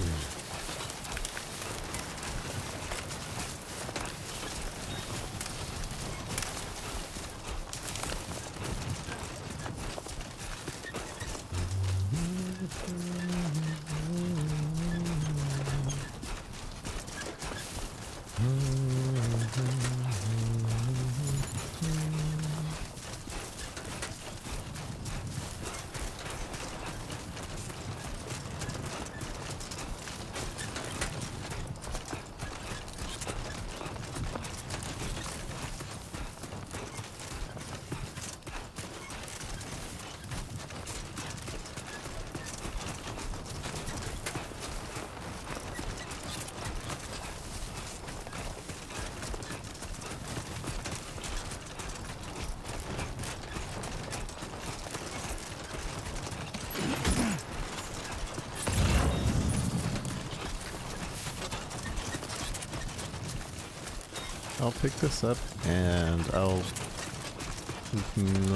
I'll pick this up and I'll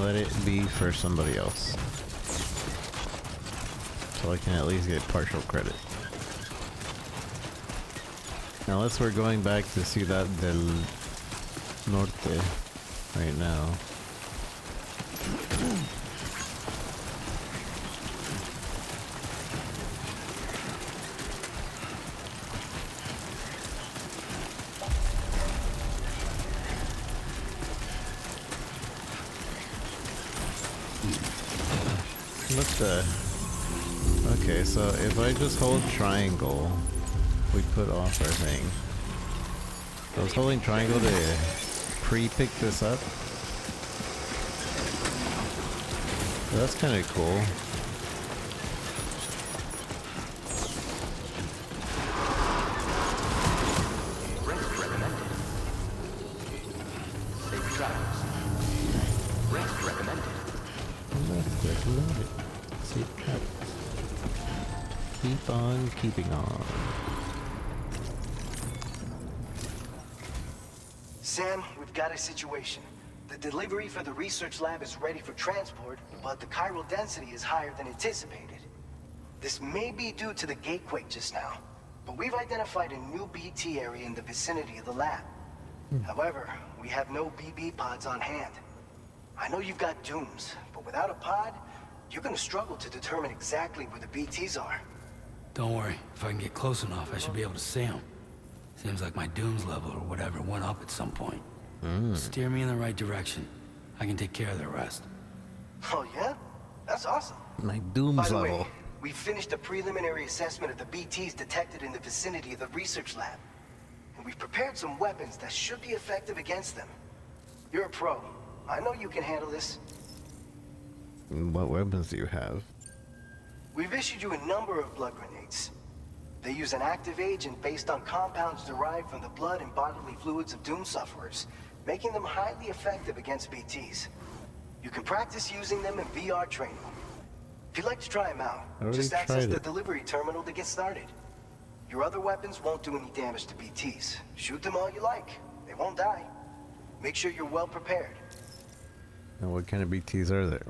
let it be for somebody else. So I can at least get partial credit. Unless we're going back to Ciudad del Norte right now. What the? Okay, so if I just hold triangle, we put off our thing. I was holding triangle to pre-pick this up. That's kind of cool. Rest recommended. Safe travels. Rest recommended. Rest recommended. Safe travels. Keep on keeping on. Sam, we've got a situation. The delivery for the research lab is ready for transport, but the chiral density is higher than anticipated. This may be due to the gatequake just now, but we've identified a new BT area in the vicinity of the lab. However, we have no BB pods on hand. I know you've got dooms, but without a pod, you're gonna struggle to determine exactly where the BTs are. Don't worry. If I can get close enough, I should be able to see them. Seems like my dooms level or whatever went up at some point. Steer me in the right direction. I can take care of the rest. Oh yeah? That's awesome. My dooms By the level. way, we finished a preliminary assessment of the BTs detected in the vicinity of the research lab. And we've prepared some weapons that should be effective against them. You're a pro. I know you can handle this. What weapons do you have? We've issued you a number of blood grenades. They use an active agent based on compounds derived from the blood and bodily fluids of doom sufferers, making them highly effective against BTs. You can practice using them in VR training. If you'd like to try them out, just access the delivery terminal to get started. Your other weapons won't do any damage to BTs. Shoot them all you like. They won't die. Make sure you're well prepared. And what kind of BTs are there?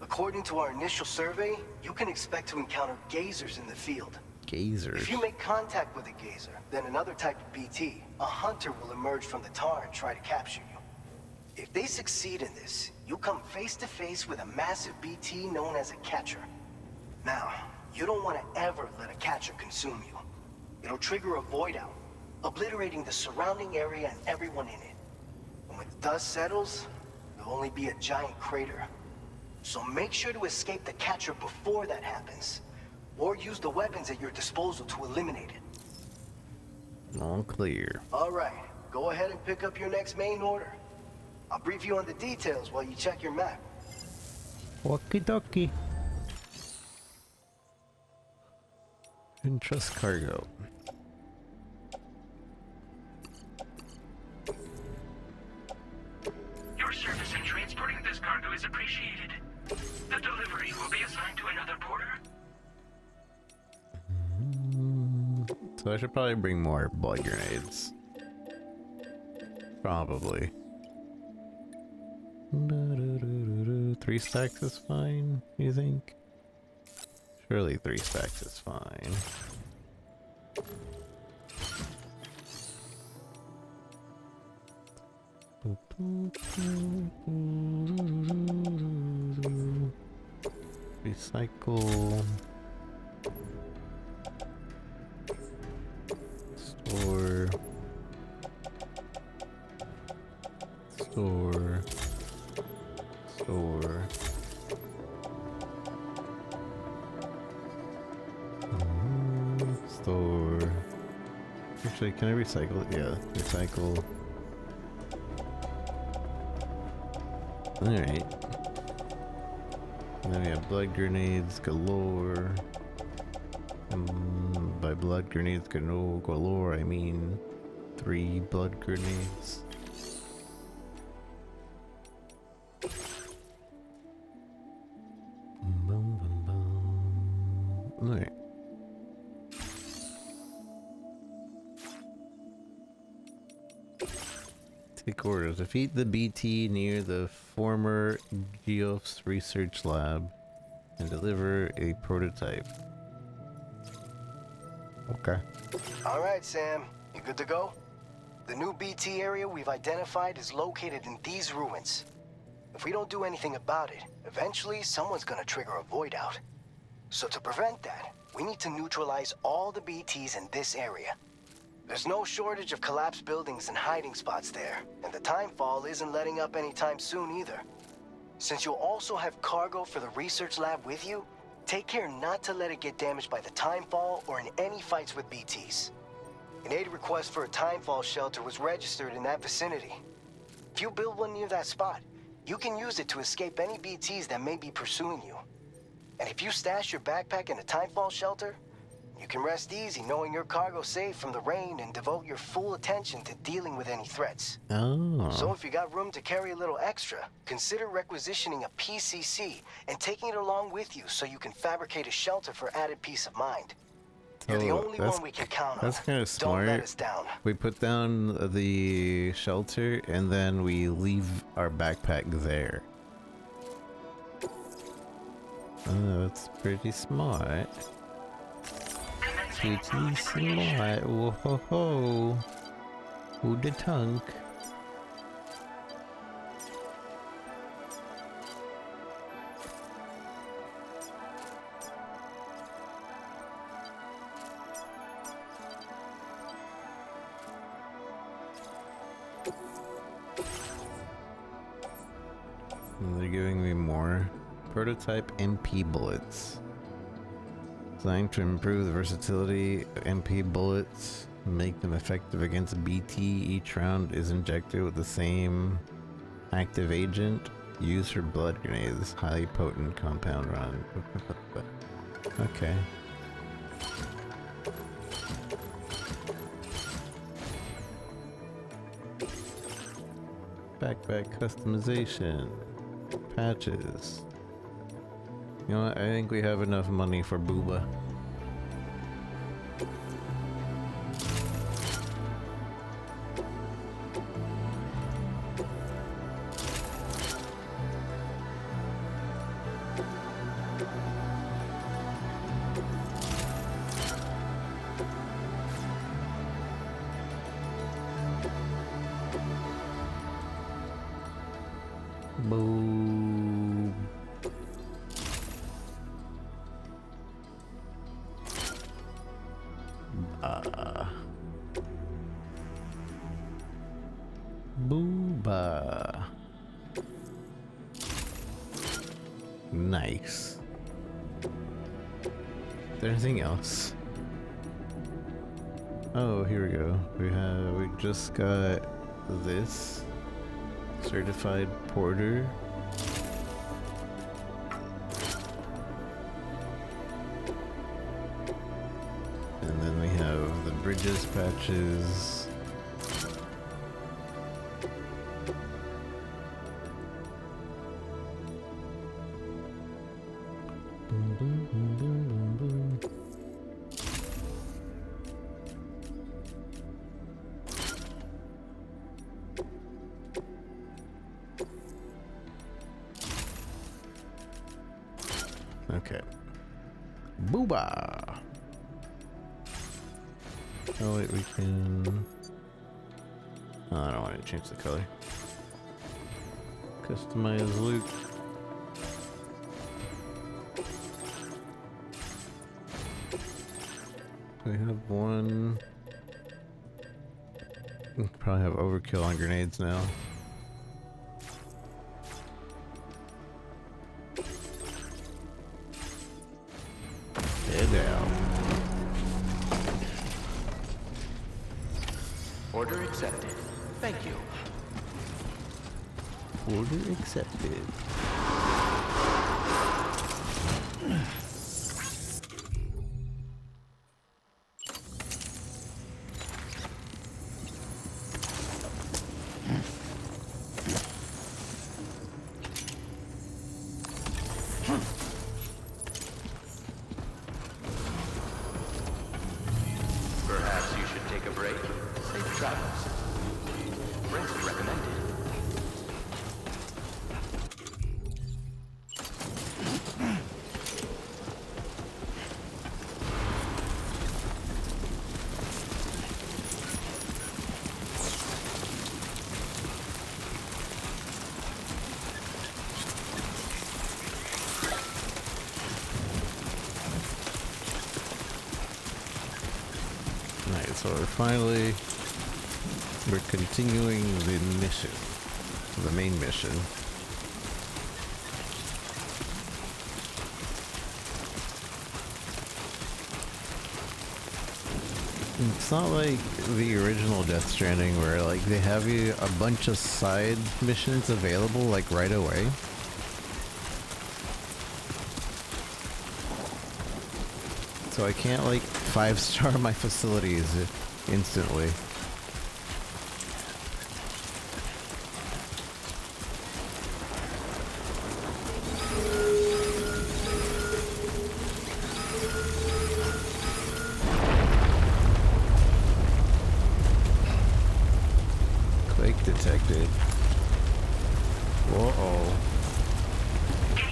According to our initial survey, you can expect to encounter gazers in the field. Gazers? If you make contact with a gazer, then another type of BT, a hunter, will emerge from the tar and try to capture you. If they succeed in this, you'll come face to face with a massive BT known as a catcher. Now, you don't want to ever let a catcher consume you. It'll trigger a void out, obliterating the surrounding area and everyone in it. And when the dust settles, there'll only be a giant crater. So make sure to escape the catcher before that happens, or use the weapons at your disposal to eliminate it. All clear. All right, go ahead and pick up your next main order. I'll brief you on the details while you check your map. Okie dokie. Entrust cargo. Your service in transporting this cargo is appreciated. The delivery will be assigned to another porter. So I should probably bring more blood grenades. Probably. 3 stacks is fine, you think? Surely 3 stacks is fine. Recycle. Store. Store. Store. Store. Actually, can I recycle it? Yeah, recycle. Alright. Then we have blood grenades galore. And by blood grenades galore, I mean 3 blood grenades. Alright. Take orders. Defeat the BT near the former Geoff's research lab and deliver a prototype. Okay. All right, Sam. You good to go? The new BT area we've identified is located in these ruins. If we don't do anything about it, eventually someone's gonna trigger a void out. So to prevent that, we need to neutralize all the BTs in this area. There's no shortage of collapsed buildings and hiding spots there, and the timefall isn't letting up anytime soon either. Since you'll also have cargo for the research lab with you, take care not to let it get damaged by the timefall or in any fights with BTs. An aid request for a timefall shelter was registered in that vicinity. If you build one near that spot, you can use it to escape any BTs that may be pursuing you. And if you stash your backpack in a timefall shelter, you can rest easy knowing your cargo's safe from the rain and devote your full attention to dealing with any threats. Oh. So if you got room to carry a little extra, consider requisitioning a PCC and taking it along with you so you can fabricate a shelter for added peace of mind. You're the only one we can count on. That's kind of smart. Don't let us down. We put down the shelter and then we leave our backpack there. Oh, that's pretty smart. Pretty smart. Whoa ho ho. Who the tunk? They're giving me more prototype MP bullets. Designed to improve the versatility of MP bullets, make them effective against BT. Each round is injected with the same active agent used for blood grenades. Highly potent compound run. Okay. Backpack customization. Patches. You know what? I think we have enough money for Booba. Boom. Booba. Nice. Is there anything else? Oh, here we go. We just got this certified porter. And then we have the bridges patches. Boom, boom, boom, boom, boom, boom. Okay. Booba! Oh wait, we can... Oh, I don't want to change the color. Customize loot. We have one... We probably have overkill on grenades now. Head down. Order accepted. Thank you. Order accepted. Perhaps you should take a break. Safe travels. Rest recommended. Alright, so we're continuing the mission. The main mission. It's not like the original Death Stranding where like they have you a bunch of side missions available like right away. So I can't like 5-star my facilities instantly. Quake detected. Whoa.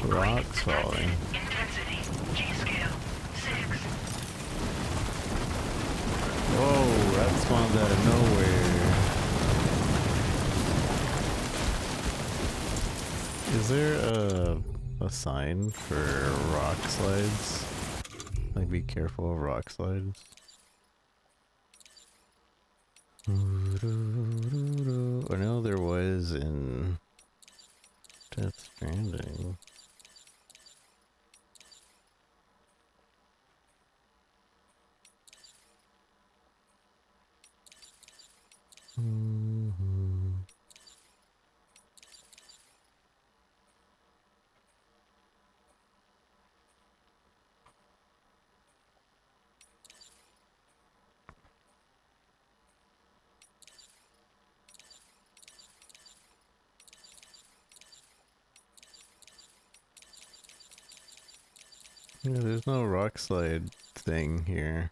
Rocks falling. Intensity. G-scale. 6. Whoa, that spawned out of nowhere. Is there a sign for rock slides? Like, be careful of rock slides. I know there was in Death Stranding. Yeah, there's no rock slide thing here.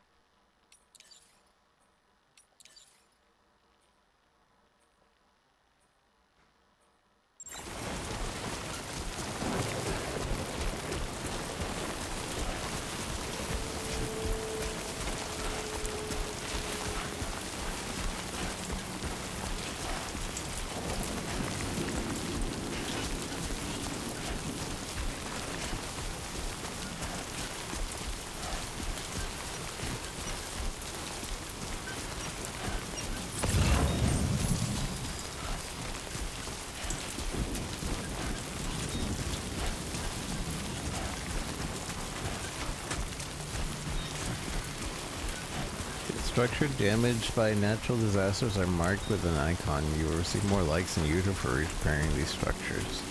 Structure damaged by natural disasters are marked with an icon. You will receive more likes than usual for repairing these structures.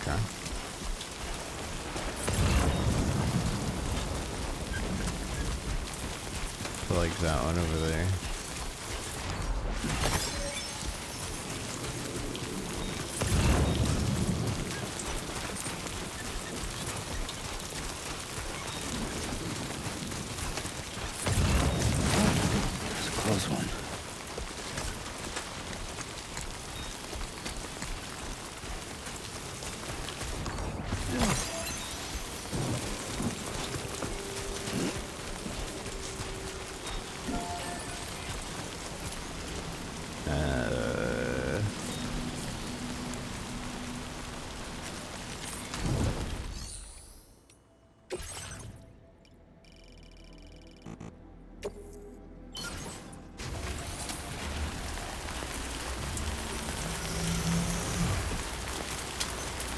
Okay. I like that one over there. Close one.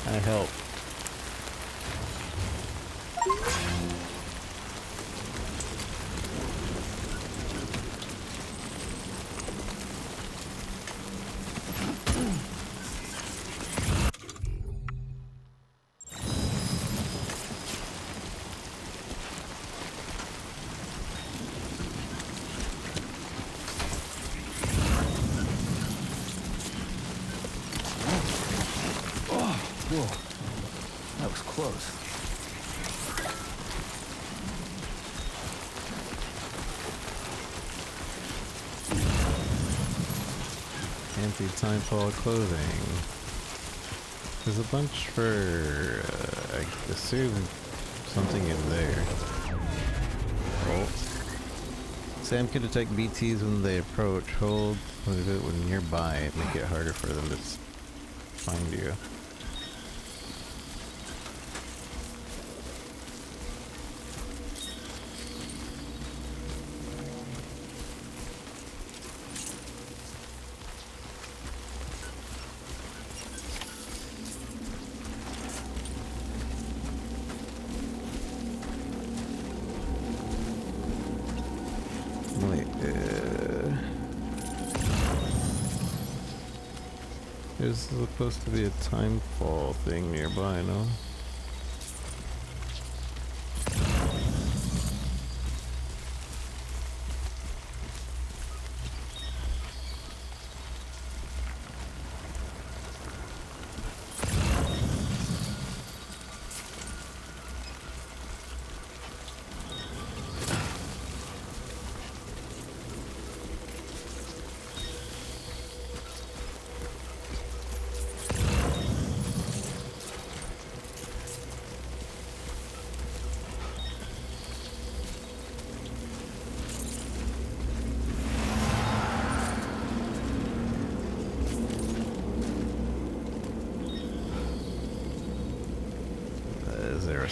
I help. Whoa, that was close. Anti-timefall clothing. There's a bunch for, I assume, something in there. Oh. Sam can detect BTs when they approach. Hold it when nearby. Make it harder for them to find you. Wait, there's supposed to be a timefall thing nearby, no?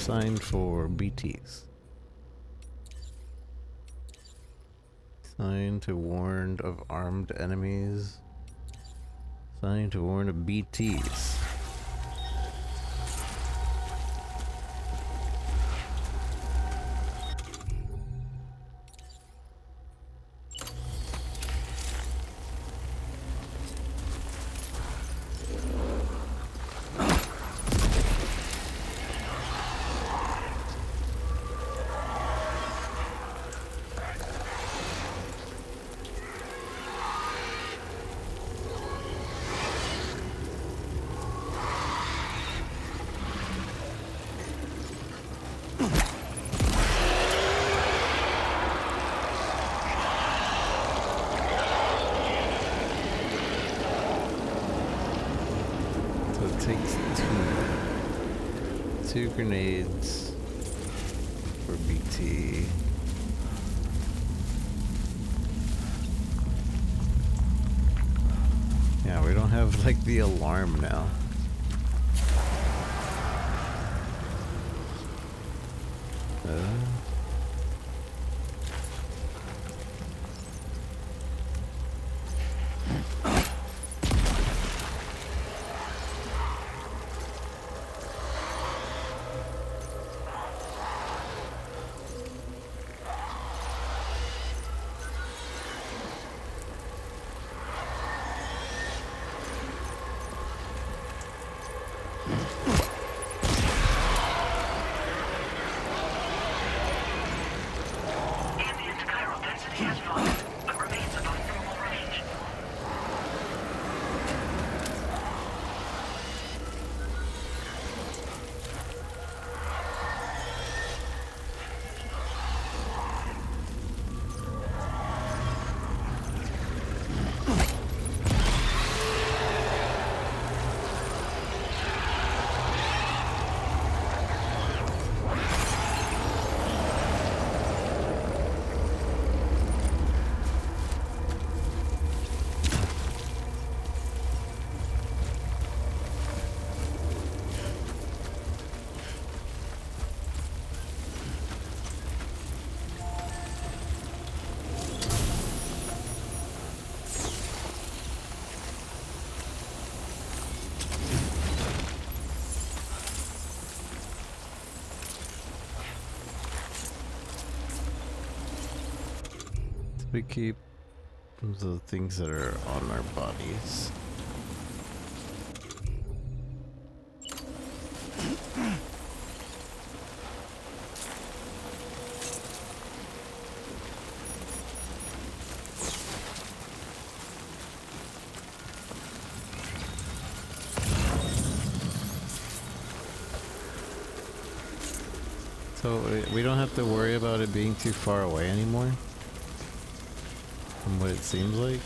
signed for BTs. Sign to warn of armed enemies. Sign to warn of BTs. Takes two grenades for BT. Yeah, we don't have like the alarm now. We keep the things that are on our bodies. So we don't have to worry about it being too far away anymore? From what it seems like.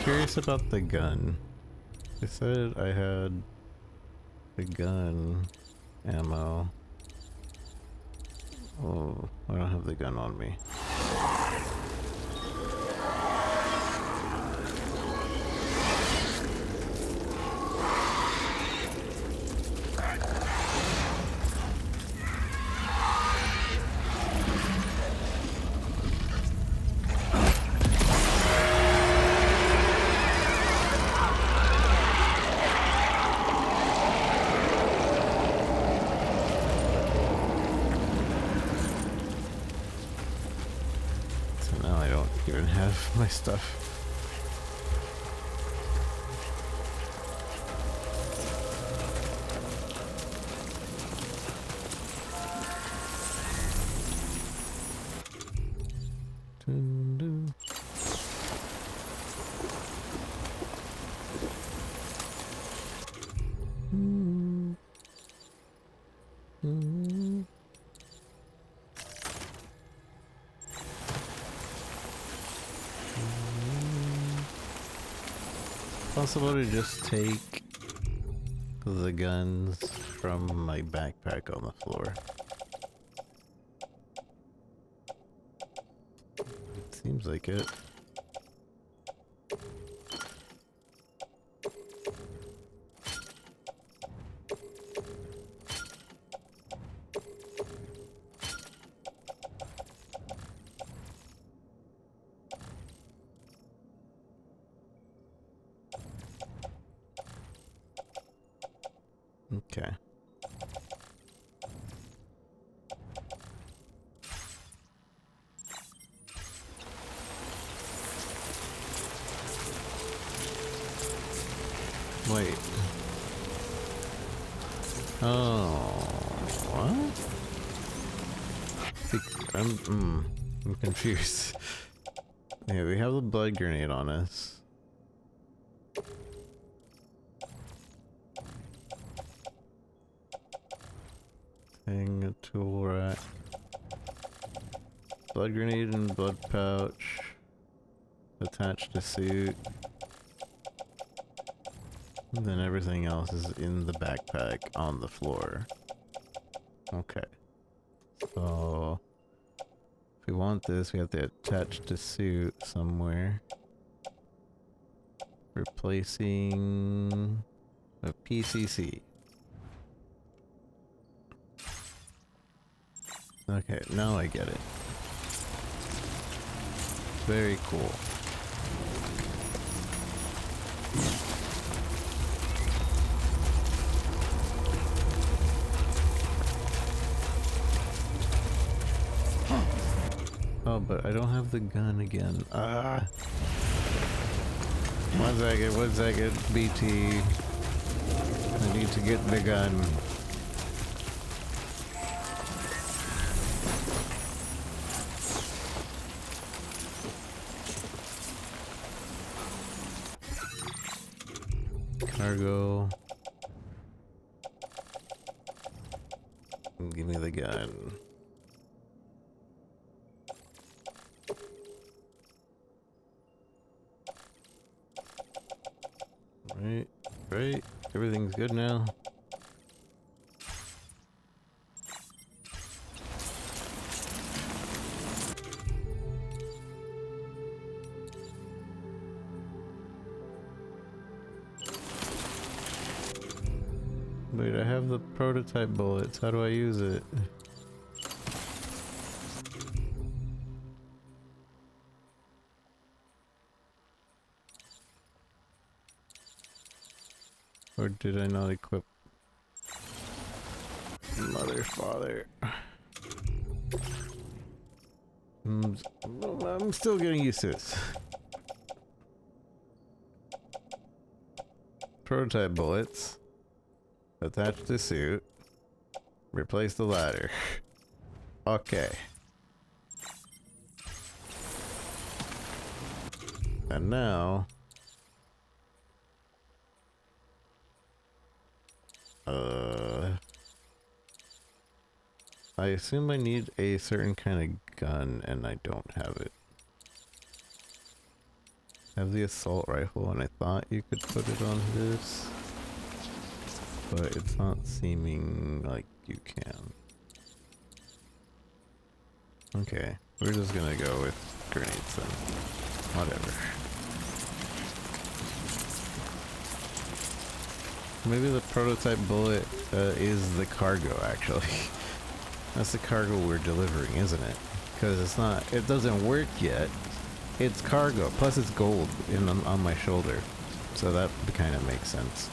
Curious about the gun. They said I had the gun ammo. Oh, I don't have the gun on me. have my stuff. Dun, dun. Possible to just take the guns from my backpack on the floor. Seems like it. Okay. Wait. Oh, what? I'm confused. Yeah, we have the blood grenade on us. Thing, a tool rack. Blood grenade and blood pouch. Attached to suit. And then everything else is in the backpack on the floor. Okay. So if we want this, we have to attach to suit somewhere. Replacing a PCC. Okay, now I get it. Very cool. Oh, but I don't have the gun again. Ah! 1 second, BT. I need to get the gun. Cargo. Give me the gun. Right. Everything's good now. Wait, I have the prototype bullets. How do I use it? Or did I not equip? Mother, father. I'm still getting used to this. Prototype bullets. Attach to suit. Replace the ladder. Okay. And now... I assume I need a certain kind of gun, and I don't have it. I have the assault rifle, and I thought you could put it on this. But it's not seeming like you can. Okay, we're just gonna go with grenades then. Whatever. Maybe the prototype bullet is the cargo, actually. That's the cargo we're delivering, isn't it? Because it's not, it doesn't work yet. It's cargo, plus it's gold on my shoulder. So that kind of makes sense.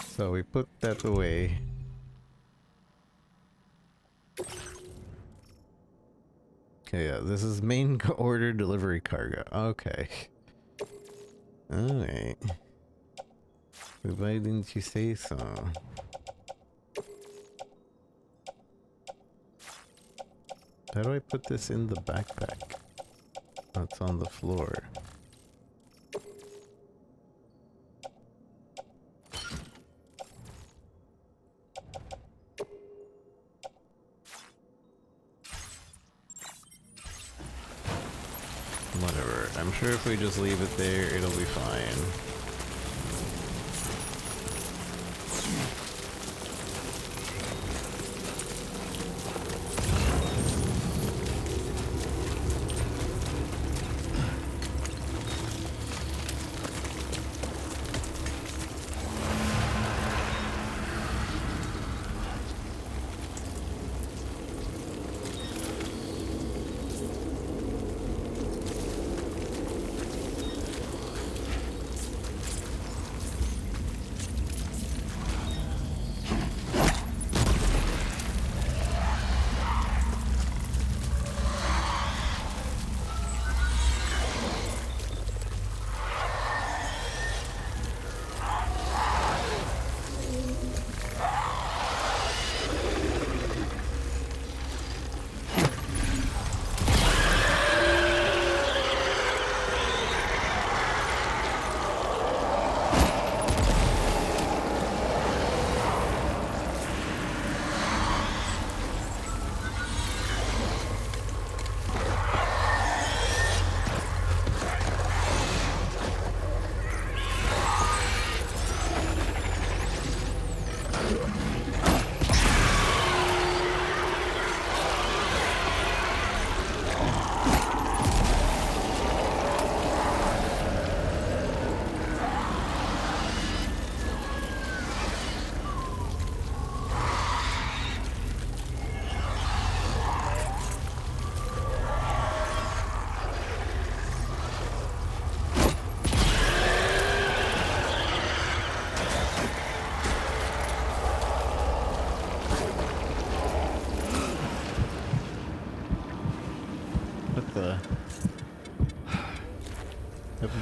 So we put that away. Yeah, this is main order delivery cargo. Okay. Alright. Why didn't you say so? How do I put this in the backpack? Oh, it's on the floor. Whatever. I'm sure if we just leave it there, it'll be fine.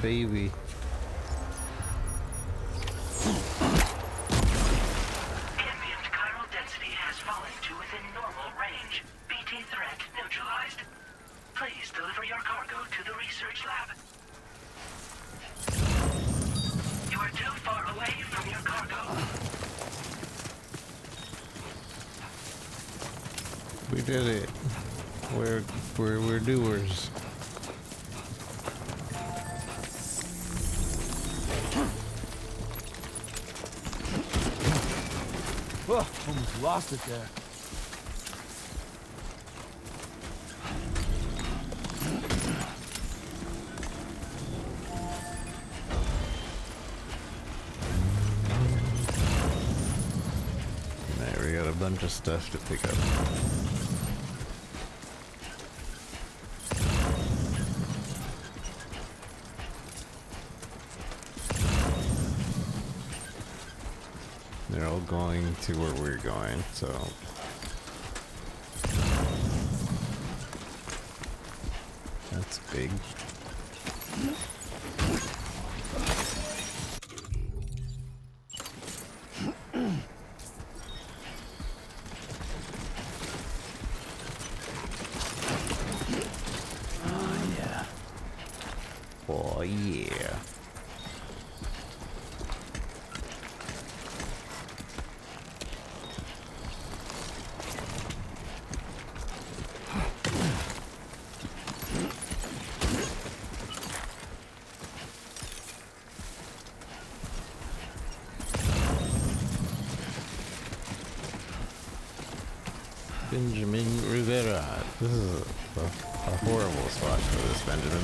Baby. Ambient chiral density has fallen to within normal range. BT threat neutralized. Please deliver your cargo to the research lab. You are too far away from your cargo. We did it. We're doers. Oh, almost lost it there. Alright, we got a bunch of stuff to pick up. They're all going to where we're going, so... That's big. Oh, yeah. Oh, yeah. Benjamin Rivera. This is a horrible spot for this Benjamin.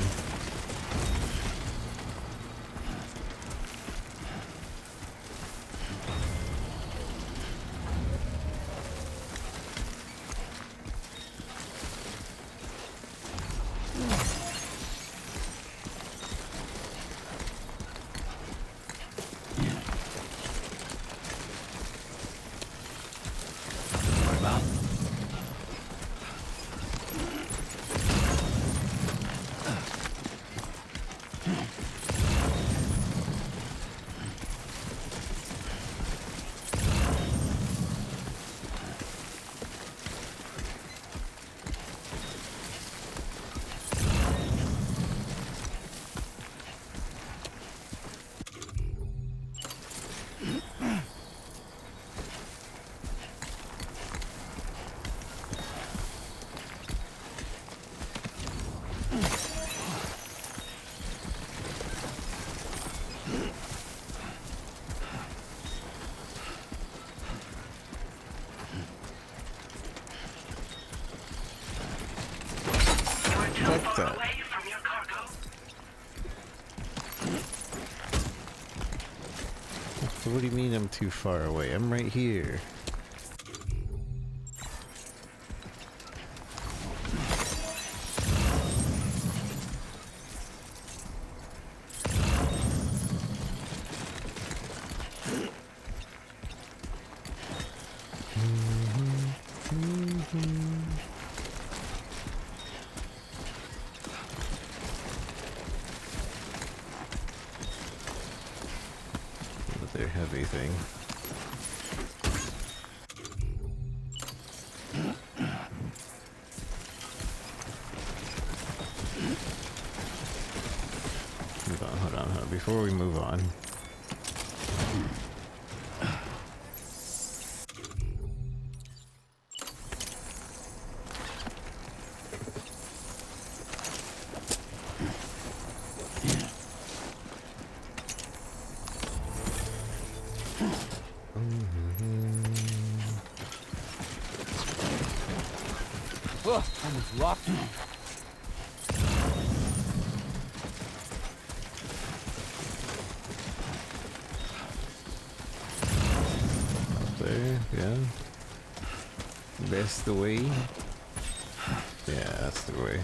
What do you mean I'm too far away? I'm right here. Their heavy thing. Hold on. Before we move on. Oh, almost locked me. There, yeah. That's the way. Yeah, that's the way.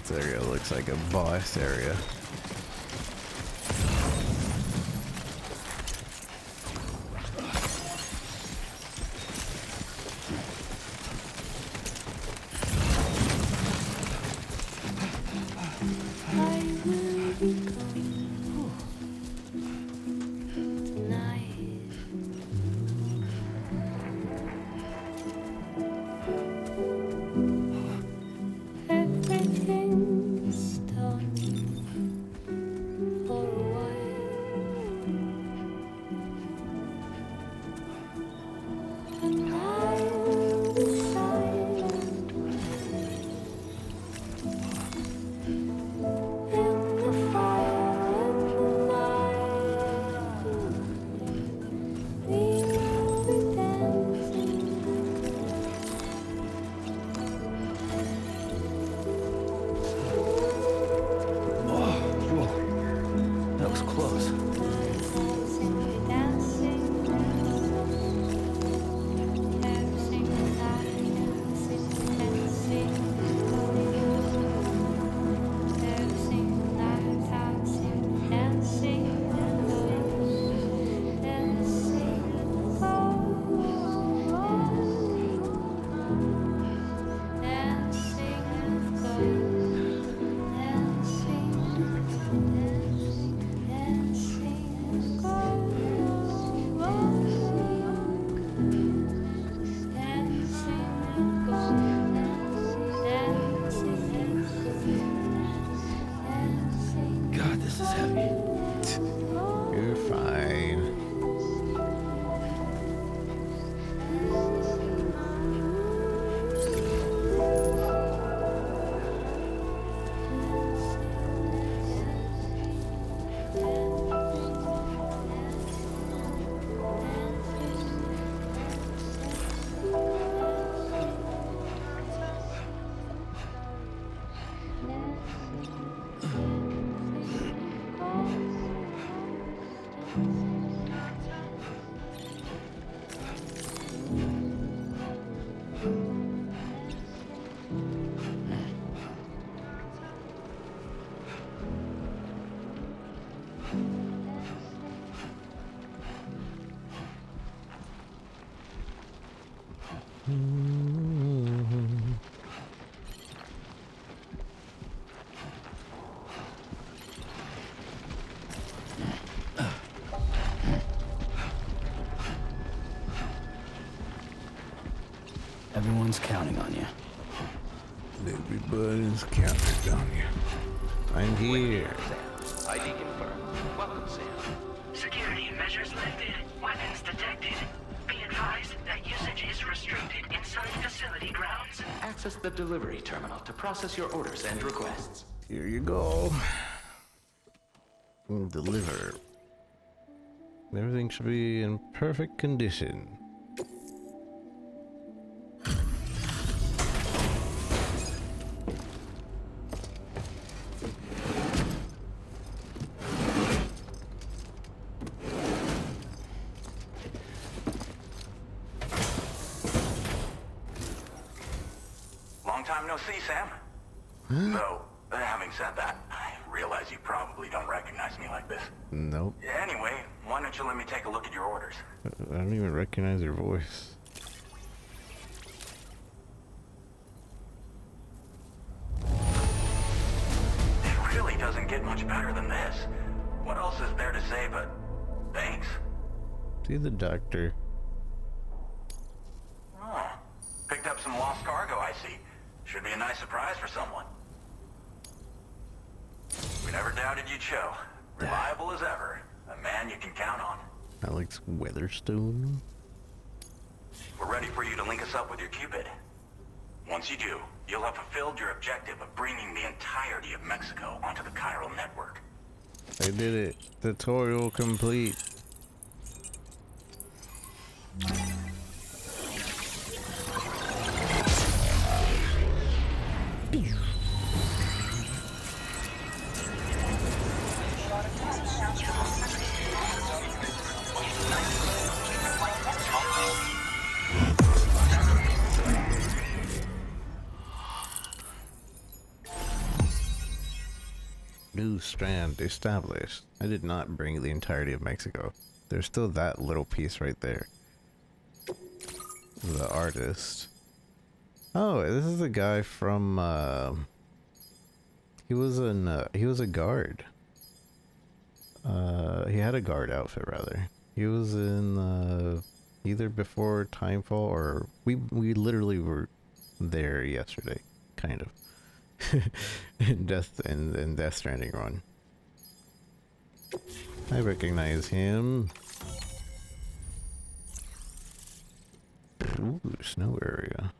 This area looks like a boss area. Everyone's counting on you. Everybody's counting on you. I'm here. ID confirmed. Welcome, Sam. Security measures lifted. Weapons detected. Be advised that usage is restricted inside facility grounds. Access the delivery terminal to process your orders and requests. Here you go. Deliver. Everything should be in perfect condition. Long time no see, Sam. Though, having said that, I realize you probably don't recognize me like this. Nope. Anyway, why don't you let me take a look at your orders? I don't even recognize your voice. It really doesn't get much better than this. What else is there to say but thanks? See the doctor. Oh, picked up some lost cargo, I see. Should be a nice surprise for someone. We never doubted you'd show. Reliable as ever. A man you can count on. Alex Weatherstone. We're ready for you to link us up with your Cupid. Once you do, you'll have fulfilled your objective of bringing the entirety of Mexico onto the chiral network. I did it. Tutorial complete. New strand established. I did not bring the entirety of Mexico. There's still that little piece right there. The artist. Oh, this is the guy from he was a guard. He had a guard outfit rather. He was in either before Timefall or we literally were there yesterday, kind of. in Death Stranding run. I recognize him. Ooh, snow area.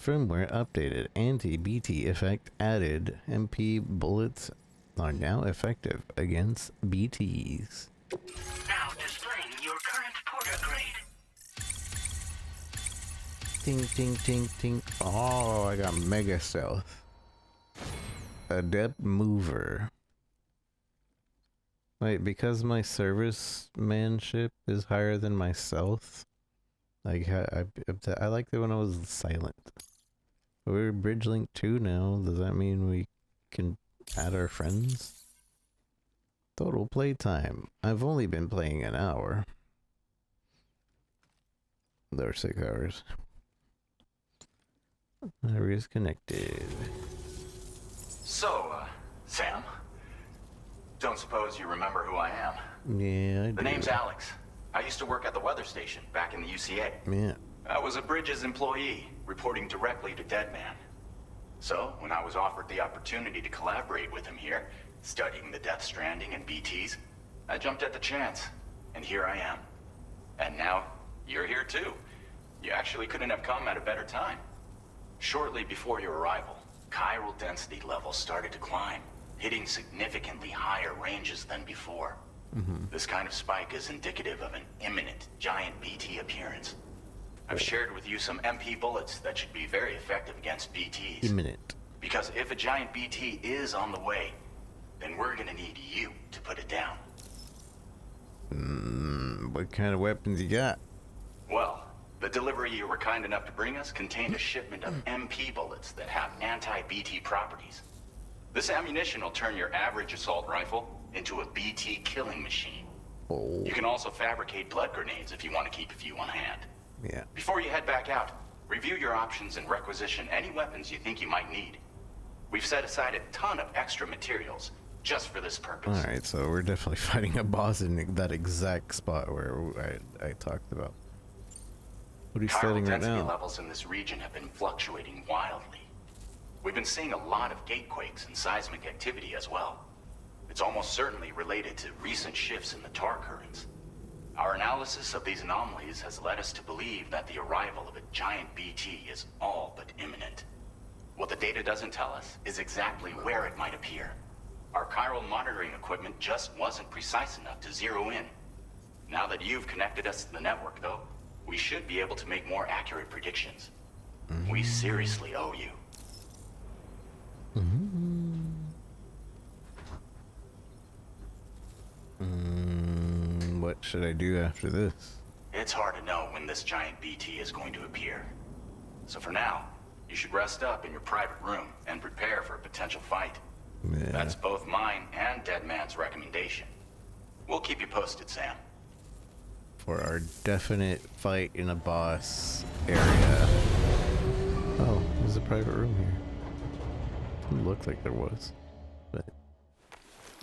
Firmware updated. Anti-BT effect added. MP bullets are now effective against BTs. Now displaying your current porter grade. Ting, ting, ting, ting. Oh, I got mega stealth. Adept mover. Wait, because my servicemanship is higher than my stealth? Like, I liked it when I was silent. We're Bridge Link 2 now. Does that mean we can add our friends? Total playtime. I've only been playing an hour. There are 6 hours. Areas connected. So, Sam, don't suppose you remember who I am? Yeah, I do. The name's Alex. I used to work at the weather station back in the UCA. Yeah. I was a Bridges employee, reporting directly to Deadman. So, when I was offered the opportunity to collaborate with him here, studying the Death Stranding and BTs, I jumped at the chance. And here I am. And now, you're here too. You actually couldn't have come at a better time. Shortly before your arrival, chiral density levels started to climb, hitting significantly higher ranges than before. This kind of spike is indicative of an imminent giant BT appearance. I've shared with you some MP bullets that should be very effective against BTs. Imminent. Because if a giant BT is on the way, then we're gonna need you to put it down. What kind of weapons you got? Well, the delivery you were kind enough to bring us contained a shipment of MP bullets that have anti-BT properties. This ammunition will turn your average assault rifle into a BT killing machine. Oh. You can also fabricate blood grenades if you want to keep a few on hand. Yeah. Before you head back out, review your options and requisition any weapons you think you might need. We've set aside a ton of extra materials just for this purpose. Alright, so we're definitely fighting a boss in that exact spot where I talked about. What are you studying right density now? levels in this region have been fluctuating wildly. We've been seeing a lot of gatequakes and seismic activity as well. It's almost certainly related to recent shifts in the tar currents. Our analysis of these anomalies has led us to believe that the arrival of a giant BT is all but imminent. What the data doesn't tell us is exactly where it might appear. Our chiral monitoring equipment just wasn't precise enough to zero in. Now that you've connected us to the network, though, we should be able to make more accurate predictions. We seriously owe you. What should I do after this? It's hard to know when this giant BT is going to appear. So for now, you should rest up in your private room and prepare for a potential fight. Yeah. That's both mine and Deadman's recommendation. We'll keep you posted, Sam. For our definite fight in a boss area. Oh, there's a private room here. Didn't look like there was, but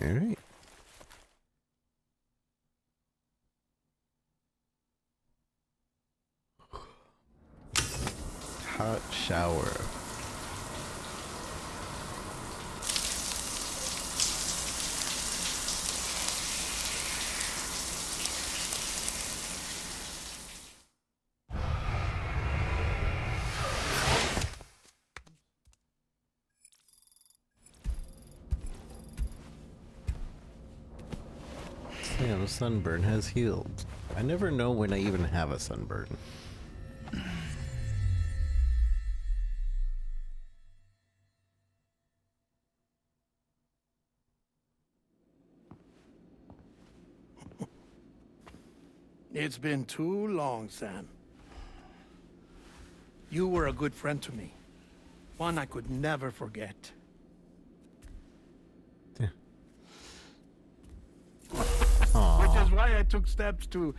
all right. Hot shower. Sam's sunburn has healed. I never know when I even have a sunburn. It's been too long, Sam. You were a good friend to me. One I could never forget. Yeah. Which is why I took steps to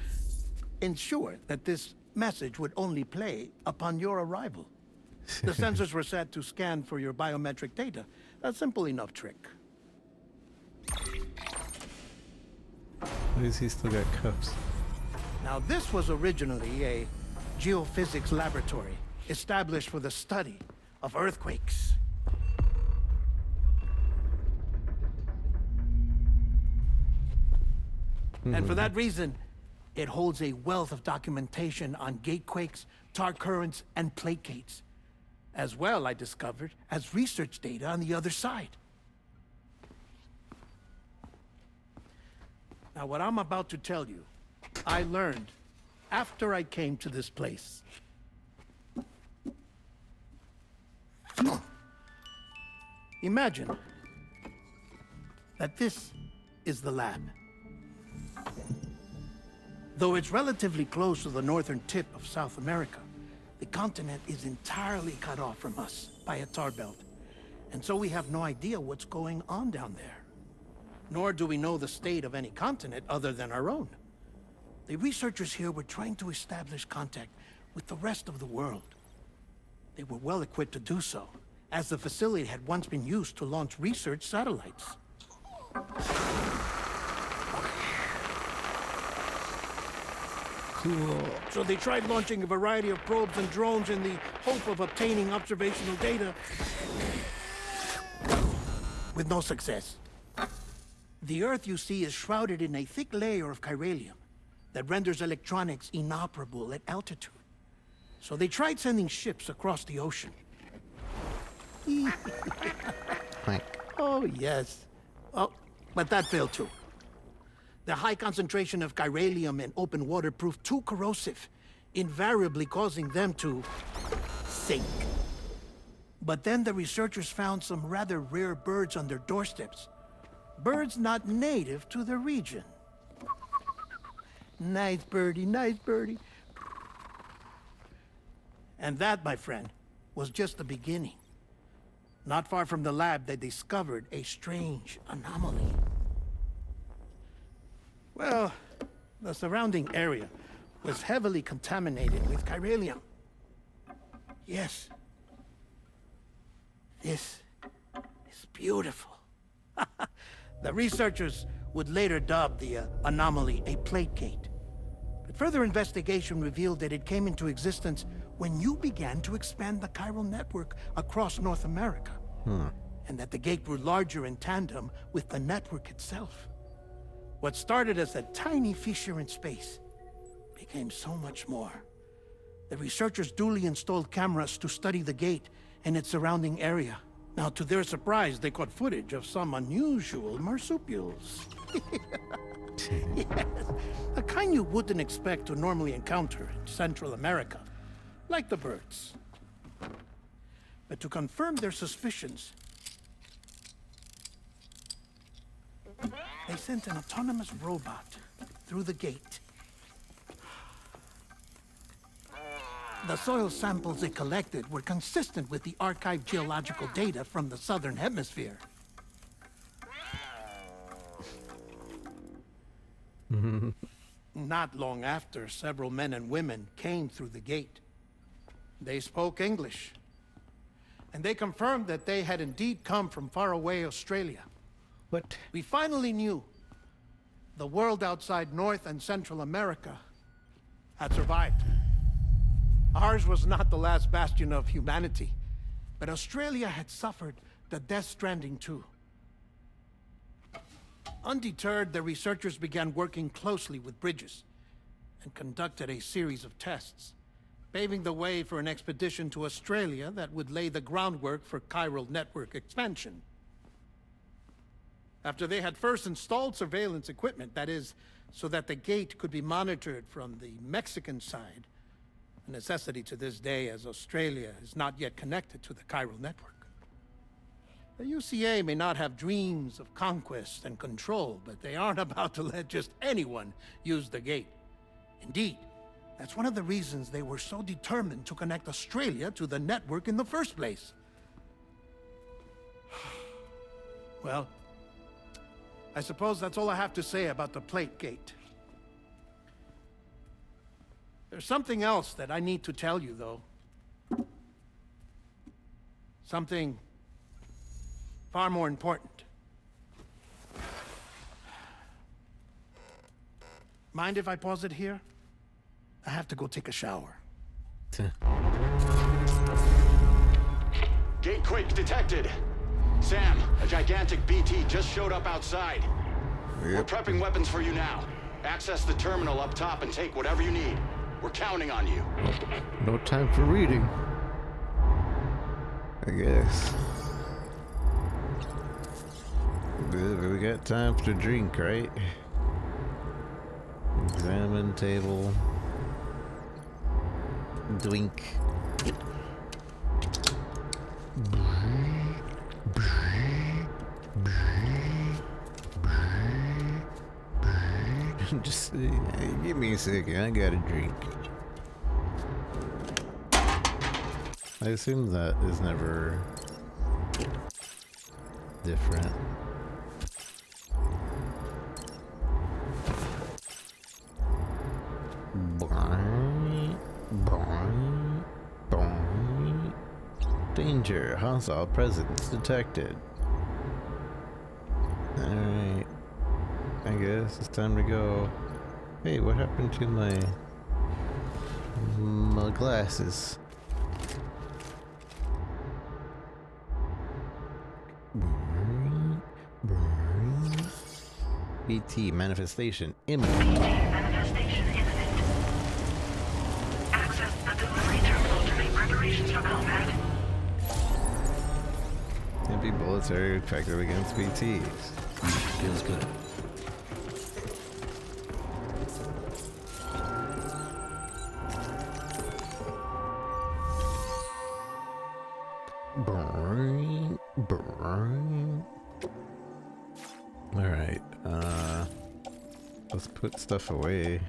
ensure that this message would only play upon your arrival. The sensors were set to scan for your biometric data. A simple enough trick. Why does he still got cuffs? Now, this was originally a geophysics laboratory established for the study of earthquakes. And for that reason, it holds a wealth of documentation on gatequakes, tar currents, and placates. As well, I discovered, as research data on the other side. Now, what I'm about to tell you, I learned after I came to this place. Imagine that this is the lab. Though it's relatively close to the northern tip of South America, the continent is entirely cut off from us by a tar belt. And so we have no idea what's going on down there. Nor do we know the state of any continent other than our own. The researchers here were trying to establish contact with the rest of the world. They were well equipped to do so, as the facility had once been used to launch research satellites. Cool. So they tried launching a variety of probes and drones in the hope of obtaining observational data, with no success. The Earth, you see, is shrouded in a thick layer of chiralium that renders electronics inoperable at altitude. So they tried sending ships across the ocean. Oh, yes. Oh, but that failed too. The high concentration of chiralium in open water proved too corrosive, invariably causing them to sink. But then the researchers found some rather rare birds on their doorsteps. Birds not native to the region. Nice birdie, nice birdie. And that, my friend, was just the beginning. Not far from the lab, they discovered a strange anomaly. Well, the surrounding area was heavily contaminated with chiralium. Yes. This is beautiful. The researchers would later dub the anomaly a plate gate. But further investigation revealed that it came into existence when you began to expand the chiral network across North America. And that the gate grew larger in tandem with the network itself. What started as a tiny fissure in space became so much more. The researchers duly installed cameras to study the gate and its surrounding area, Now, to their surprise, they caught footage of some unusual marsupials. Yes, a kind you wouldn't expect to normally encounter in Central America, like the birds. But to confirm their suspicions, they sent an autonomous robot through the gate. The soil samples it collected were consistent with the archived geological data from the southern hemisphere. Not long after, several men and women came through the gate. They spoke English, and they confirmed that they had indeed come from faraway Australia. What? We finally knew the world outside North and Central America had survived. Ours was not the last bastion of humanity, but Australia had suffered the Death Stranding too. Undeterred, the researchers began working closely with Bridges and conducted a series of tests, paving the way for an expedition to Australia that would lay the groundwork for chiral network expansion. After they had first installed surveillance equipment, that is, so that the gate could be monitored from the Mexican side, a necessity to this day as Australia is not yet connected to the chiral network. The UCA may not have dreams of conquest and control, but they aren't about to let just anyone use the gate. Indeed, that's one of the reasons they were so determined to connect Australia to the network in the first place. Well, I suppose that's all I have to say about the plate gate. There's something else that I need to tell you, though. Something far more important. Mind if I pause it here? I have to go take a shower. Gate quake detected. Sam, a gigantic BT just showed up outside. We're prepping weapons for you now. Access the terminal up top and take whatever you need. We're counting on you. No time for reading, I guess. We got time to drink, right? Examine table. Drink. Just give me a second, I got a drink. I assume that is never different. Danger, hostile presence detected. Alright. I guess it's time to go. Hey, what happened to my glasses? BT manifestation imminent. Manifestation imminent. Access the delivery terminal to make preparations for combat. MP bullets are effective against BTs. Feels good. Alright, let's put stuff away.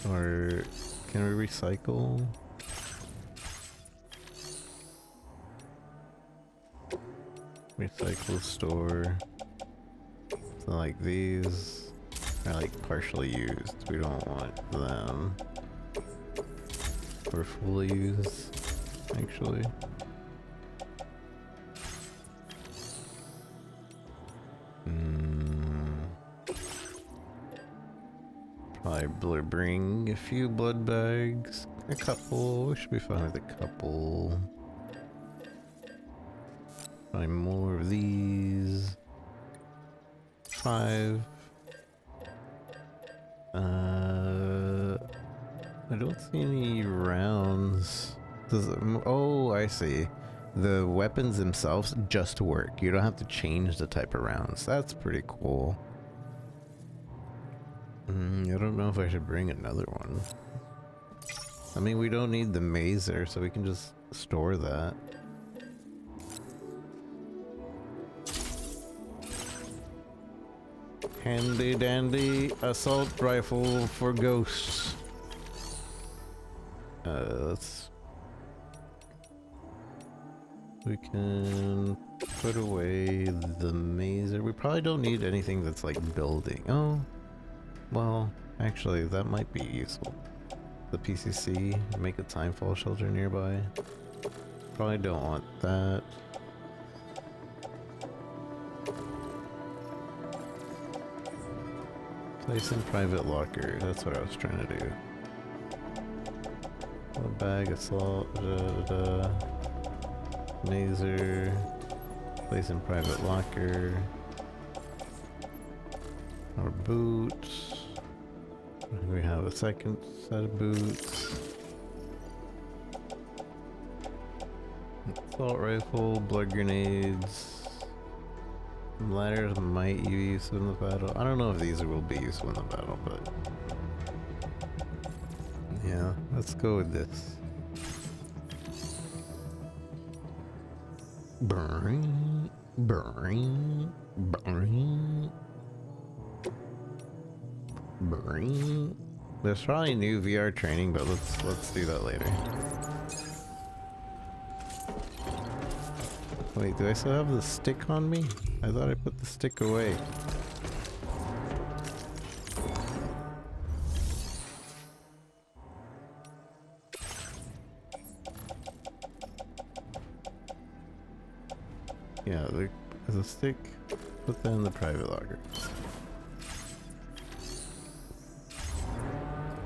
Or can we recycle? Recycle store. So like these are like partially used. We don't want them. Or fully used, actually. Probably bring a few blood bags. A couple. We should be fine with a couple. Find more of these. 5. I don't see any rounds. Oh, I see. the weapons themselves just work. You don't have to change the type of rounds. That's pretty cool. I don't know if I should bring another one. I mean, we don't need the mazer, so we can just store that. Handy dandy assault rifle for ghosts. We can put away the mazer. We probably don't need anything that's like building. Oh, well, actually, that might be useful. The PCC, make a timefall shelter nearby. Probably don't want that. Place in private locker. That's what I was trying to do. A bag, assault, mazer. Place in private locker. Our boots. We have a second set of boots. Assault rifle, blood grenades. Ladders might be useful in the battle. I don't know if these will be useful in the battle, but yeah, let's go with this. Burn, burn, burn, burn. There's probably new VR training, but let's do that later. Wait, do I still have the stick on me? I thought I put the stick away. Yeah, there's a stick. Put that in the private locker.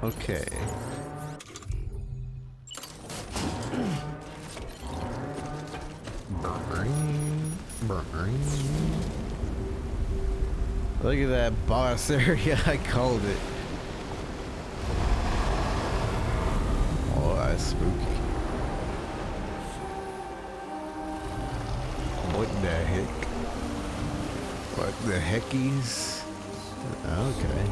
Okay. Look at that boss area, I called it. Oh, that's spooky. What the heck? What the heckies? Okay.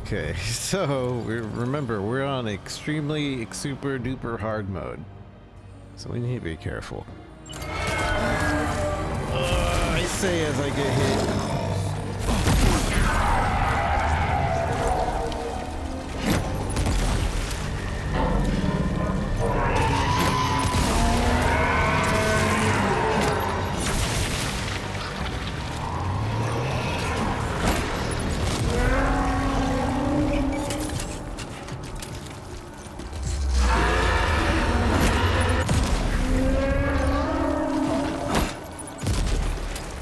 Okay, so remember, we're on extremely super duper hard mode, so we need to be careful. I say as I get hit.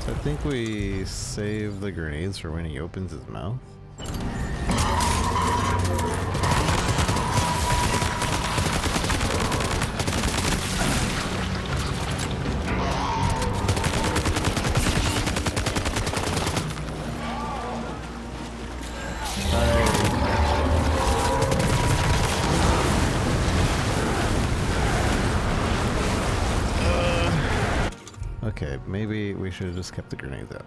I think we save the grenades for when he opens his mouth. Okay, maybe we should have just kept the grenades out.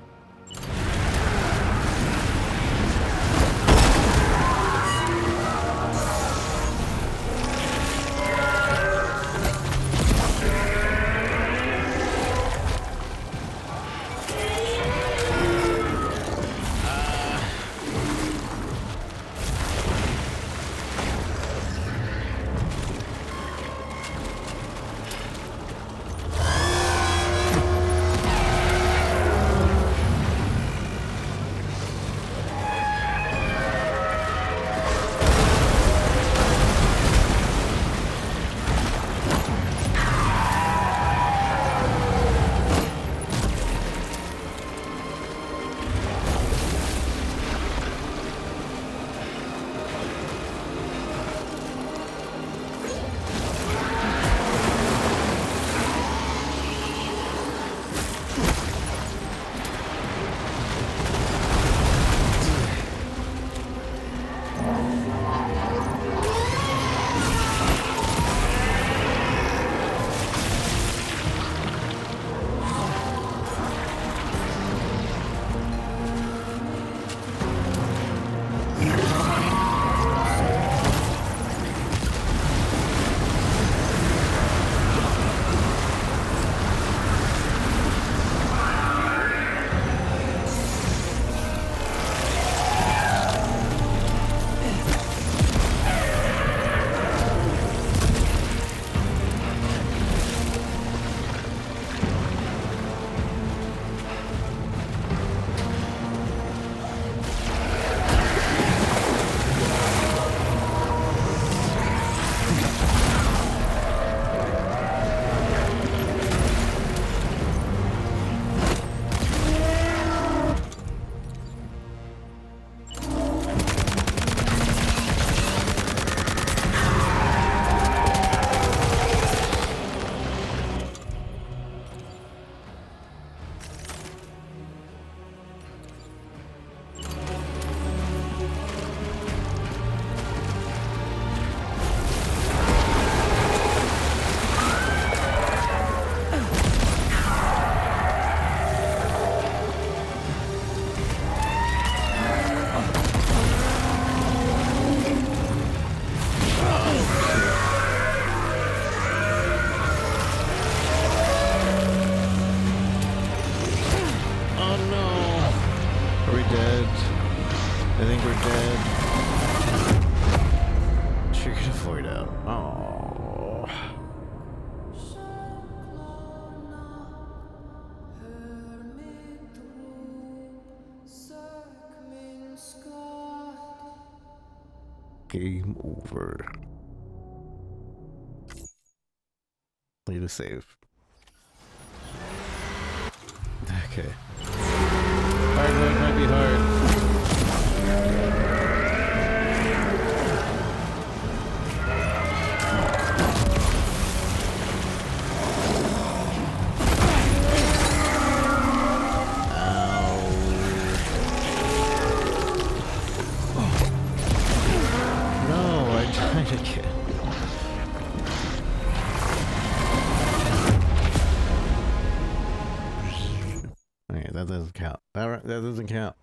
Game over. Need to save. Okay. Hard mode might be hard. Okay, that doesn't count. That doesn't count.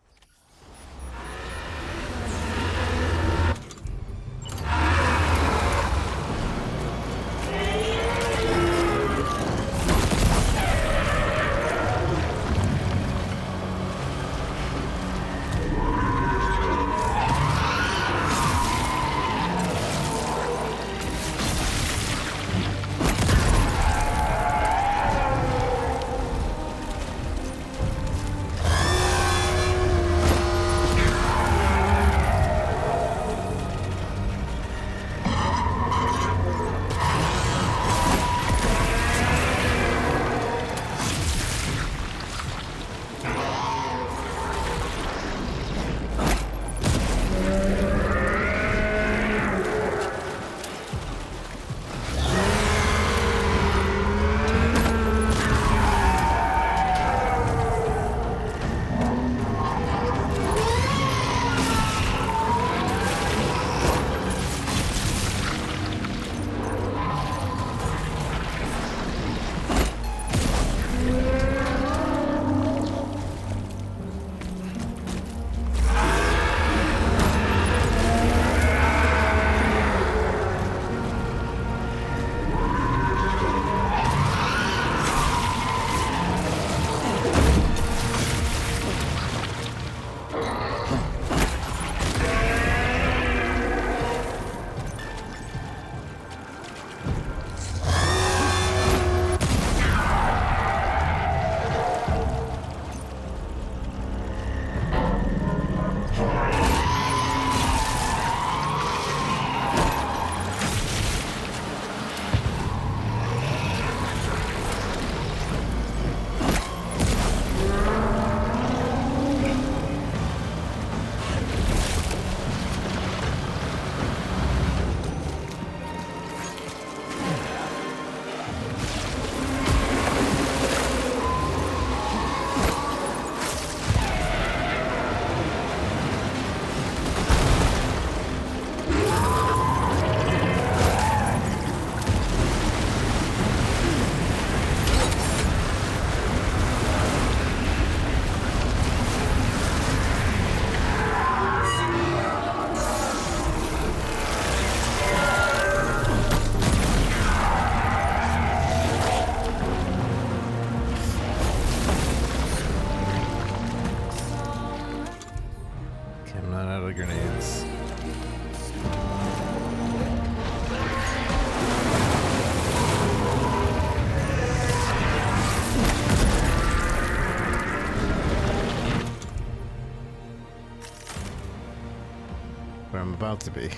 Grenades. Where I'm about to be.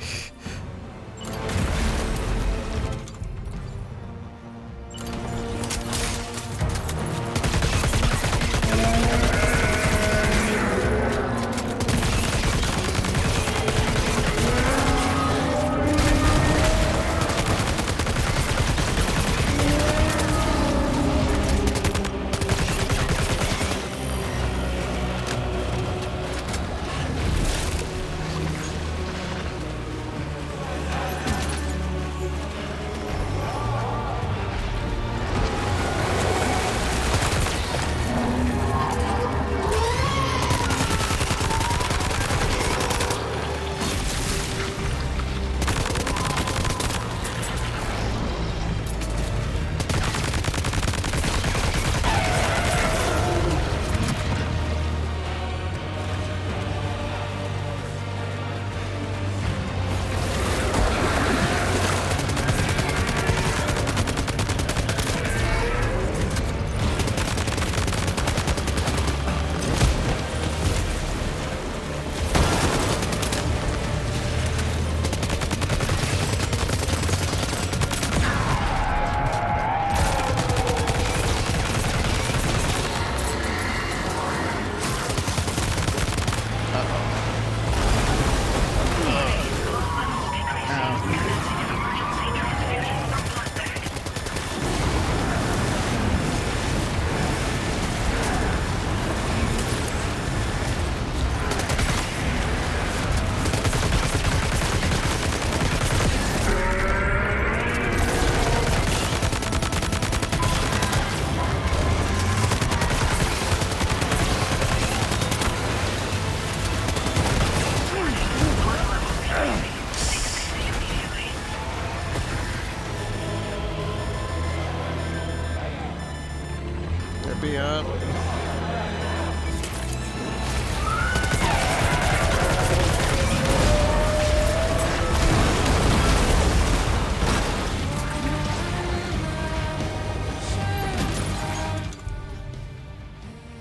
up.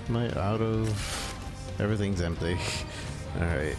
Am I out of... Everything's empty. Alright.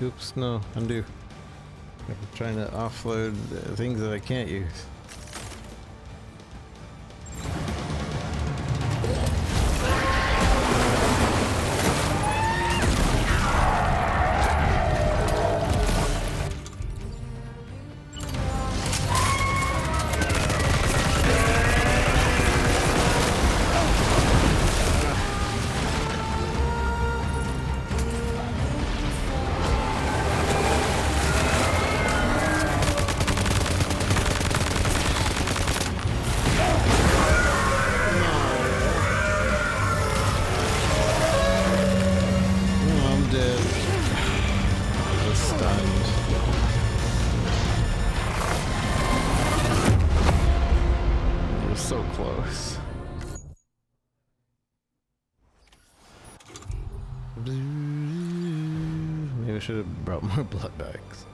Oops, no, undo. I'm trying to offload things that I can't use. Maybe I should have brought more blood bags.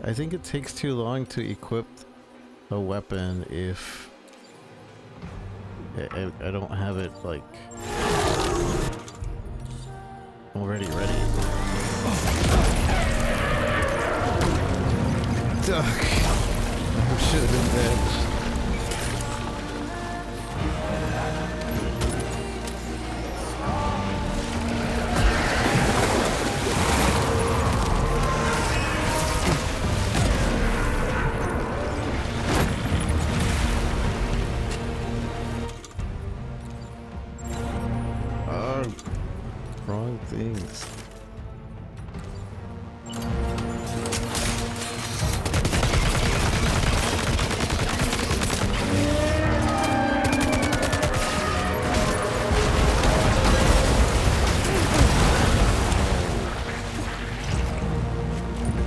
I think it takes too long to equip a weapon if I don't have it like already ready. Duck. I should have been dead. Wrong things.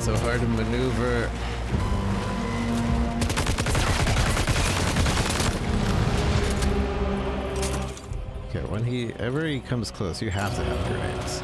so hard to maneuver. Okay, whenever he comes close, you have to have grenades.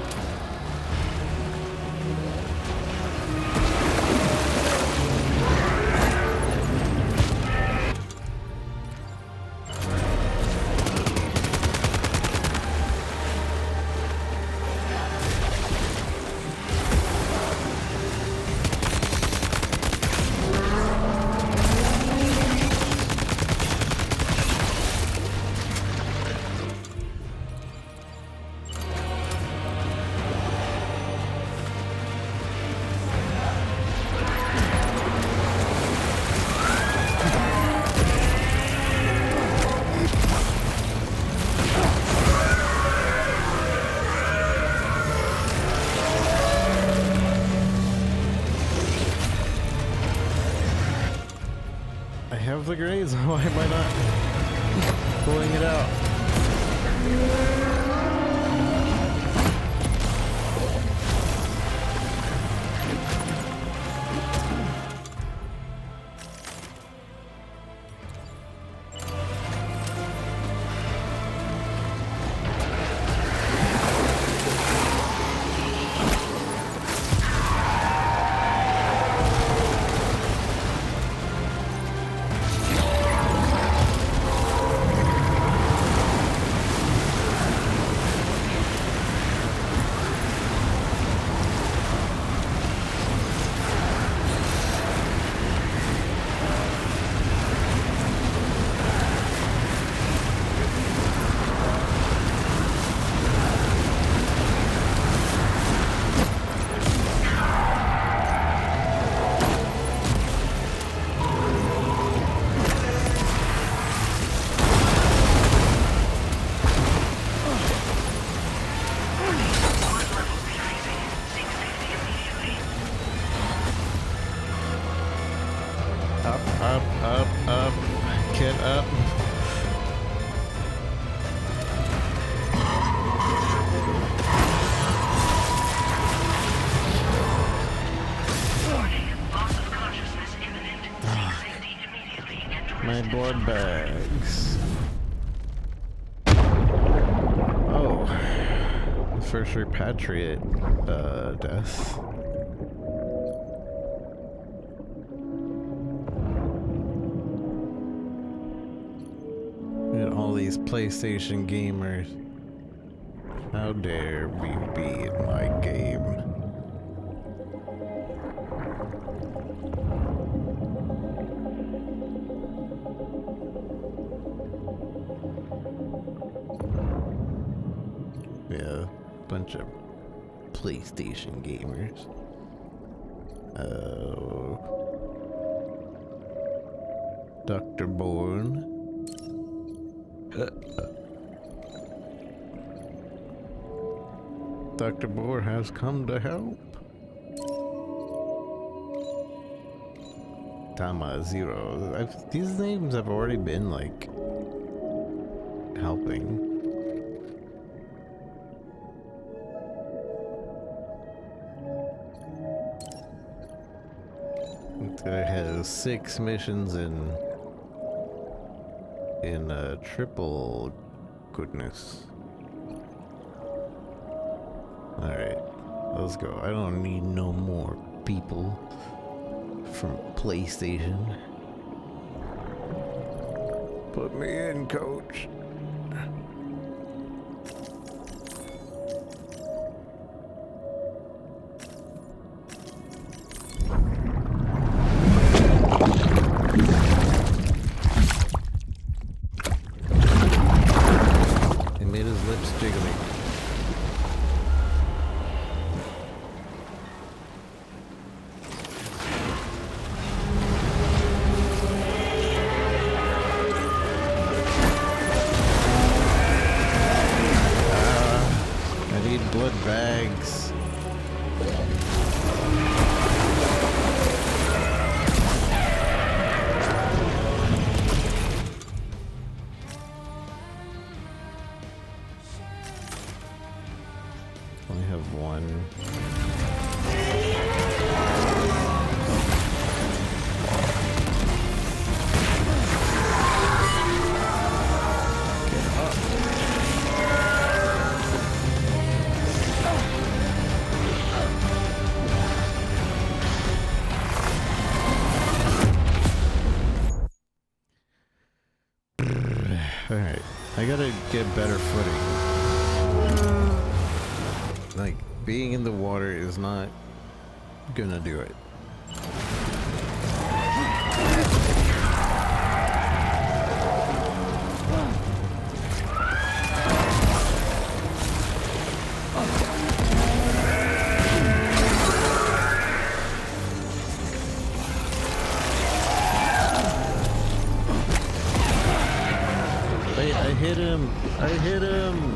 The grenades, why am I not pulling it out? Up, get up. My blood bags. Oh, the first repatriate death. Look at all these PlayStation gamers. How dare we be in my game? Yeah, bunch of PlayStation gamers. Oh, Dr. Bourne. Dr. Bourne has come to help. Tama Zero. These names have already been like helping. This guy has 6 missions in triple goodness. Alright, let's go. I don't need no more people from PlayStation. Put me in, coach. Bags. Only have one. gotta get better footing. Like, being in the water is not gonna do it. I hit him! I hit him!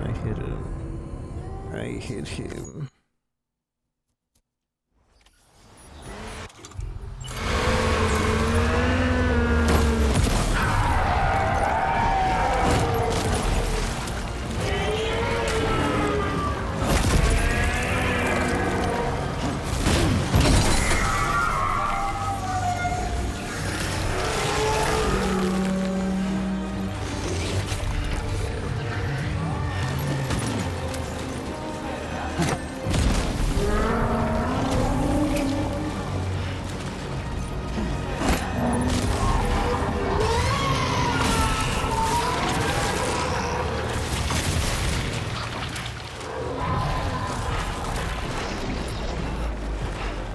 I hit him. I hit him.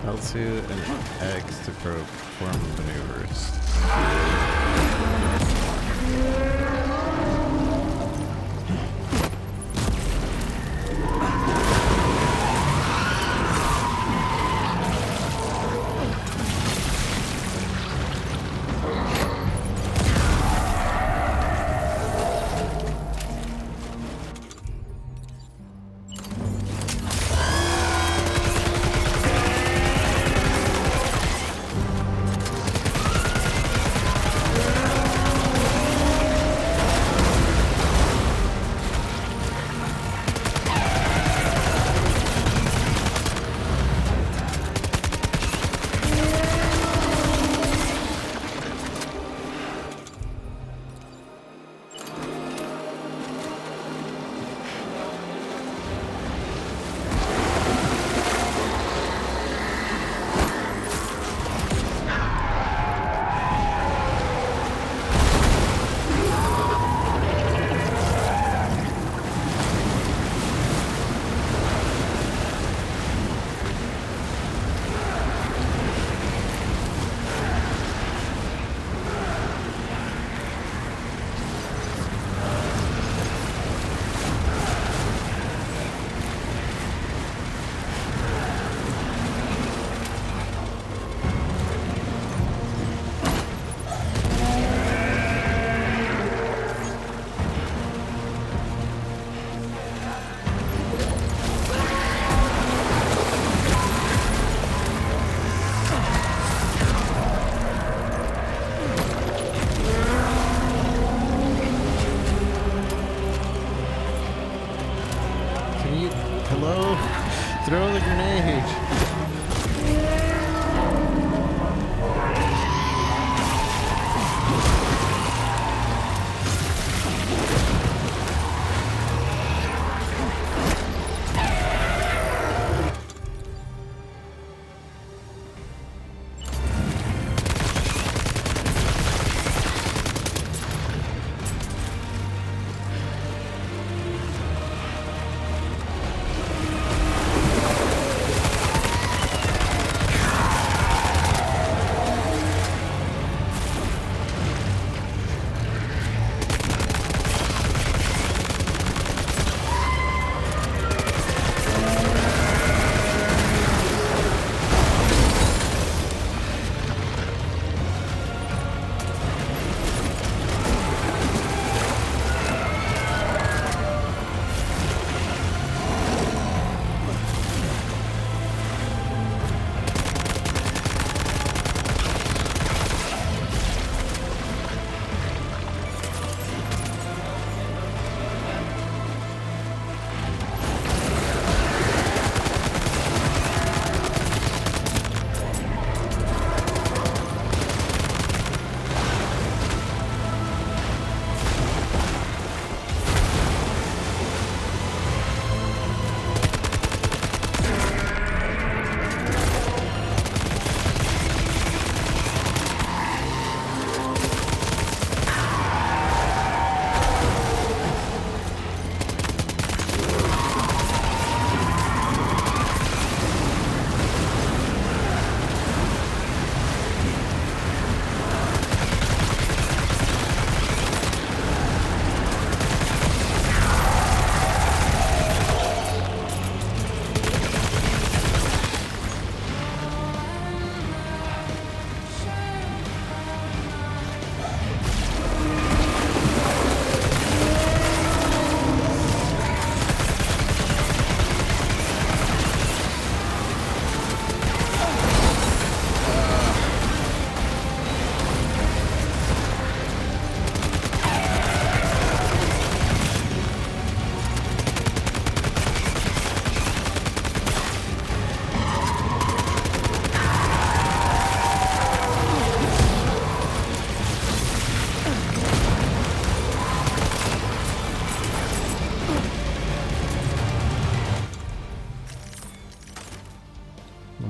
L2 and X to perform maneuvers. Hello? Throw the grenade.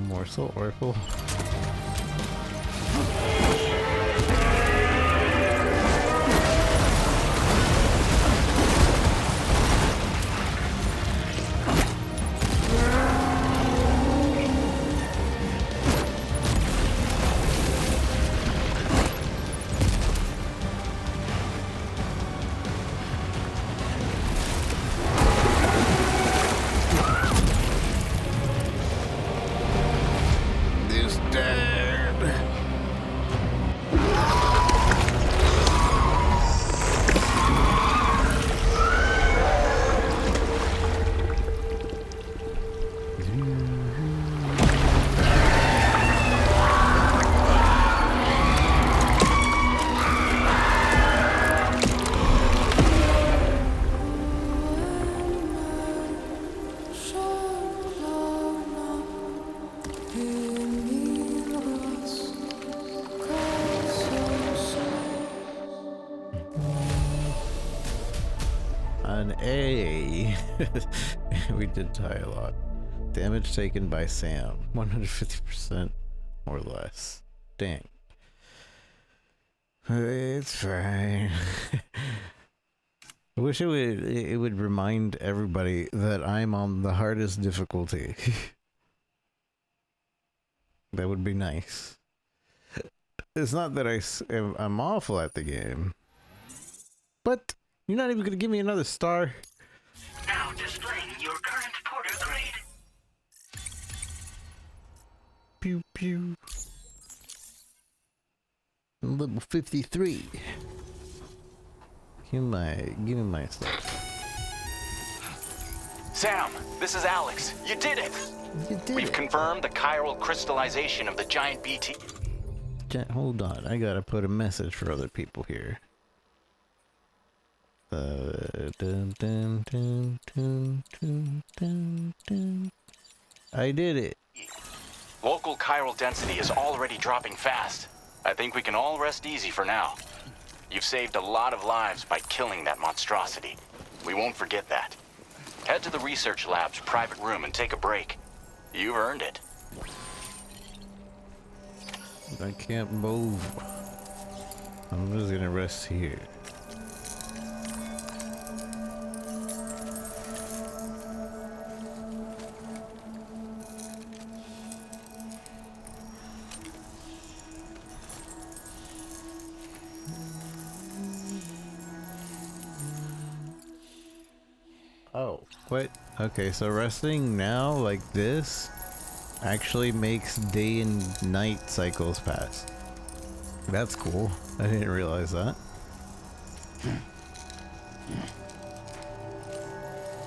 more assault rifle. An A. We did tie a lot. Damage taken by Sam. 150% or less. Dang. It's fine. I wish it would remind everybody that I'm on the hardest difficulty. That would be nice. It's not that I'm awful at the game. But you're not even gonna give me another star. Now displaying your current porter grade. Pew pew. Level 53. Give me my stuff. Sam, this is Alex. You did it! We've confirmed the chiral crystallization of the giant BT. Hold on, I gotta put a message for other people here. Dun, dun, dun, dun, dun, dun, dun. I did it. Local chiral density is already dropping fast. I think we can all rest easy for now. You've saved a lot of lives by killing that monstrosity. We won't forget that. Head to the research lab's private room and take a break. You've earned it. I can't move. I'm just gonna rest here. Oh, what? Okay, so resting now like this actually makes day and night cycles pass. That's cool. I didn't realize that.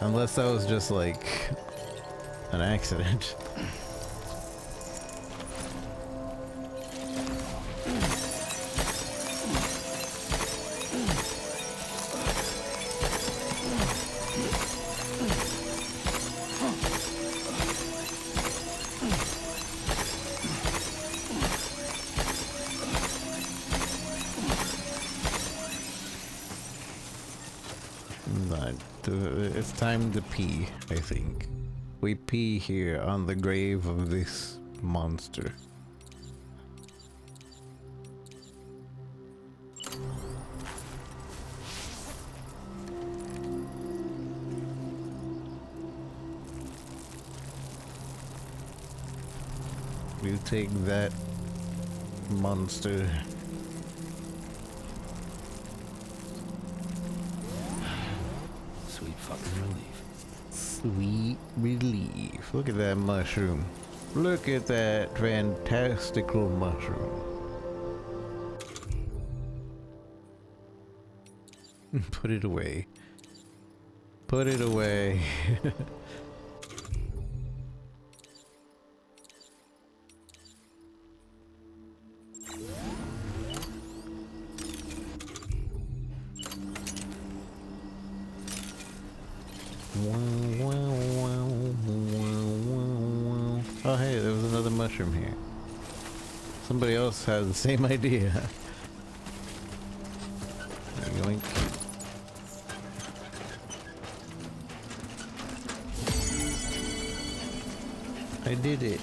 Unless that was just like an accident. It's time to pee, I think. We pee here on the grave of this monster. You take that, monster. Sweet fucking relief. Sweet relief. Look at that mushroom. Look at that fantastical mushroom. Put it away. Put it away. Oh hey, there was another mushroom here. Somebody else has the same idea. Yoink. I did it.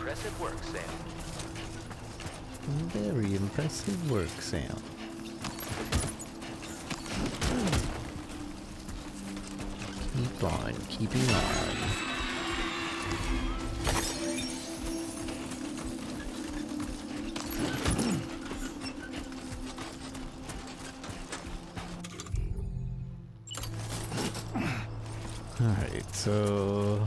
Impressive work, Sam. Very impressive work, Sam. Keep on keeping on. Alright, so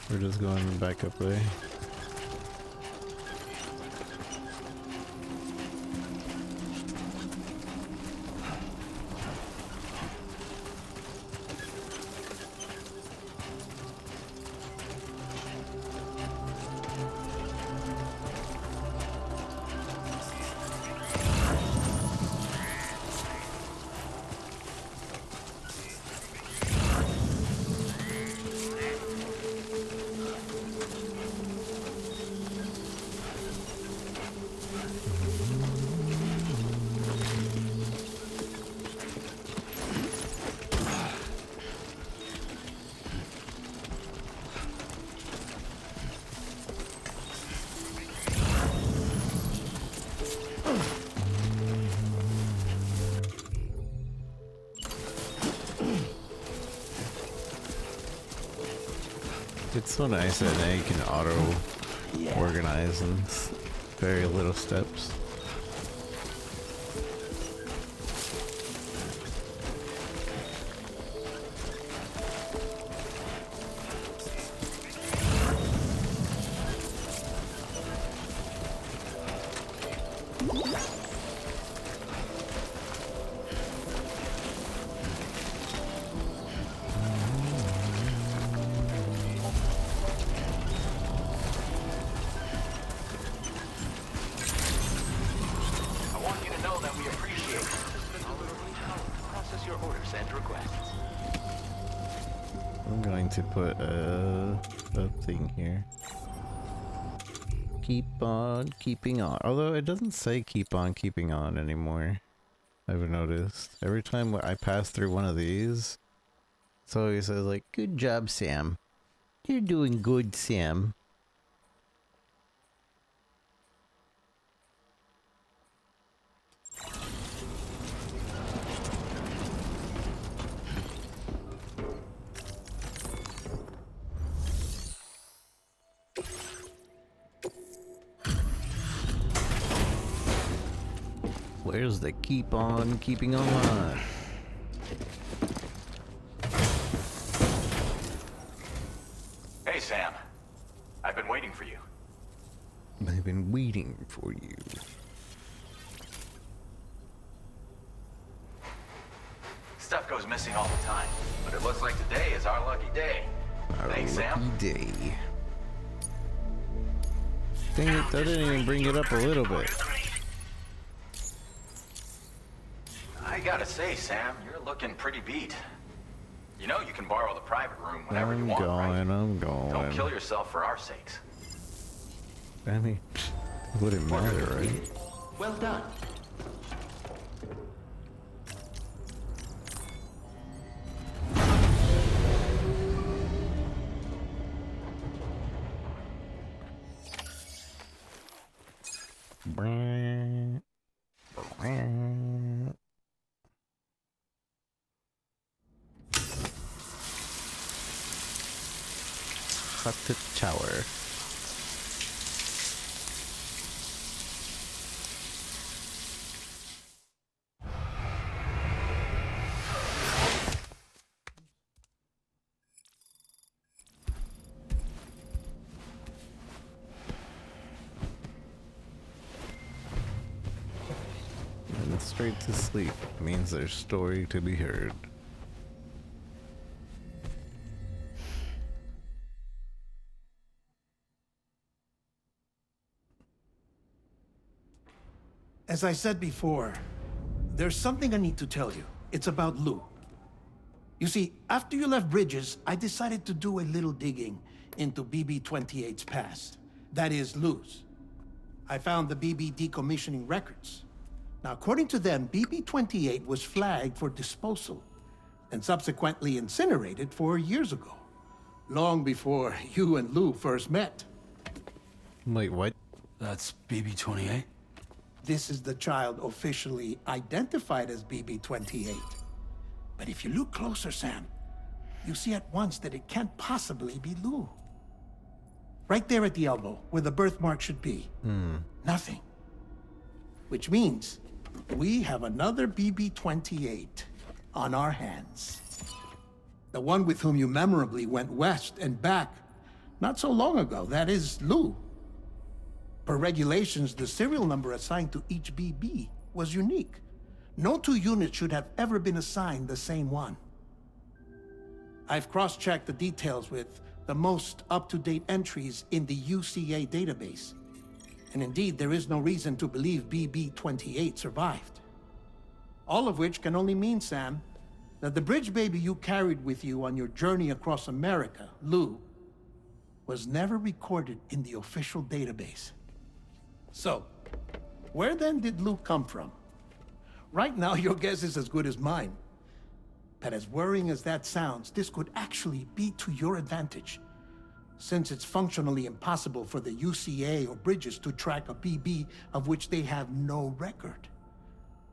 we're just going back up there. It's so nice that now you can auto-organize in very little steps. I'm going to put a thing here. Keep on keeping on. Although it doesn't say keep on keeping on anymore. I've noticed. Every time I pass through one of these, it's always says like, good job, Sam. You're doing good, Sam. Where's the keep on keeping on? Hey, Sam. I've been waiting for you. I've been waiting for you. Stuff goes missing all the time, but it looks like today is our lucky day. Thanks, Sam. Day. Dang it, that didn't even bring it up a little bit. I gotta say, Sam, you're looking pretty beat. You know you can borrow the private room whenever you want, right? I'm going. Don't kill yourself for our sakes. I mean, it wouldn't matter, right? Well done. Hut tower. And straight to sleep means there's story to be heard. As I said before, there's something I need to tell you. It's about Lou. You see, after you left Bridges, I decided to do a little digging into BB-28's past. That is, Lou's. I found the BB decommissioning records. Now, according to them, BB-28 was flagged for disposal and subsequently incinerated 4 years ago. long before you and Lou first met. Wait, what? That's BB-28? This is the child officially identified as BB-28. But if you look closer, Sam, you see at once that it can't possibly be Lou. Right there at the elbow, where the birthmark should be. Nothing. Which means we have another BB-28 on our hands. The one with whom you memorably went west and back not so long ago. That is Lou. Per regulations, the serial number assigned to each BB was unique. No two units should have ever been assigned the same one. I've cross-checked the details with the most up-to-date entries in the UCA database. And indeed, there is no reason to believe BB-28 survived. All of which can only mean, Sam, that the bridge baby you carried with you on your journey across America, Lou, was never recorded in the official database. So, where then did Lou come from? Right now, your guess is as good as mine. But as worrying as that sounds, this could actually be to your advantage, since it's functionally impossible for the UCA or Bridges to track a BB of which they have no record.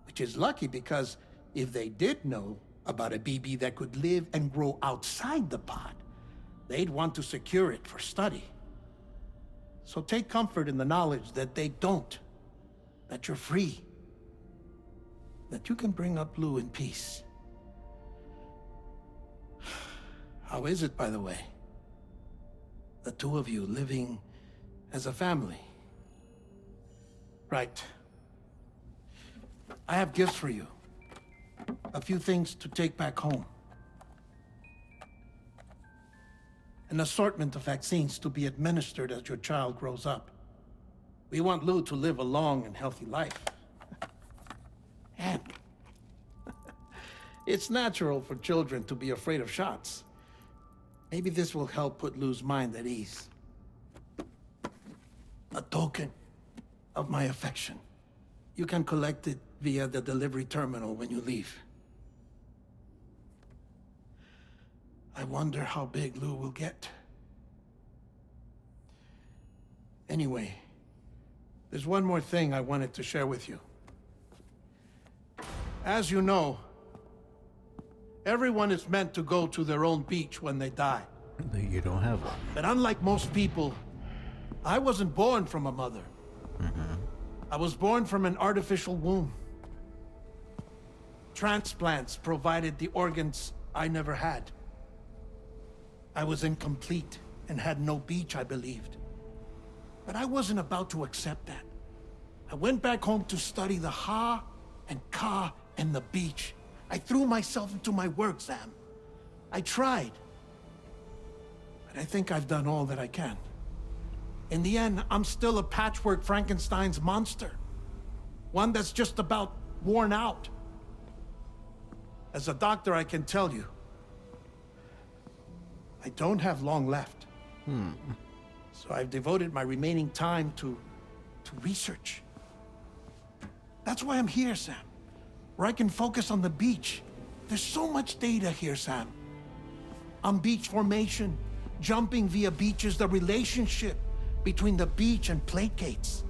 Which is lucky, because if they did know about a BB that could live and grow outside the pod, they'd want to secure it for study. So take comfort in the knowledge that they don't, that you're free, that you can bring up Lou in peace. How is it, by the way? The two of you living as a family. Right. I have gifts for you. A few things to take back home. An assortment of vaccines to be administered as your child grows up. We want Lou to live a long and healthy life. And it's natural for children to be afraid of shots. Maybe this will help put Lou's mind at ease. A token of my affection. You can collect it via the delivery terminal when you leave. I wonder how big Lou will get. Anyway, there's one more thing I wanted to share with you. As you know, everyone is meant to go to their own beach when they die. You don't have one. But unlike most people, I wasn't born from a mother. I was born from an artificial womb. Transplants provided the organs I never had. I was incomplete and had no beach, I believed. But I wasn't about to accept that. I went back home to study the Ha and Ka and the beach. I threw myself into my work, Sam. I tried. But I think I've done all that I can. In the end, I'm still a patchwork Frankenstein's monster. One that's just about worn out. As a doctor, I can tell you, I don't have long left. So I've devoted my remaining time to research. That's why I'm here, Sam. Where I can focus on the beach. There's so much data here, Sam. On beach formation, jumping via beaches, the relationship between the beach and plate gates.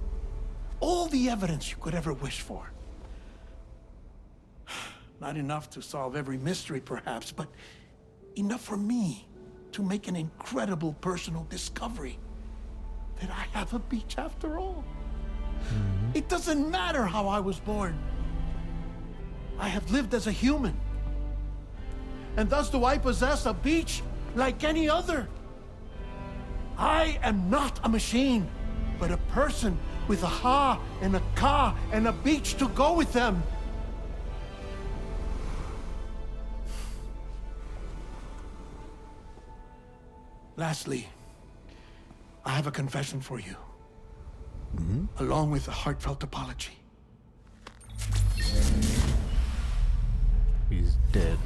All the evidence you could ever wish for. Not enough to solve every mystery, perhaps, but enough for me to make an incredible personal discovery that I have a beach after all. It doesn't matter how I was born. I have lived as a human. And thus do I possess a beach like any other. I am not a machine, but a person with a Ha and a Ka and a beach to go with them. Lastly, I have a confession for you, along with a heartfelt apology. He's dead.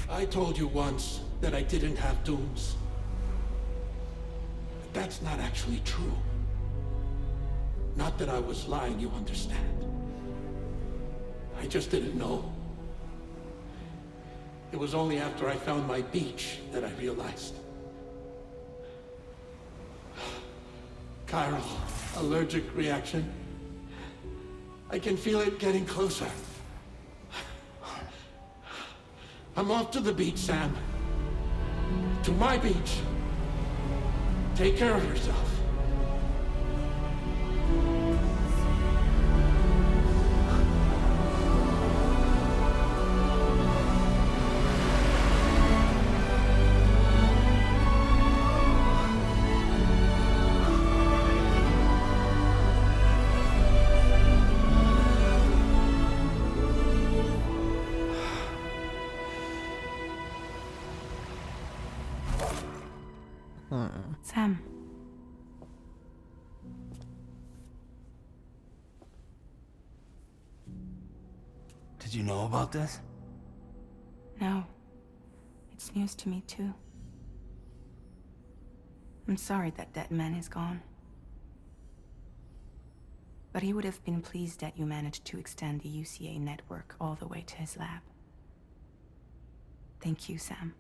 I told you once that I didn't have dooms. But that's not actually true. Not that I was lying, you understand. I just didn't know. It was only after I found my beach that I realized. Chiral allergic reaction. I can feel it getting closer. I'm off to the beach, Sam. To my beach. Take care of yourself. Sam. Did you know about this? No. It's news to me, too. I'm sorry that that man is gone. But he would have been pleased that you managed to extend the UCA network all the way to his lab. Thank you, Sam.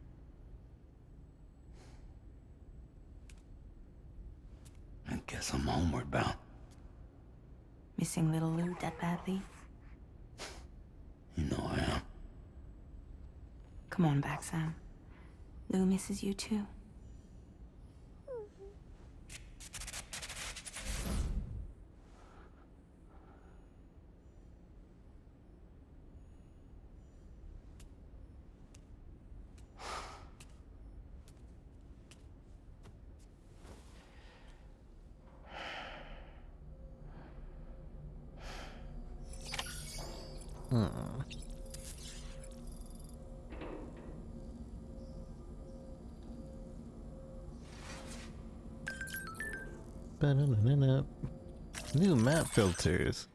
I guess I'm homeward bound. Missing little Lou that badly? You know I am. Come on back, Sam. Lou misses you too. New map filters.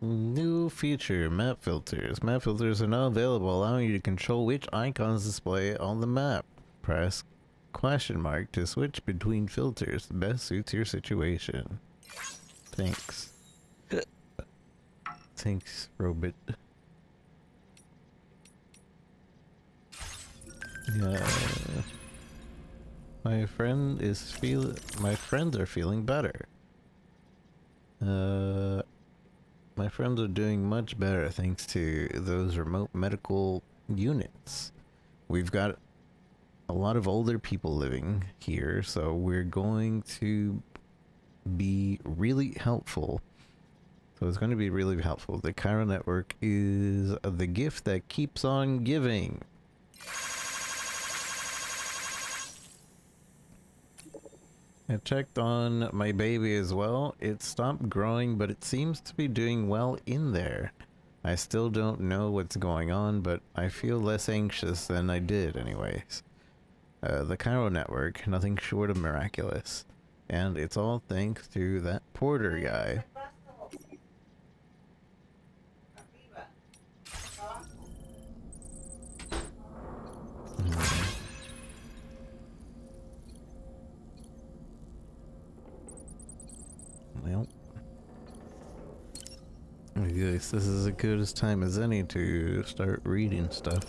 New feature, map filters. Map filters are now available, allowing you to control which icons display on the map. Press question mark to switch between filters. The best suits your situation. Thanks. Thanks, Robot. Yeah. My friends are feeling better. My friends are doing much better thanks to those remote medical units. We've got a lot of older people living here, so we're going to be really helpful. So it's going to be really helpful. The Chiral Network is the gift that keeps on giving. I checked on my baby as well. It stopped growing, but it seems to be doing well in there. I still don't know what's going on, but I feel less anxious than I did anyways. The Chiral Network, nothing short of miraculous. And it's all thanks to that Porter guy. Well, I guess this is as good as time as any to start reading stuff.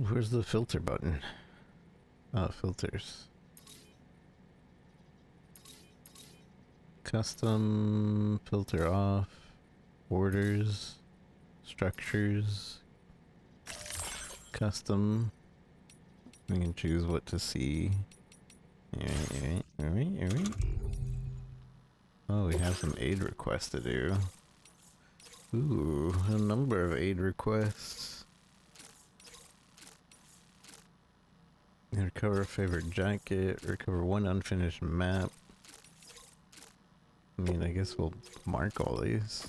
Where's the filter button? Oh, filters. Custom, filter off, orders, structures, custom. We can choose what to see. Alright. Oh, we have some aid requests to do. Ooh, a number of aid requests. Recover a favorite jacket, recover one unfinished map. I mean, I guess we'll mark all these.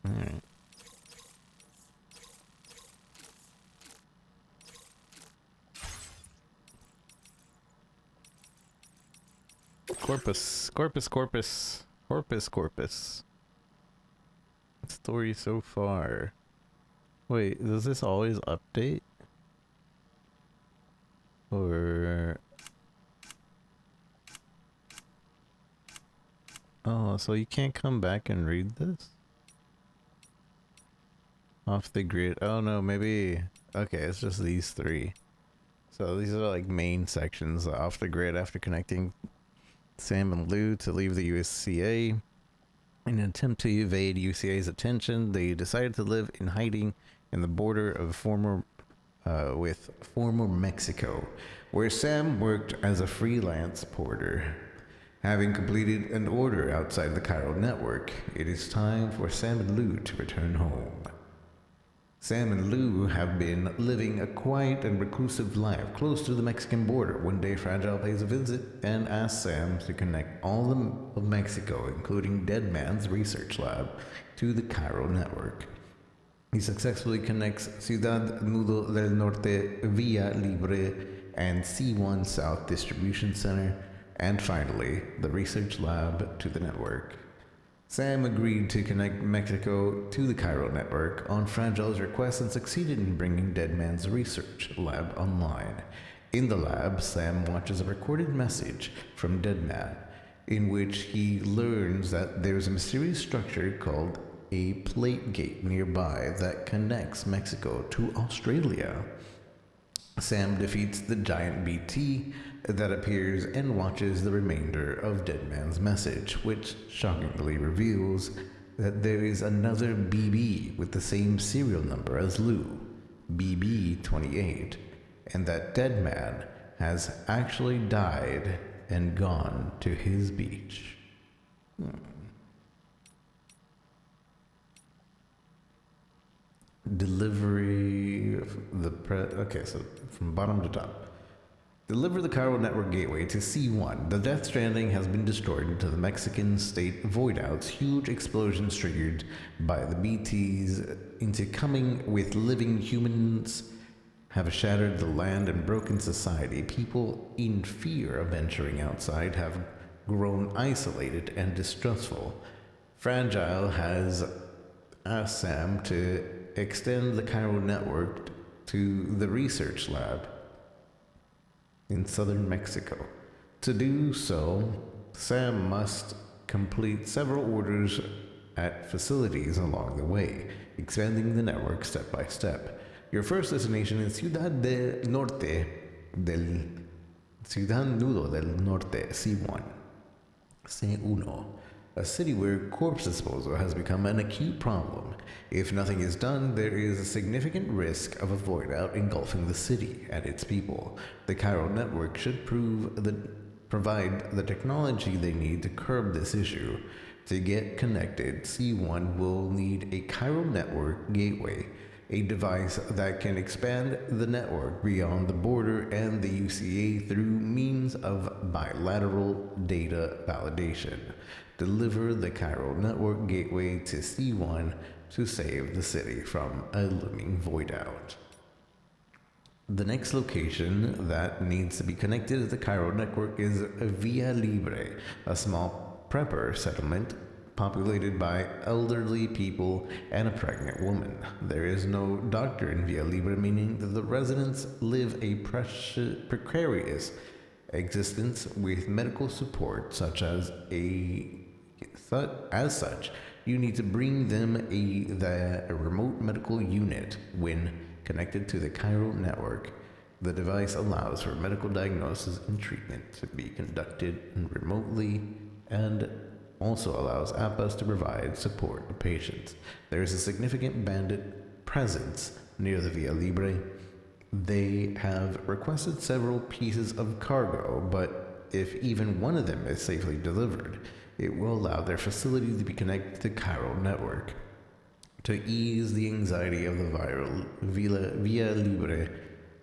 Alright. Corpus. Story so far. Wait, does this always update? Or... Oh, so you can't come back and read this? Off the grid. Oh no, maybe... Okay, it's just these three. So these are like main sections off the grid after connecting Sam and Lou to leave the USCA. In an attempt to evade UCA's attention, they decided to live in hiding in the border of former Mexico, where Sam worked as a freelance porter. Having completed an order outside the chiral network, it is time for Sam and Lou to return home. Sam and Lou have been living a quiet and reclusive life close to the Mexican border. One day, Fragile pays a visit and asks Sam to connect all of Mexico, including Dead Man's research lab, to the chiral network. He successfully connects Ciudad Nudo del Norte Via Libre and C1 South Distribution Center, and finally, the research lab to the network. Sam agreed to connect Mexico to the chiral network on Fragile's request and succeeded in bringing Dead Man's research lab online. In the lab, Sam watches a recorded message from Dead Man, in which he learns that there's a mysterious structure called a plate gate nearby that connects Mexico to Australia. Sam defeats the giant BT that appears and watches the remainder of Dead Man's message, which shockingly reveals that there is another BB with the same serial number as Lou, BB28, and that Dead Man has actually died and gone to his beach. Delivery of the okay, so from bottom to top. Deliver the chiral network gateway to C1. The Death Stranding has been destroyed into the Mexican state voidouts. Huge explosions triggered by the BTs intercoming with living humans have shattered the land and broken society. People in fear of venturing outside have grown isolated and distrustful. Fragile has asked Sam to extend the chiral network to the research lab in southern Mexico. To do so, Sam must complete several orders at facilities along the way, expanding the network step by step. Your first destination is Ciudad Nudo del Norte, C1. C1. A city where corpse disposal has become an acute problem. If nothing is done, there is a significant risk of a void-out engulfing the city and its people. The chiral network should provide the technology they need to curb this issue. To get connected, C1 will need a chiral network gateway, a device that can expand the network beyond the border and the UCA through means of bilateral data validation. Deliver the chiral network gateway to C1 to save the city from a looming void out. The next location that needs to be connected to the chiral network is Via Libre, a small prepper settlement populated by elderly people and a pregnant woman. There is no doctor in Via Libre, meaning that the residents live a precarious existence with medical support such, you need to bring them the remote medical unit when connected to the chiral network. The device allows for medical diagnosis and treatment to be conducted remotely and also allows APAs to provide support to patients. There is a significant bandit presence near the Via Libre. They have requested several pieces of cargo, but if even one of them is safely delivered, it will allow their facility to be connected to chiral network. To ease the anxiety of the Via Libre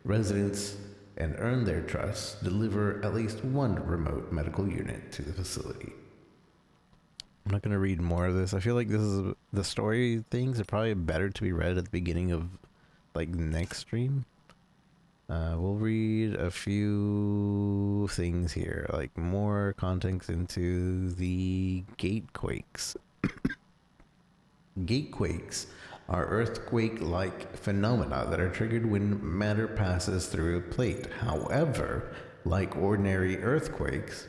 residents and earn their trust, deliver at least one remote medical unit to the facility. I'm not going to read more of this. I feel like the story things are probably better to be read at the beginning of like the next stream. We'll read a few things here, like more context into the gatequakes. Gatequakes are earthquake-like phenomena that are triggered when matter passes through a plate. However, like ordinary earthquakes,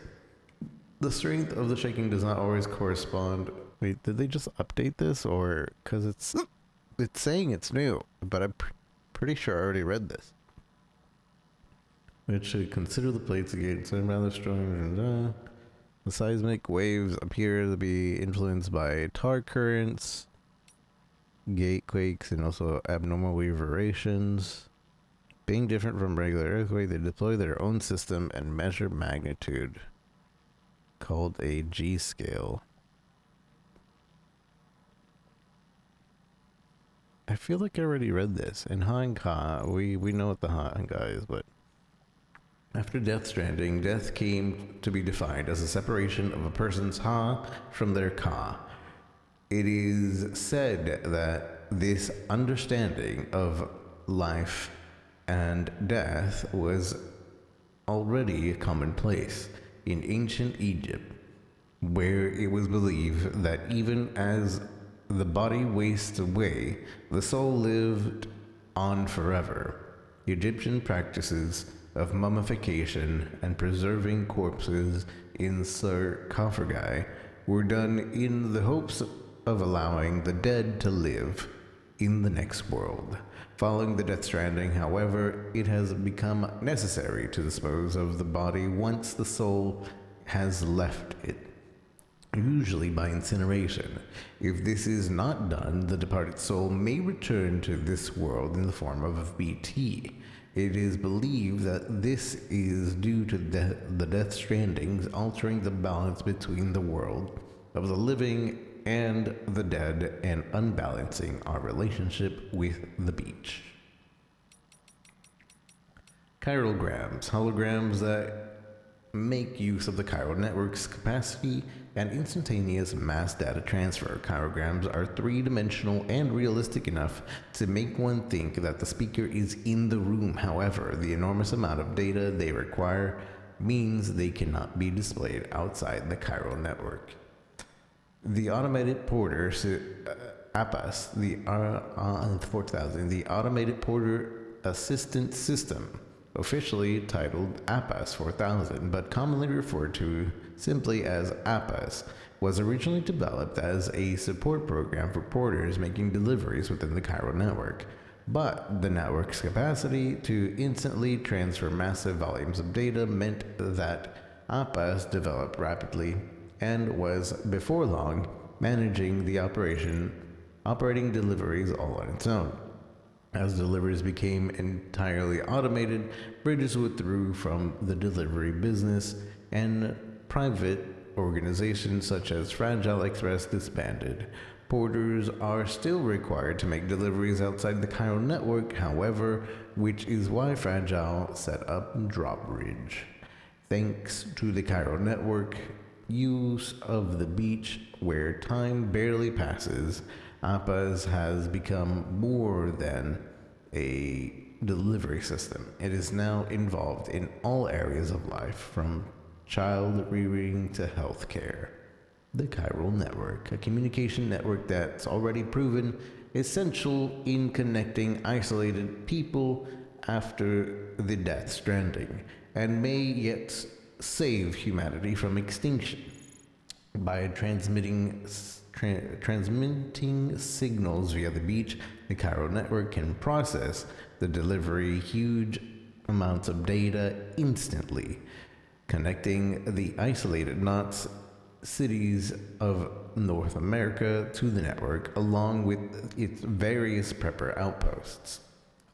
the strength of the shaking does not always correspond. Wait, did they just update this, or because it's saying it's new, but I'm pretty sure I already read this. It should consider the plates again, so rather strong. The seismic waves appear to be influenced by tar currents, gatequakes, and also abnormal reverberations. Being different from regular earthquake, they deploy their own system and measure magnitude, called a G-scale. I feel like I already read this. In Ha and Ka, we know what the Ha and Ka is, but after Death Stranding, death came to be defined as a separation of a person's Ha from their Ka. It is said that this understanding of life and death was already commonplace in ancient Egypt, where it was believed that even as the body wastes away, the soul lived on forever. Egyptian practices of mummification and preserving corpses in sarcophagi were done in the hopes of allowing the dead to live in the next world. Following the Death Stranding, however, it has become necessary to dispose of the body once the soul has left it, usually by incineration. If this is not done, the departed soul may return to this world in the form of a BT. It is believed that this is due to the Death Strandings altering the balance between the world of the living and the dead and unbalancing our relationship with the beach. Chirograms, holograms that make use of the chiral network's capacity and instantaneous mass data transfer. Chirograms are three-dimensional and realistic enough to make one think that the speaker is in the room. However, the enormous amount of data they require means they cannot be displayed outside the chiral network. The automated porter, APAS, the 4000, the automated porter assistant system, officially titled APAS 4000, but commonly referred to simply as APAS, was originally developed as a support program for porters making deliveries within the chiral network. But the network's capacity to instantly transfer massive volumes of data meant that APAS developed rapidly and was, before long, managing the operating deliveries all on its own. As deliveries became entirely automated, bridges withdrew from the delivery business, and private organizations such as Fragile Express disbanded. Porters are still required to make deliveries outside the chiral network, however, which is why Fragile set up Drawbridge. Thanks to the chiral network, use of the beach where time barely passes, APAS has become more than a delivery system. It is now involved in all areas of life, from child rearing to healthcare. The chiral network, a communication network that's already proven essential in connecting isolated people after the Death Stranding, and may yet save humanity from extinction. By transmitting signals via the beach, the chiral network can process the delivery huge amounts of data instantly, connecting the isolated cities of North America to the network, along with its various prepper outposts,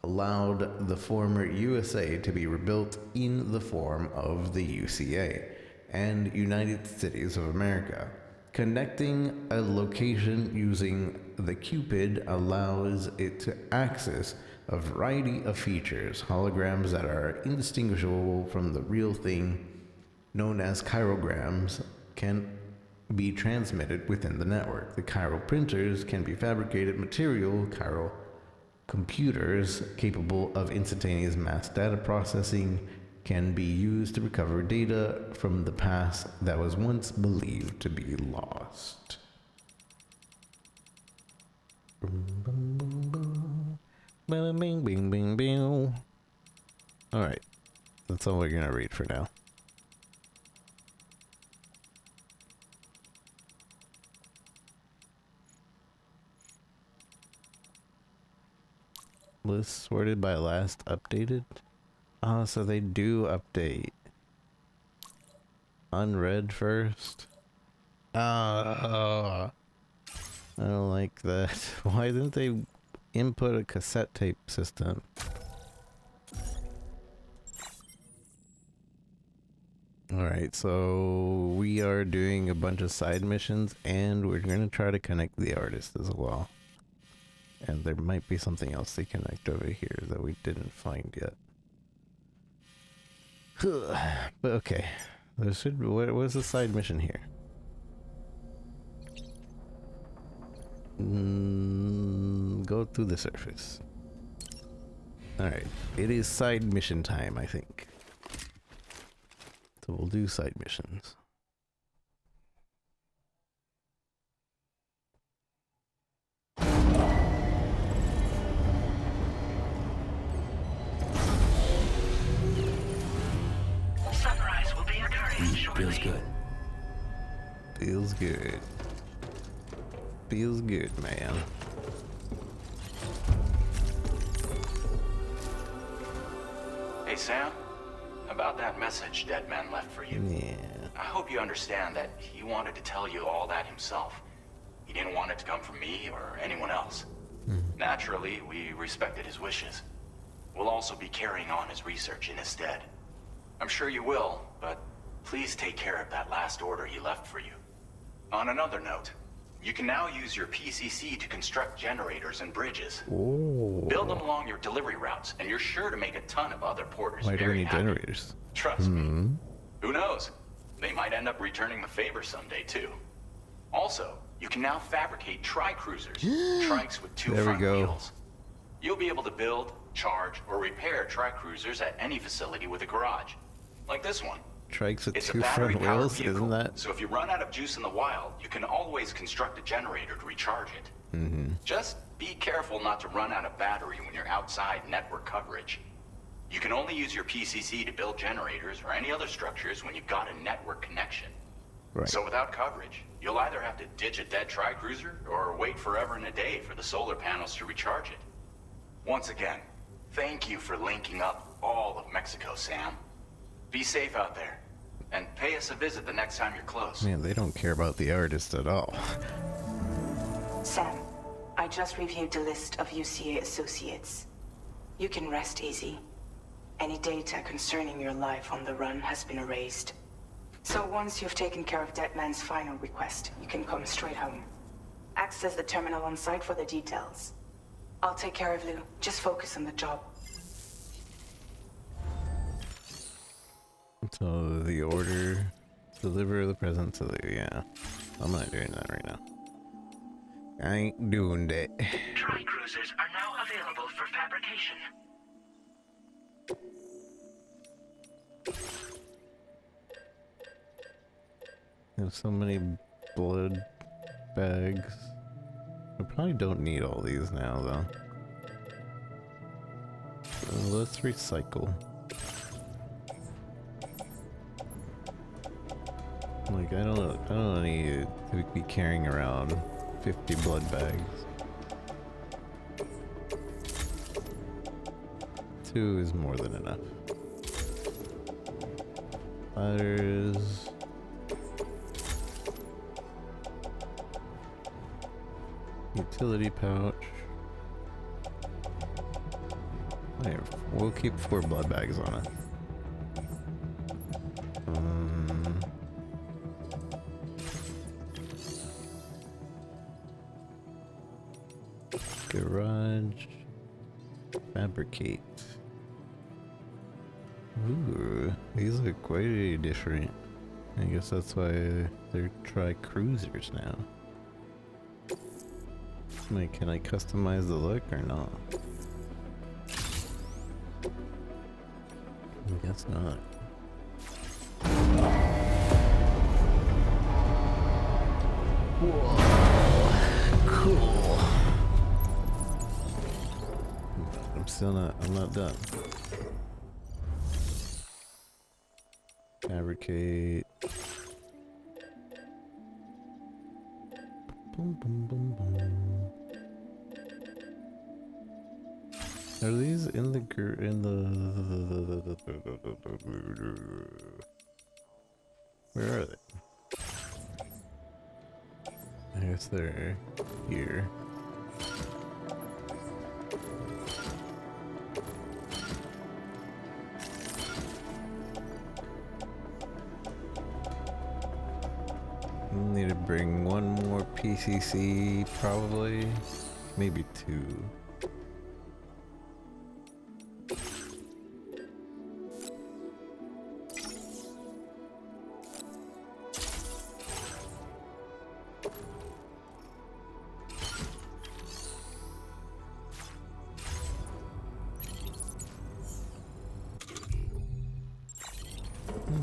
allowed the former USA to be rebuilt in the form of the UCA and United States of America. Connecting a location using the Cupid allows it to access a variety of features, holograms that are indistinguishable from the real thing, known as chirograms, can be transmitted within the network. The chiral printers can be fabricated material chiral Computers capable of instantaneous mass data processing can be used to recover data from the past that was once believed to be lost. Bing, bing, bing, bing. Alright, that's all we're gonna read for now. List sorted by last updated? Oh, so they do update. Unread first? I don't like that. Why didn't they input a cassette tape system? Alright, so we are doing a bunch of side missions and we're gonna try to connect the artist as well. And there might be something else to connect over here that we didn't find yet. But okay. There should be, what's the side mission here? Go to the surface. Alright. It is side mission time, I think. So we'll do side missions. Sunrise will be occurring shortly. Feels good. Feels good. Feels good, man. Hey, Sam. About that message Deadman left for you. Yeah. I hope you understand that he wanted to tell you all that himself. He didn't want it to come from me or anyone else. Naturally, we respected his wishes. We'll also be carrying on his research in his stead. I'm sure you will, but please take care of that last order he left for you. On another note, you can now use your PCC to construct generators and bridges. Oh. Build them along your delivery routes, and you're sure to make a ton of other porters Why do we very need happy. generators? Trust me. Who knows? They might end up returning the favor someday, too. Also, you can now fabricate tri-cruisers, trikes with two There we front go. wheels. You'll be able to build, charge, or repair tri-cruisers at any facility with a garage. Like this one. Trikes with It's a two front battery-powered wheels, vehicle, isn't that? so if you run out of juice in the wild, you can always construct a generator to recharge it. Just be careful not to run out of battery when you're outside network coverage. You can only use your PCC to build generators or any other structures when you've got a network connection. Right. So without coverage, you'll either have to ditch a dead tri-cruiser or wait forever and a day for the solar panels to recharge it. Once again, thank you for linking up all of Mexico, Sam. Be safe out there, and pay us a visit the next time you're close. Man, they don't care about the artist at all. Sam, I just reviewed the list of UCA associates. You can rest easy. Any data concerning your life on the run has been erased. So once you've taken care of Deadman's final request, you can come straight home. Access the terminal on site for the details. I'll take care of Lou. Just focus on the job. So the order, deliver the present to Lou, yeah. I'm not doing that right now. I ain't doing that. Tri-cruisers are now available for fabrication. There's so many blood bags. I probably don't need all these now, though. So let's recycle. Like, I don't need to be carrying around 50 blood bags. 2 is more than enough. Ladders. Utility pouch. There, we'll keep 4 blood bags on it. Garage. Fabricate. Ooh, these look quite different. I guess that's why they're tri-cruisers now. Wait, can I customize the look or not? I guess not. Whoa, cool. I'm not done. Fabricate. Boom, boom, boom, boom. Are these in the where are they? I guess they're here. Need to bring one more PCC, probably, maybe two.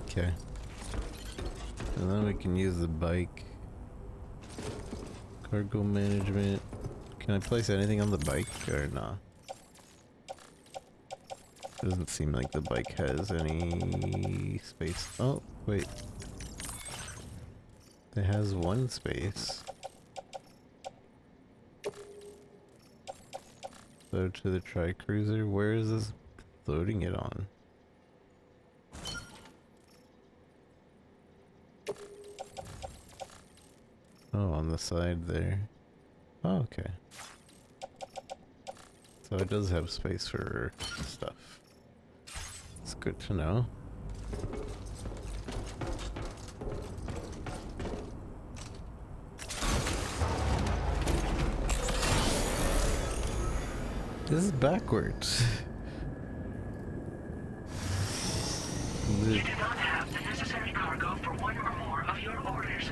Okay. And then we can use the bike. Cargo management. Can I place anything on the bike or not? Doesn't seem like the bike has any space. Oh, wait. It has one space. So to the tri-cruiser, where is this loading it on? Oh, on the side there. Oh, okay. So it does have space for stuff. It's good to know. This is backwards. You do not have the necessary cargo for one or more of your orders.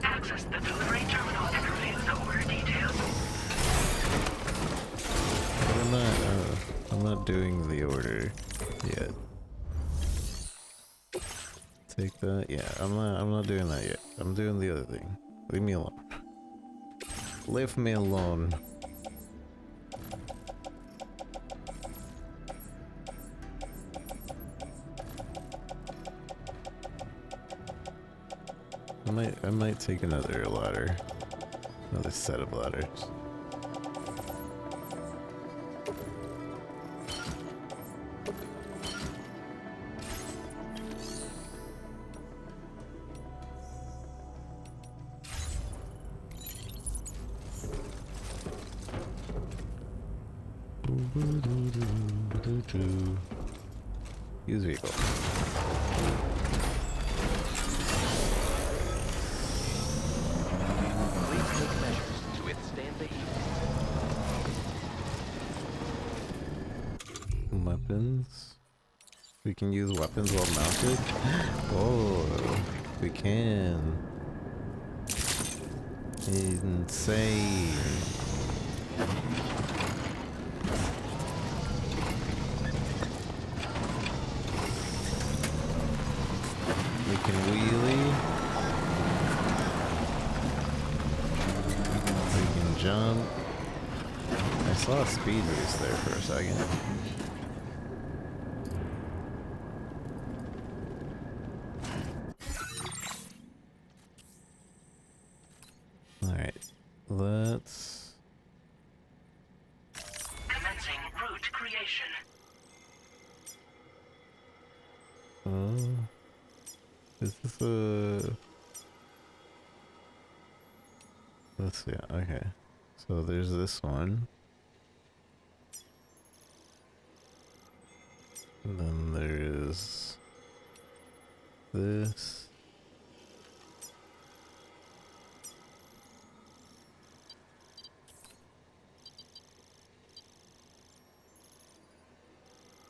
Access the delivery terminal and review the order details. I'm not doing the order yet. Take that. Yeah, I'm not doing that yet. I'm doing the other thing. Leave me alone. Leave me alone. I might take another ladder. Another set of ladders. Use vehicle. Weapons. We can use weapons while mounted. Oh, we can. Insane. We can wheelie. We can jump. I saw a speed boost there for a second. Alright, let's... Commencing route creation. Is this a... Let's see, okay. So there's this one. And then there's... this.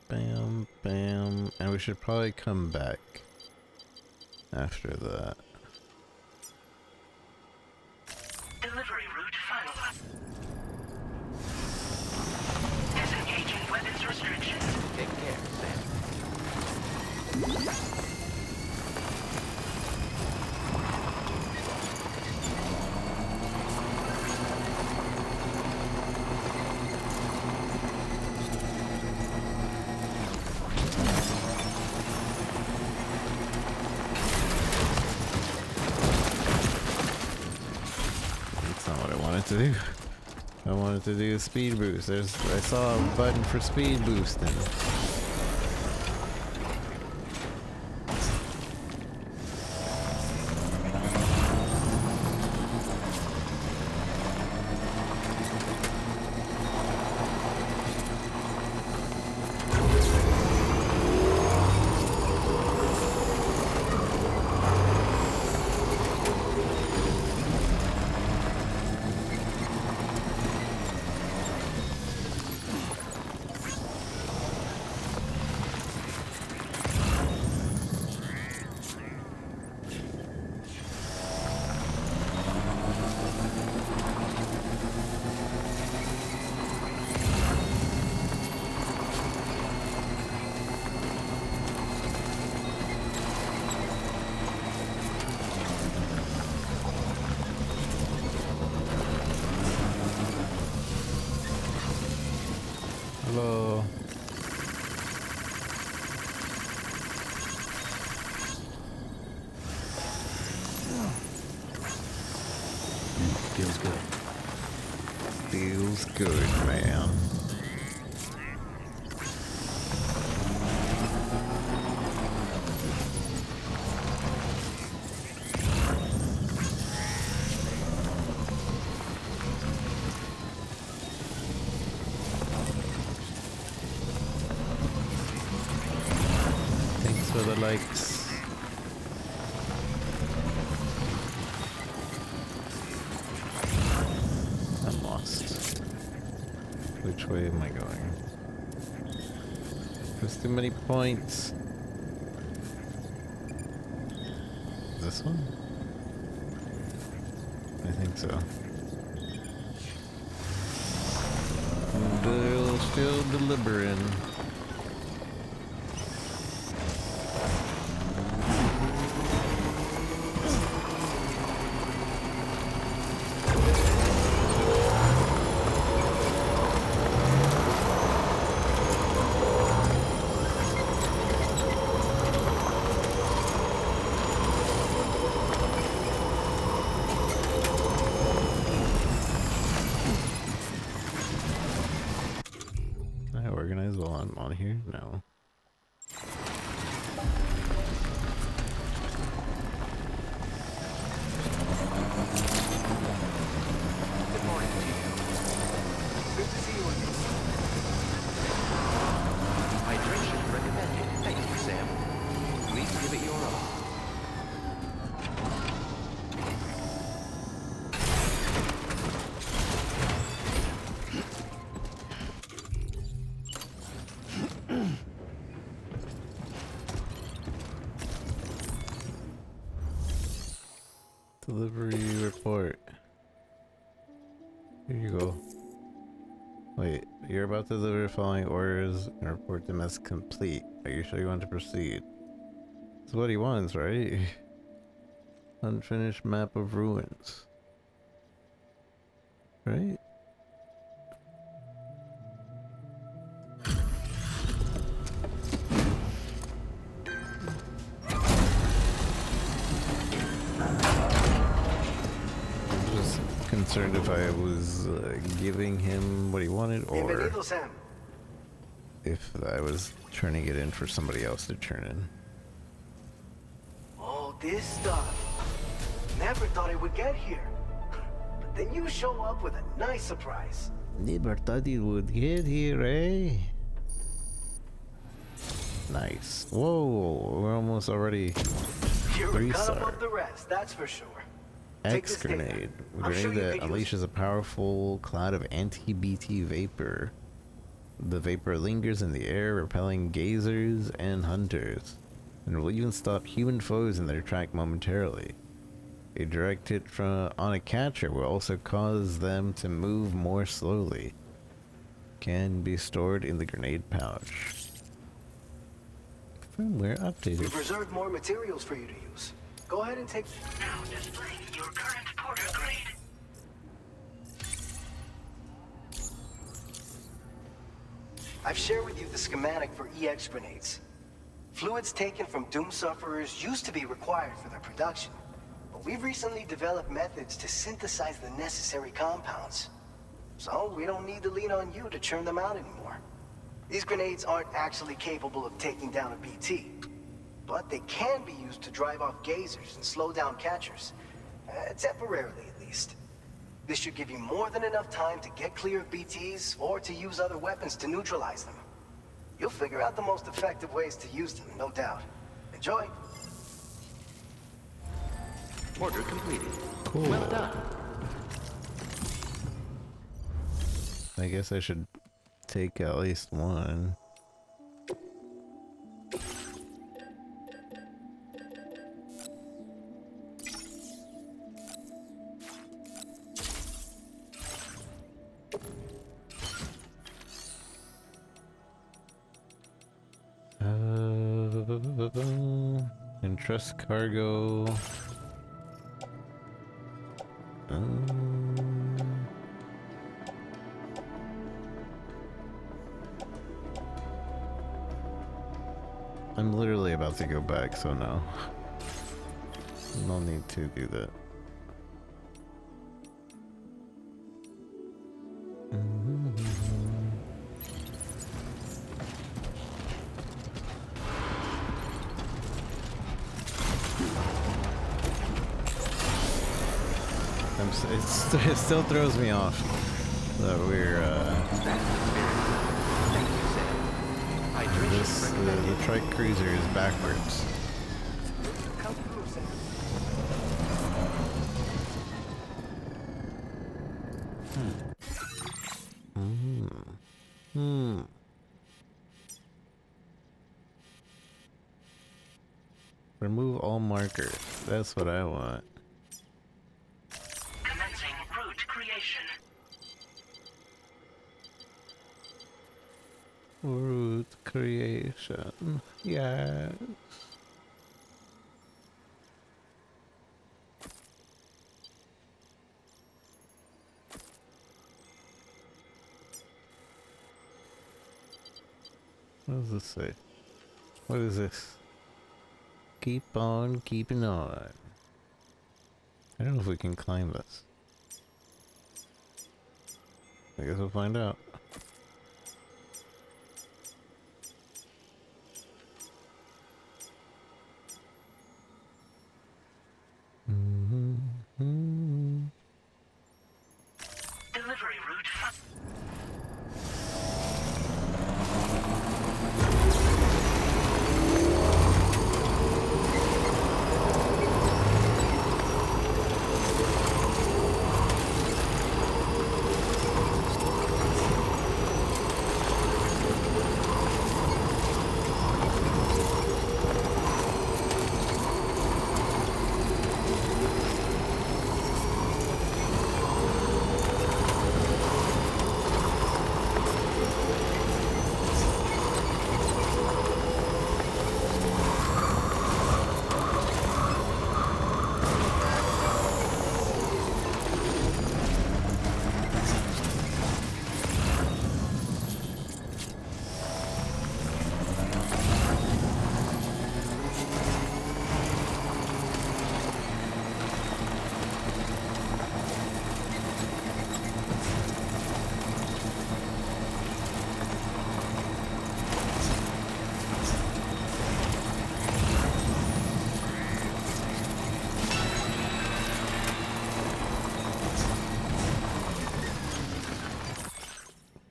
Bam, bam, and we should probably come back after that. Delivery route finalized. to do. I wanted to do a speed boost. I saw a button for speed boosting. Hello. Feels good. Feels good, man. Thanks for the likes. I'm lost. Which way am I going? There's too many points. This one? I think so. Still deliberating. I organize while I'm on here? No. Good morning to you. Good to see you again. Hydration recommended. Thank you, Sam. Please give it your all. Delivery report. Here you go. Wait, you're about to deliver the following orders and report them as complete. Are you sure you want to proceed? That's what he wants, right? Unfinished map of ruins. Right? Concerned if I was giving him what he wanted or Bienvenido, Sam. if I was turning it in for somebody else to turn in. Oh, this stuff. Never thought it would get here. But then you show up with a nice surprise. Never thought it would get here, eh? Nice. Whoa, we're almost already You're 3 a cut star. above the rest, that's for sure. X grenade. Grenade that unleashes a powerful cloud of anti-BT vapor. The vapor lingers in the air, repelling gazers and hunters, and will even stop human foes in their track momentarily. A direct hit on a catcher will also cause them to move more slowly. Can be stored in the grenade pouch. Firmware updated. We preserved more materials for you to use. Go ahead and take... Now displaying your current porter grade. I've shared with you the schematic for EX grenades. Fluids taken from Doom sufferers used to be required for their production. But We've recently developed methods to synthesize the necessary compounds. So we don't need to lean on you to churn them out anymore. These grenades aren't actually capable of taking down a BT, but they can be used to drive off gazers and slow down catchers. Temporarily, at least. This should give you more than enough time to get clear of BTs or to use other weapons to neutralize them. You'll figure out the most effective ways to use them, no doubt. Enjoy. Order completed. Cool. Well done. I guess I should take at least one. Entrust cargo. I'm literally about to go back, so no. No need to do that. It still throws me off that we're the trike cruiser is backwards. Remove all markers. That's what I want. Commencing route creation. Route creation. Yes. What does this say? What is this? Keep on keeping on. I don't know if we can climb this. I guess we'll find out. Delivery route.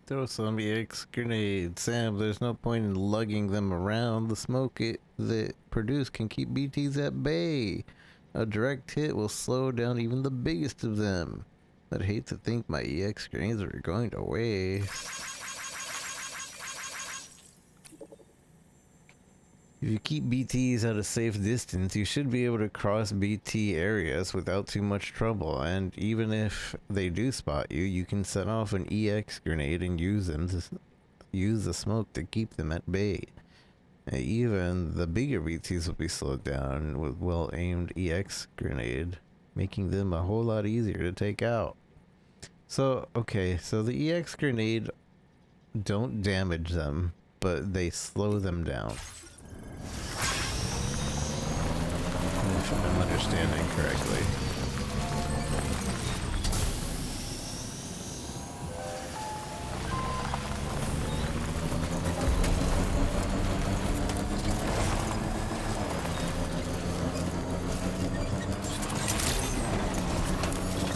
Throw some EX grenades. Sam, there's no point in lugging them around. The smoke that produced can keep BTs at bay. A direct hit will slow down even the biggest of them. I'd hate to think my EX grenades are going to waste. If you keep BTs at a safe distance, you should be able to cross BT areas without too much trouble, and even if they do spot you, you can set off an EX grenade and use the smoke to keep them at bay. Even the bigger BTs will be slowed down with well-aimed EX grenade, making them a whole lot easier to take out. So, okay, so the EX grenade don't damage them, but they slow them down. if I'm understanding correctly.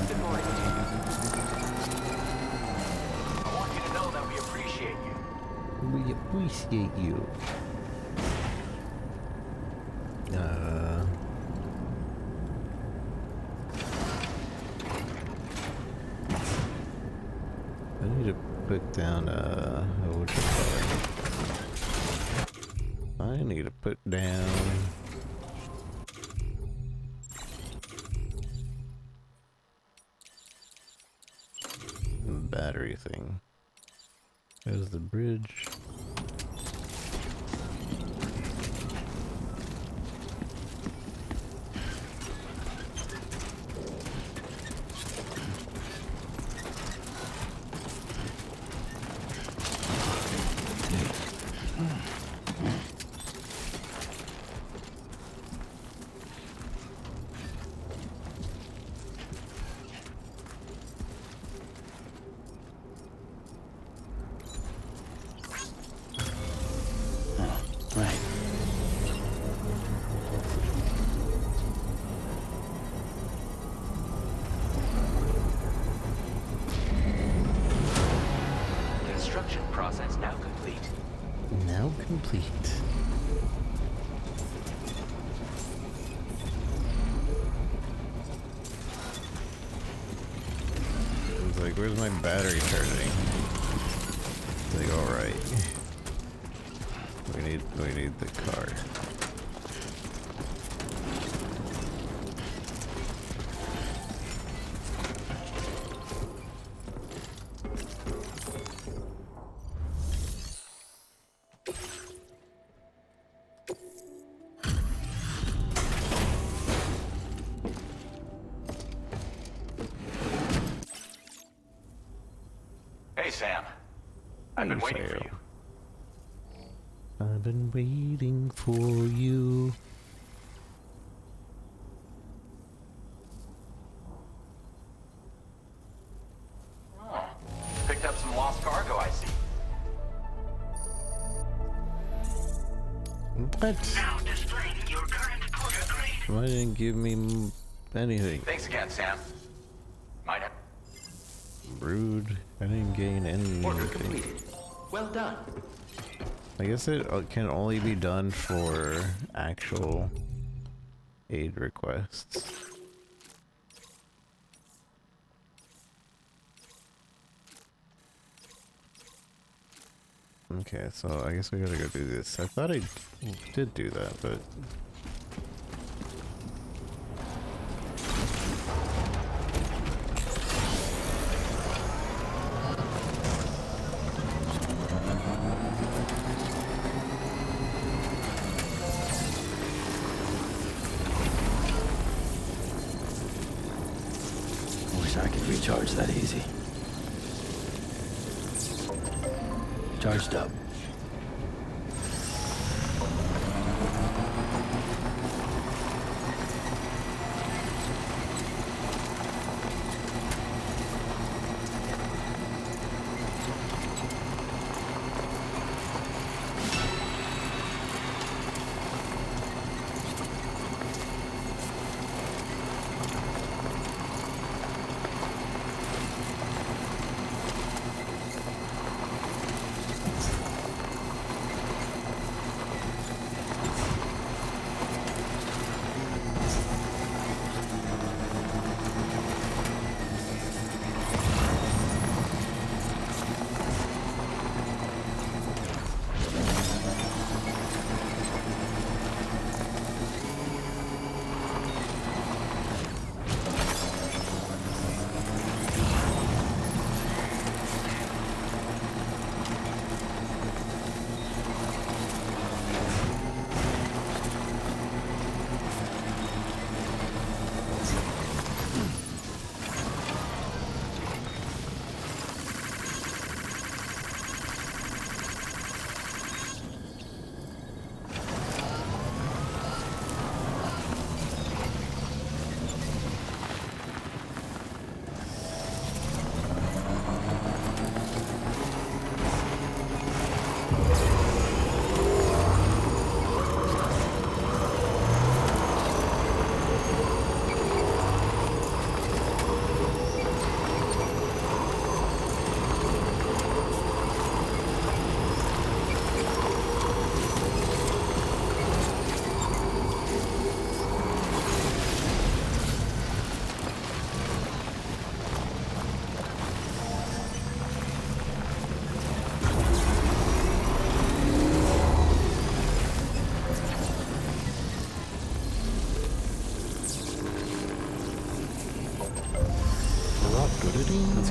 Good morning to you. I want you to know that we appreciate you. We appreciate you. I need to put down, what you call it? I need to put down... the battery thing. There's the bridge. Right. Construction process now complete. Now complete. It's like, where's my battery charging? It's like, alright. We need the card. Hey, Sam. I've been waiting for you. I've been waiting for you. Oh, picked up some lost cargo, I see. What? Now displaying your current porter grade. Why didn't give me anything? Thanks again, Sam. Might have. Rude. I didn't gain Order anything. completed. Well done. I guess it can only be done for actual aid requests. Okay, so I guess we gotta go do this. I thought I did do that, but... Wish I could recharge that easy. Charged up.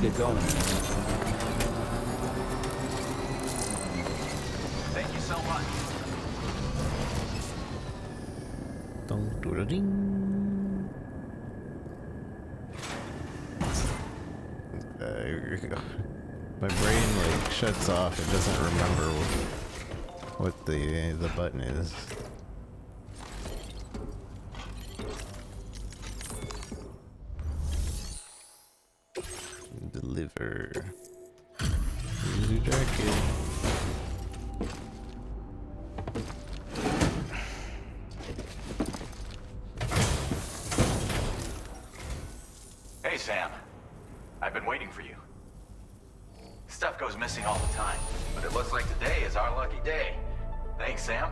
Let's get going. Thank you so much. Don't do the ding. My brain like shuts off. It doesn't remember what the button is. Deliver. Here's your jacket. Hey, Sam. I've been waiting for you. Stuff goes missing all the time, but it looks like today is our lucky day. Thanks, Sam.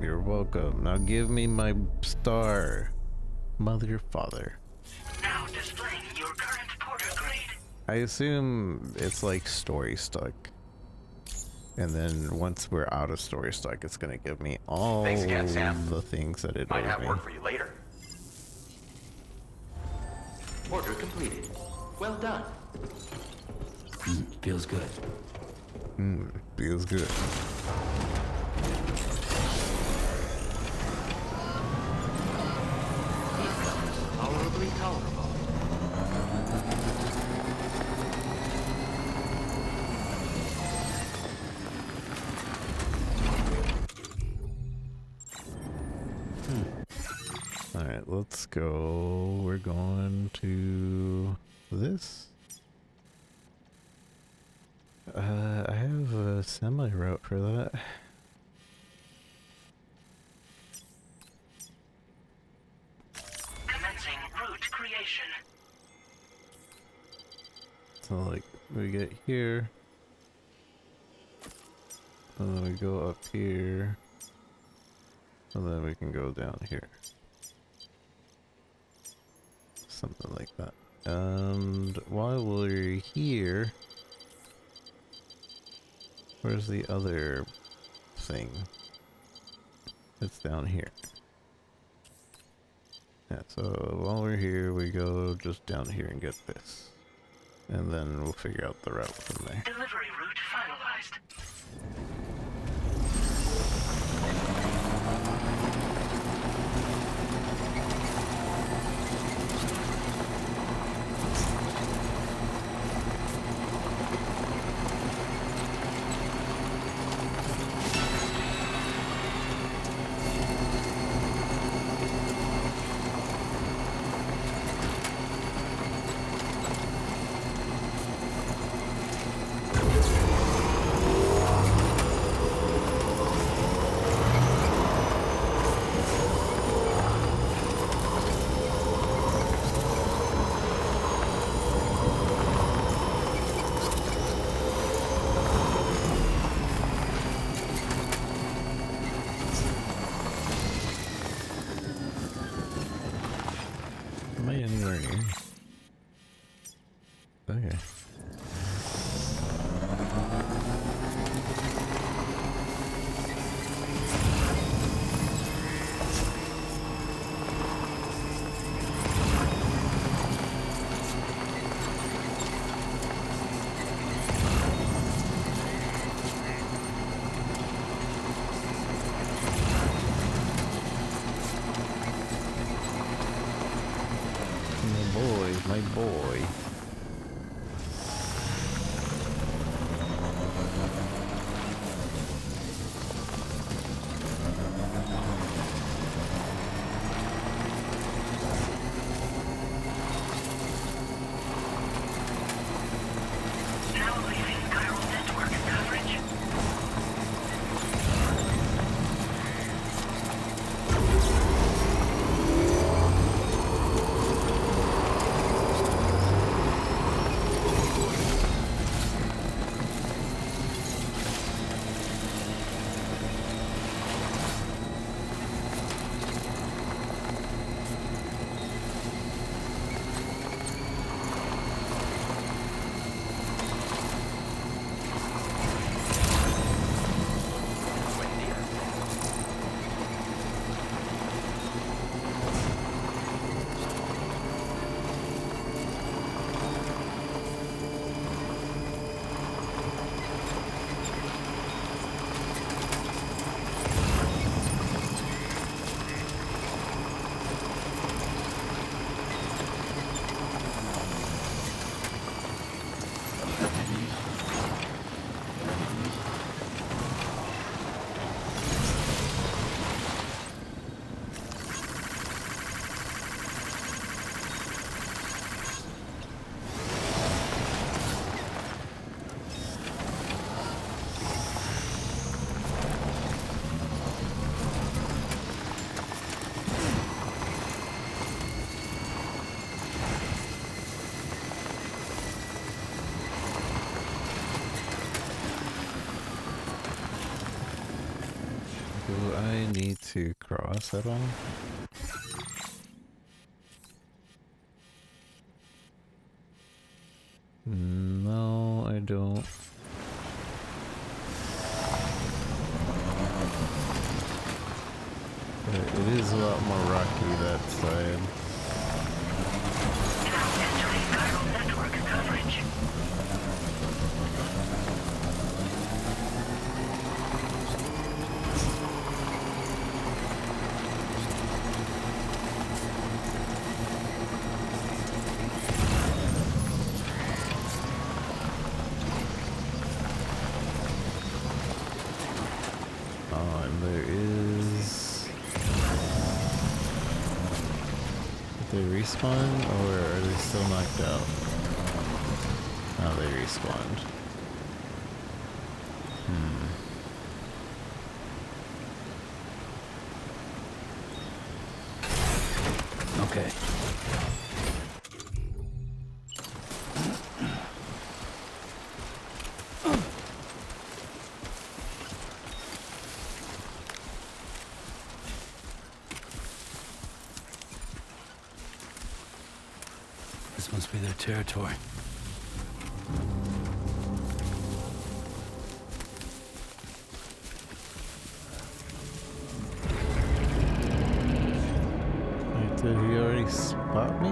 You're welcome. Now give me my star. Mother, father. Now displaying your current porter grade. I assume it's like story stuck. And then once we're out of story stuck, it's gonna give me all Thanks again, Sam. the things that it Might owes have me. work for you later. Order completed. Well done. Feels good. Feels good. Tolerably tolerable. Alright, let's go. We're going to this. I have a semi-route for that. Commencing route creation. So like, we get here. And then we go up here. And then we can go down here. Something like that. And while we're here, where's the other thing? It's down here. Yeah, so while we're here, we go just down here and get this. And then we'll figure out the route from there. Delivery route finalized. Am I anywhere near? Okay. My boy. Now leaving chiral network coverage. Do I need to cross at all? No, I don't. It is a lot more rocky that side. Now entering chiral network coverage. Oh, and there is... Did they respawn, or are they still knocked out? Oh, they respawned. Okay. This must be their territory. Wait, did he already spot me?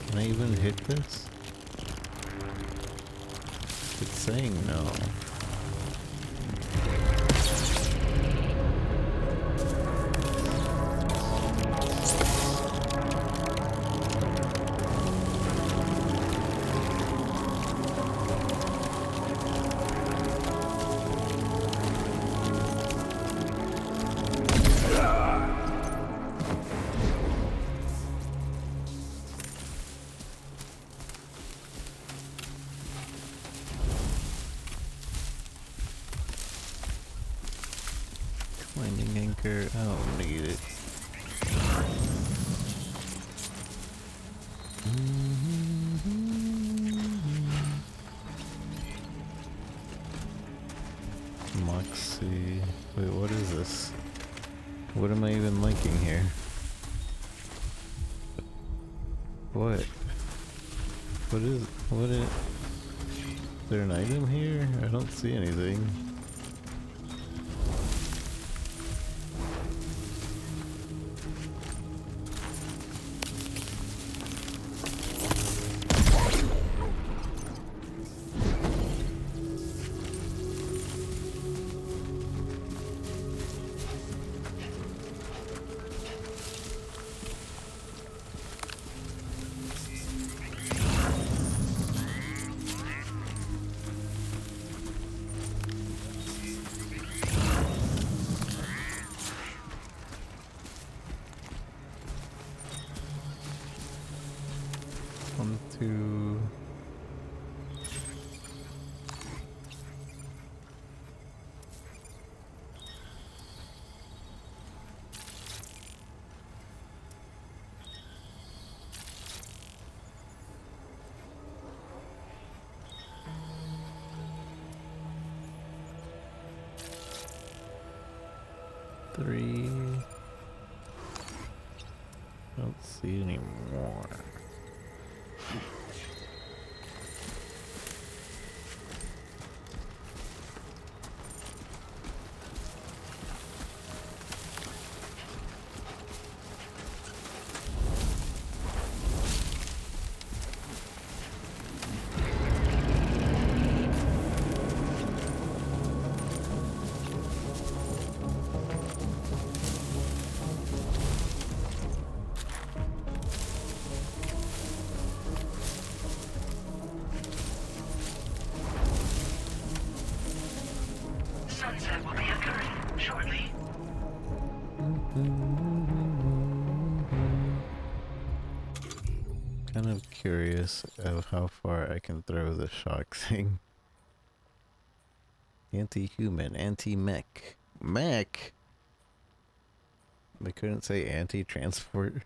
Can I even hit this? It's saying no. Landing anchor, I don't need it. Moxie. Wait, what is this? What am I even liking here? What? What is there an item here? I don't see anything. One, two. Three. Don't see any more. Sunset will be occurring shortly. Kind of curious of how far I can throw the shock thing. Anti-human, anti-mech. Mech? They couldn't say anti-transport.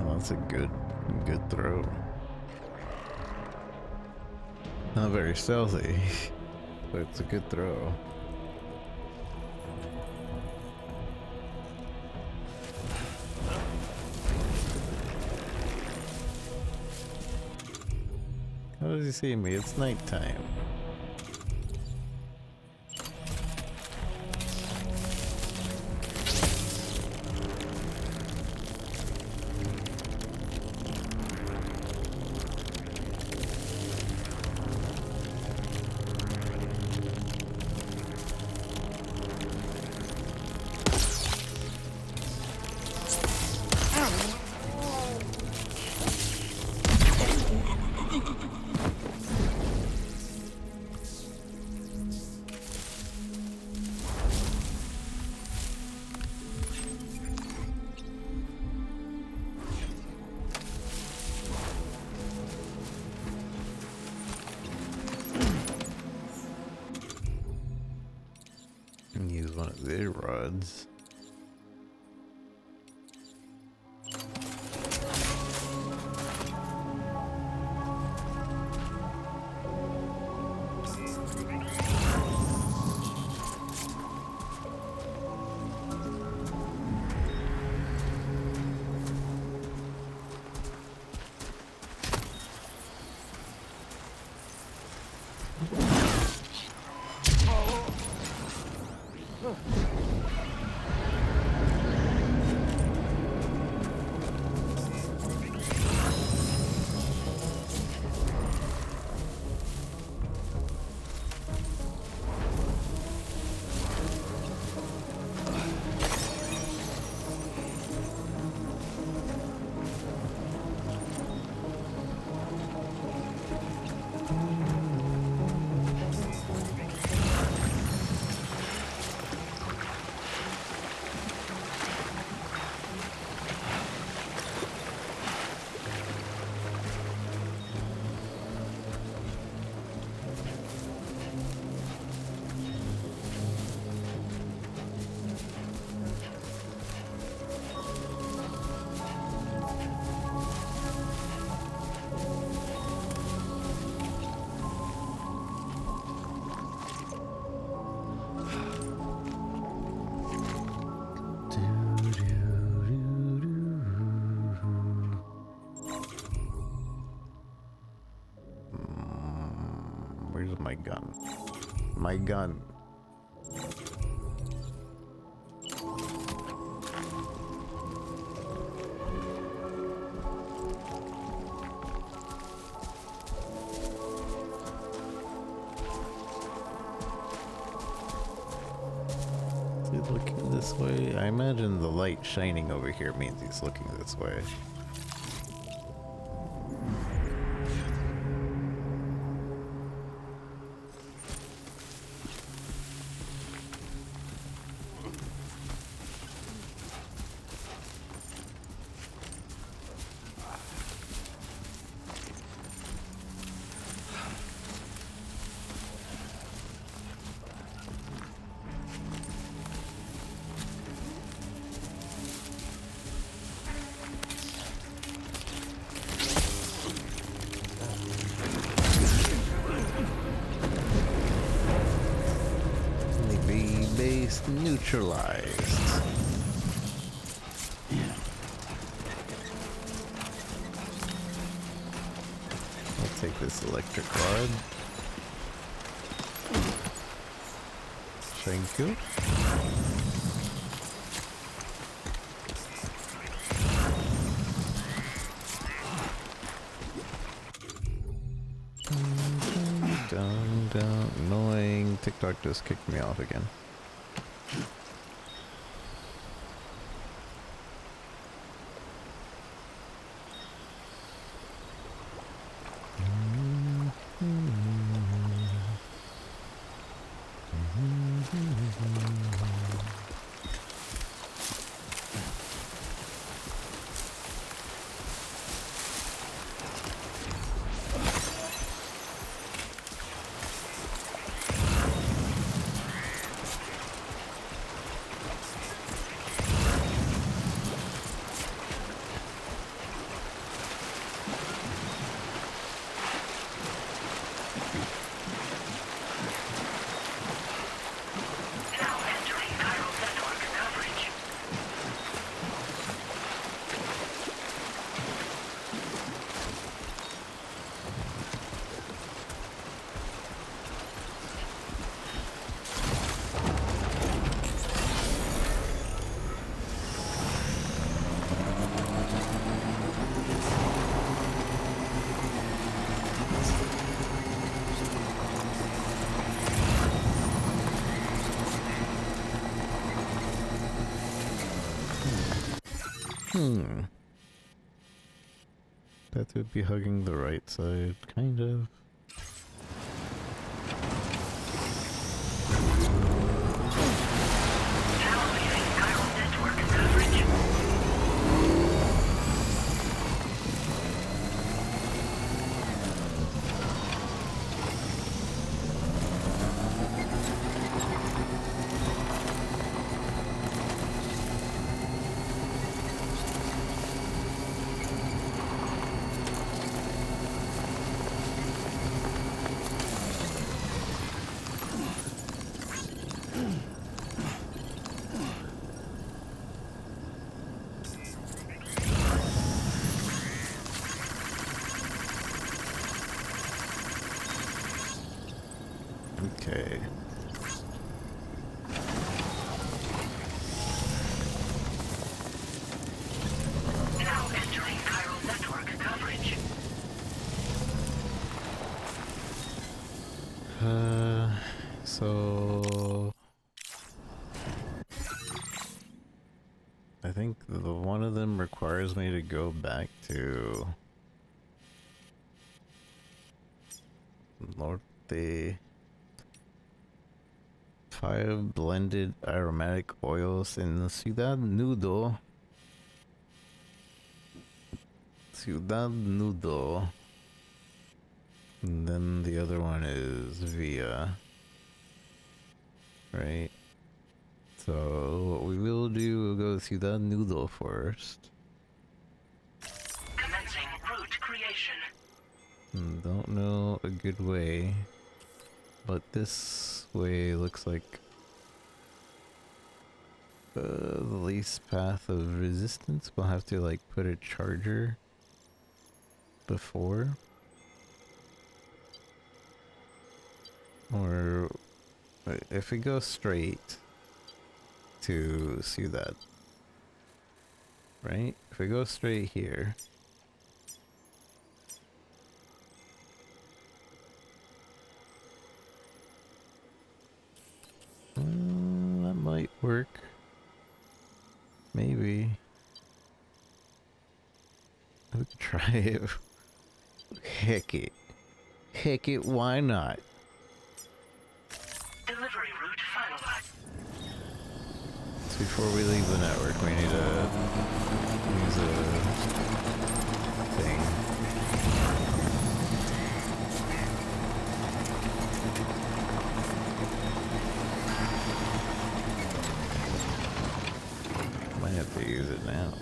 Oh, that's a good throw. Not very stealthy, but it's a good throw. How does he see me? It's nighttime. Use one of their rods. Where's my gun? My gun. Is he looking this way? I imagine the light shining over here means he's looking this way. Base neutralized. I'll take this electric rod. Thank you. Annoying. TikTok just kicked me off again. That would be hugging the right side, kind of. Okay. Now entering chiral network coverage. So I think the one of them requires me to go back to Norte. 5 blended aromatic oils in Ciudad Nudo. And then the other one is Via. Right? So what we will do, we'll go to Ciudad Nudo first. Commencing route creation. Don't know a good way, but this way looks like the least path of resistance. We'll have to like put a charger before, or if we go straight to Ciudad, right? If we go straight here, that might work. Maybe. We could try it. Heck it. Heck it, why not? Delivery route finalized. So before we leave the network, we need to use a thing. Might have to use it now.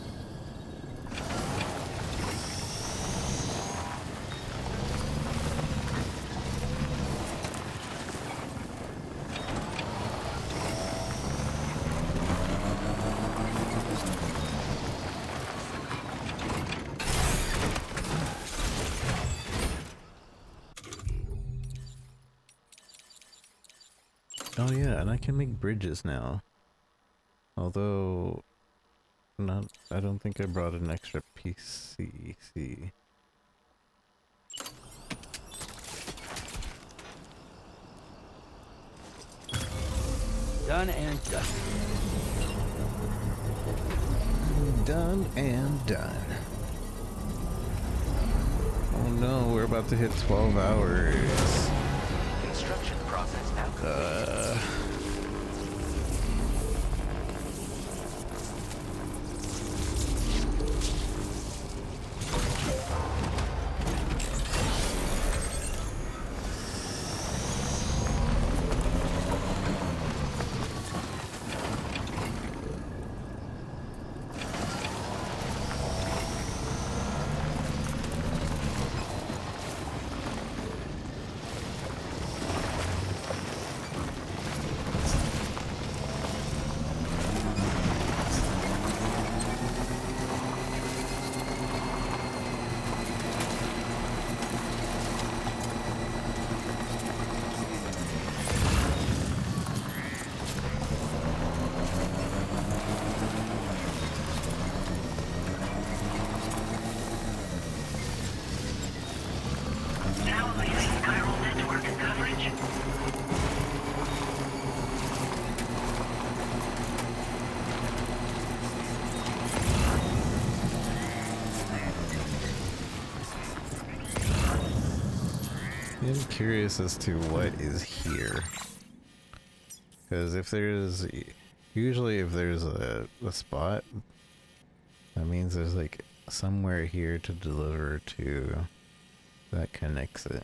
Oh yeah, and I can make bridges now. Although, I don't think I brought an extra PCC. Done and done. Done and done. Oh no, we're about to hit 12 hours. Construction process now complete. am curious as to what is here. Because if there's... Usually if there's a spot, that means there's like somewhere here to deliver to that connects it.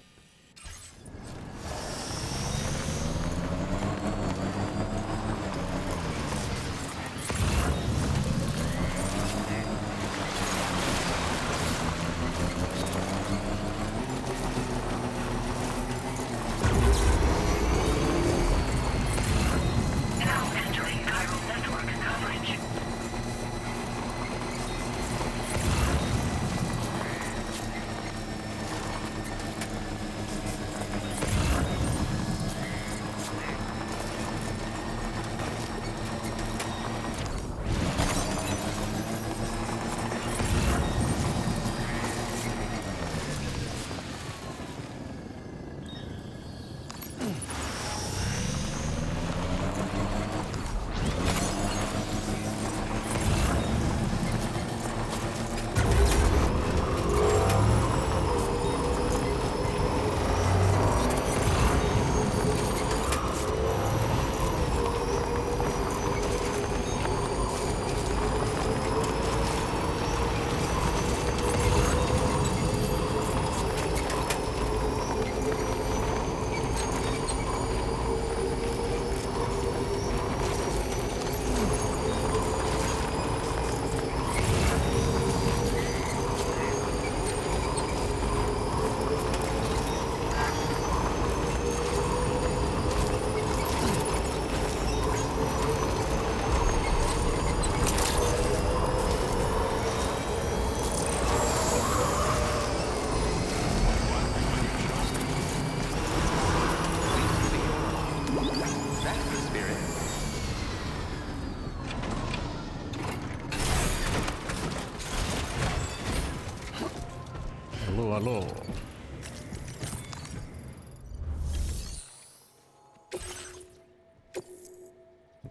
Hello.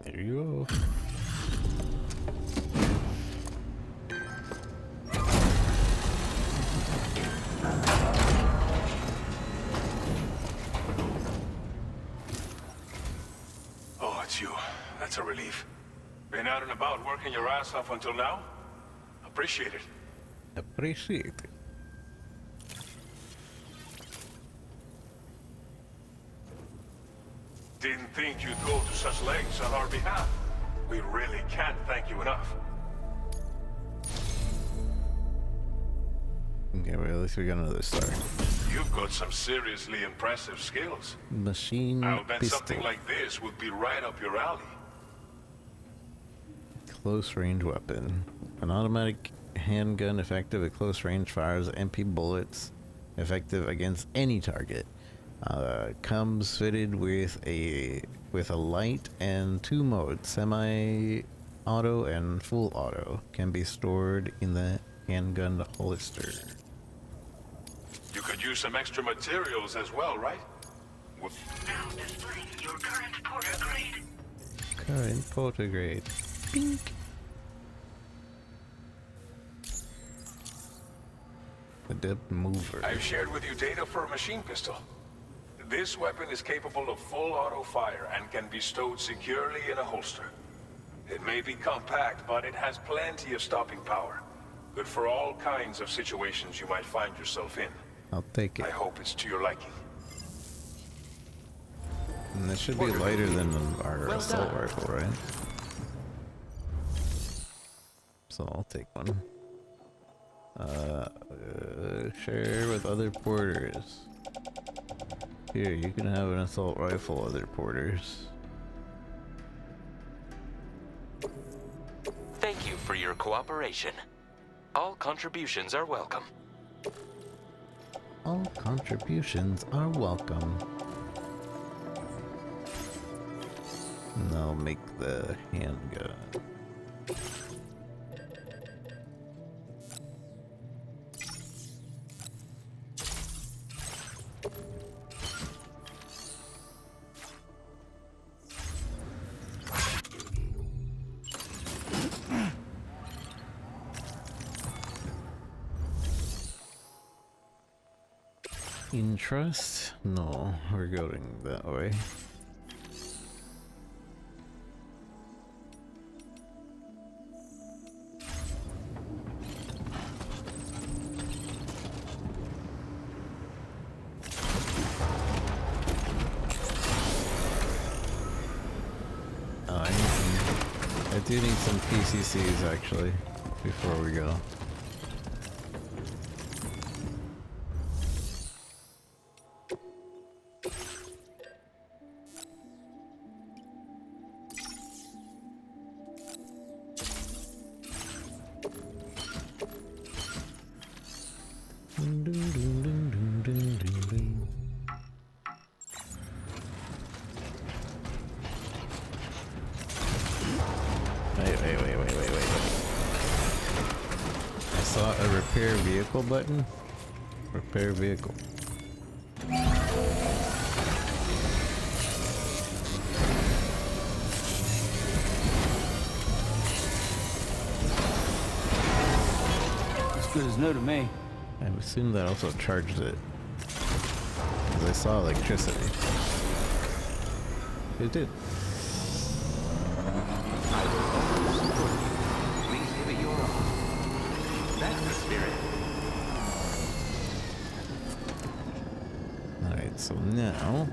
There you go. Oh, it's you. That's a relief. Been out and about working your ass off until now? Appreciate it. Appreciate it. Didn't think you'd go to such lengths on our behalf. We really can't thank you enough. Okay, well, at least we got another star. You've got some seriously impressive skills. Machine I'll bet pistol. something like this would be right up your alley. Close range weapon. An automatic handgun effective at close range, fires MP bullets, effective against any target. Comes fitted with a light and 2 modes, semi-auto and full auto. Can be stored in the handgun holster. You could use some extra materials as well, right? Now displaying your current porter grade. Current porter grade. Pink. Adept mover. I've shared with you data for a machine pistol. This weapon is capable of full auto fire and can be stowed securely in a holster. It may be compact, but it has plenty of stopping power. Good for all kinds of situations you might find yourself in. I'll take it. I hope it's to your liking. And this should be lighter than our assault rifle, right? So I'll take one. Share with other porters. Here, you can have an assault rifle, other porters. Thank you for your cooperation. All contributions are welcome. All contributions are welcome. And I'll make the handgun. Interest? No, we're going that way. I do need some PCCs actually, before we go. Wait. I saw a repair vehicle button. Repair vehicle. As good as new to me. I assume that also charged it. Because I saw electricity. It did. Please give it your all. That's the spirit. Alright, so now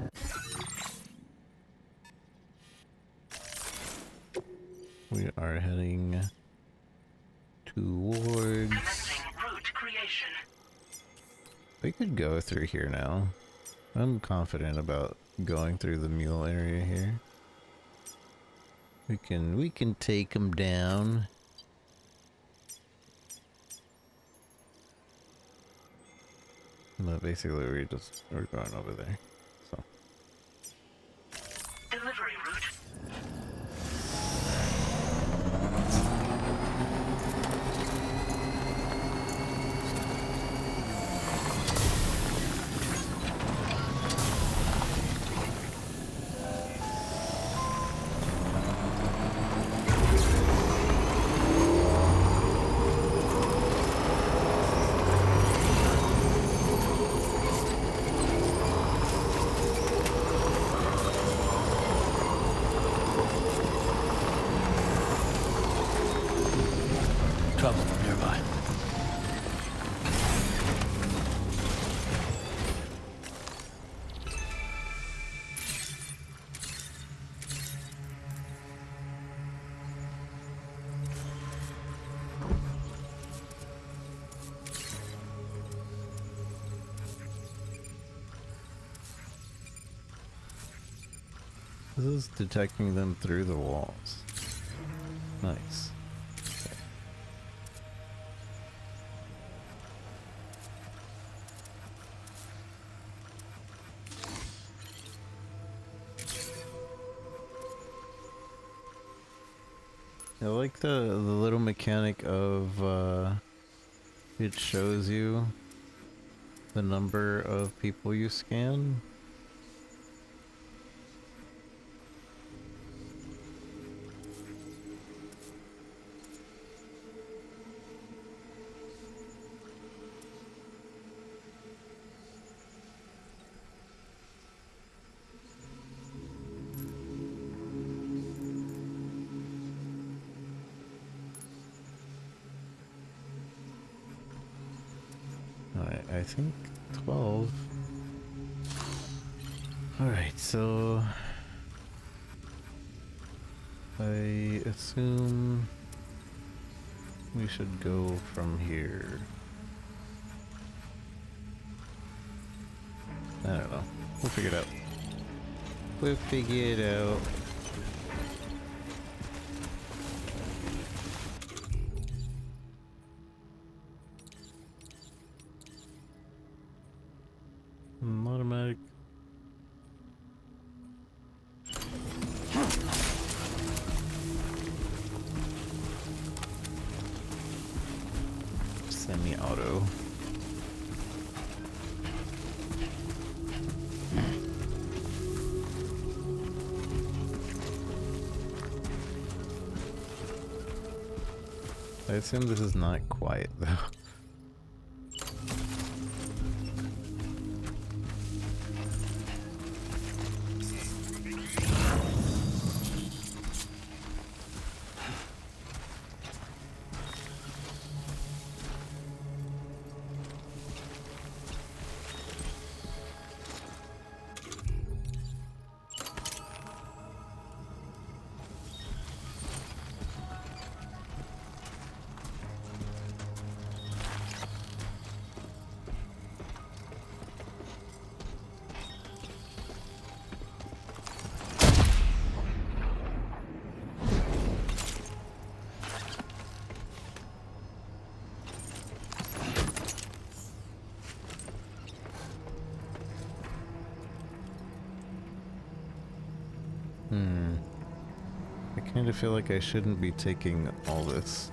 we are heading towards... Route creation. We could go through here now. I'm confident about going through the mule area here. We can take them down. But basically we're going over there. So Delivery route. Trouble nearby. this is detecting them through the walls. Nice. I like the little mechanic of it shows you the number of people you scan. I think 12. Alright, so I assume we should go from here. I don't know. We'll figure it out. We'll figure it out. Automatic. Semi-auto. I assume this is not quiet though. of feel like I shouldn't be taking all this.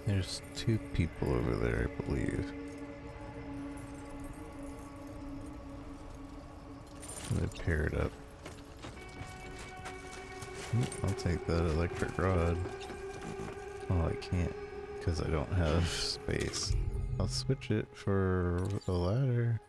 There's 2 people over there, I believe. They paired up. I'll take that electric rod. Oh, I can't, because I don't have space. I'll switch it for a ladder.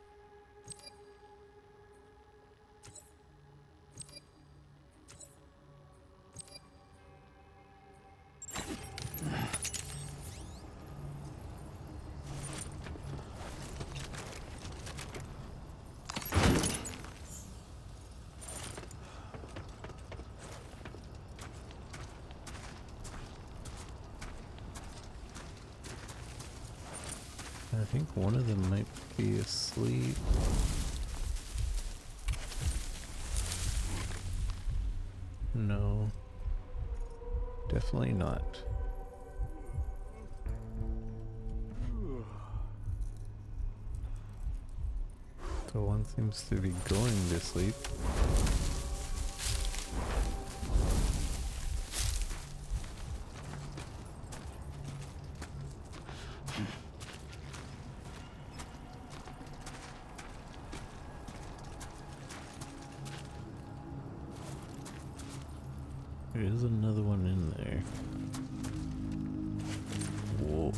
I think one of them might be asleep. No. Definitely not. So one seems to be going to sleep. There's another one in there. Whoa.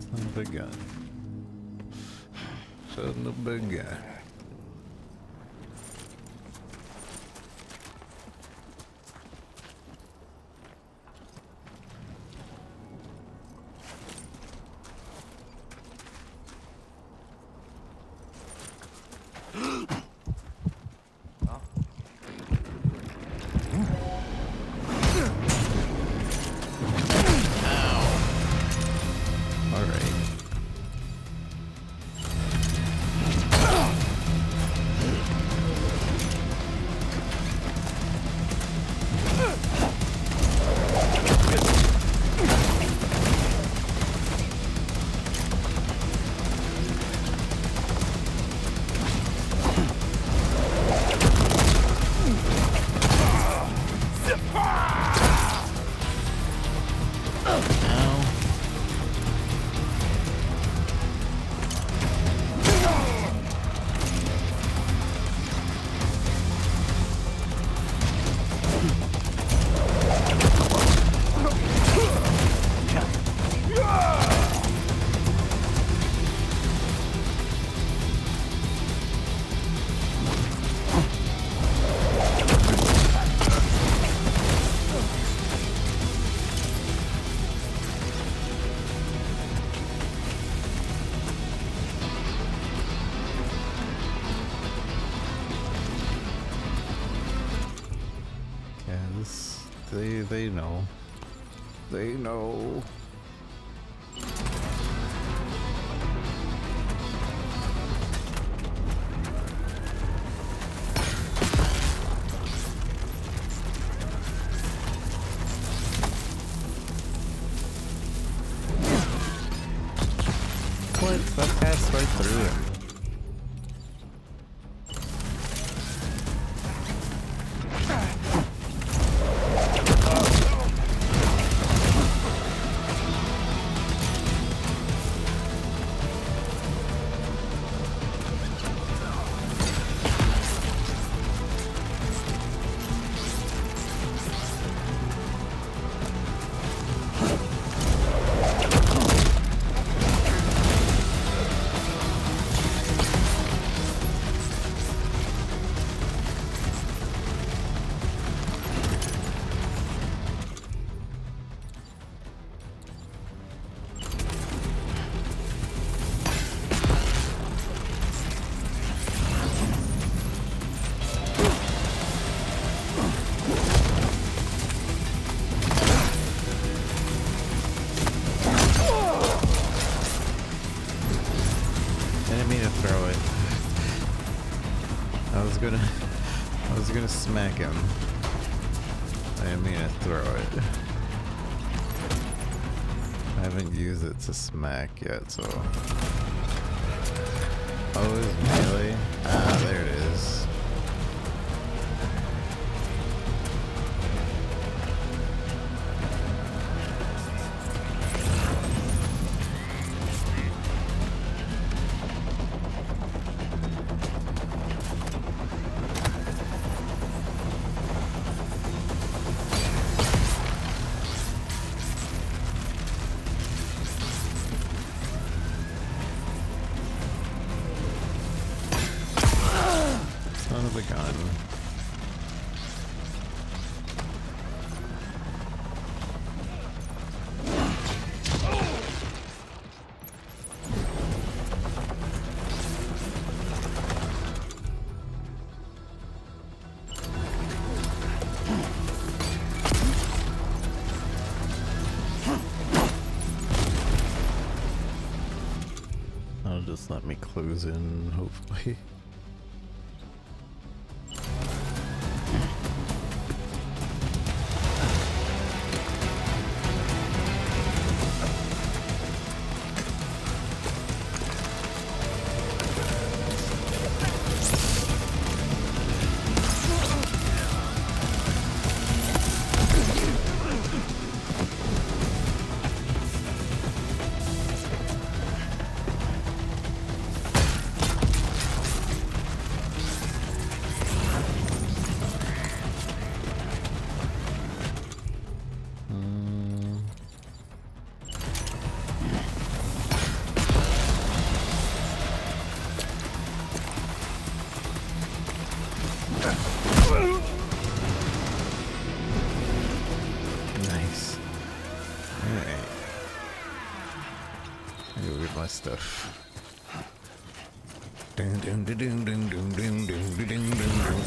Son of a gun. Son of a gun. They know. they know. What? That passed right through him. I was gonna smack him. I didn't mean to throw it. I haven't used it to smack yet, so. Oh, it's melee? Ah, there it is. Son of a gun. That'll just let me close in, hopefully. Nice. Alright. Go get my stuff. Dun, dun, dun, dun, dun, dun, dun, dun, dun, dun, dun.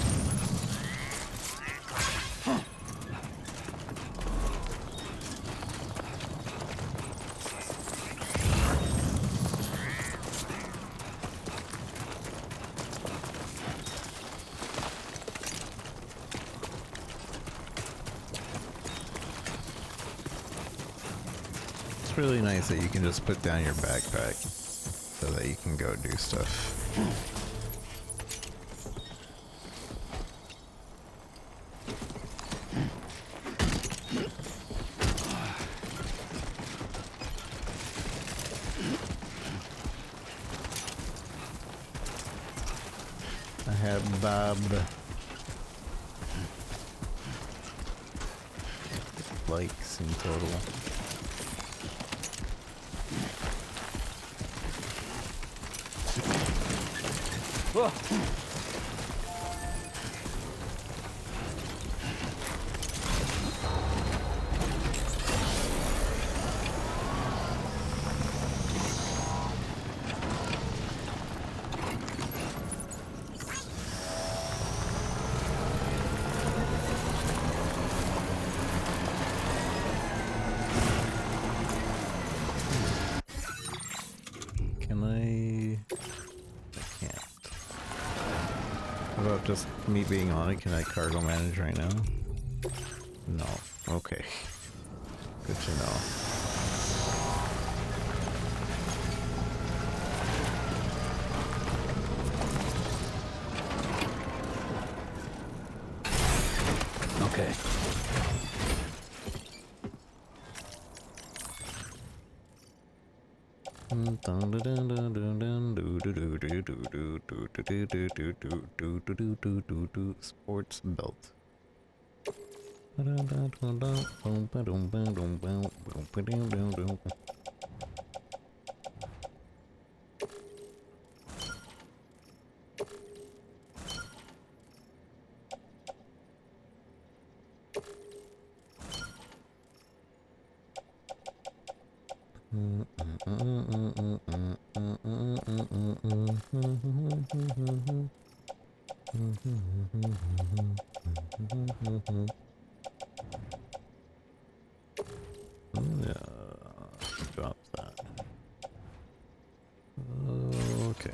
It's really nice that you can just put down your backpack so that you can go do stuff. I have Bob. Likes in total. Whoa. Just me being on it, can I cargo manage right now? No. Okay. Good to know. Okay. Sports belt. Drop that. Okay.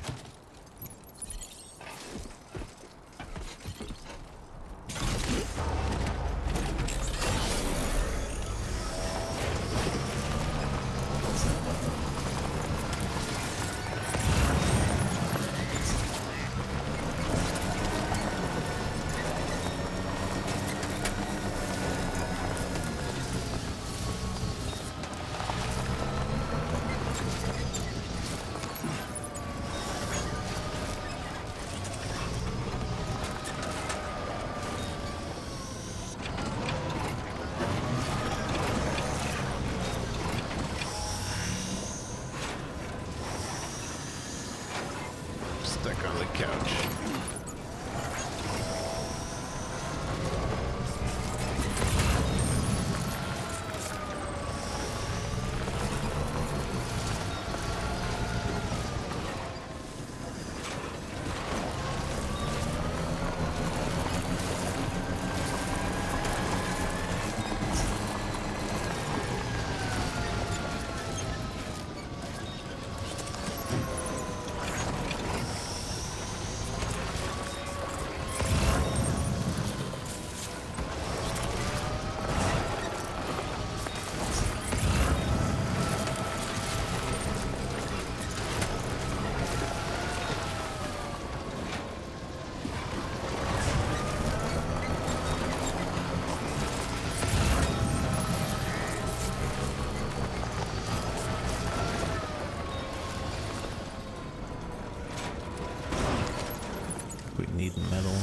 Stuck on the couch. We need metal.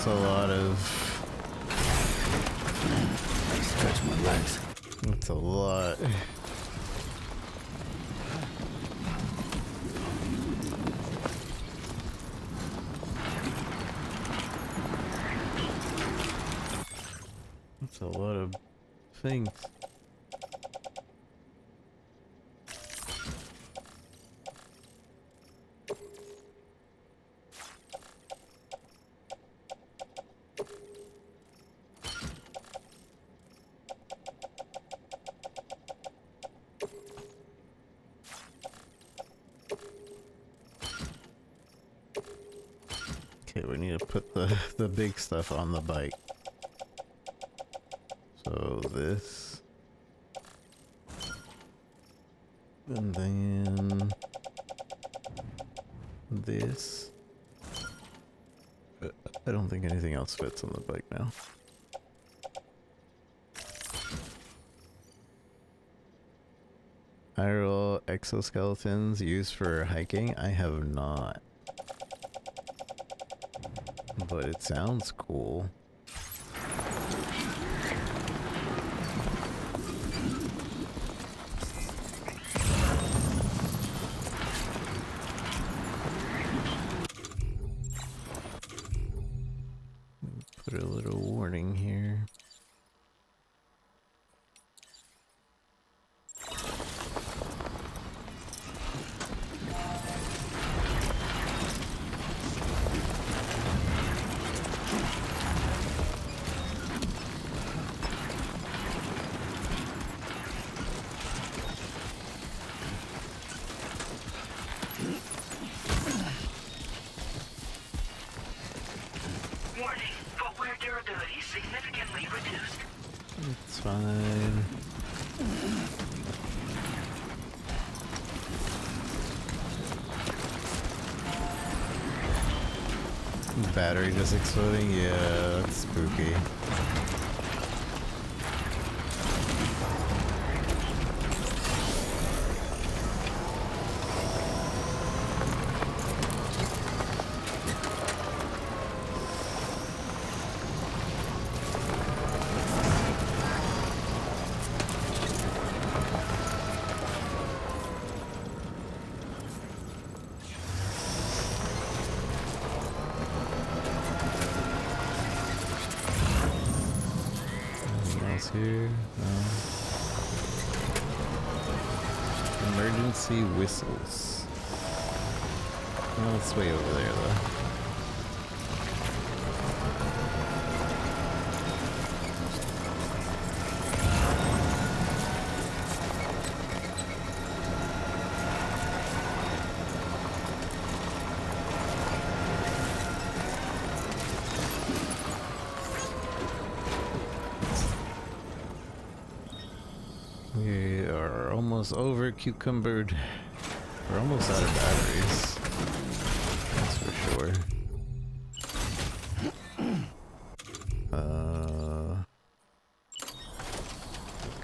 That's a lot of... Stretch my legs. That's a lot. That's a lot of things. Okay, we need to put the big stuff on the bike. So this. And then this. I don't think anything else fits on the bike now. Iral exoskeletons used for hiking? I have not. But it sounds cool. Put a little warning here. Warning, footwear durability significantly reduced. It's fine. Battery just exploding? Yeah, that's spooky. Here. Emergency whistles. Oh, it's way over there though. We are almost over cucumbered. We're almost out of batteries. That's for sure.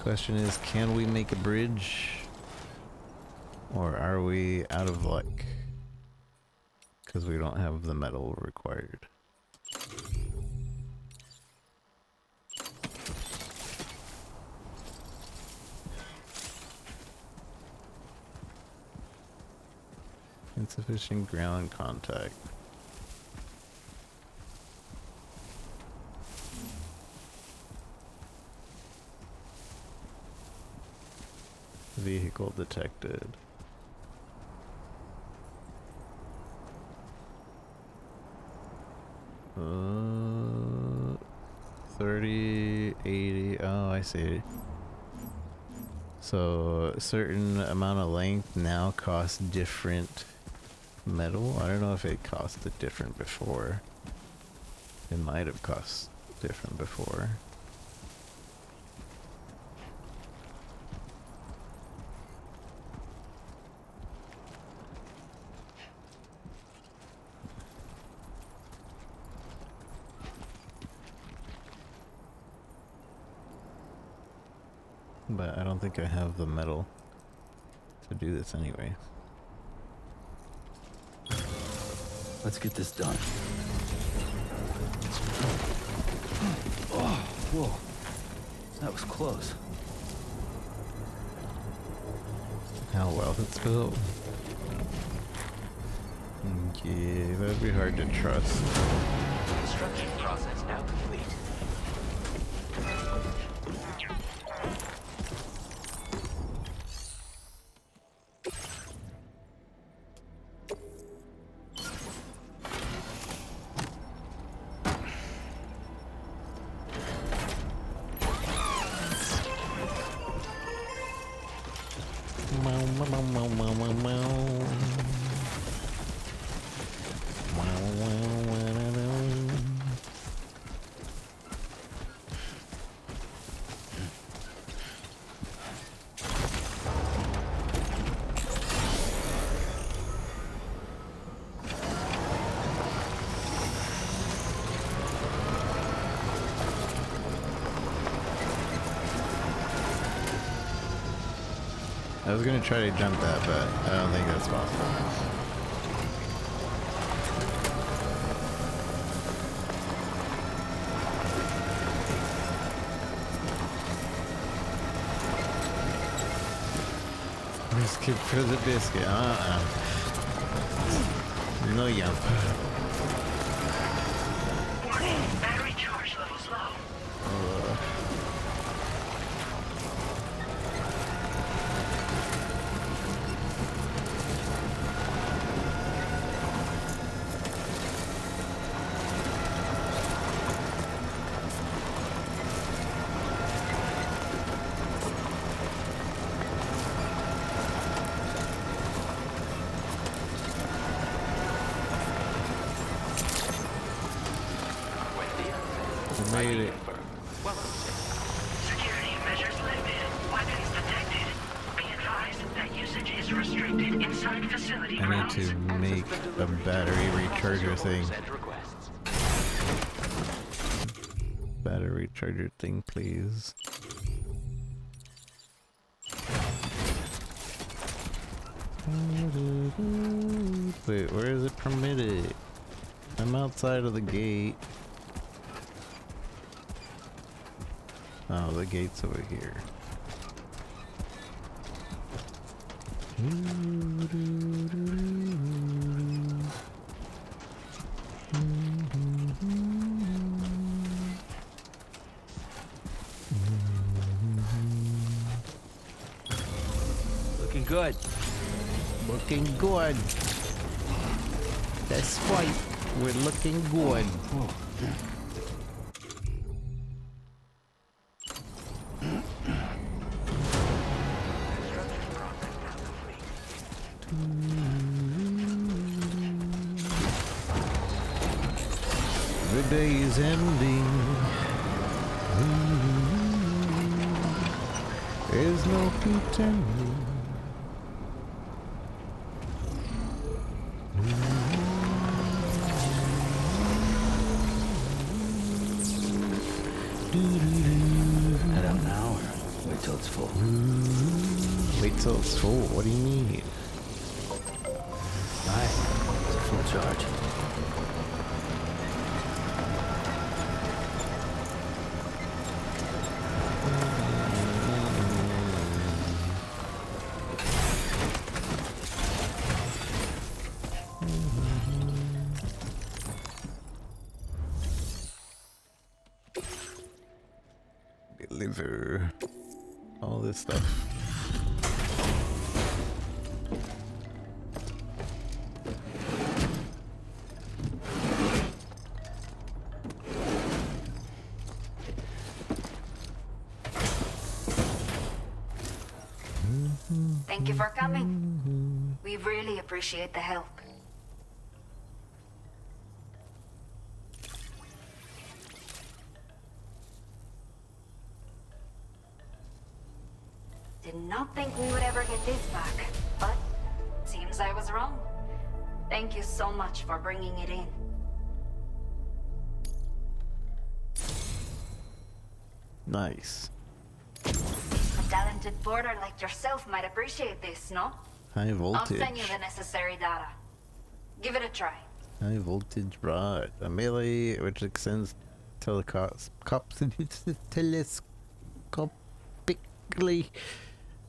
Question is, can we make a bridge? Or are we out of luck? Because we don't have the metal required. Insufficient ground contact. Vehicle detected. Uh, 30, 80. Oh, I see. So a certain amount of length now costs different metal. I don't know if it costed different before. It might have cost different before. But I don't think I have the metal to do this anyway. Let's get this done. Oh, whoa. That was close. how well it's built. Okay, that'd be hard to trust. Construction process now complete. I was gonna try to jump that, but I don't think that's possible. Biscuit for the biscuit. No jump. Warning, battery charge levels low. Made it. Security measures lifted. Weapons detected. Be advised that usage is restricted inside facility I need grounds. to make a battery recharger thing. Battery charger thing, please. Wait, where is it permitted? I'm outside of the gate. Oh, the gate's over here. Looking good. Looking good. That's right. We're looking good. The day is ending. There's no pretending. Head out now or wait till it's full? Wait till it's full? What do you mean? Right. It's a full charge. Deliver all this stuff. Thank you for coming. We really appreciate the help. Did not think we would ever get this back, but seems I was wrong. Thank you so much for bringing it in. Nice. A talented porter like yourself might appreciate this, no? High voltage. I'll send you the necessary data. Give it a try. High voltage rod. A melee which extends telescopically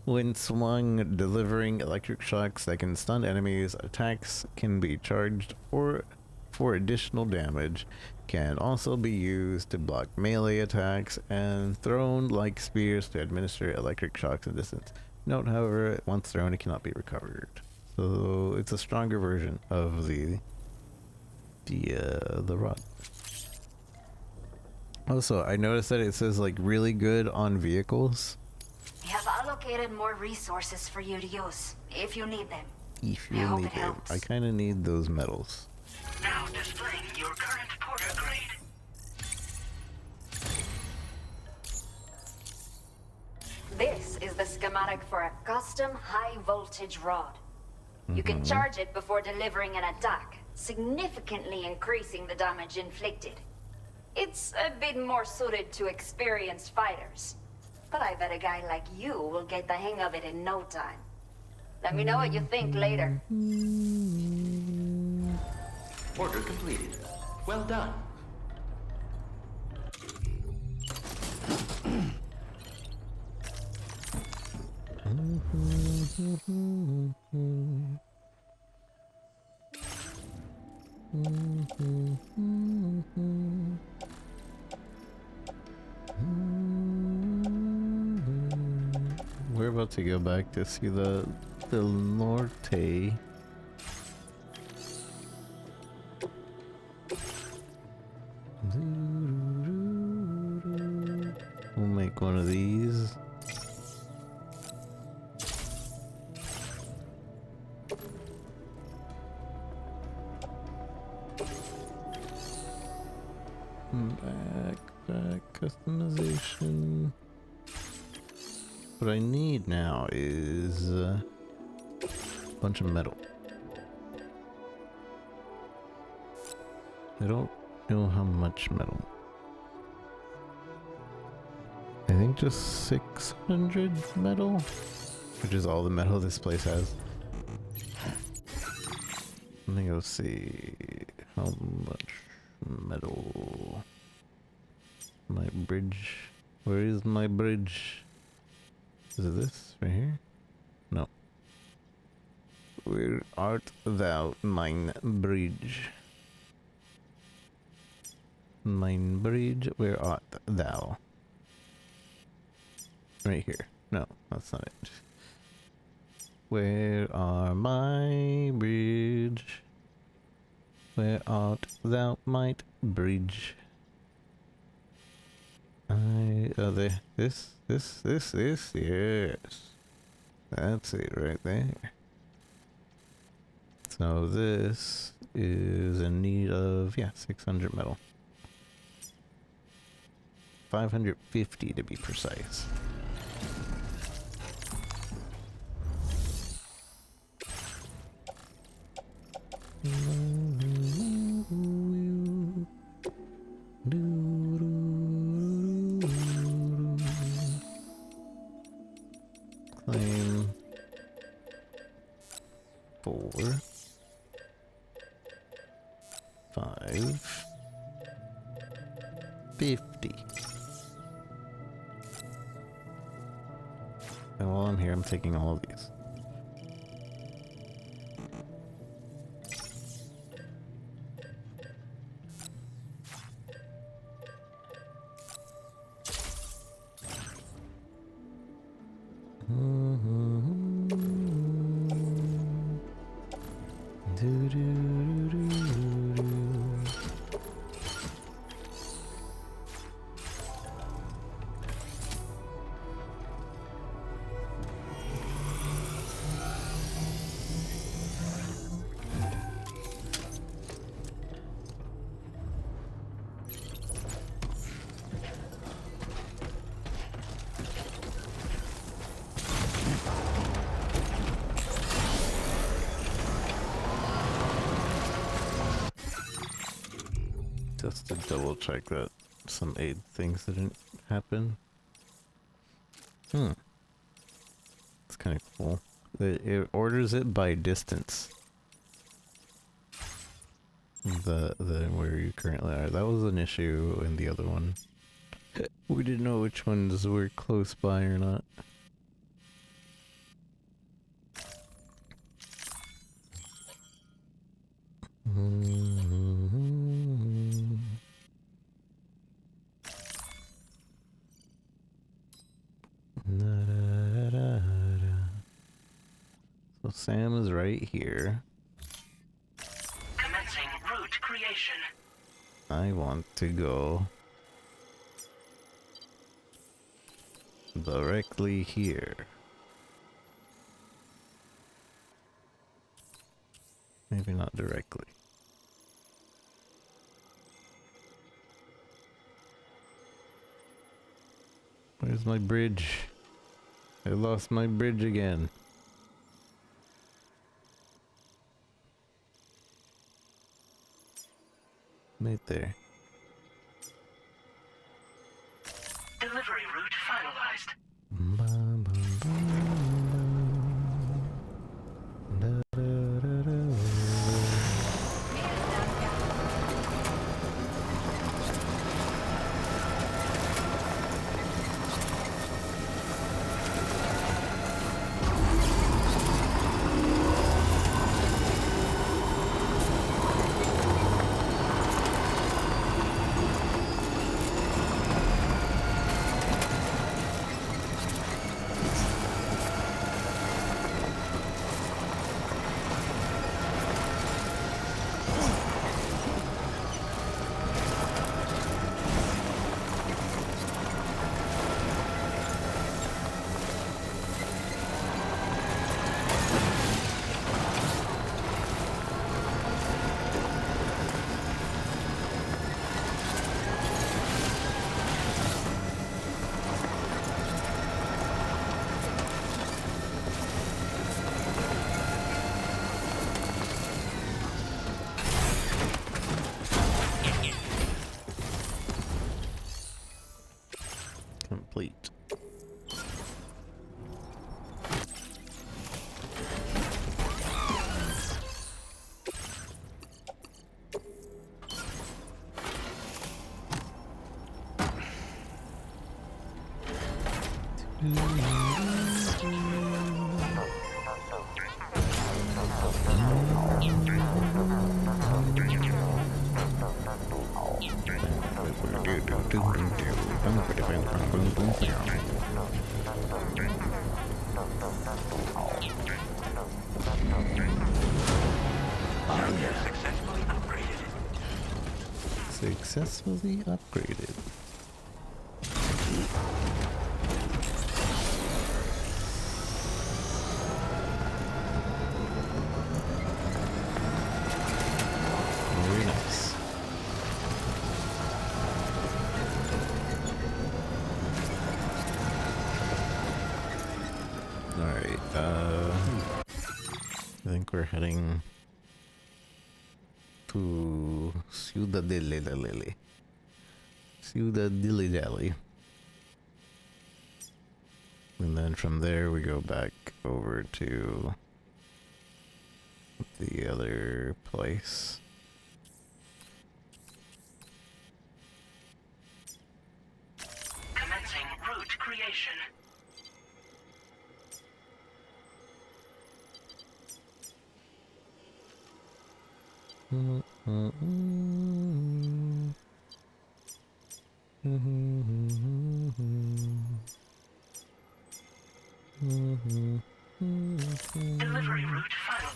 When swung, delivering electric shocks that can stun enemies, attacks can be charged or for additional damage, can also be used to block melee attacks, and thrown like spears to administer electric shocks in distance. Note, however, once thrown, it cannot be recovered. So it's a stronger version of the rod. Also, I noticed that it says like really good on vehicles. We have allocated more resources for you to use, if you need them. If you need them. I kind of need those medals. Now displaying your current porter grade. This is the schematic for a custom high-voltage rod. You can charge it before delivering an attack, significantly increasing the damage inflicted. It's a bit more suited to experienced fighters, but I bet a guy like you will get the hang of it in no time. Let me know what you think later. Order completed. Well done. We're about to go back to see the Norte. We'll make one of these. Backpack customization. What I need now is a bunch of metal. I don't know how much metal. I think just 600 metal, which is all the metal this place has. Let me go see how much metal. My bridge. Where is my bridge? Is it this right here? No. Where art thou, mine bridge? Mine bridge, where art thou? Right here. No, that's not it. Where are my bridge? Where art thou, might bridge? This, yes. That's it right there. So this is in need of, 600 metal. 550 to be precise. Claim 4, 5, 50. And while I'm here, I'm taking all of these. Just to double check that some aid things didn't happen. It's kind of cool. It orders it by distance. The where you currently are. That was an issue in the other one. We didn't know which ones were close by or not. So Sam is right here. Commencing route creation. I want to go directly here. Maybe not directly. Where's my bridge? I lost my bridge again. Right there. Delivery route finalized. Complete. Successfully upgraded. Successfully upgraded. Very nice. Alright, I think we're heading to Ciudad Dilly. Ciudad Dilly Dally. And then from there we go back over to the other place. Commencing route creation. Delivery route final.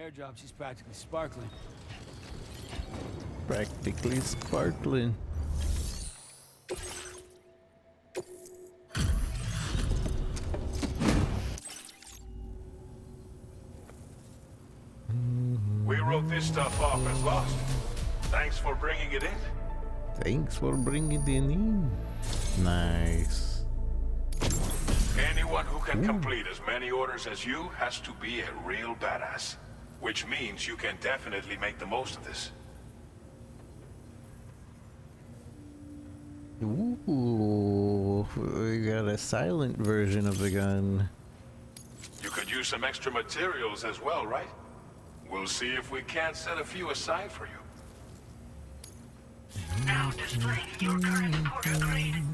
repair job, she's practically sparkling. Practically sparkling. We wrote this stuff off as lost. Thanks for bringing it in. Thanks for bringing it in. Nice. Anyone who can complete as many orders as you has to be a real badass. Which means you can definitely make the most of this. Ooh, we got a silent version of the gun. You could use some extra materials as well, right? We'll see if we can't set a few aside for you. Now displaying your current porter grade.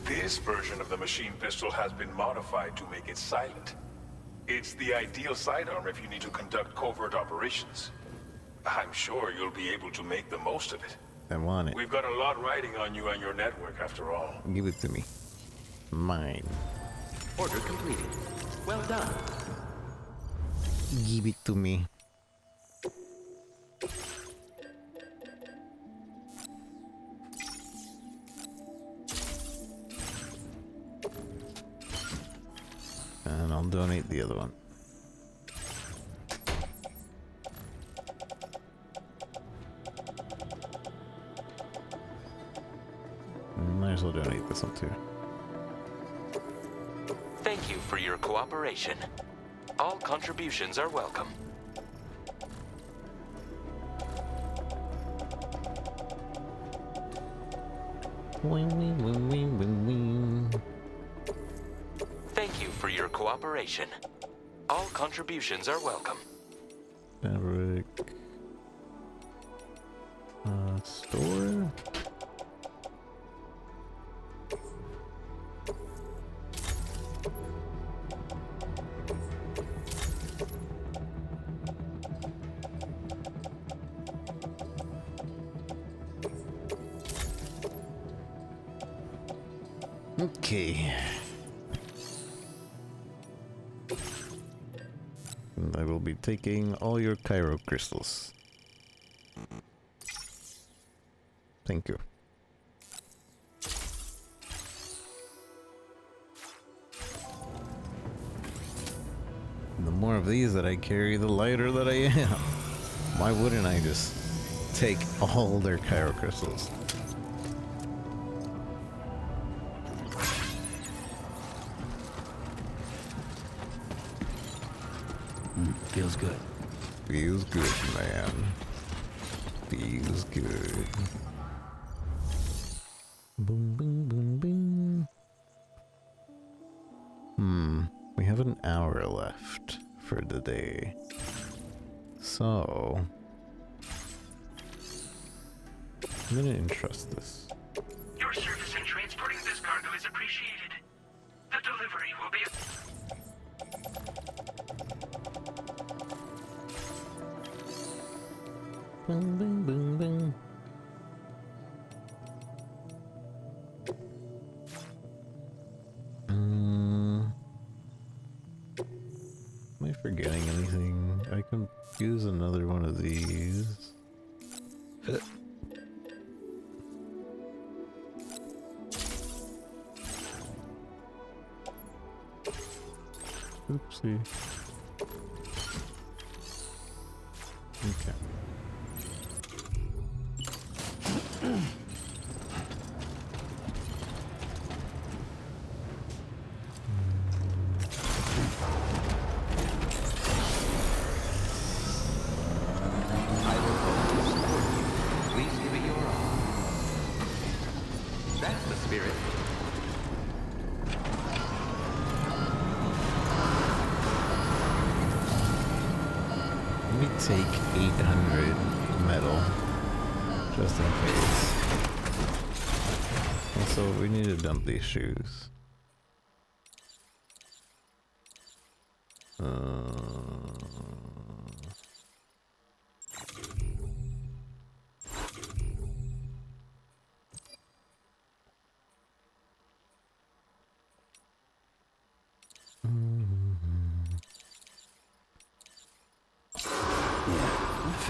This version of the machine pistol has been modified to make it silent. It's the ideal sidearm if you need to conduct covert operations. I'm sure you'll be able to make the most of it. I want it. We've got a lot riding on you and your network after all. Give it to me. Mine. Order completed. Well done. Give it to me. And I'll donate the other one. Might as well donate this one too. Thank you for your cooperation. All contributions are welcome. Wing, wing, wing, wing, wing, wing. Thank you for your cooperation. All contributions are welcome. Fabric. Store. Okay. And I will be taking all your Cairo crystals. Thank you. The more of these that I carry, the lighter that I am. Why wouldn't I just take all their Cairo crystals? Feels good. Feels good, man. Feels good. Boom, boom, boom, boom. We have an hour left for the day. So I'm gonna entrust this. Your service in transporting this cargo is appreciated. The delivery will be... Boom, boom, boom, boom. Am I forgetting anything? I can use another one of these. Oopsie. Okay. Take 800 metal, just in case. Also, we need to dump these shoes.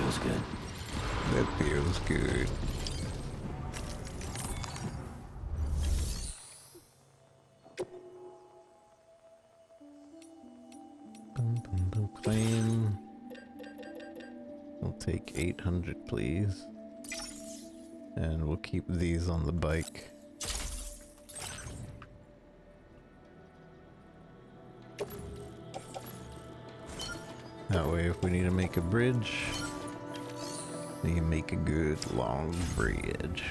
feels good. That feels good. Claim. We'll take 800, please. And we'll keep these on the bike. That way, if we need to make a bridge, we can make a good long bridge.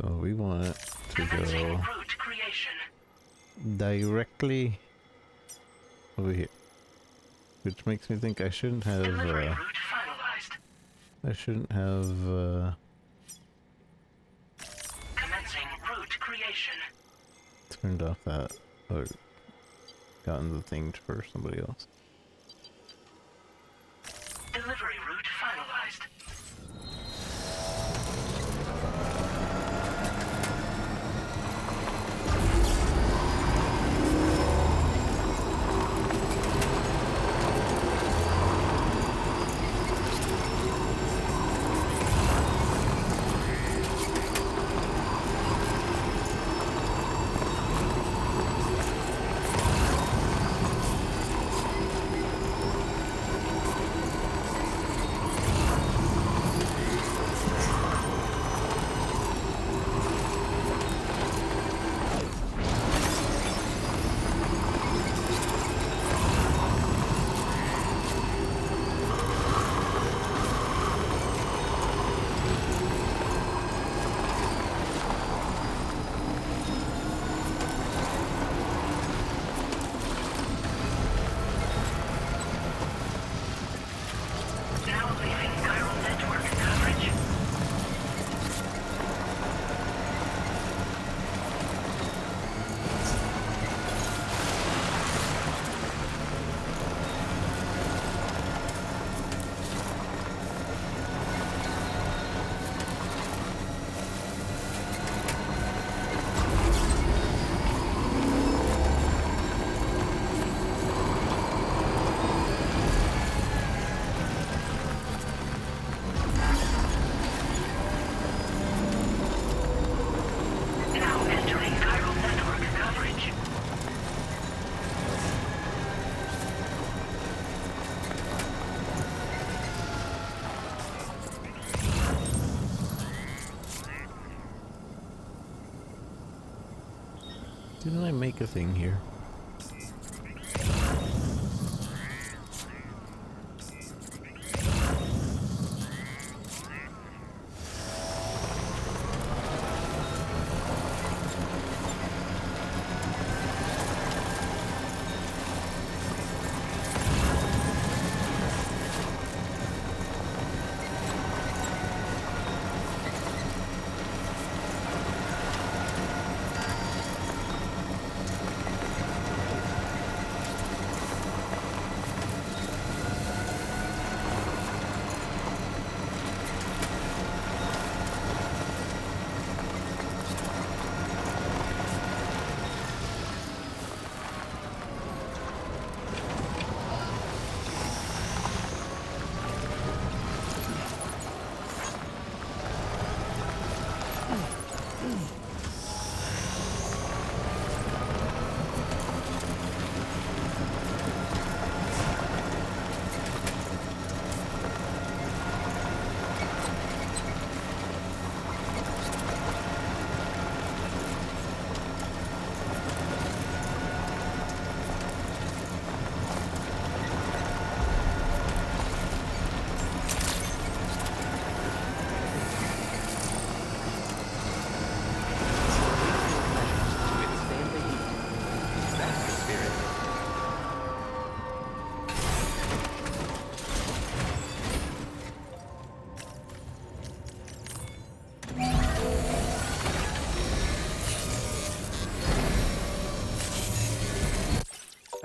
So we want it to go directly over here, which makes me think I shouldn't have turned off that or gotten the thing for somebody else. Delivery route finalized. Didn't I make a thing here?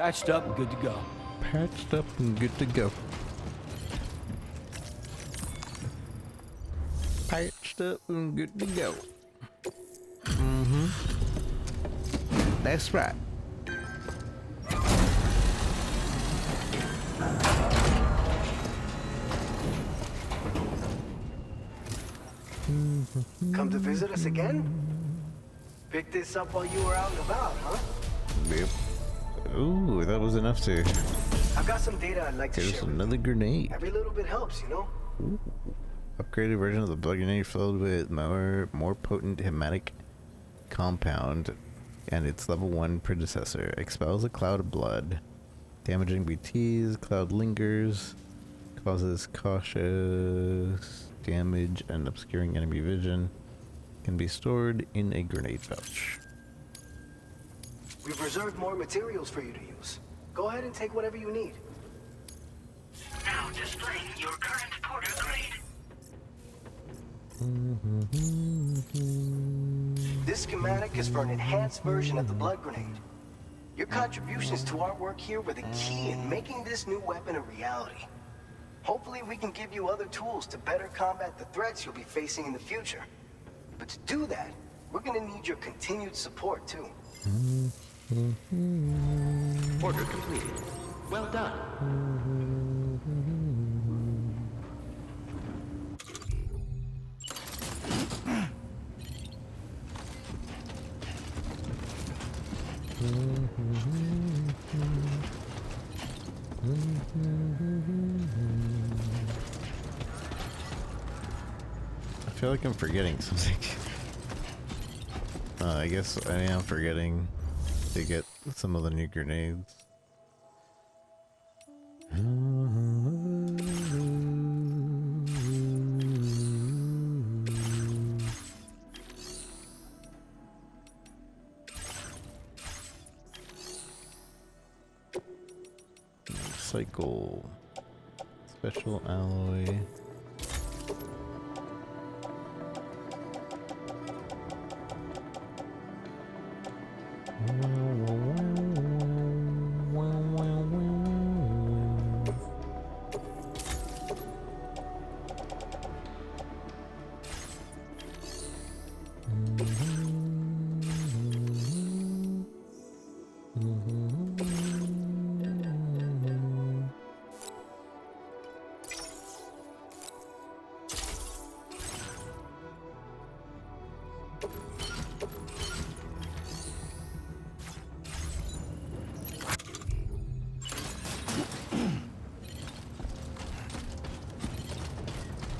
Patched up and good to go. Patched up and good to go. Patched up and good to go. Mm-hmm. That's right. Come to visit us again? Picked this up while you were out and about, huh? Yep. Ooh, that was enough to... I've got some data I'd like to There's share. another grenade. Every little bit helps, you know? Ooh. Upgraded version of the blood grenade filled with more potent hematic compound, and its level 1 predecessor expels a cloud of blood, damaging BTs. Cloud lingers, causes cautious damage and obscuring enemy vision. Can be stored in a grenade pouch. We've reserved more materials for you to use. Go ahead and take whatever you need. Now displaying your current porter grade. This schematic is for an enhanced version of the blood grenade. Your contributions to our work here were the key in making this new weapon a reality. Hopefully we can give you other tools to better combat the threats you'll be facing in the future. But to do that, we're gonna need your continued support too. Order completed. Well done. I feel like I'm forgetting something. I guess I am forgetting to get some of the new grenades. Cycle. Special alloy.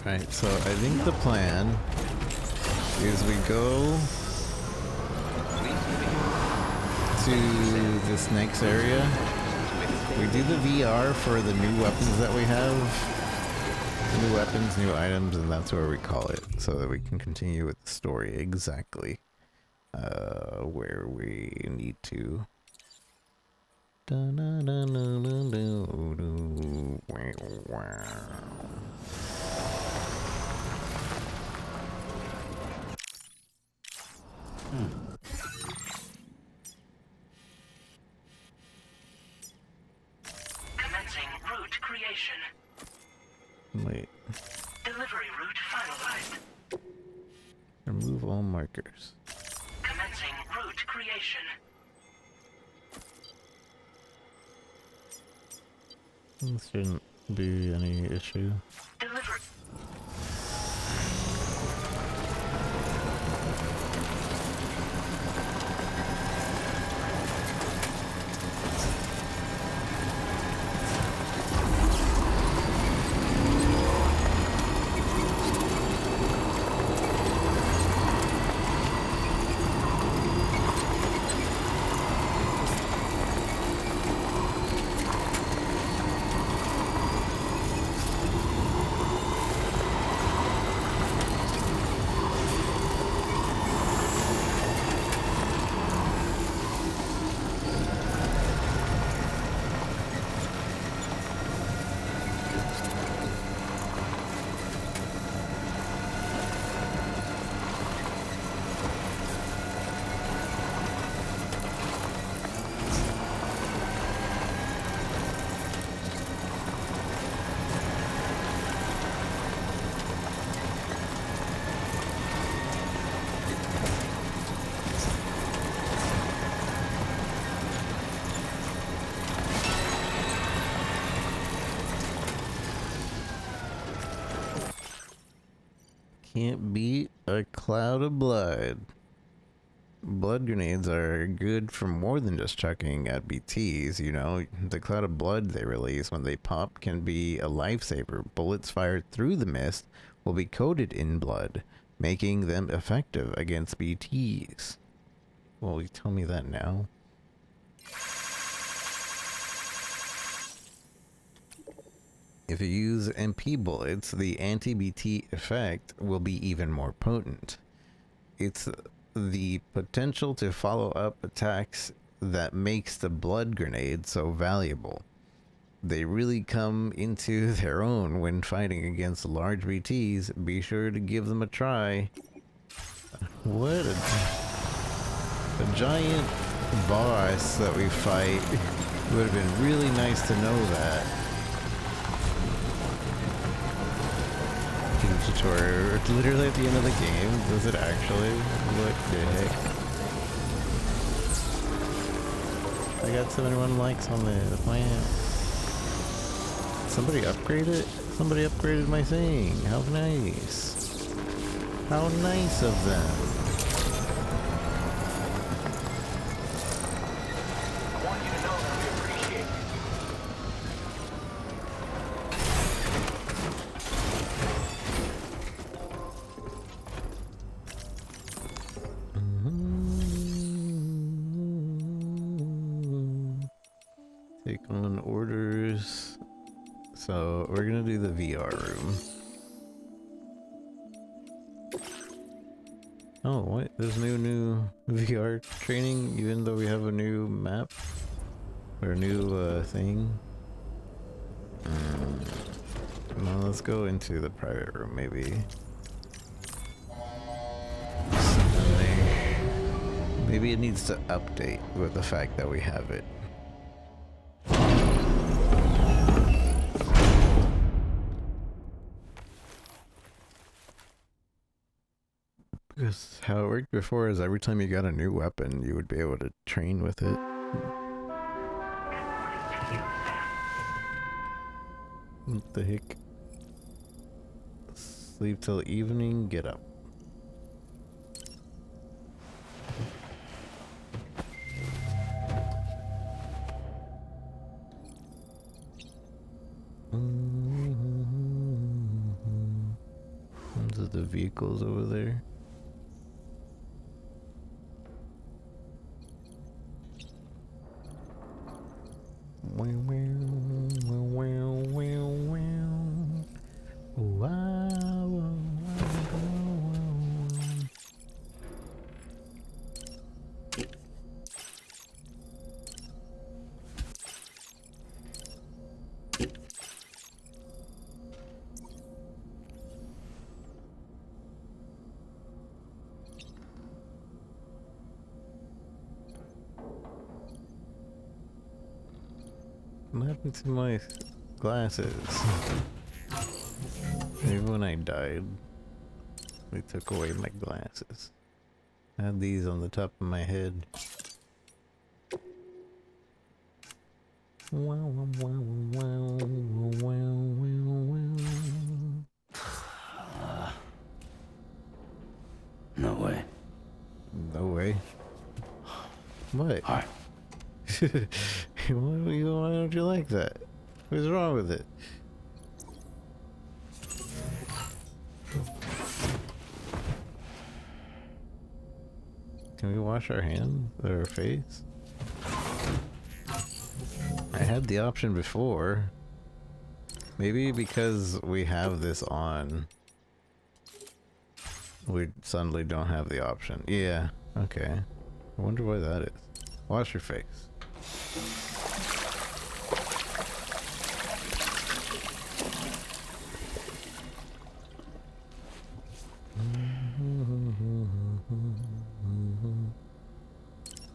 Alright, so I think the plan is we go to this next area. We do the VR for the new weapons that we have. New weapons, new items, and that's where we call it, so that we can continue with the story exactly where we need to. Commencing route creation. Wait. Delivery route finalized. Remove all markers. Commencing route creation. This shouldn't be any issue. Delivery. can't beat a cloud of blood. Blood grenades are good for more than just chucking at BTs, you know. The cloud of blood they release when they pop can be a lifesaver. Bullets fired through the mist will be coated in blood, making them effective against BTs. Well, you tell me that now. If you use MP bullets, the anti-BT effect will be even more potent. It's the potential to follow up attacks that makes the blood grenade so valuable. They really come into their own when fighting against large BTs. Be sure to give them a try. What a giant boss that we fight. It would have been really nice to know that. Tutorial literally at the end of the game. Does it actually? What the heck? I got 71 likes on the plant. Somebody upgraded? Somebody upgraded my thing. How nice. How nice of them. I want you to know that we appreciate it. Take on orders. So we're gonna do the VR room. Oh, what? There's new VR training, even though we have a new map or a new thing. Well, let's go into the private room, maybe. Maybe it needs to update with the fact that we have it. Because how it worked before is every time you got a new weapon, you would be able to train with it. What the heck? Sleep till evening, get up. Those are the vehicles over there. What happened to my glasses? Maybe when I died, they took away my glasses. I had these on the top of my head. No way. No way. What? Hi. Why don't you like that? What's wrong with it? Can we wash our hands or our face? I had the option before. Maybe because we have this on, we suddenly don't have the option. Yeah, okay. I wonder why that is. Wash your face.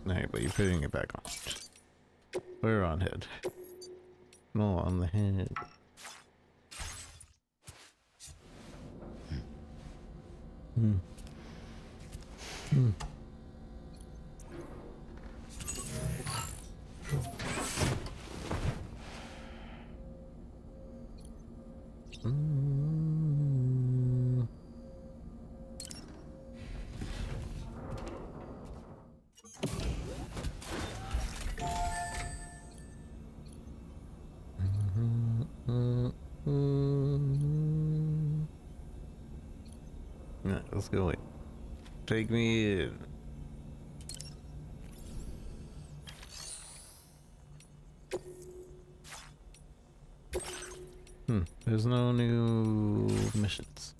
Alright, but you're putting it back on. We're on head. No, on the head. let's go in. Take me in. There's no new missions.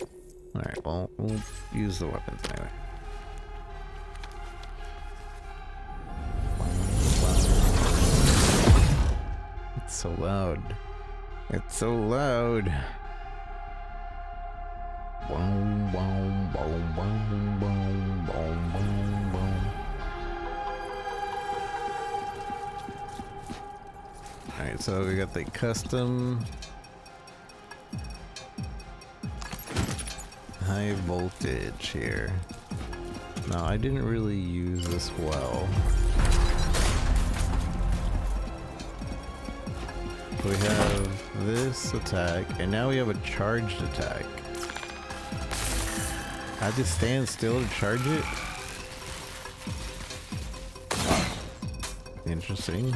Alright, well, we'll use the weapons anyway. It's so loud. It's so loud. Boom, boom, boom, boom, boom, boom, boom, boom. Alright, so we got the custom high voltage here. Now, I didn't really use this well. We have this attack, and now we have a charged attack. I have to stand still to charge it? Interesting.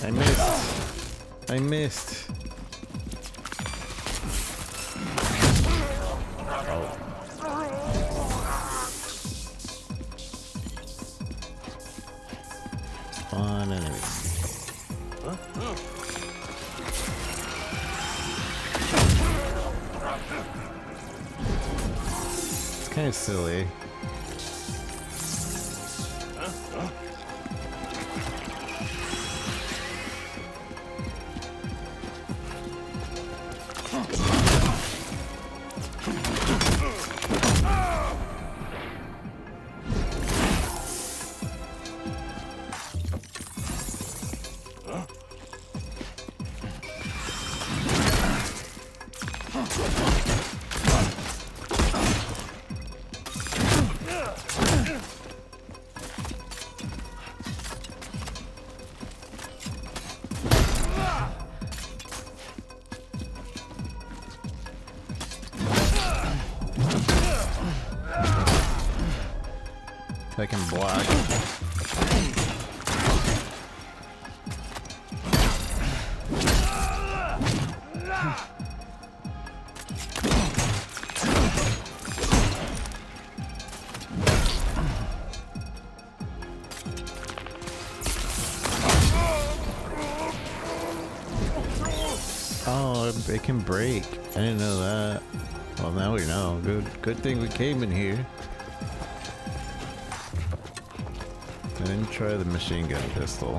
I missed. I missed. Oh. Spawn enemy. It's kind of silly. I can block. Oh, it can break. I didn't know that. Well, now we know. Good thing we came in here. I didn't try the machine gun pistol.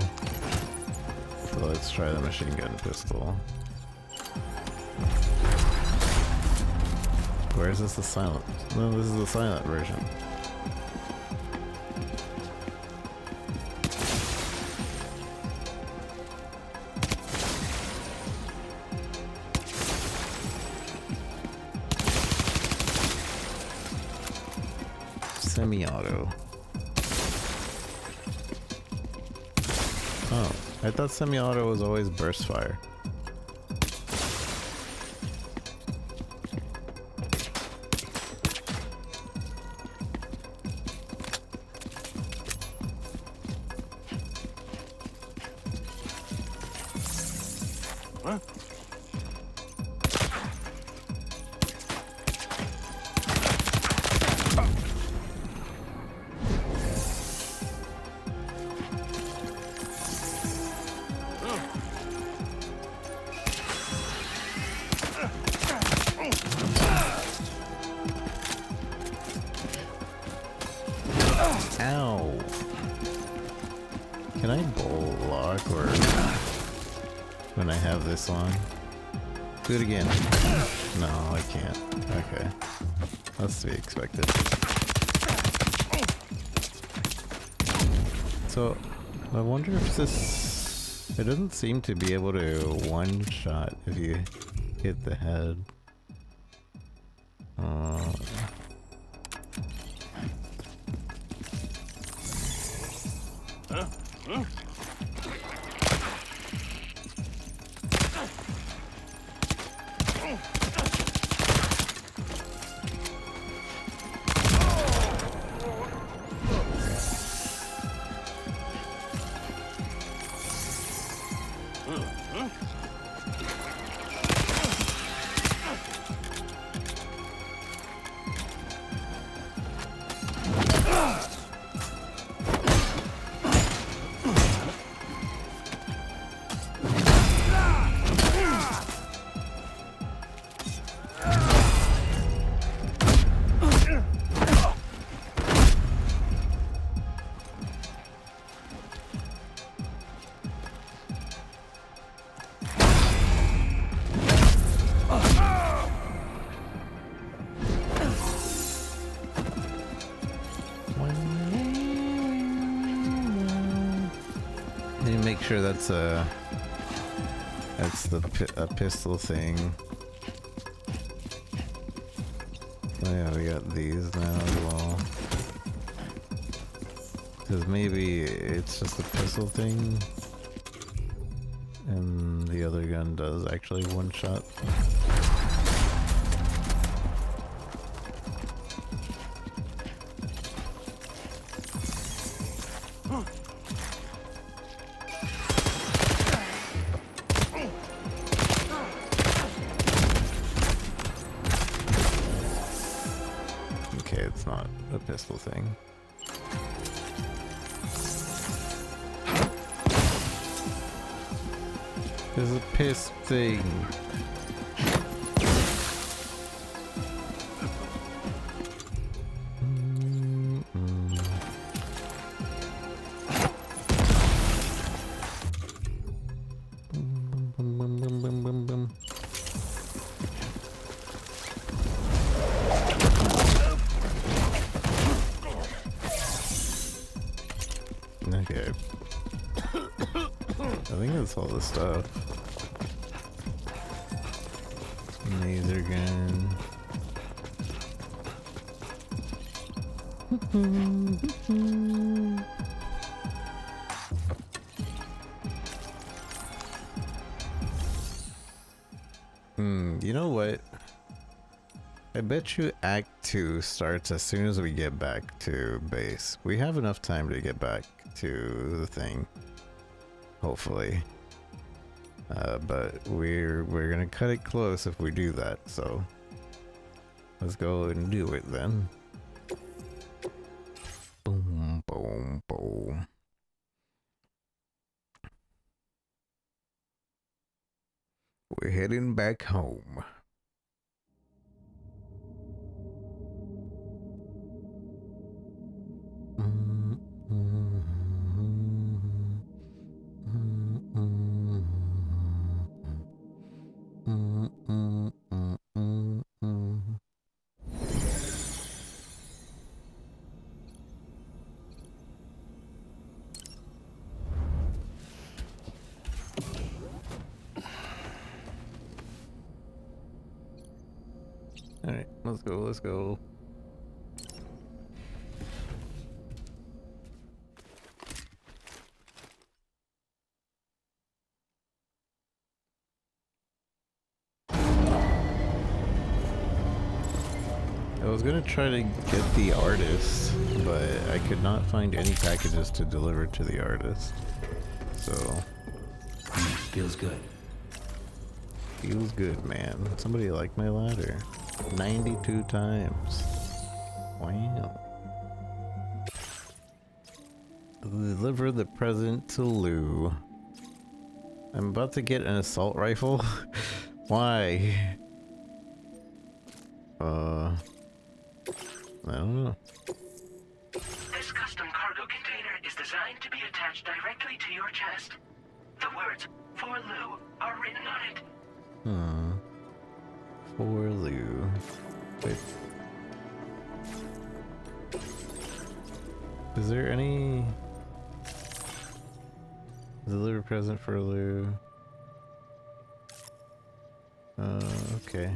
So let's try the machine gun pistol. Where is this the silent? No, this is the silent version. Semi-auto. Oh, I thought semi-auto was always burst fire. Ow. Can I block or when I have this on? Do it again. No, I can't. Okay. That's to be expected. So, I wonder if this... It doesn't seem to be able to one-shot if you hit the head. me make sure that's the a pistol thing. Oh yeah, we got these now as well. Because maybe it's just a pistol thing, and the other gun does actually one shot. Okay, it's not a pistol thing. There's a piss thing. Okay. I think that's all the stuff. Laser gun. You know what? I bet you Act 2 starts as soon as we get back to base. We have enough time to get back to the thing. Hopefully. But we're gonna cut it close if we do that, so let's go and do it then. Boom, boom, boom. We're heading back home. Alright, let's go, let's go. I was gonna try to get the artist, but I could not find any packages to deliver to the artist. So feels good. Feels good, man. Somebody liked my ladder. 92 times. Wow. Deliver the present to Lou. I'm about to get an assault rifle. Why? I don't know. This custom cargo container is designed to be attached directly to your chest. The words, "For Lou," are written on it. For Lou. Wait. Is there any... Deliver present for Lou. Okay.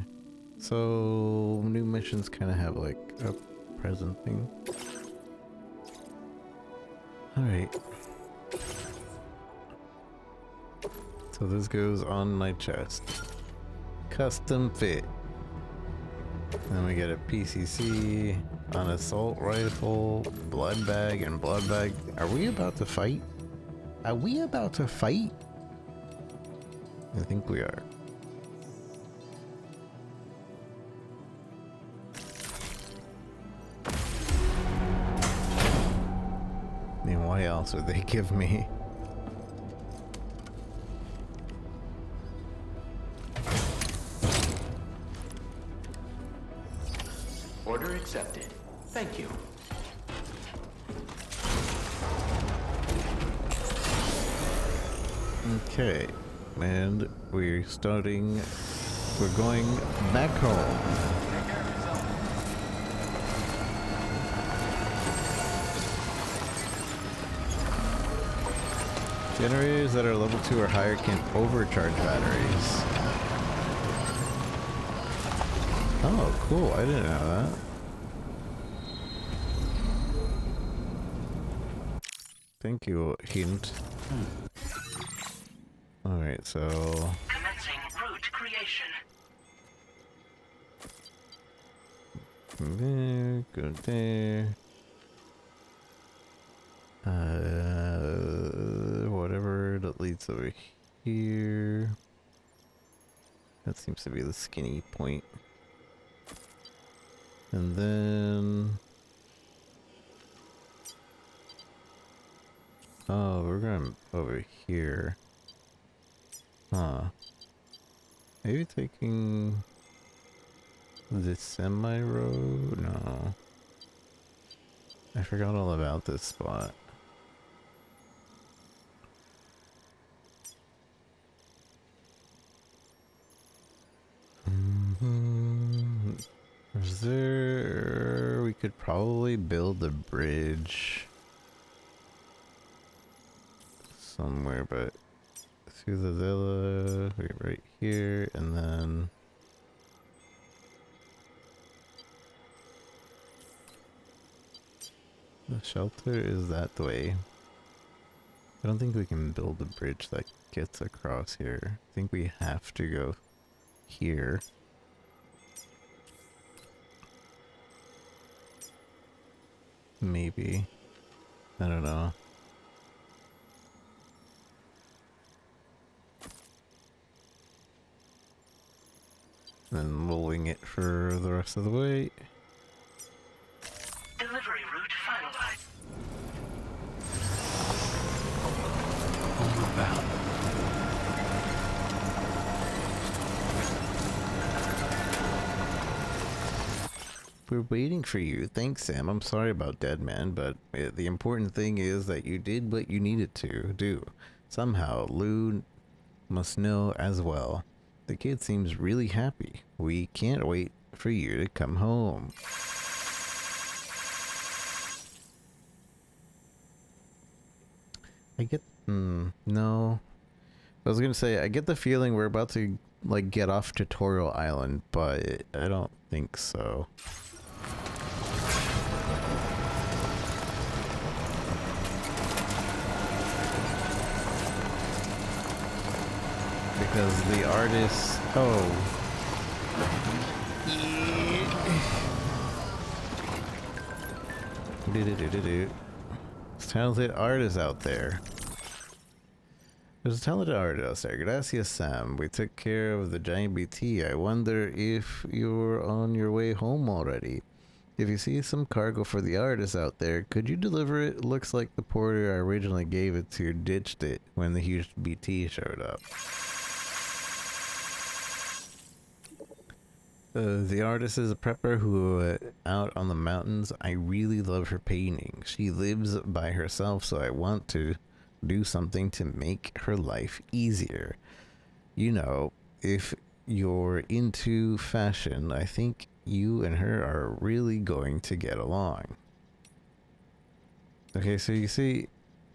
So, new missions kind of have like a present thing. Alright. So this goes on my chest. Custom fit. Then we get a PCC, an assault rifle, blood bag, and blood bag. Are we about to fight? Are we about to fight? I think we are. I mean, what else would they give me? Order accepted. Thank you. Okay, and we're going back home. Generators that are level 2 or higher can overcharge batteries. Oh, cool. I didn't know that. Thank you, hint. Alright, so... Commencing route creation. There, go there. Whatever that leads over here. That seems to be the skinny point. And then... Oh, we're going over here. Huh. Maybe taking this semi-road? No. I forgot all about this spot. Is there... We could probably build a bridge somewhere, but through the villa, right here, and then the shelter is that way. I don't think we can build a bridge that gets across here. I think we have to go here. Maybe. I don't know. Then we'll wing it for the rest of the way. Delivery route finalized. Homebound. We're waiting for you. Thanks, Sam. I'm sorry about Dead Man, but the important thing is that you did what you needed to do. Somehow, Lou must know as well. The kid seems really happy. We can't wait for you to come home. I get... no. I was gonna say, I get the feeling we're about to, like, get off Tutorial Island, but I don't think so. Because the artist... Oh. There's talented artists out there. There's a talented artist out there. Gracias, Sam. We took care of the giant BT. I wonder if you're on your way home already. If you see some cargo for the artist out there, could you deliver it? Looks like the porter I originally gave it to ditched it when the huge BT showed up. The artist is a prepper who, out on the mountains, I really love her painting. She lives by herself, so I want to do something to make her life easier. You know, if you're into fashion, I think you and her are really going to get along. Okay, so you see,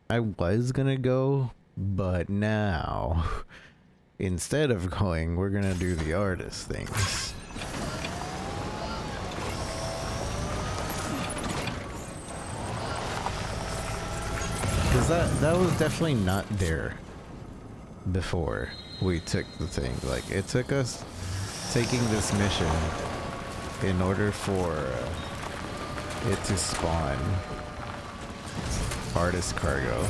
I was gonna go, but now, instead of going, we're gonna do the artist things. Because that was definitely not there before we took the thing. Like, it took us taking this mission in order for it to spawn artist cargo.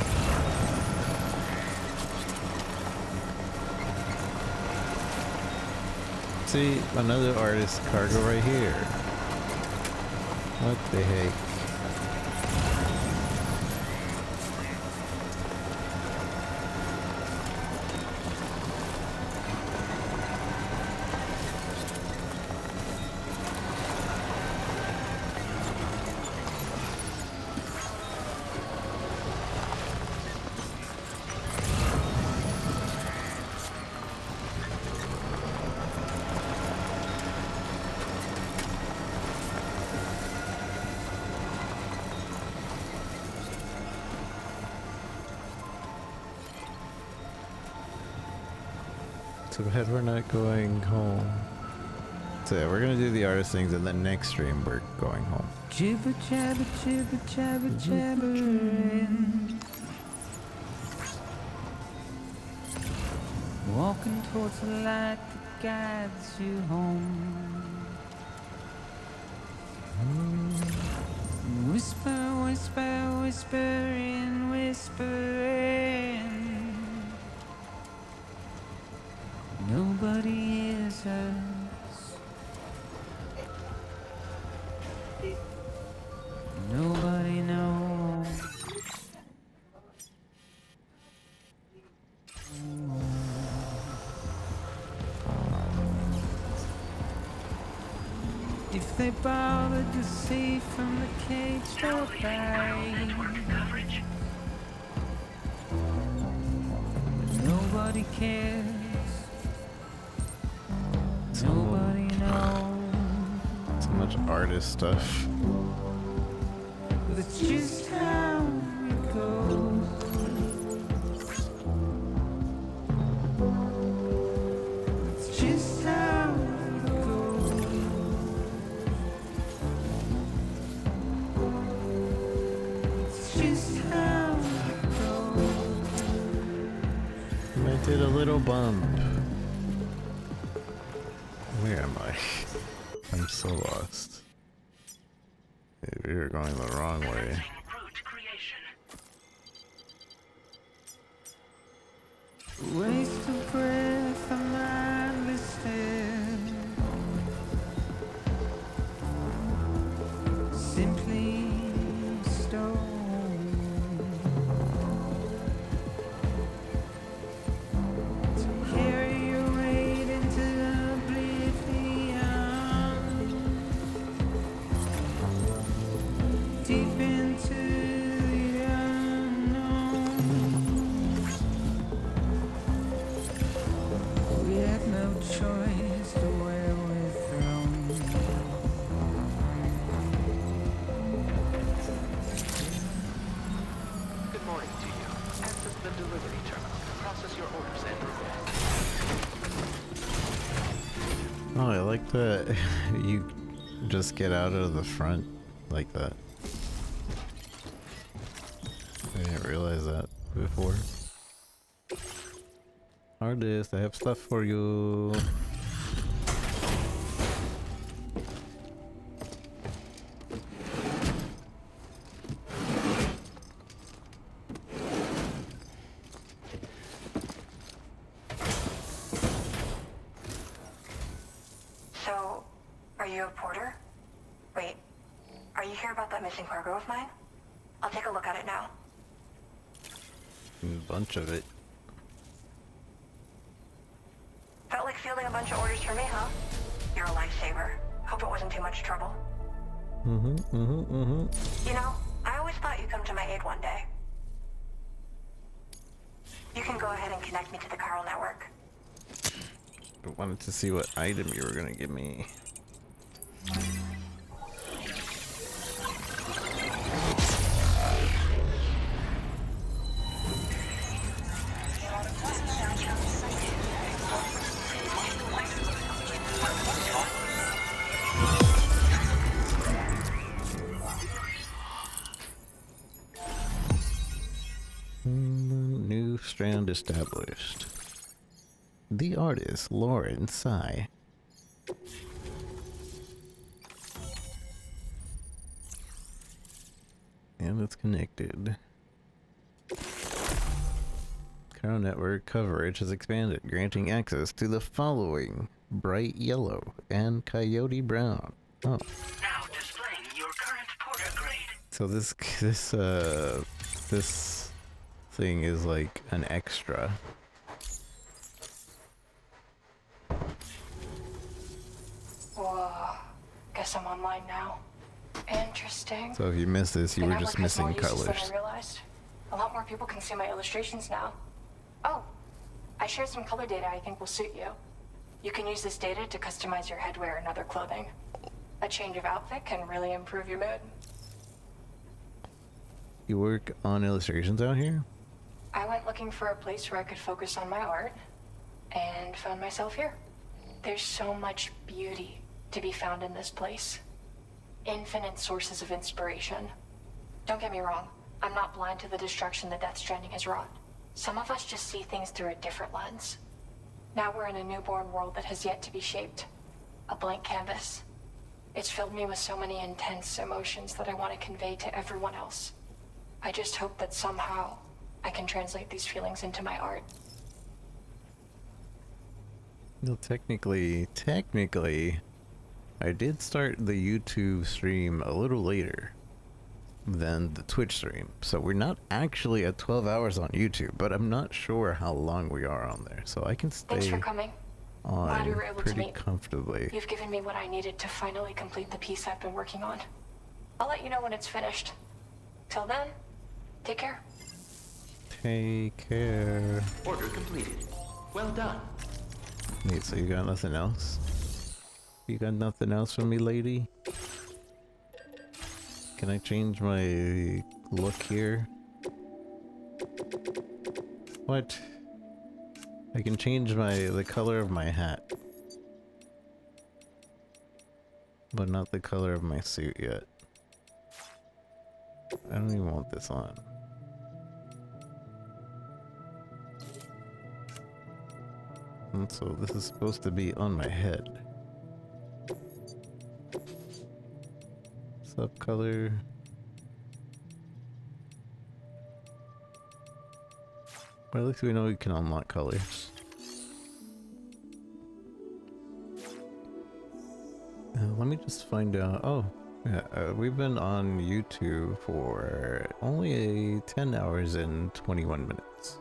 See, another artist cargo right here. What the heck? Too bad we're not going home. So yeah, we're gonna do the artist things, and then next stream we're going home. Jibber jabber jibber jabber jabbering. Walking towards the light that guides you home. Whisper, whisper, whispering, whispering. Nobody hears us. Nobody knows. If they bothered to see from the cage door coverage. Nobody cares. Nobody knows. So much artist stuff. That's just how it goes. That's just how it goes. It's just how it goes. I did a little bump. Where am I? I'm so lost. Maybe we're going the wrong way. Waste of breath, I'm mindless. Simply stone. To carry your weight into oblivion. Deep into the unknown. We have no choice to where we're thrown. Good morning to you. Access the delivery terminal to process your orders and reward. Oh, I like that you just get out of the front like that. I didn't realize that before. Artist, I have stuff for you. So, are you a porter? Wait, are you here about that missing cargo of mine? I'll take a look at it now. A bunch of it. Felt like fielding a bunch of orders for me, huh? You're a lifesaver. Hope it wasn't too much trouble. You know, I always thought you'd come to my aid one day. You can go ahead and connect me to the chiral network. I wanted to see what item you were gonna give me. New strand established. The artist, Lauren Tsai. And it's connected. Chiral network coverage has expanded, granting access to the following: bright yellow and coyote brown. Oh. Now displaying your current porter grade. So this thing is like an extra. Whoa. Guess I'm online now. Interesting. So if you missed this, you The were just network has more missing uses than colors. I realized. A lot more people can see my illustrations now. Oh, I shared some color data I think will suit you. You can use this data to customize your headwear and other clothing. A change of outfit can really improve your mood. You work on illustrations out here? I went looking for a place where I could focus on my art. and found myself here. There's so much beauty to be found in this place. Infinite sources of inspiration. Don't get me wrong, I'm not blind to the destruction that Death Stranding has wrought. Some of us just see things through a different lens. Now we're in a newborn world that has yet to be shaped. A blank canvas. It's filled me with so many intense emotions that I want to convey to everyone else. I just hope that somehow I can translate these feelings into my art. Well, technically, I did start the YouTube stream a little later than the Twitch stream. So we're not actually at 12 hours on YouTube, but I'm not sure how long we are on there. So I can stay Thanks for coming. Glad we were able to pretty meet. comfortably. You've given me what I needed to finally complete the piece I've been working on. I'll let you know when it's finished. Till then, take care. Take care. Order completed. Well done. Wait, so you got nothing else? You got nothing else for me, lady? Can I change my look here? What? I can change the color of my hat. But not the color of my suit yet. I don't even want this on. And so this is supposed to be on my head. Subcolor. Well, at least we know we can unlock colors. Let me just find out. Oh, yeah, we've been on YouTube for only 10 hours and 21 minutes.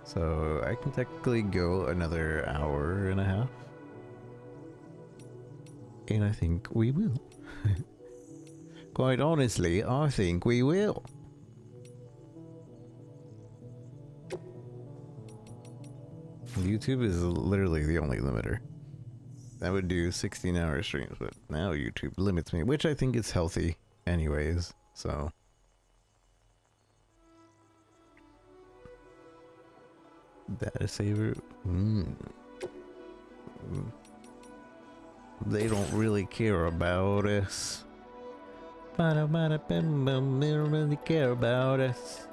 So I can technically go another hour and a half. And I think we will. Quite honestly, I think we will. YouTube is literally the only limiter. I would do 16-hour streams, but now YouTube limits me, which I think is healthy anyways, so. Data saver. They don't really care about us. They don't really care about us.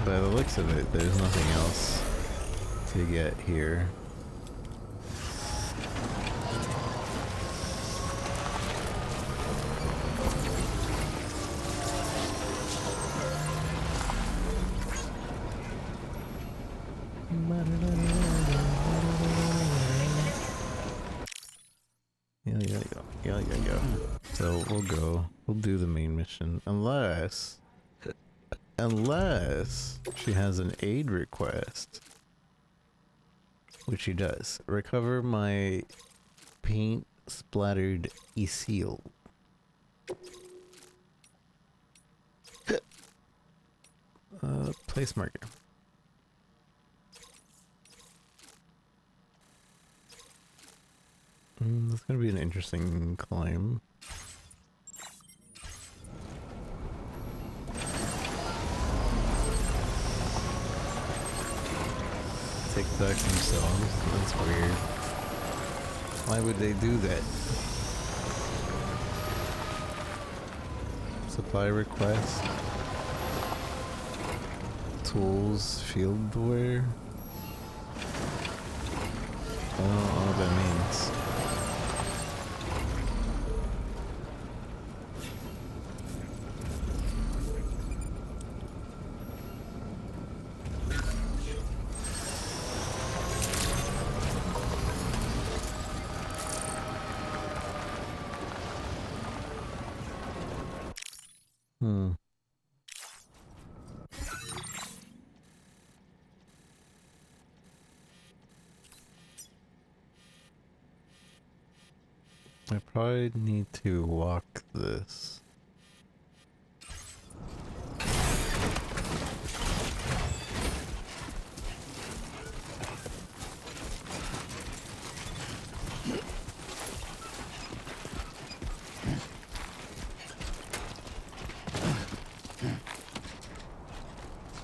By the looks of it, there's nothing else to get here. Yeah. So we'll do the main mission, unless she has an aid request, which she does. Recover my paint splattered seal. Place marker. That's gonna be an interesting climb. TikTok themselves? That's weird. Why would they do that? Supply request. Tools, field wear. I don't know what that means. I probably need to walk this.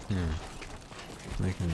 They can...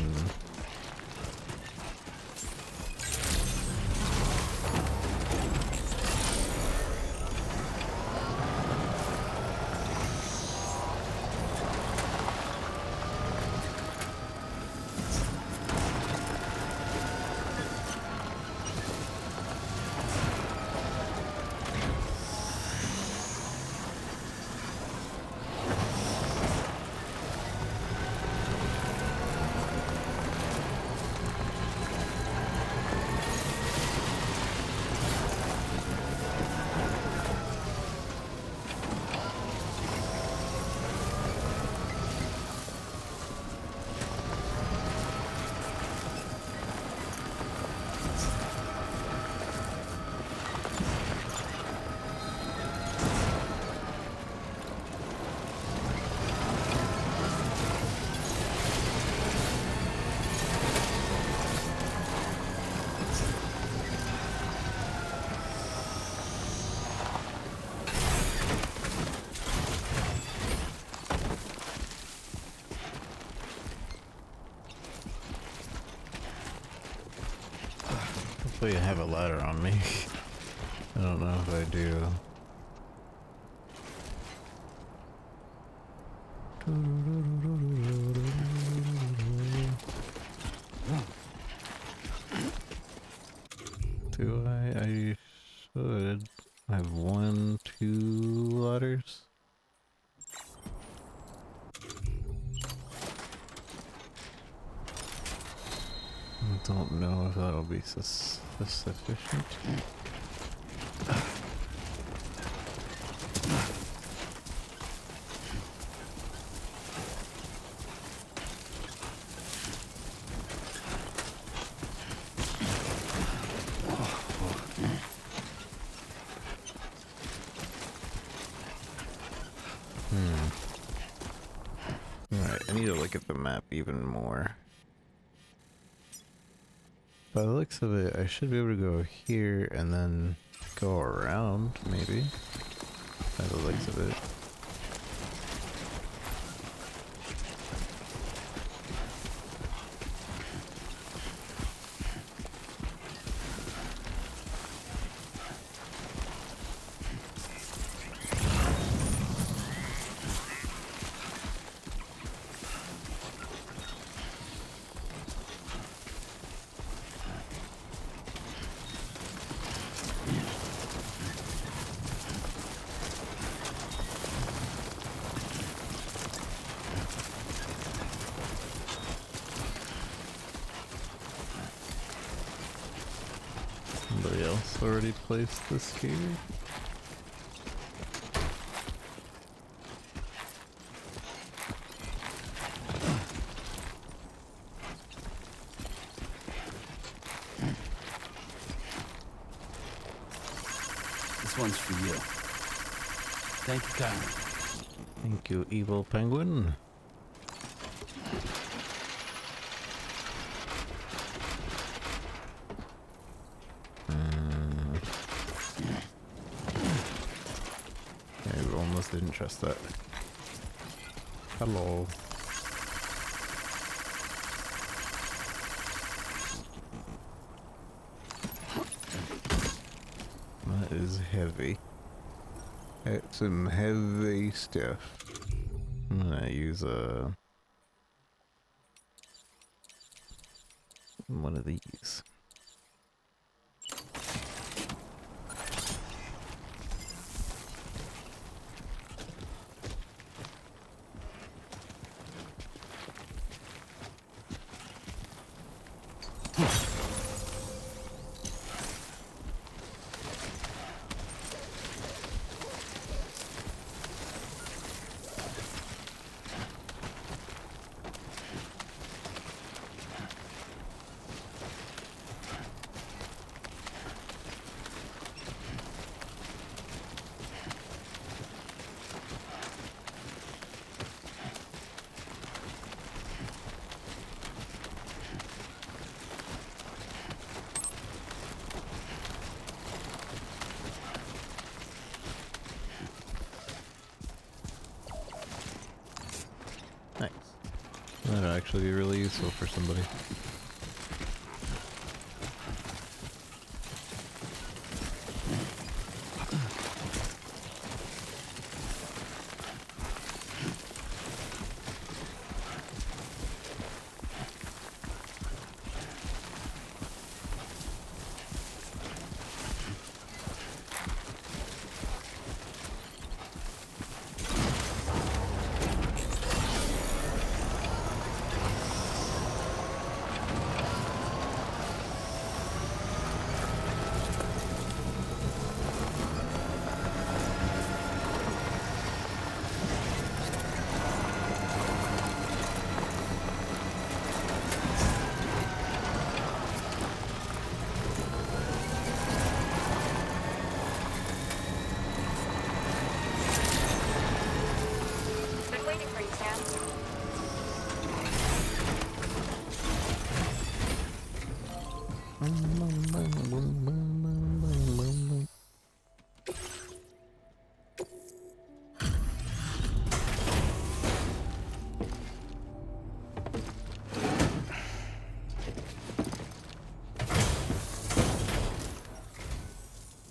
Hopefully I have a ladder on me. I don't know if I do. Do I? I should. I have 1, 2 ladders. I don't know if that'll be sufficient. Alright, I need to look at the map even more. By the looks of it, I should be able to go here and then go around, maybe. By the looks of it. Somebody else already placed this here? This one's for you. Thank you, Kyron. Thank you, evil penguin. I almost didn't trust that. Hello. That is heavy. That's some heavy stuff. I'm gonna use one of these. That'd actually be really useful for somebody. Been waiting for you, Sam.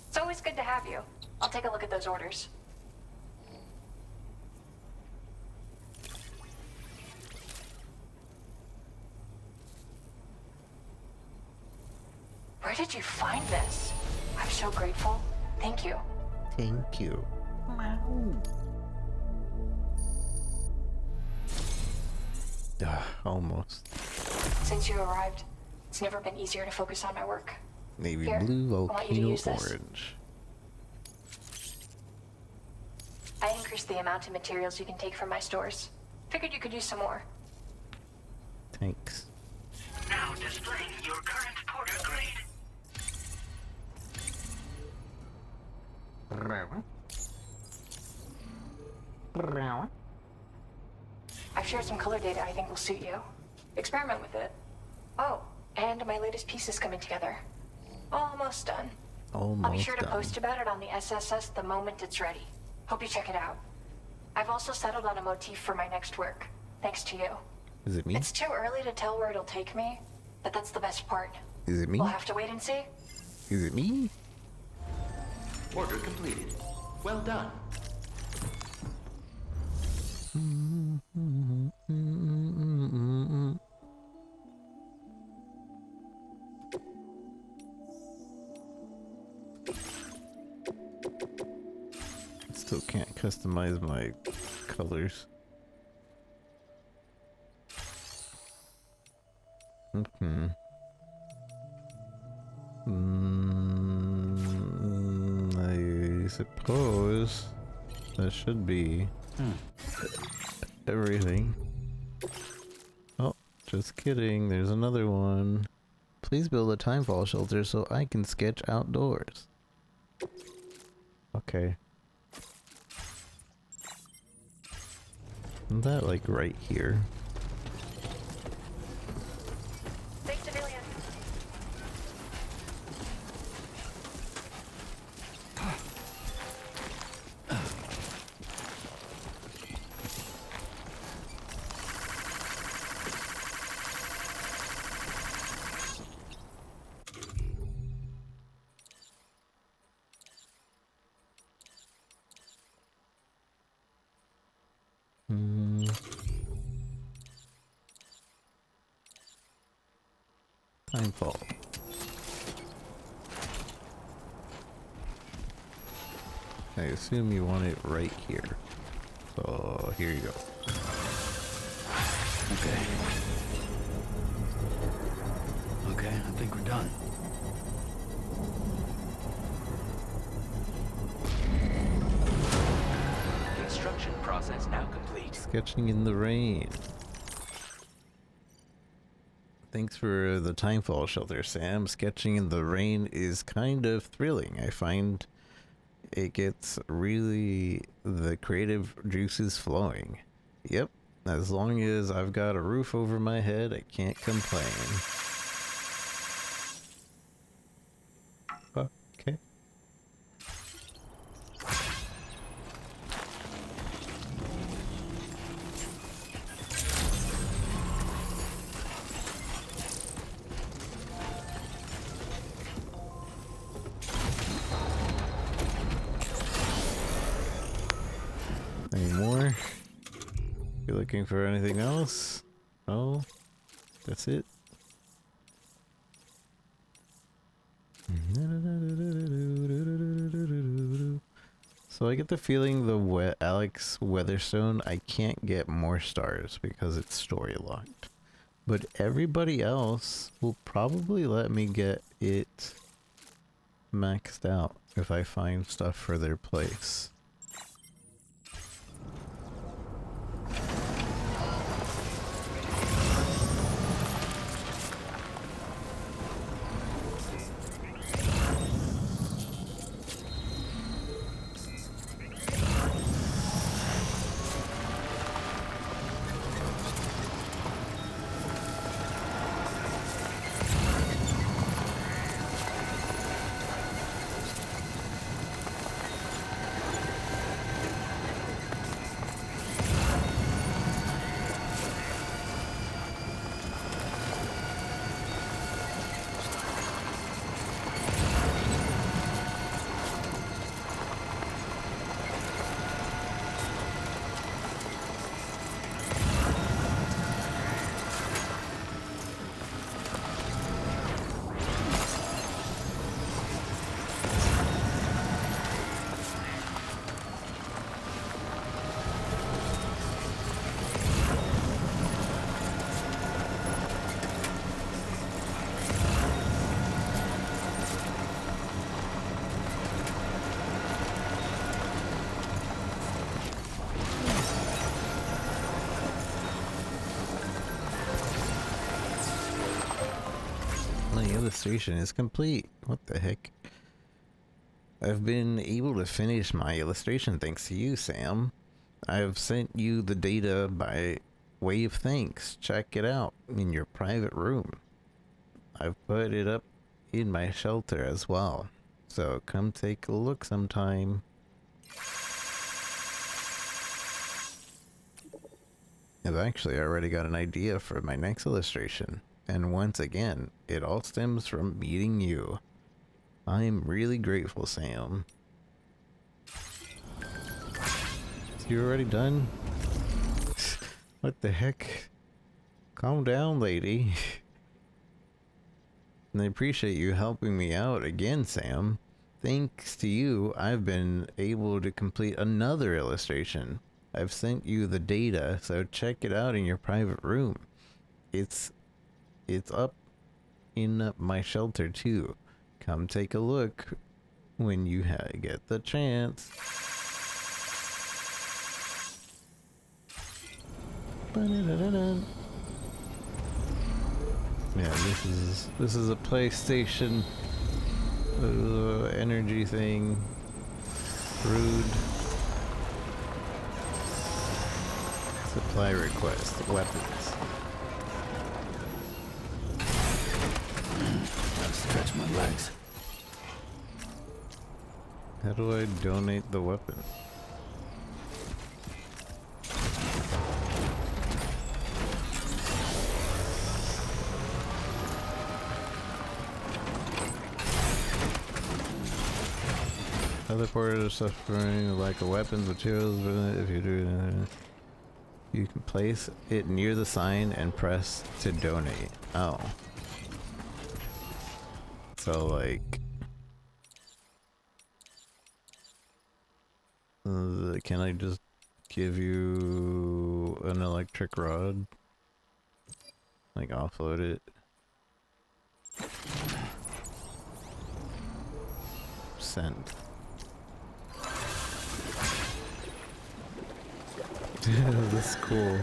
It's always good to have you. I'll take a look at those orders. Where did you find this? I'm so grateful. Thank you. Thank you. Almost. Since you arrived, it's never been easier to focus on my work. Navy Here, blue, I want you to volcano use this. orange. I increased the amount of materials you can take from my stores. Figured you could use some more. Thanks. Now displaying your current porter grade. I've shared some color data I think will suit you. Experiment with it. Oh, and my latest piece is coming together. Almost done. I'll be sure to done. post about it on the SSS the moment it's ready. Hope you check it out. I've also settled on a motif for my next work, thanks to you. Is it me? It's too early to tell where it'll take me, but that's the best part. Is it me? We'll have to wait and see. Is it me? Order completed. Well done. Still can't customize my colors. Okay. I suppose that should be everything. Oh, just kidding. There's another one. Please build a timefall shelter so I can sketch outdoors. Okay. Isn't that like right here? Safe civilian. Timefall. I assume you want it right here. So here you go. Okay. Okay, I think we're done. Construction process now complete. Sketching in the rain. Thanks for the timefall shelter, Sam. Sketching in the rain is kind of thrilling. I find it gets really the creative juices flowing. Yep, as long as I've got a roof over my head, I can't complain. Okay. Any more? You looking for anything else? No? That's it? So I get the feeling the Alex Weatherstone, I can't get more stars because it's story locked. But everybody else will probably let me get it maxed out if I find stuff for their place. My illustration is complete. What the heck? I've been able to finish my illustration thanks to you, Sam. I've sent you the data by way of thanks. Check it out in your private room. I've put it up in my shelter as well. So come take a look sometime. I've actually already got an idea for my next illustration. And once again, it all stems from meeting you. I'm really grateful, Sam. You already done? What the heck? Calm down, lady. And I appreciate you helping me out again, Sam. Thanks to you, I've been able to complete another illustration. I've sent you the data, so check it out in your private room. It's up in my shelter too. Come take a look when you get the chance. Yeah, this is a PlayStation energy thing. Rude. Supply request. Weapons. Gotta stretch my legs. How do I donate the weapon? Other porters are suffering a lack of weapons, materials, but if you do, you can place it near the sign and press to donate. Oh. So like, can I just give you an electric rod? Like offload it? Send. This is cool.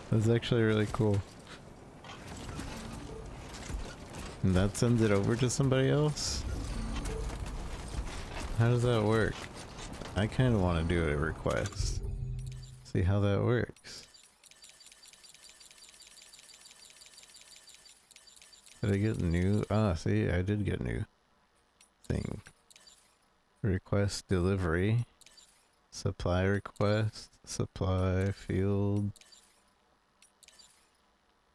That's actually really cool. And that sends it over to somebody else? How does that work? I kind of want to do a request. See how that works. Did I get new? Ah, see, I did get new thing. Request delivery. Supply request. Supply field.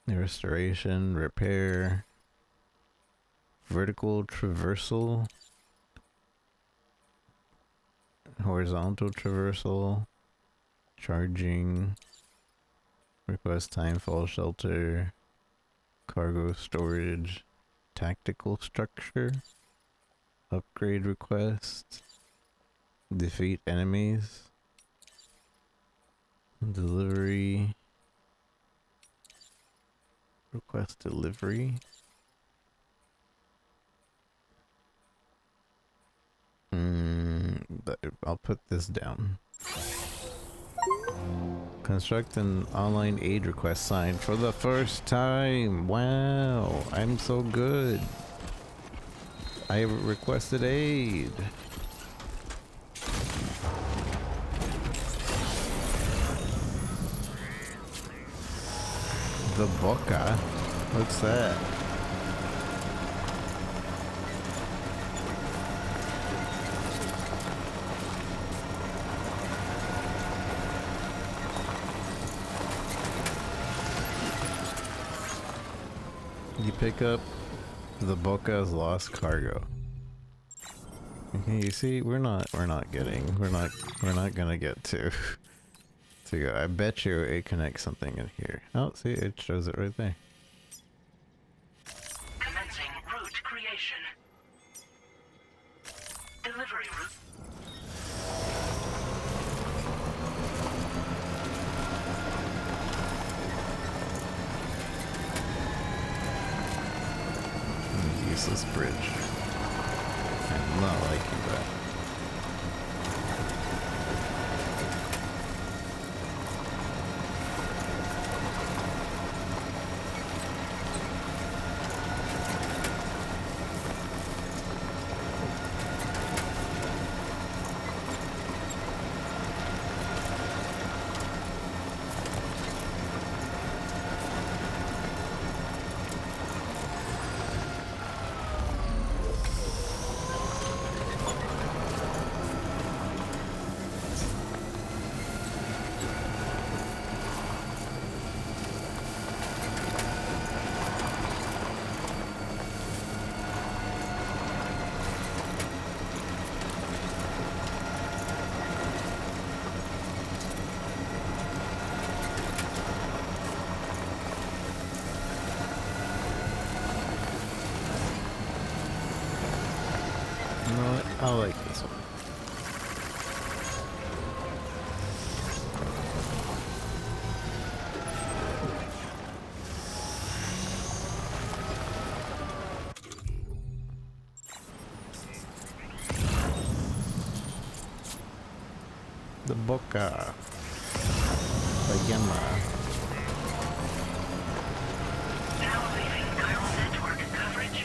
Restoration. Repair. Vertical traversal. horizontal traversal, charging, request timefall shelter, cargo storage, tactical structure, upgrade request, defeat enemies, delivery, request delivery. I'll put this down. Construct an online aid request sign for the first time. Wow, I'm so good. I requested aid. The Boca? What's that? You pick up the Boca's lost cargo. Okay, you see, we're not gonna get to go. I bet you it connects something in here. Oh, see, it shows it right there. Commencing route creation. Delivery route. Useless bridge. I'm not liking that. I like this one. The Boca. The Yama. Now leaving chiral network coverage.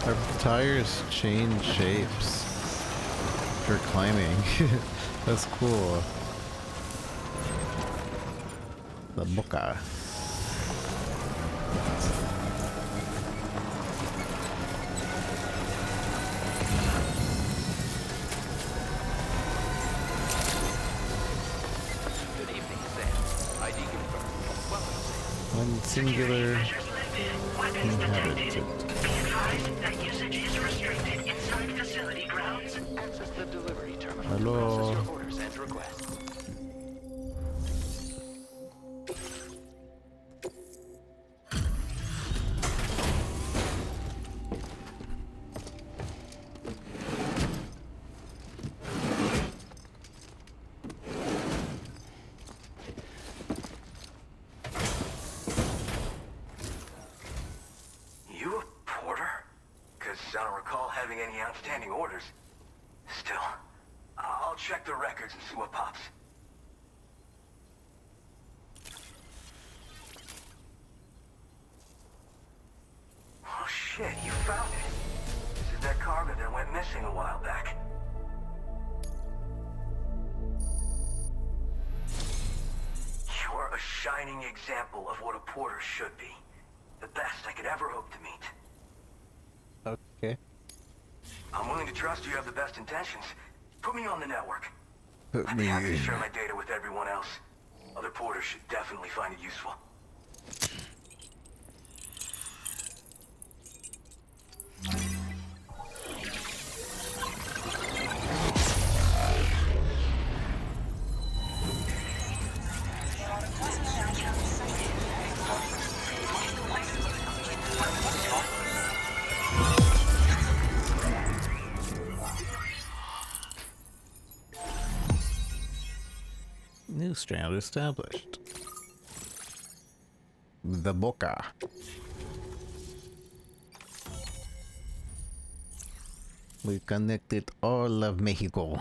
Our tires change shapes for climbing. That's cool. The Boca. Good evening, Sam. ID confirmed. Welcome, Sam. One singular inhabitant. That usage is restricted inside facility grounds. Access the delivery terminal. Hello. Process your orders and requests. fulfilling any outstanding orders. Still, I'll check the records and see what pops. Oh shit, you found it. This is that cargo that went missing a while back. You're a shining example of what a porter should be. The best I could ever hope to meet. Okay. I'm willing to trust you have the best intentions. Put me on the network. Put I'd be me happy to in. share my data with everyone else. Other porters should definitely find it useful. New strand established. The Boca. We connected all of Mexico.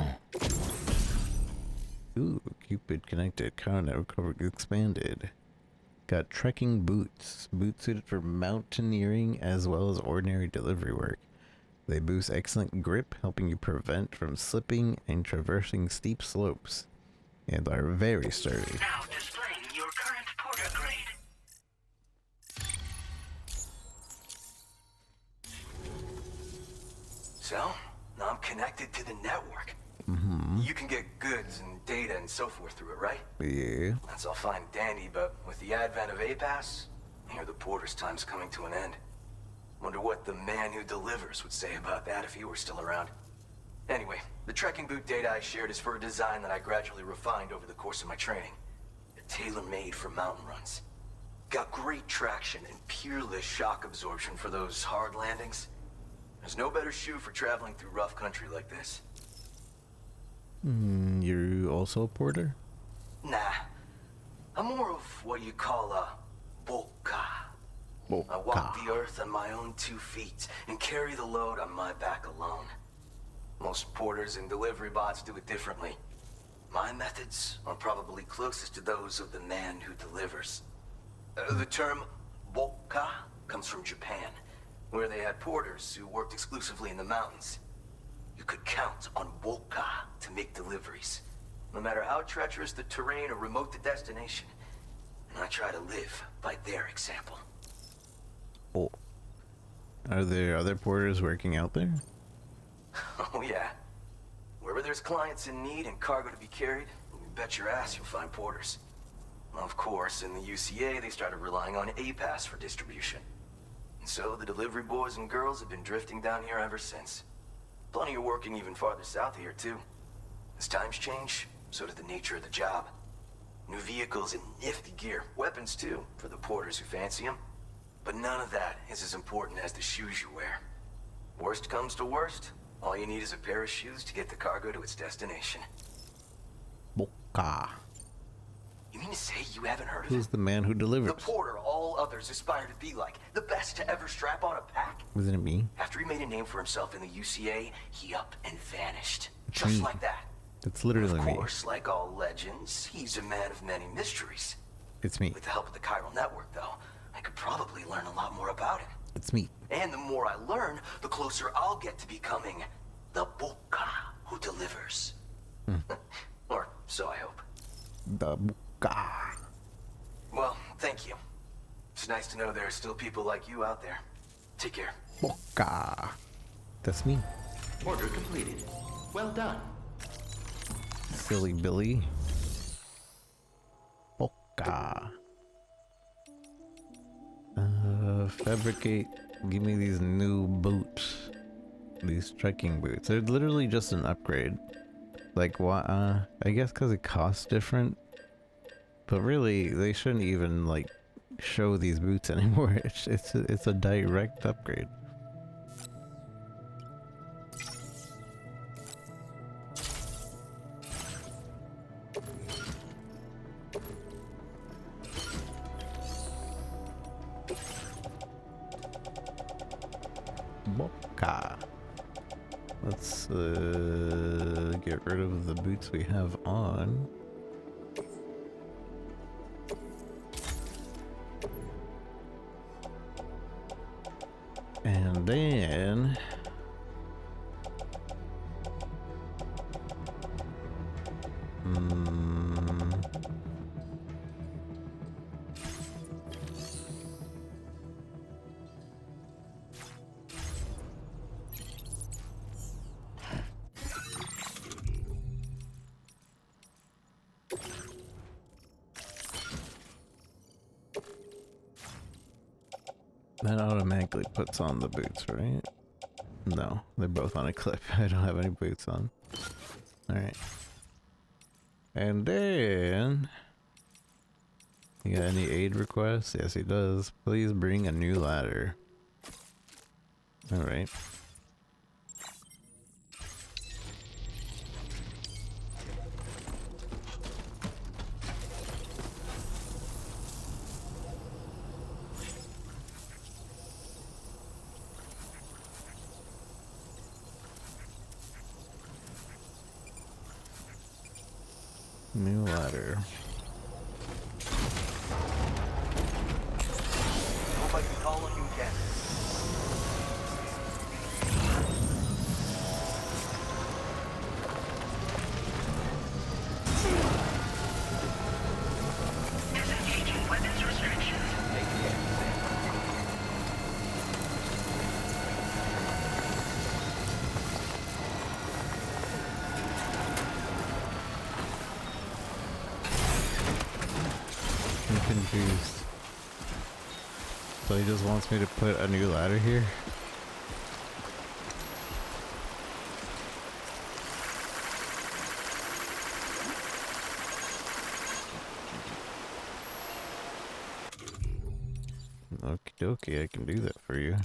Ooh, Cupid connected. Car network expanded. Got trekking boots. Boots suited for mountaineering as well as ordinary delivery work. They boost excellent grip, helping you prevent from slipping and traversing steep slopes. And are very sturdy. Now displaying your current porter grade. So, now I'm connected to the network. Mm-hmm. You can get goods and data and so forth through it, right? Yeah. That's all fine and dandy, but with the advent of A-Pass, I hear the porter's time's coming to an end. Wonder what the man who delivers would say about that if he were still around. Anyway, the trekking boot data I shared is for a design that I gradually refined over the course of my training. Tailor-made for mountain runs. Got great traction and peerless shock absorption for those hard landings. There's no better shoe for traveling through rough country like this. You also a porter? Nah. I'm more of what you call a boca. I walk the earth on my own 2 feet and carry the load on my back alone. Most porters and delivery bots do it differently. My methods are probably closest to those of the man who delivers. The term boca comes from Japan, where they had porters who worked exclusively in the mountains. You could count on boca to make deliveries, no matter how treacherous the terrain or remote the destination. And I try to live by their example. Oh. Are there other porters working out there? Oh yeah. Wherever there's clients in need and cargo to be carried, you bet your ass you'll find porters. Of course, in the UCA, they started relying on A-Pass for distribution. And so the delivery boys and girls have been drifting down here ever since. Plenty of working even farther south here, too. As times change, so does the nature of the job. New vehicles and nifty gear. Weapons, too, for the porters who fancy them. But none of that is as important as the shoes you wear. Worst comes to worst, all you need is a pair of shoes to get the cargo to its destination. Boca. You mean to say you haven't heard of Who's it? the man who delivers? The porter all others aspire to be like. The best to ever strap on a pack. Wasn't it me? After he made a name for himself in the UCA, he up and vanished. Just like that. It's literally Of me. course, like all legends, he's a man of many mysteries. It's me. With the help of the chiral network, though, I could probably learn a lot more about him. It's me. And the more I learn, the closer I'll get to becoming the boca who delivers. Or so I hope. The Boca. Well, thank you. It's nice to know there are still people like you out there. Take care. Boca. That's me. Order completed. Well done. Silly Billy. Boca. Fabricate. Give me these new boots. These trekking boots. They're literally just an upgrade. Like, why? I guess because it costs different. But really, they shouldn't even, like, show these boots anymore. It's a direct upgrade. Boca. Let's get rid of the boots we have on. And then that automatically puts on the boots, right? No, they're both on a clip. I don't have any boots on. Alright. And then... You got any aid requests? Yes, he does. Please bring a new ladder. Alright. New ladder. Hope I can call on you again. Disengaging weapons restrictions. I'm confused. So he just wants me to put a new ladder here? Okie dokie, I can do that for you.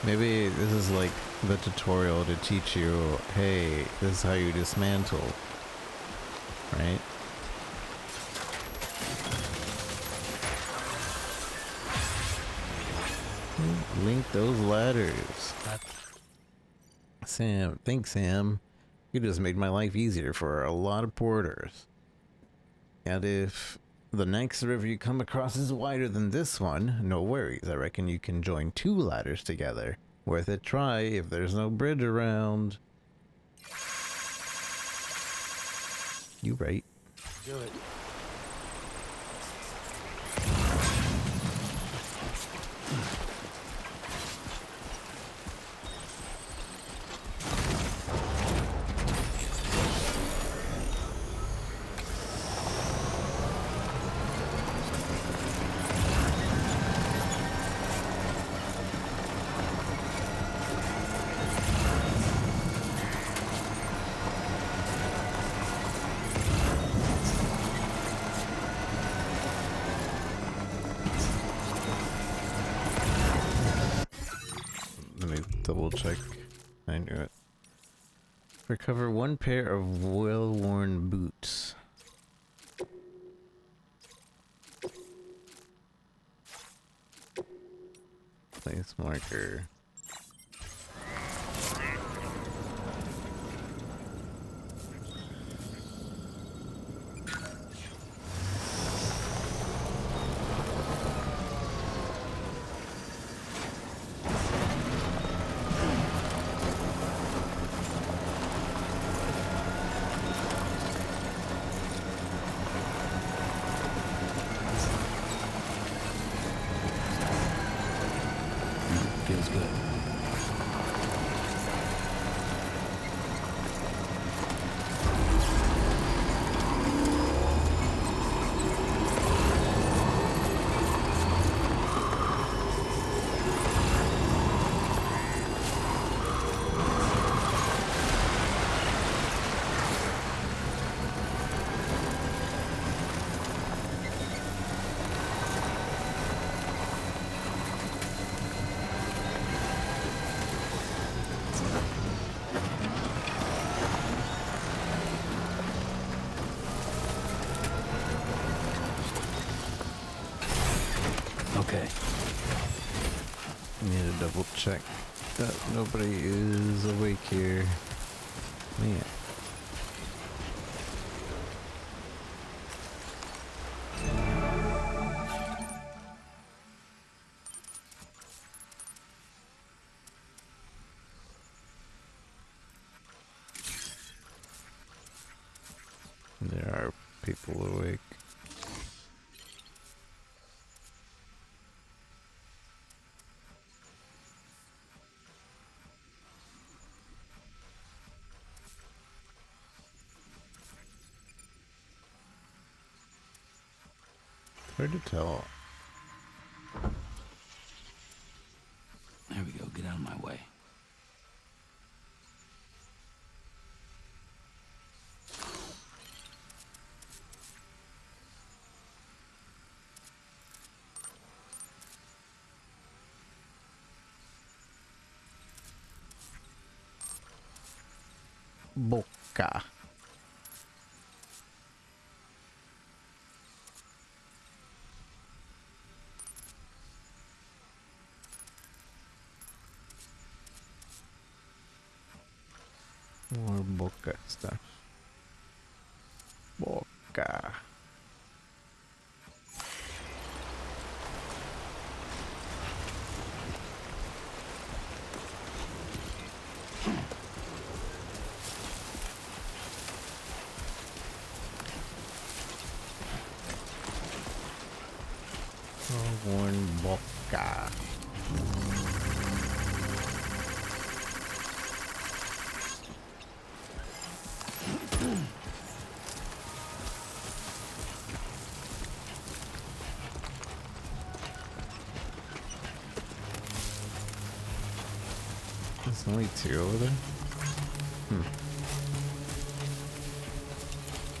Maybe this is like the tutorial to teach you, hey, this is how you dismantle, right? Link those ladders. Sam, thanks Sam. You just made my life easier for a lot of porters. And if the next river you come across is wider than this one, no worries. I reckon you can join 2 ladders together. Worth a try if there's no bridge around. You right. Do it. Double check. I knew it. Recover 1 pair of well-worn boots. Place marker. Feels good. Need to double check that nobody is awake here. Man. There are people awake. Hard to tell. There we go. Get out of my way. Boca. More boca stuff. Boca. One boca. There's only two over there?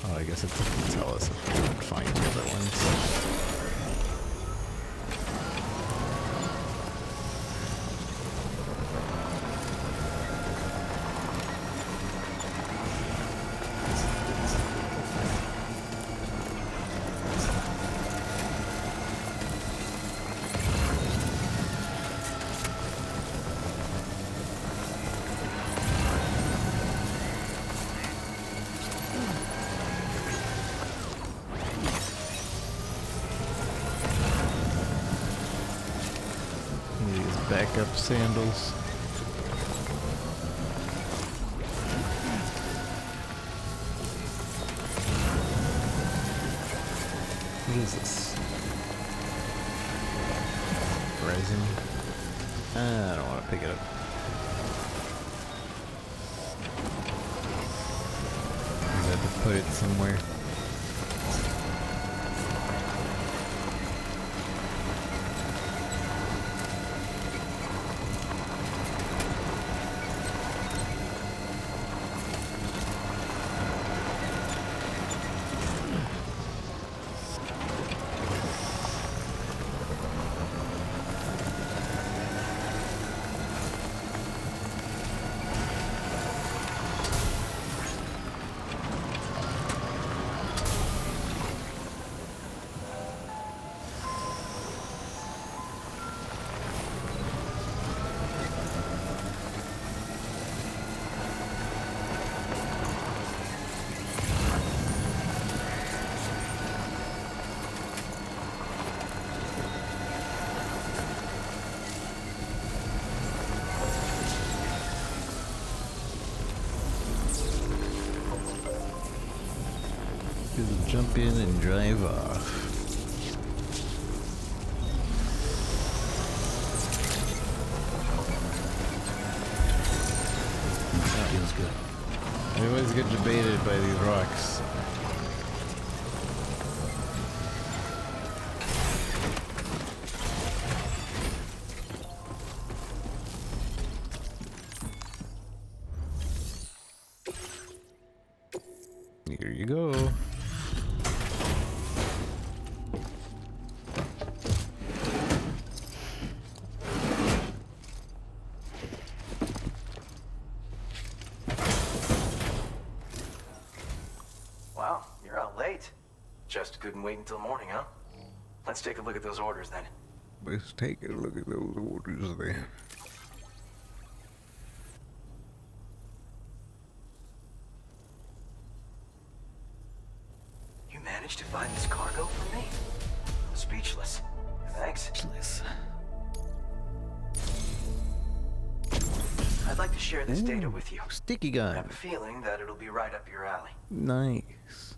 Oh, I guess it doesn't tell us if we can find the other ones. Backup sandals. What is this? Resin? I don't want to pick it up. I had to put it somewhere. Just jump in and drive off. That feels good. I always get debated by these rocks. Here you go. Wow, you're out late. Just couldn't wait until morning, huh? Let's take a look at those orders then. Let's take a look at those orders there. You managed to find this cargo for me? I'm speechless. Thanks. Speechless. I'd like to share this data with you. Sticky I gun. have a feeling that it'll be right up your alley. Nice.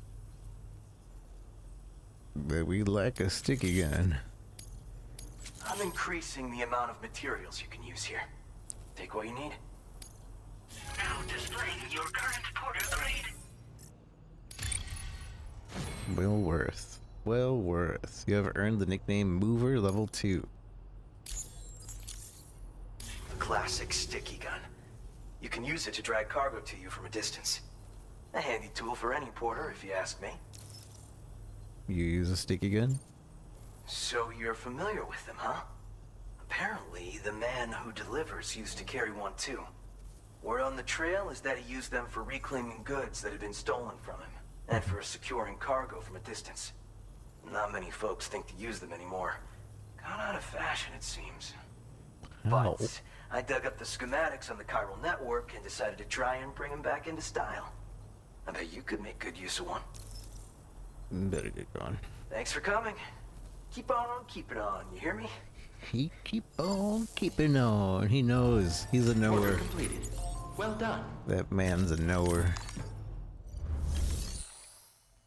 But we lack a sticky gun. I'm increasing the amount of materials you can use here. Take what you need. Now displaying your current porter grade. Well worth. Well worth. You have earned the nickname Mover Level 2. The classic sticky gun. You can use it to drag cargo to you from a distance. A handy tool for any porter, if you ask me. You use a sticky gun? So you're familiar with them, huh? Apparently, the man who delivers used to carry one too. Word on the trail is that he used them for reclaiming goods that had been stolen from him, and for securing cargo from a distance. Not many folks think to use them anymore. Gone out of fashion, it seems. How? But I dug up the schematics on the chiral network and decided to try and bring them back into style. I bet you could make good use of one. Better get going. Thanks for coming. Keep on keeping on, you hear me? He keep on keeping on. He knows. He's a knower. Order completed. Well done. That man's a knower.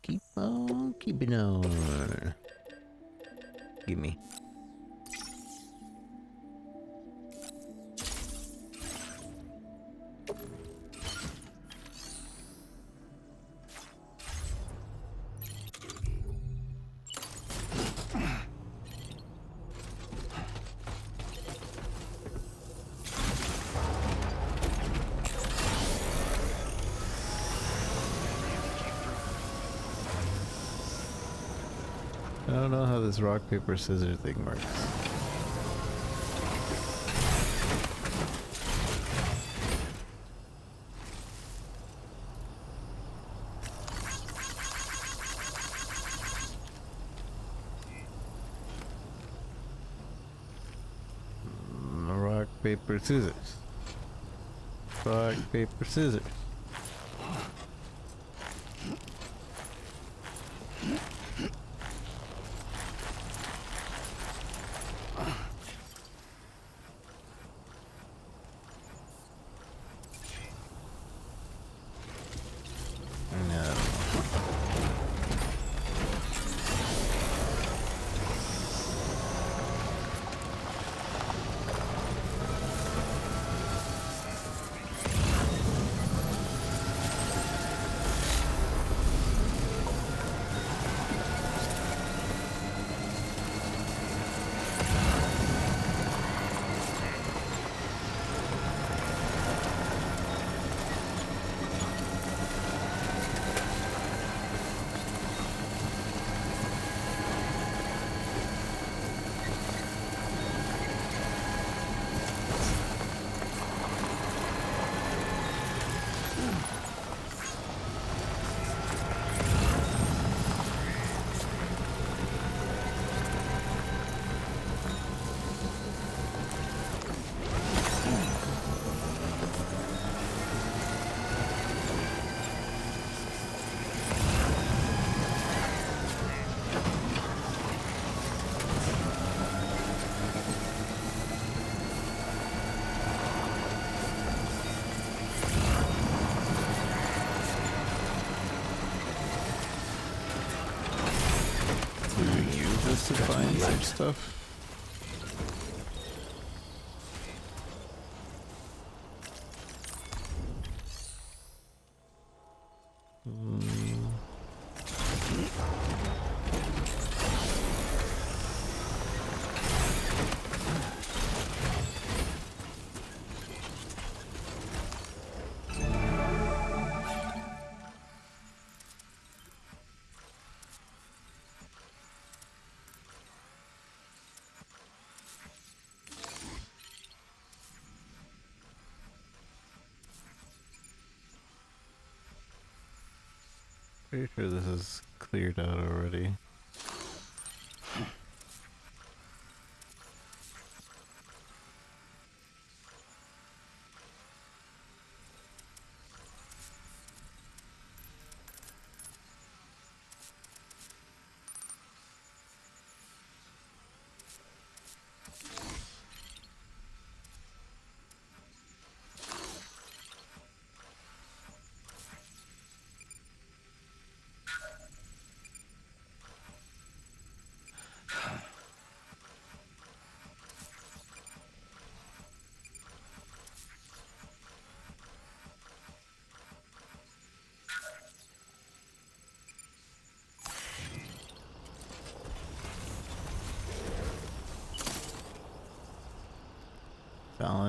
Keep on keeping on. Gimme. I don't know how this rock, paper, scissors thing works. Rock, paper, scissors. Rock, paper, scissors. To find some stuff. Pretty sure this is cleared out already.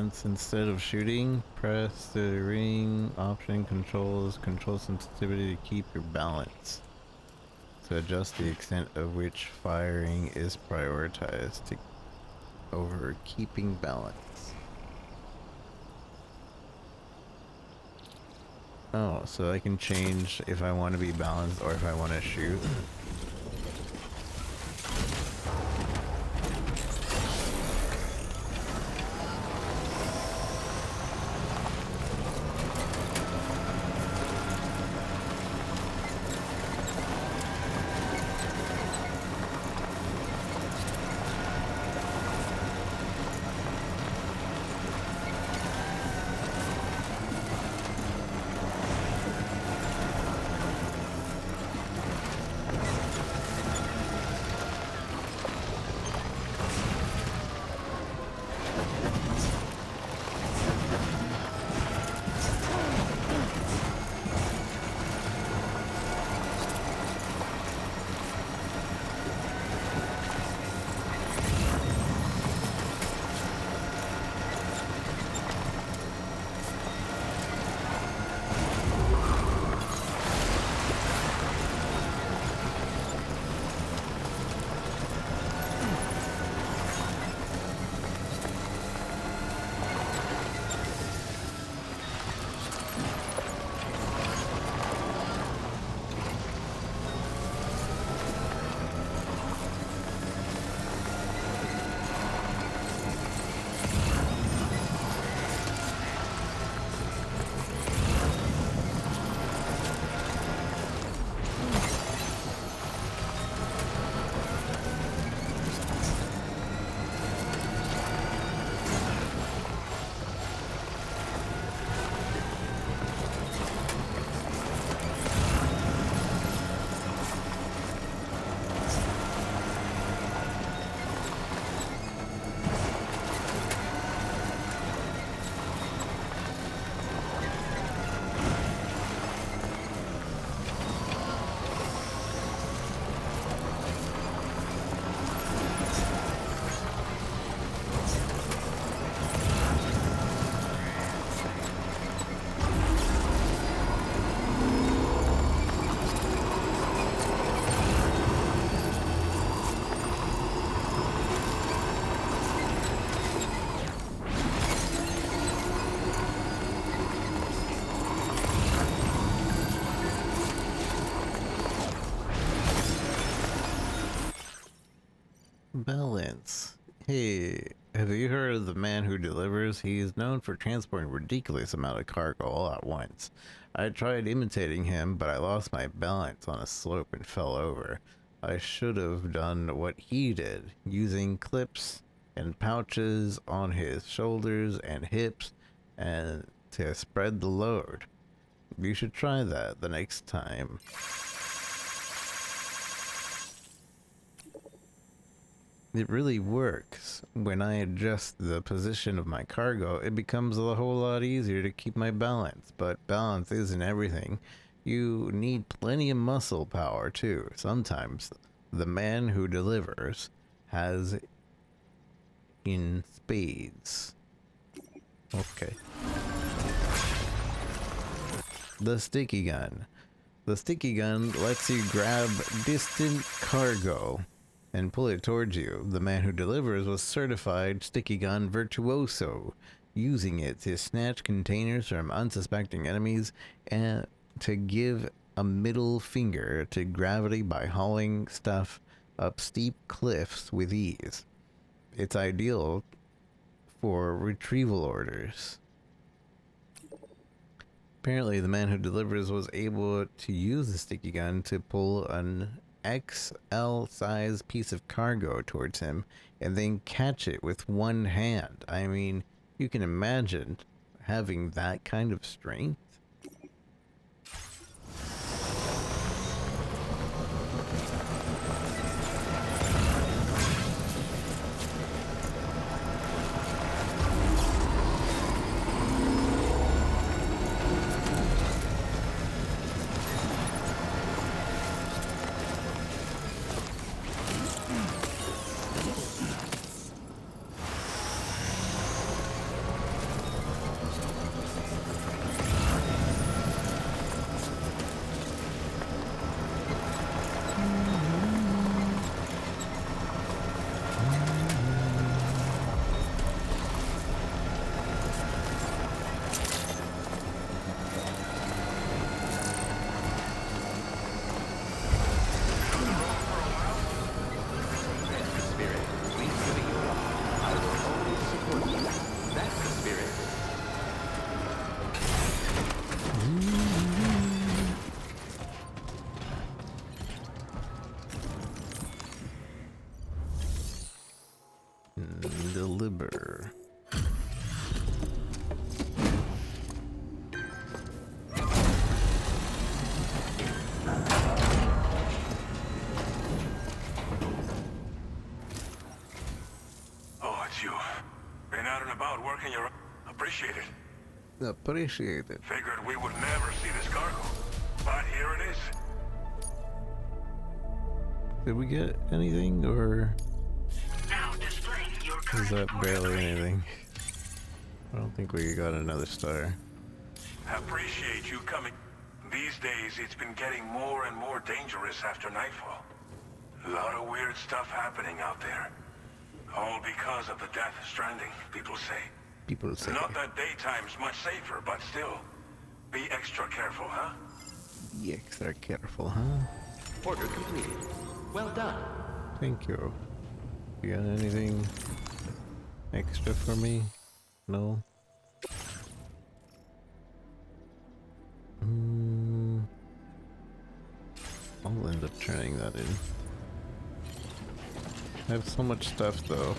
balance instead of shooting. Press the ring option control sensitivity to keep your balance. To adjust the extent of which firing is prioritized to over keeping balance. Oh, so I can change if I want to be balanced or if I want to shoot. Balance. Hey, have you heard of the man who delivers? He is known for transporting a ridiculous amount of cargo all at once. I tried imitating him, but I lost my balance on a slope and fell over. I should have done what he did, using clips and pouches on his shoulders and hips and to spread the load. You should try that the next time. It really works. When I adjust the position of my cargo, it becomes a whole lot easier to keep my balance. But balance isn't everything. You need plenty of muscle power too. Sometimes the man who delivers has in spades. Okay. The sticky gun. The sticky gun lets you grab distant cargo and pull it towards you. The man who delivers was certified sticky gun virtuoso, using it to snatch containers from unsuspecting enemies and to give a middle finger to gravity by hauling stuff up steep cliffs with ease. It's ideal for retrieval orders. Apparently, the man who delivers was able to use the sticky gun to pull an XL size piece of cargo towards him and then catch it with one hand. I mean, you can imagine having that kind of strength. Appreciate it. Appreciate it. Figured we would never see this cargo, but here it is. Did we get anything, or Now displaying your is current that barely anything? I don't think we got another star. Appreciate you coming. These days, it's been getting more and more dangerous after nightfall. A lot of weird stuff happening out there. All because of the death of Stranding, people say. People say. Not that daytime's much safer, but still. Be extra careful, huh? Be extra careful, huh? Order completed. Well done. Thank you. You got anything extra for me? No? I'll end up turning that in. I have so much stuff though.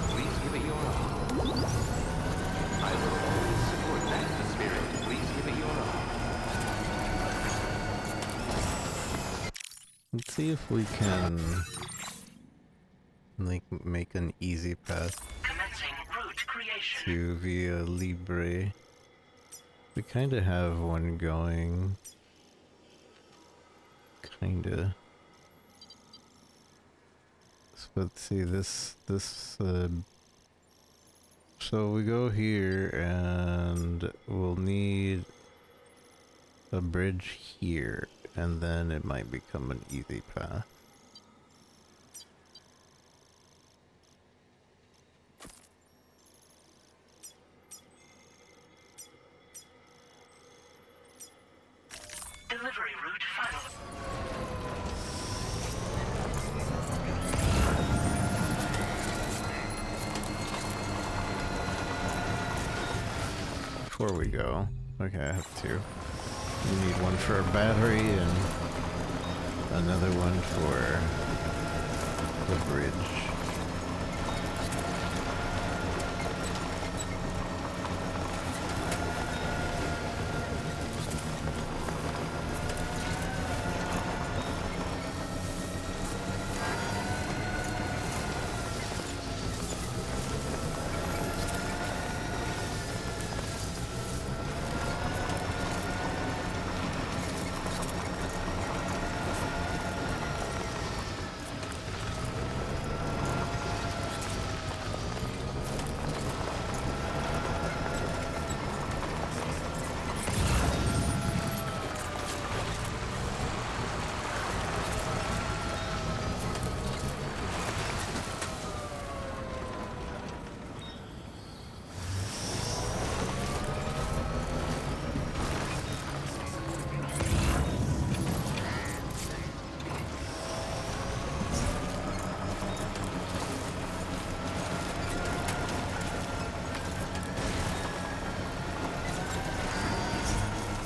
Please give it your all. I will always support that spirit. Please give it your all. Let's see if we can like make an easy path Commencing route creation. to Via Libre. We kind of have one going. Kinda. So let's see so we go here and we'll need a bridge here, and then it might become an easy path. Delivery route final. Before we go, okay, I have two. We need one for a battery and another one for the bridge.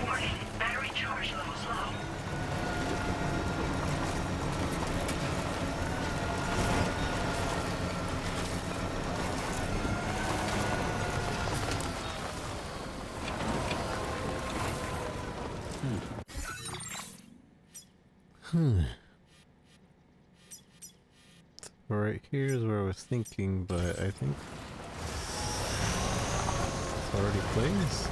Warning, battery charge levels low. So right here is where I was thinking, but I think it's already placed.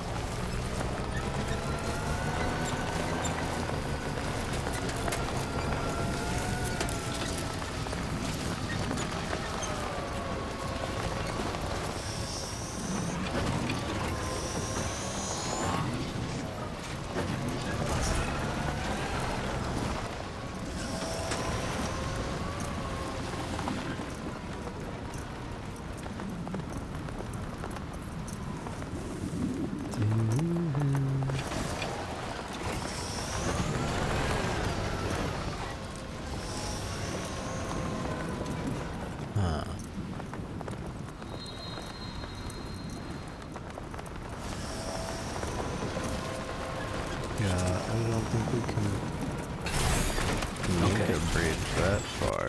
Huh. Yeah, I don't think we can make a bridge that far.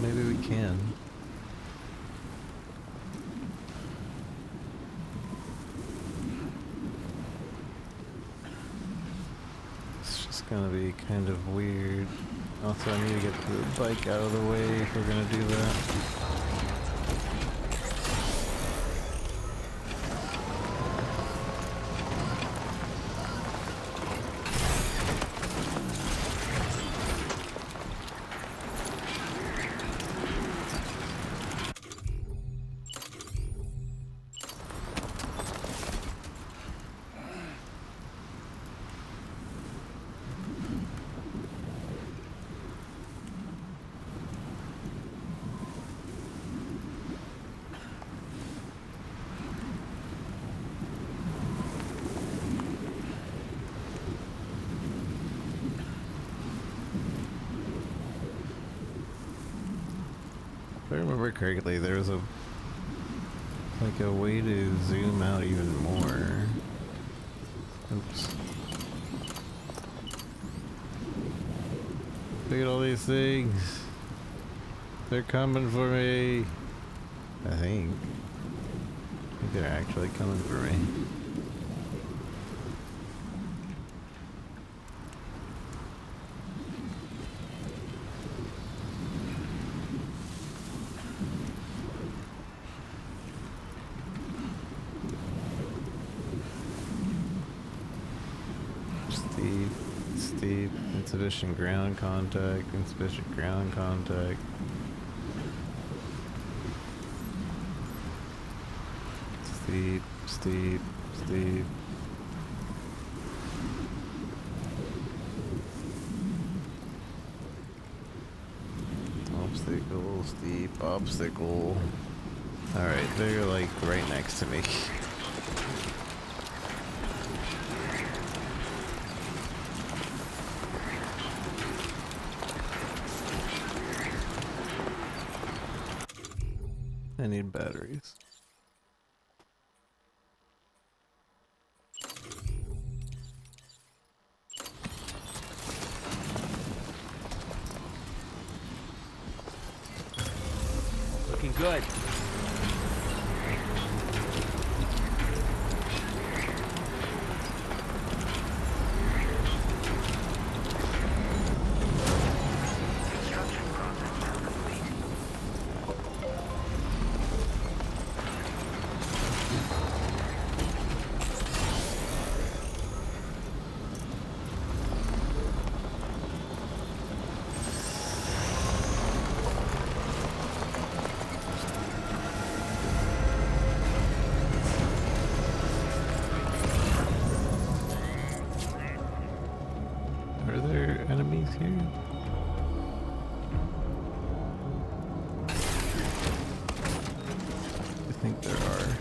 maybe we can. It's just gonna be kind of weird. Also, I need to get the bike out of the way if we're gonna do that. If I remember correctly, there was a way to zoom out even more. Oops. Look at all these things. They're coming for me. I think they're actually coming for me. Steep, insufficient ground contact, insufficient ground contact. Steep, steep, steep. Obstacle, steep, obstacle. Alright, they're like right next to me. I need batteries. Looking good. Are there enemies here? I think there are.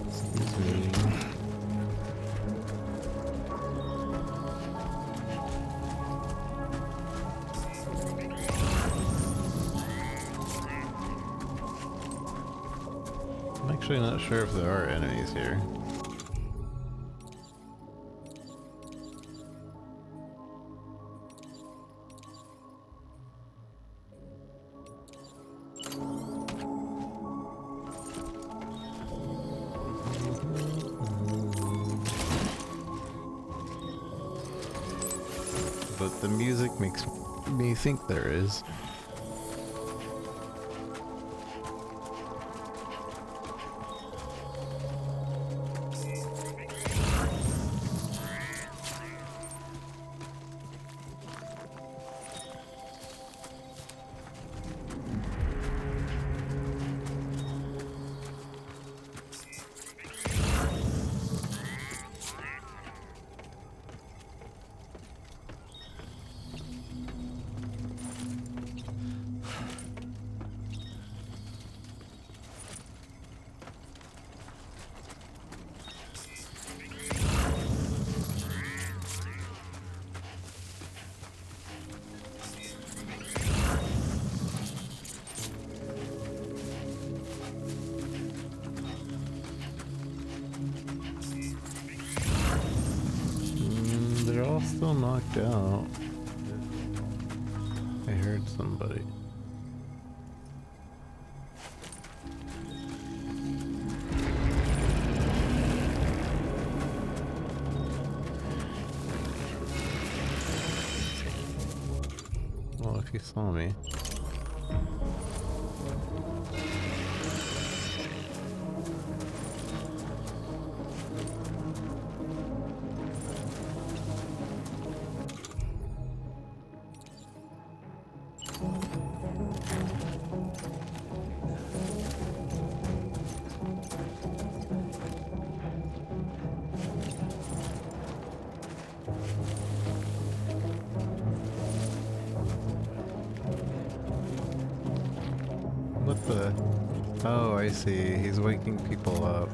Excuse me. I'm actually not sure if there are enemies here. But the music makes me think there is. still knocked out. I heard somebody. Well, if you saw me. What the? Oh, I see. He's waking people up.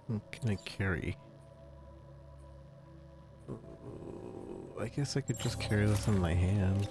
What can I carry? I guess I could just carry this in my hand.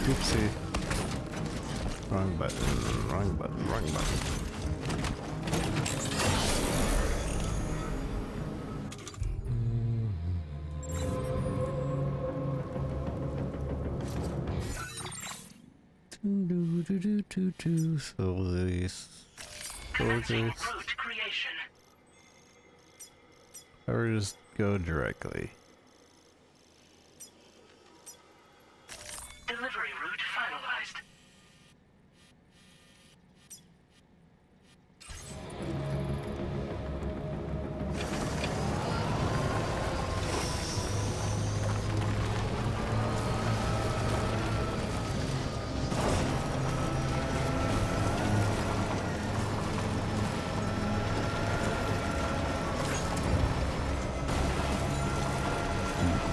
Oopsie. Wrong button, wrong button, wrong button. So these soldiers, or just go directly. Delivery route finalized.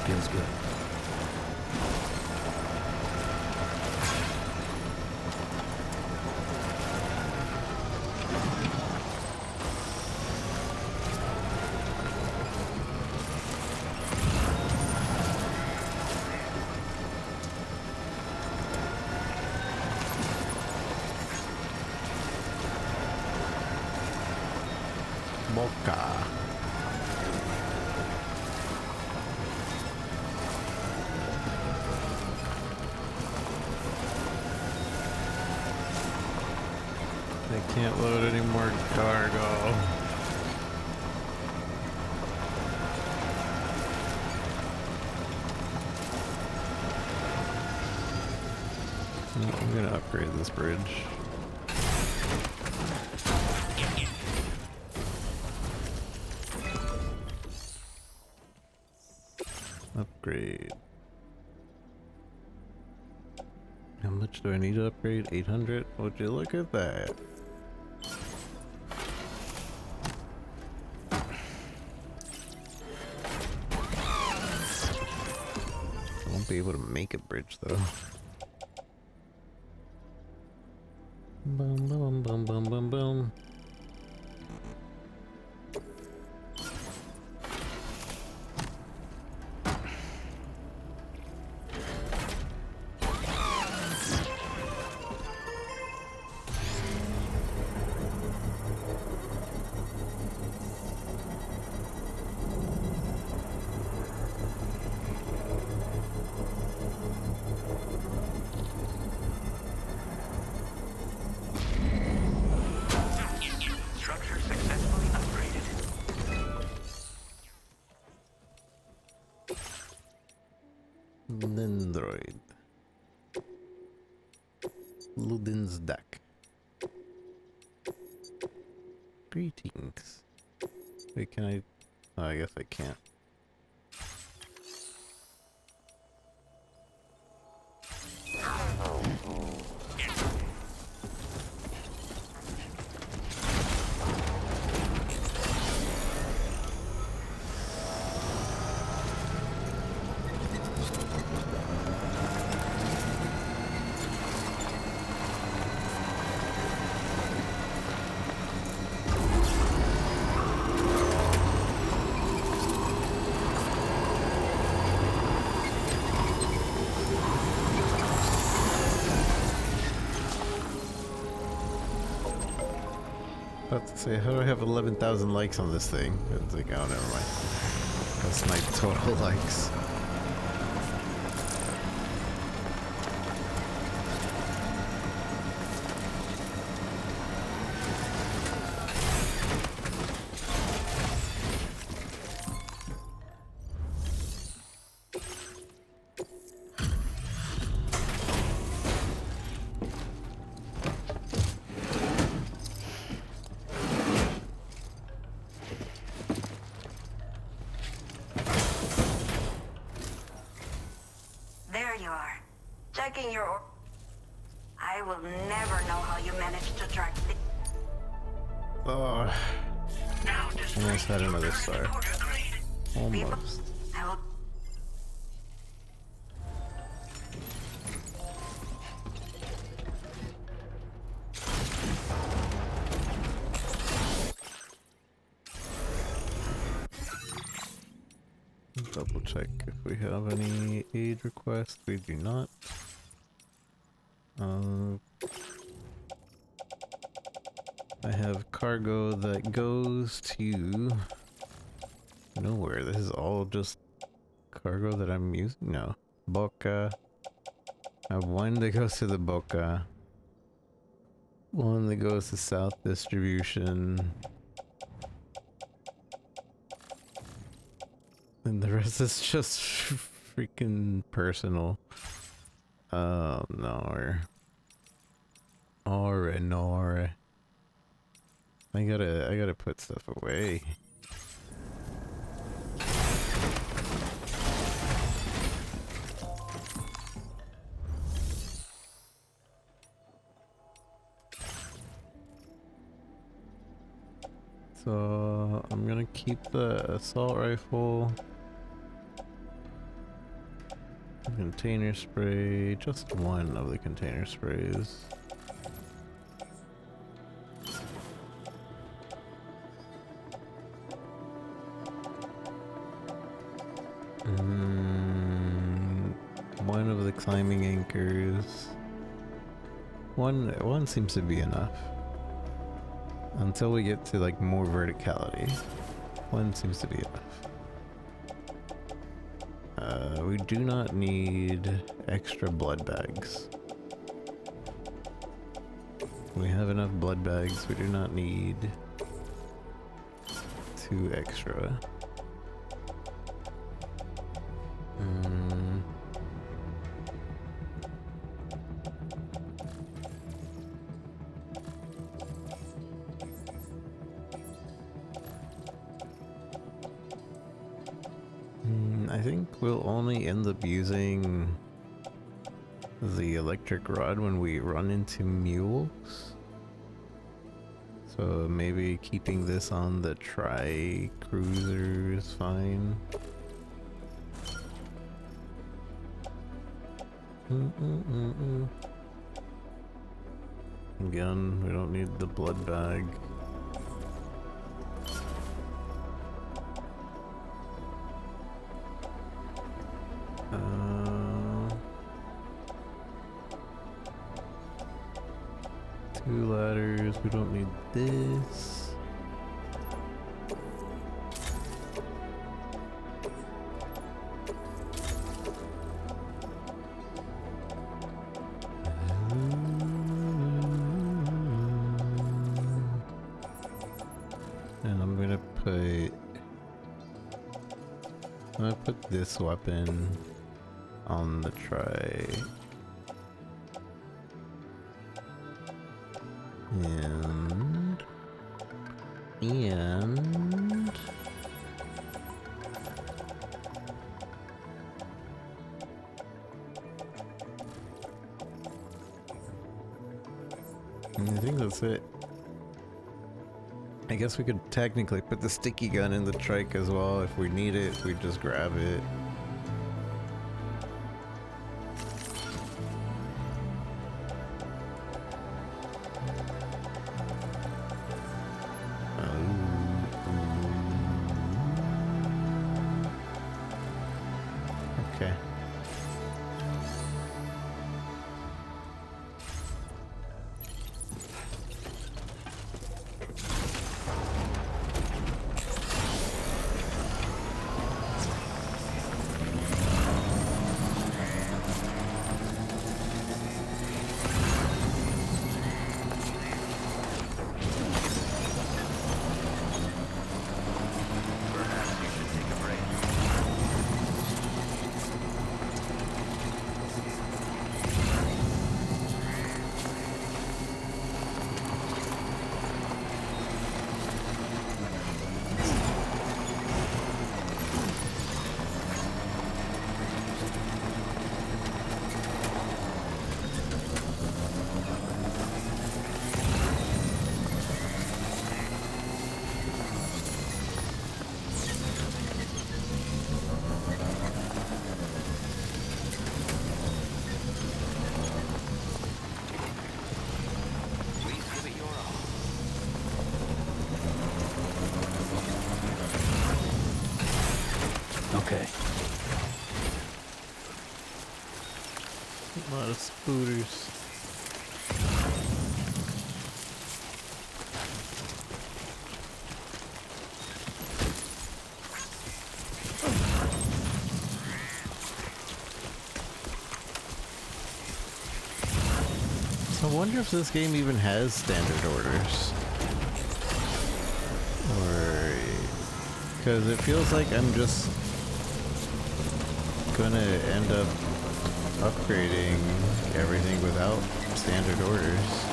feels good. Boca. I can't load any more cargo. I'm gonna upgrade this bridge. Upgrade. How much do I need to upgrade? 800? Would you look at that? I won't be able to make a bridge though. Boom, boom, boom, boom, boom, boom. Structure successfully upgraded. Nendroid. Ludin's deck. Greetings. Wait, can I? Oh, I guess I can't. About to say, how do I have 11,000 likes on this thing? It's like, oh, never mind. That's my total likes. There you are. Checking your... I will never know how you managed to track the... Oh, almost had another star. Almost. I will... Double check if we have any aid requests. We do not. I have cargo that goes to nowhere. This is all just cargo that I'm using. No. Boca. I have one that goes to the Boca. One that goes to South Distribution. And the rest is just freaking personal. Oh, no. No. I gotta put stuff away. So I'm gonna keep the assault rifle. Container spray, just one of the container sprays. One of the climbing anchors. One seems to be enough. Until we get to like more verticality. One seems to be enough. We do not need extra blood bags. We have enough blood bags. We do not need 2 extra. I think we'll only end up using the electric rod when we run into mules. So maybe keeping this on the tri-cruiser is fine. Again, we don't need the blood bag. Two ladders, we don't need this. And I'm gonna put this weapon on the tray. And I think that's it. I guess we could technically put the sticky gun in the trike as well. If we need it, we just grab it. Okay. Okay. A lot of spooters. So I wonder if this game even has standard orders. Or... because it feels like I'm just gonna end up upgrading everything without standard orders.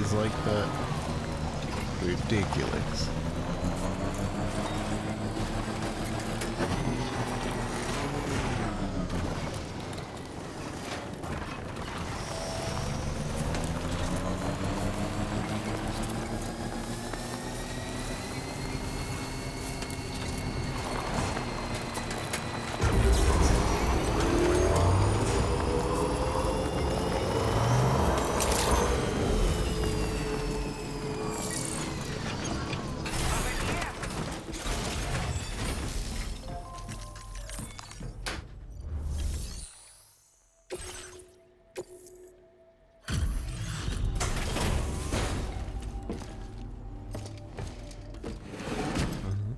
always like that. Ridiculous.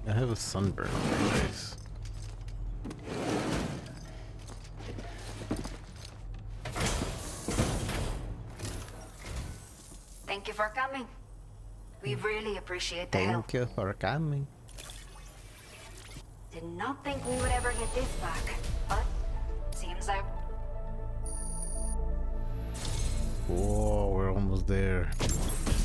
I have a sunburn on my face. Thank you for coming. We really appreciate the help. Thank you for coming. Did not think we would ever get this back, but seems like... Whoa, we're almost there.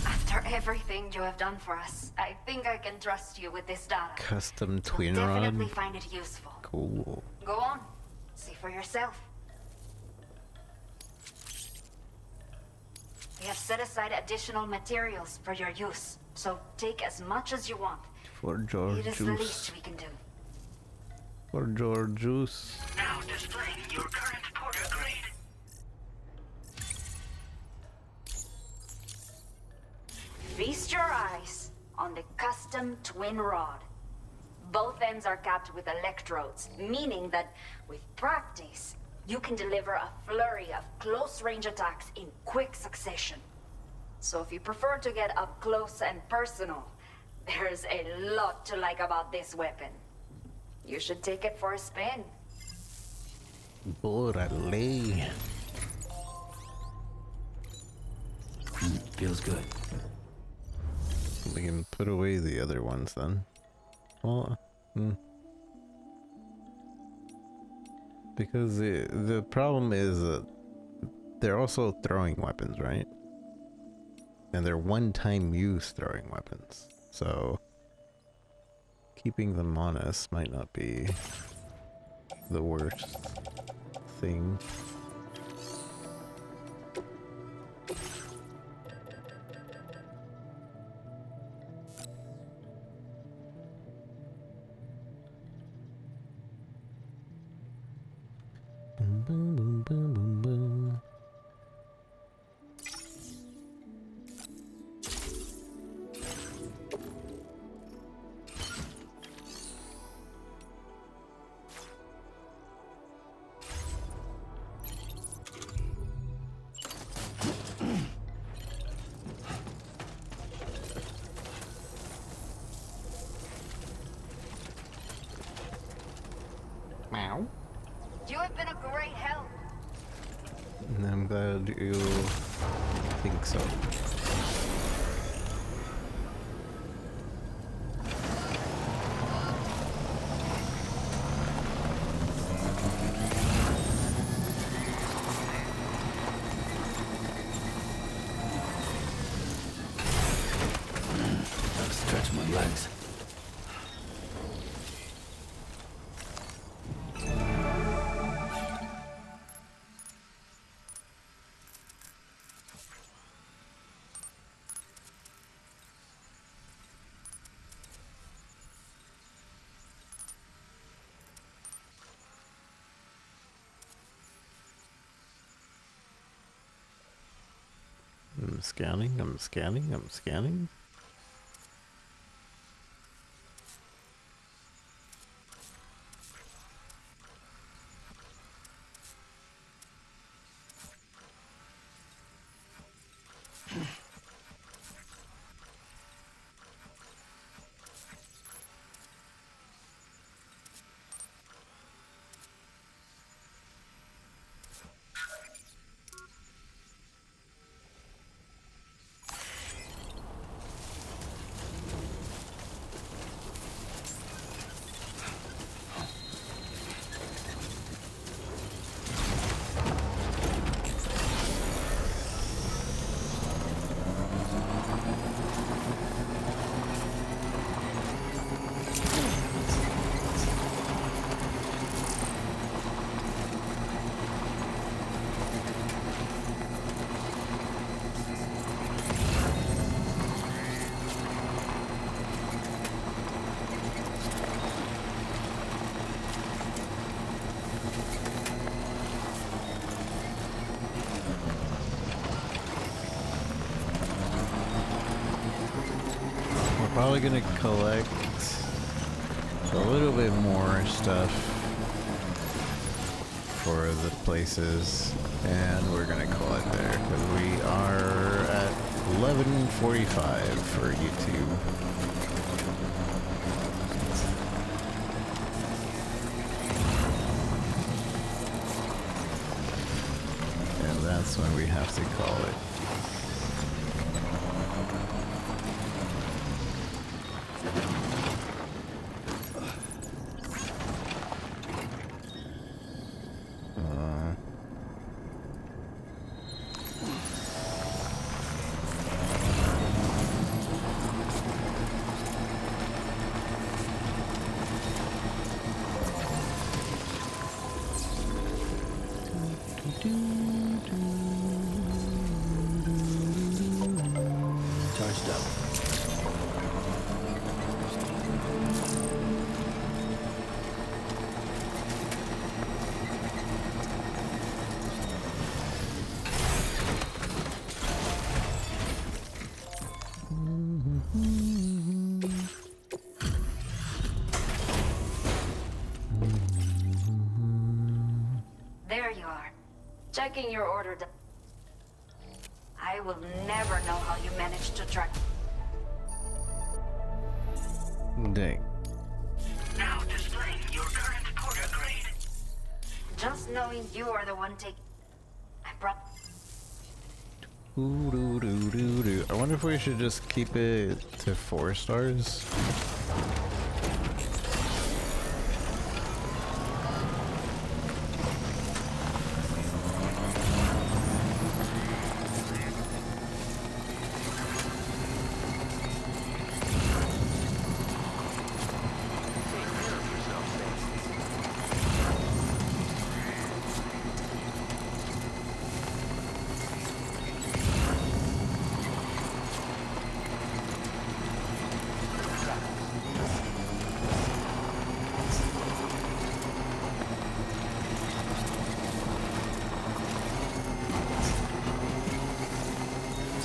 After everything you have done for us, I think I can trust you with this data. Custom twin You'll rod. definitely find it useful. Cool. Go on, see for yourself. We have set aside additional materials for your use, so take as much as you want. For George It is the Juice. least we can do. For George Juice. Now displaying your current porter grade. Feast your eyes on the custom twin rod. Both ends are capped with electrodes, meaning that with practice, you can deliver a flurry of close-range attacks in quick succession. So if you prefer to get up close and personal, there's a lot to like about this weapon. You should take it for a spin. Borale. Feels good. We can put away the other ones then. Well, because the problem is that they're also throwing weapons, right? And they're one-time use throwing weapons. So keeping them on us might not be the worst thing. Boom, boom, boom, boom, boom, boom. Meow. You have been a great help. I'm glad you think so. Gotta stretch my legs. I'm scanning, I'm scanning, I'm scanning. Probably gonna collect a little bit more stuff for the places, and we're gonna call it there because we are at 11:45 for YouTube. And that's when we have to call it. Charged up. There you are. Checking your order. I will never know how you managed to track. Dang. Now displaying your current porter grade. Just knowing you are the one taking. I brought. I wonder if we should just keep it to 4 stars.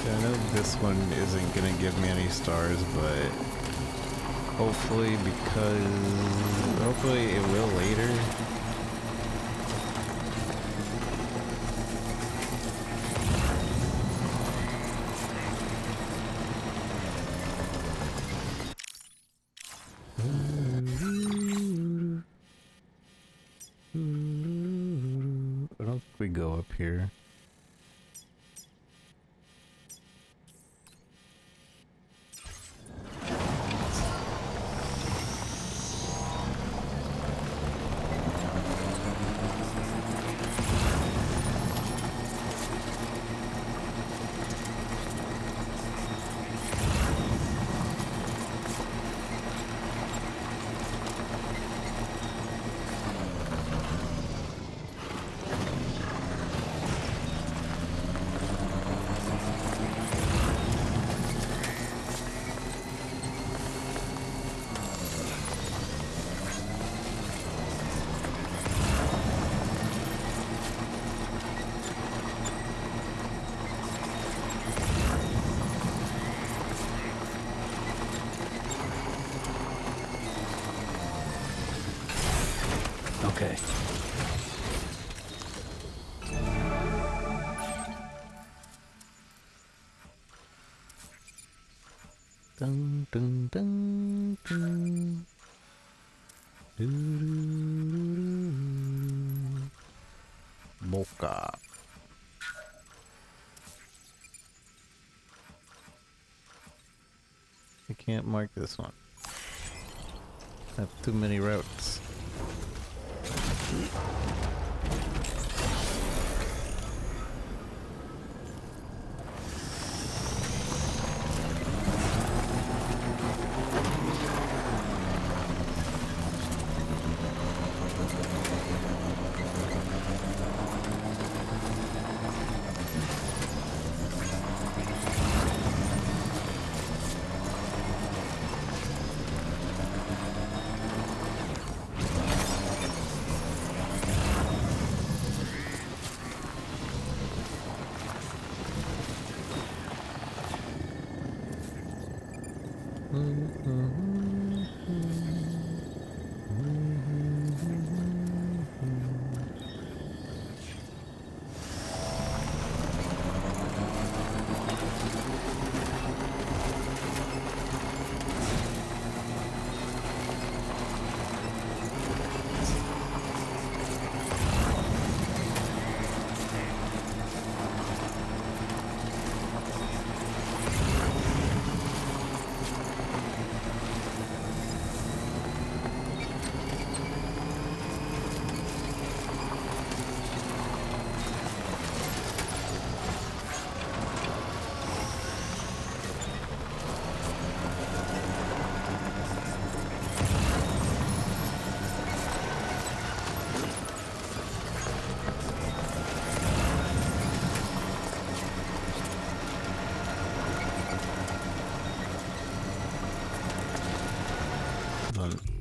I know this one isn't gonna give me any stars, but hopefully it will later. I don't think we go up here. Okay. Dun dun dun dun. Mocha. I can't mark this one. I have too many routes.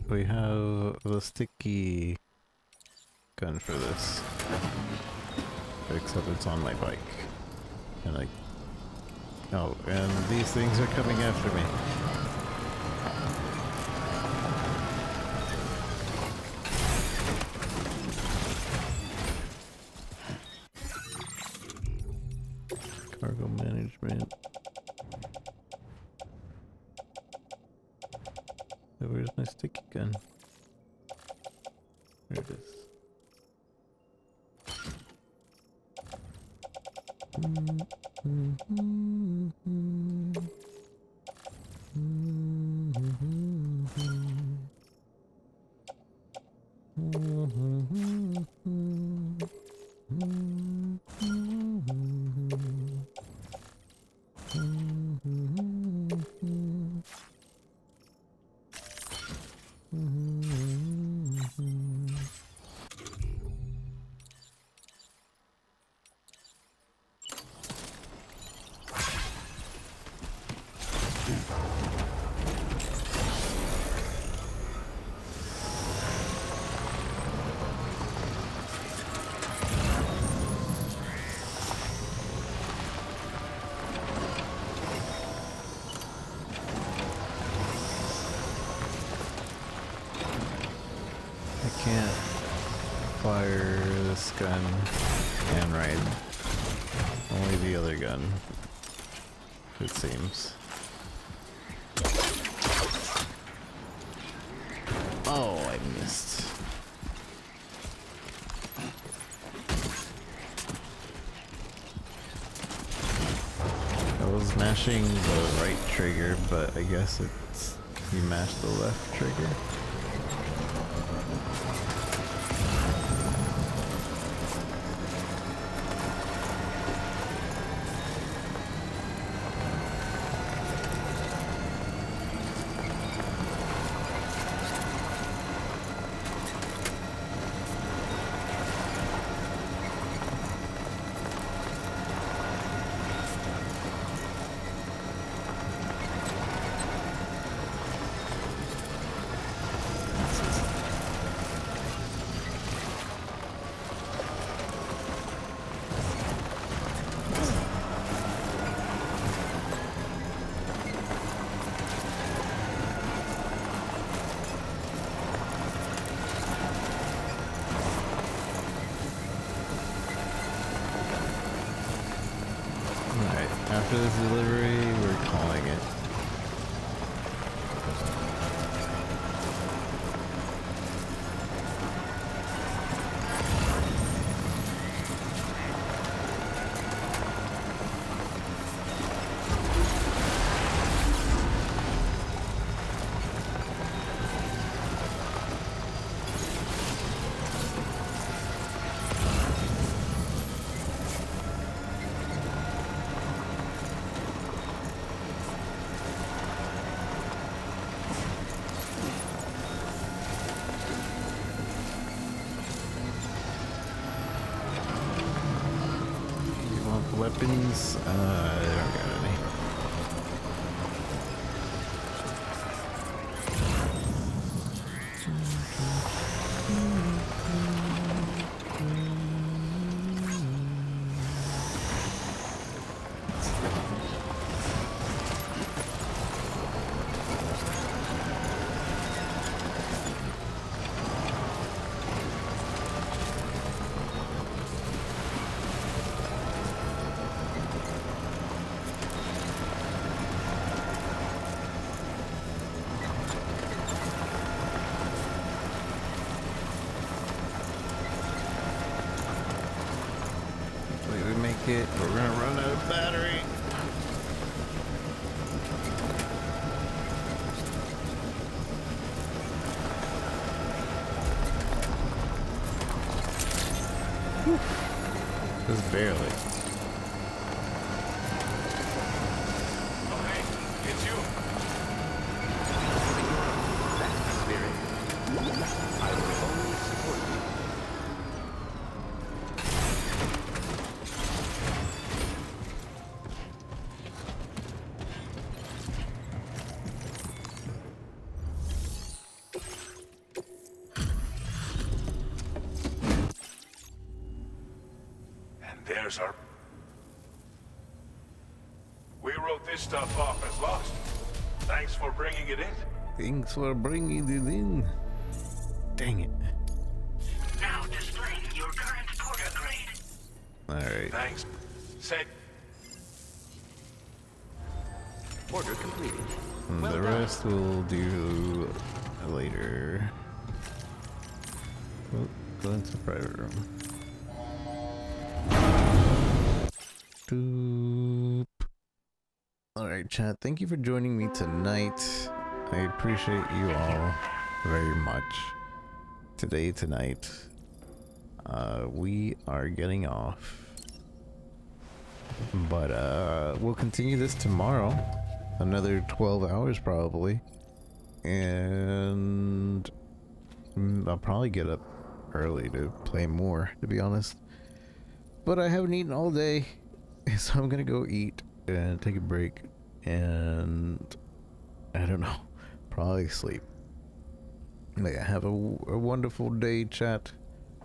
We have the sticky gun for this, except it's on my bike, and like, oh, and these things are coming after me. Cargo management. Where's my sticky gun? There it is. Can't fire this gun and ride. Only the other gun, it seems. Oh, I missed. I was mashing the right trigger, but I guess it's you mash the left trigger. After this delivery, we're calling it. Weapons, I don't got any. it. We're gonna run out of battery. Whew. Just barely. It's you. That's the spirit. I will always support you. And there's our... We wrote this stuff off as lost. Thanks for bringing it in. Thanks for bringing it in. Dang it. Now displaying your current porter grade. Alright. Thanks. Say... Order completed. And Well the done. rest we'll do later. Oh, go into the private room. Doop. Alright, chat. Thank you for joining me tonight. I appreciate you all very much. Tonight, we are getting off. But we'll continue this tomorrow. Another 12 hours probably. And I'll probably get up early to play more, to be honest. But I haven't eaten all day, so I'm gonna go eat and take a break. And I don't know, probably sleep. Yeah, have a wonderful day, chat.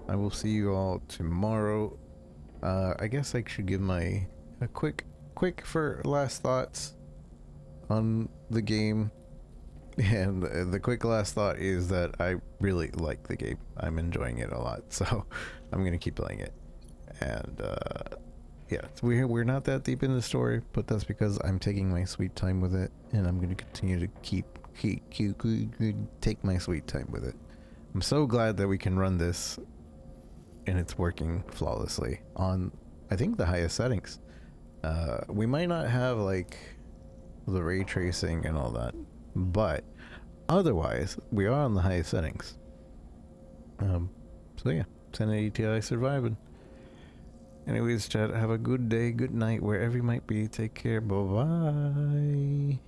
I will see you all tomorrow. I guess I should give my quick for last thoughts on the game. And the quick last thought is that I really like the game. I'm enjoying it a lot, so I'm gonna keep playing it. And yeah, we're not that deep in the story, but that's because I'm taking my sweet time with it, and I'm gonna continue to take my sweet time with it. I'm so glad that we can run this, and it's working flawlessly on, I think, the highest settings. We might not have like the ray tracing and all that, but otherwise we are on the highest settings. So yeah, 1080 Ti surviving. Anyways, chat, have a good day, good night, wherever you might be. Take care, bye bye.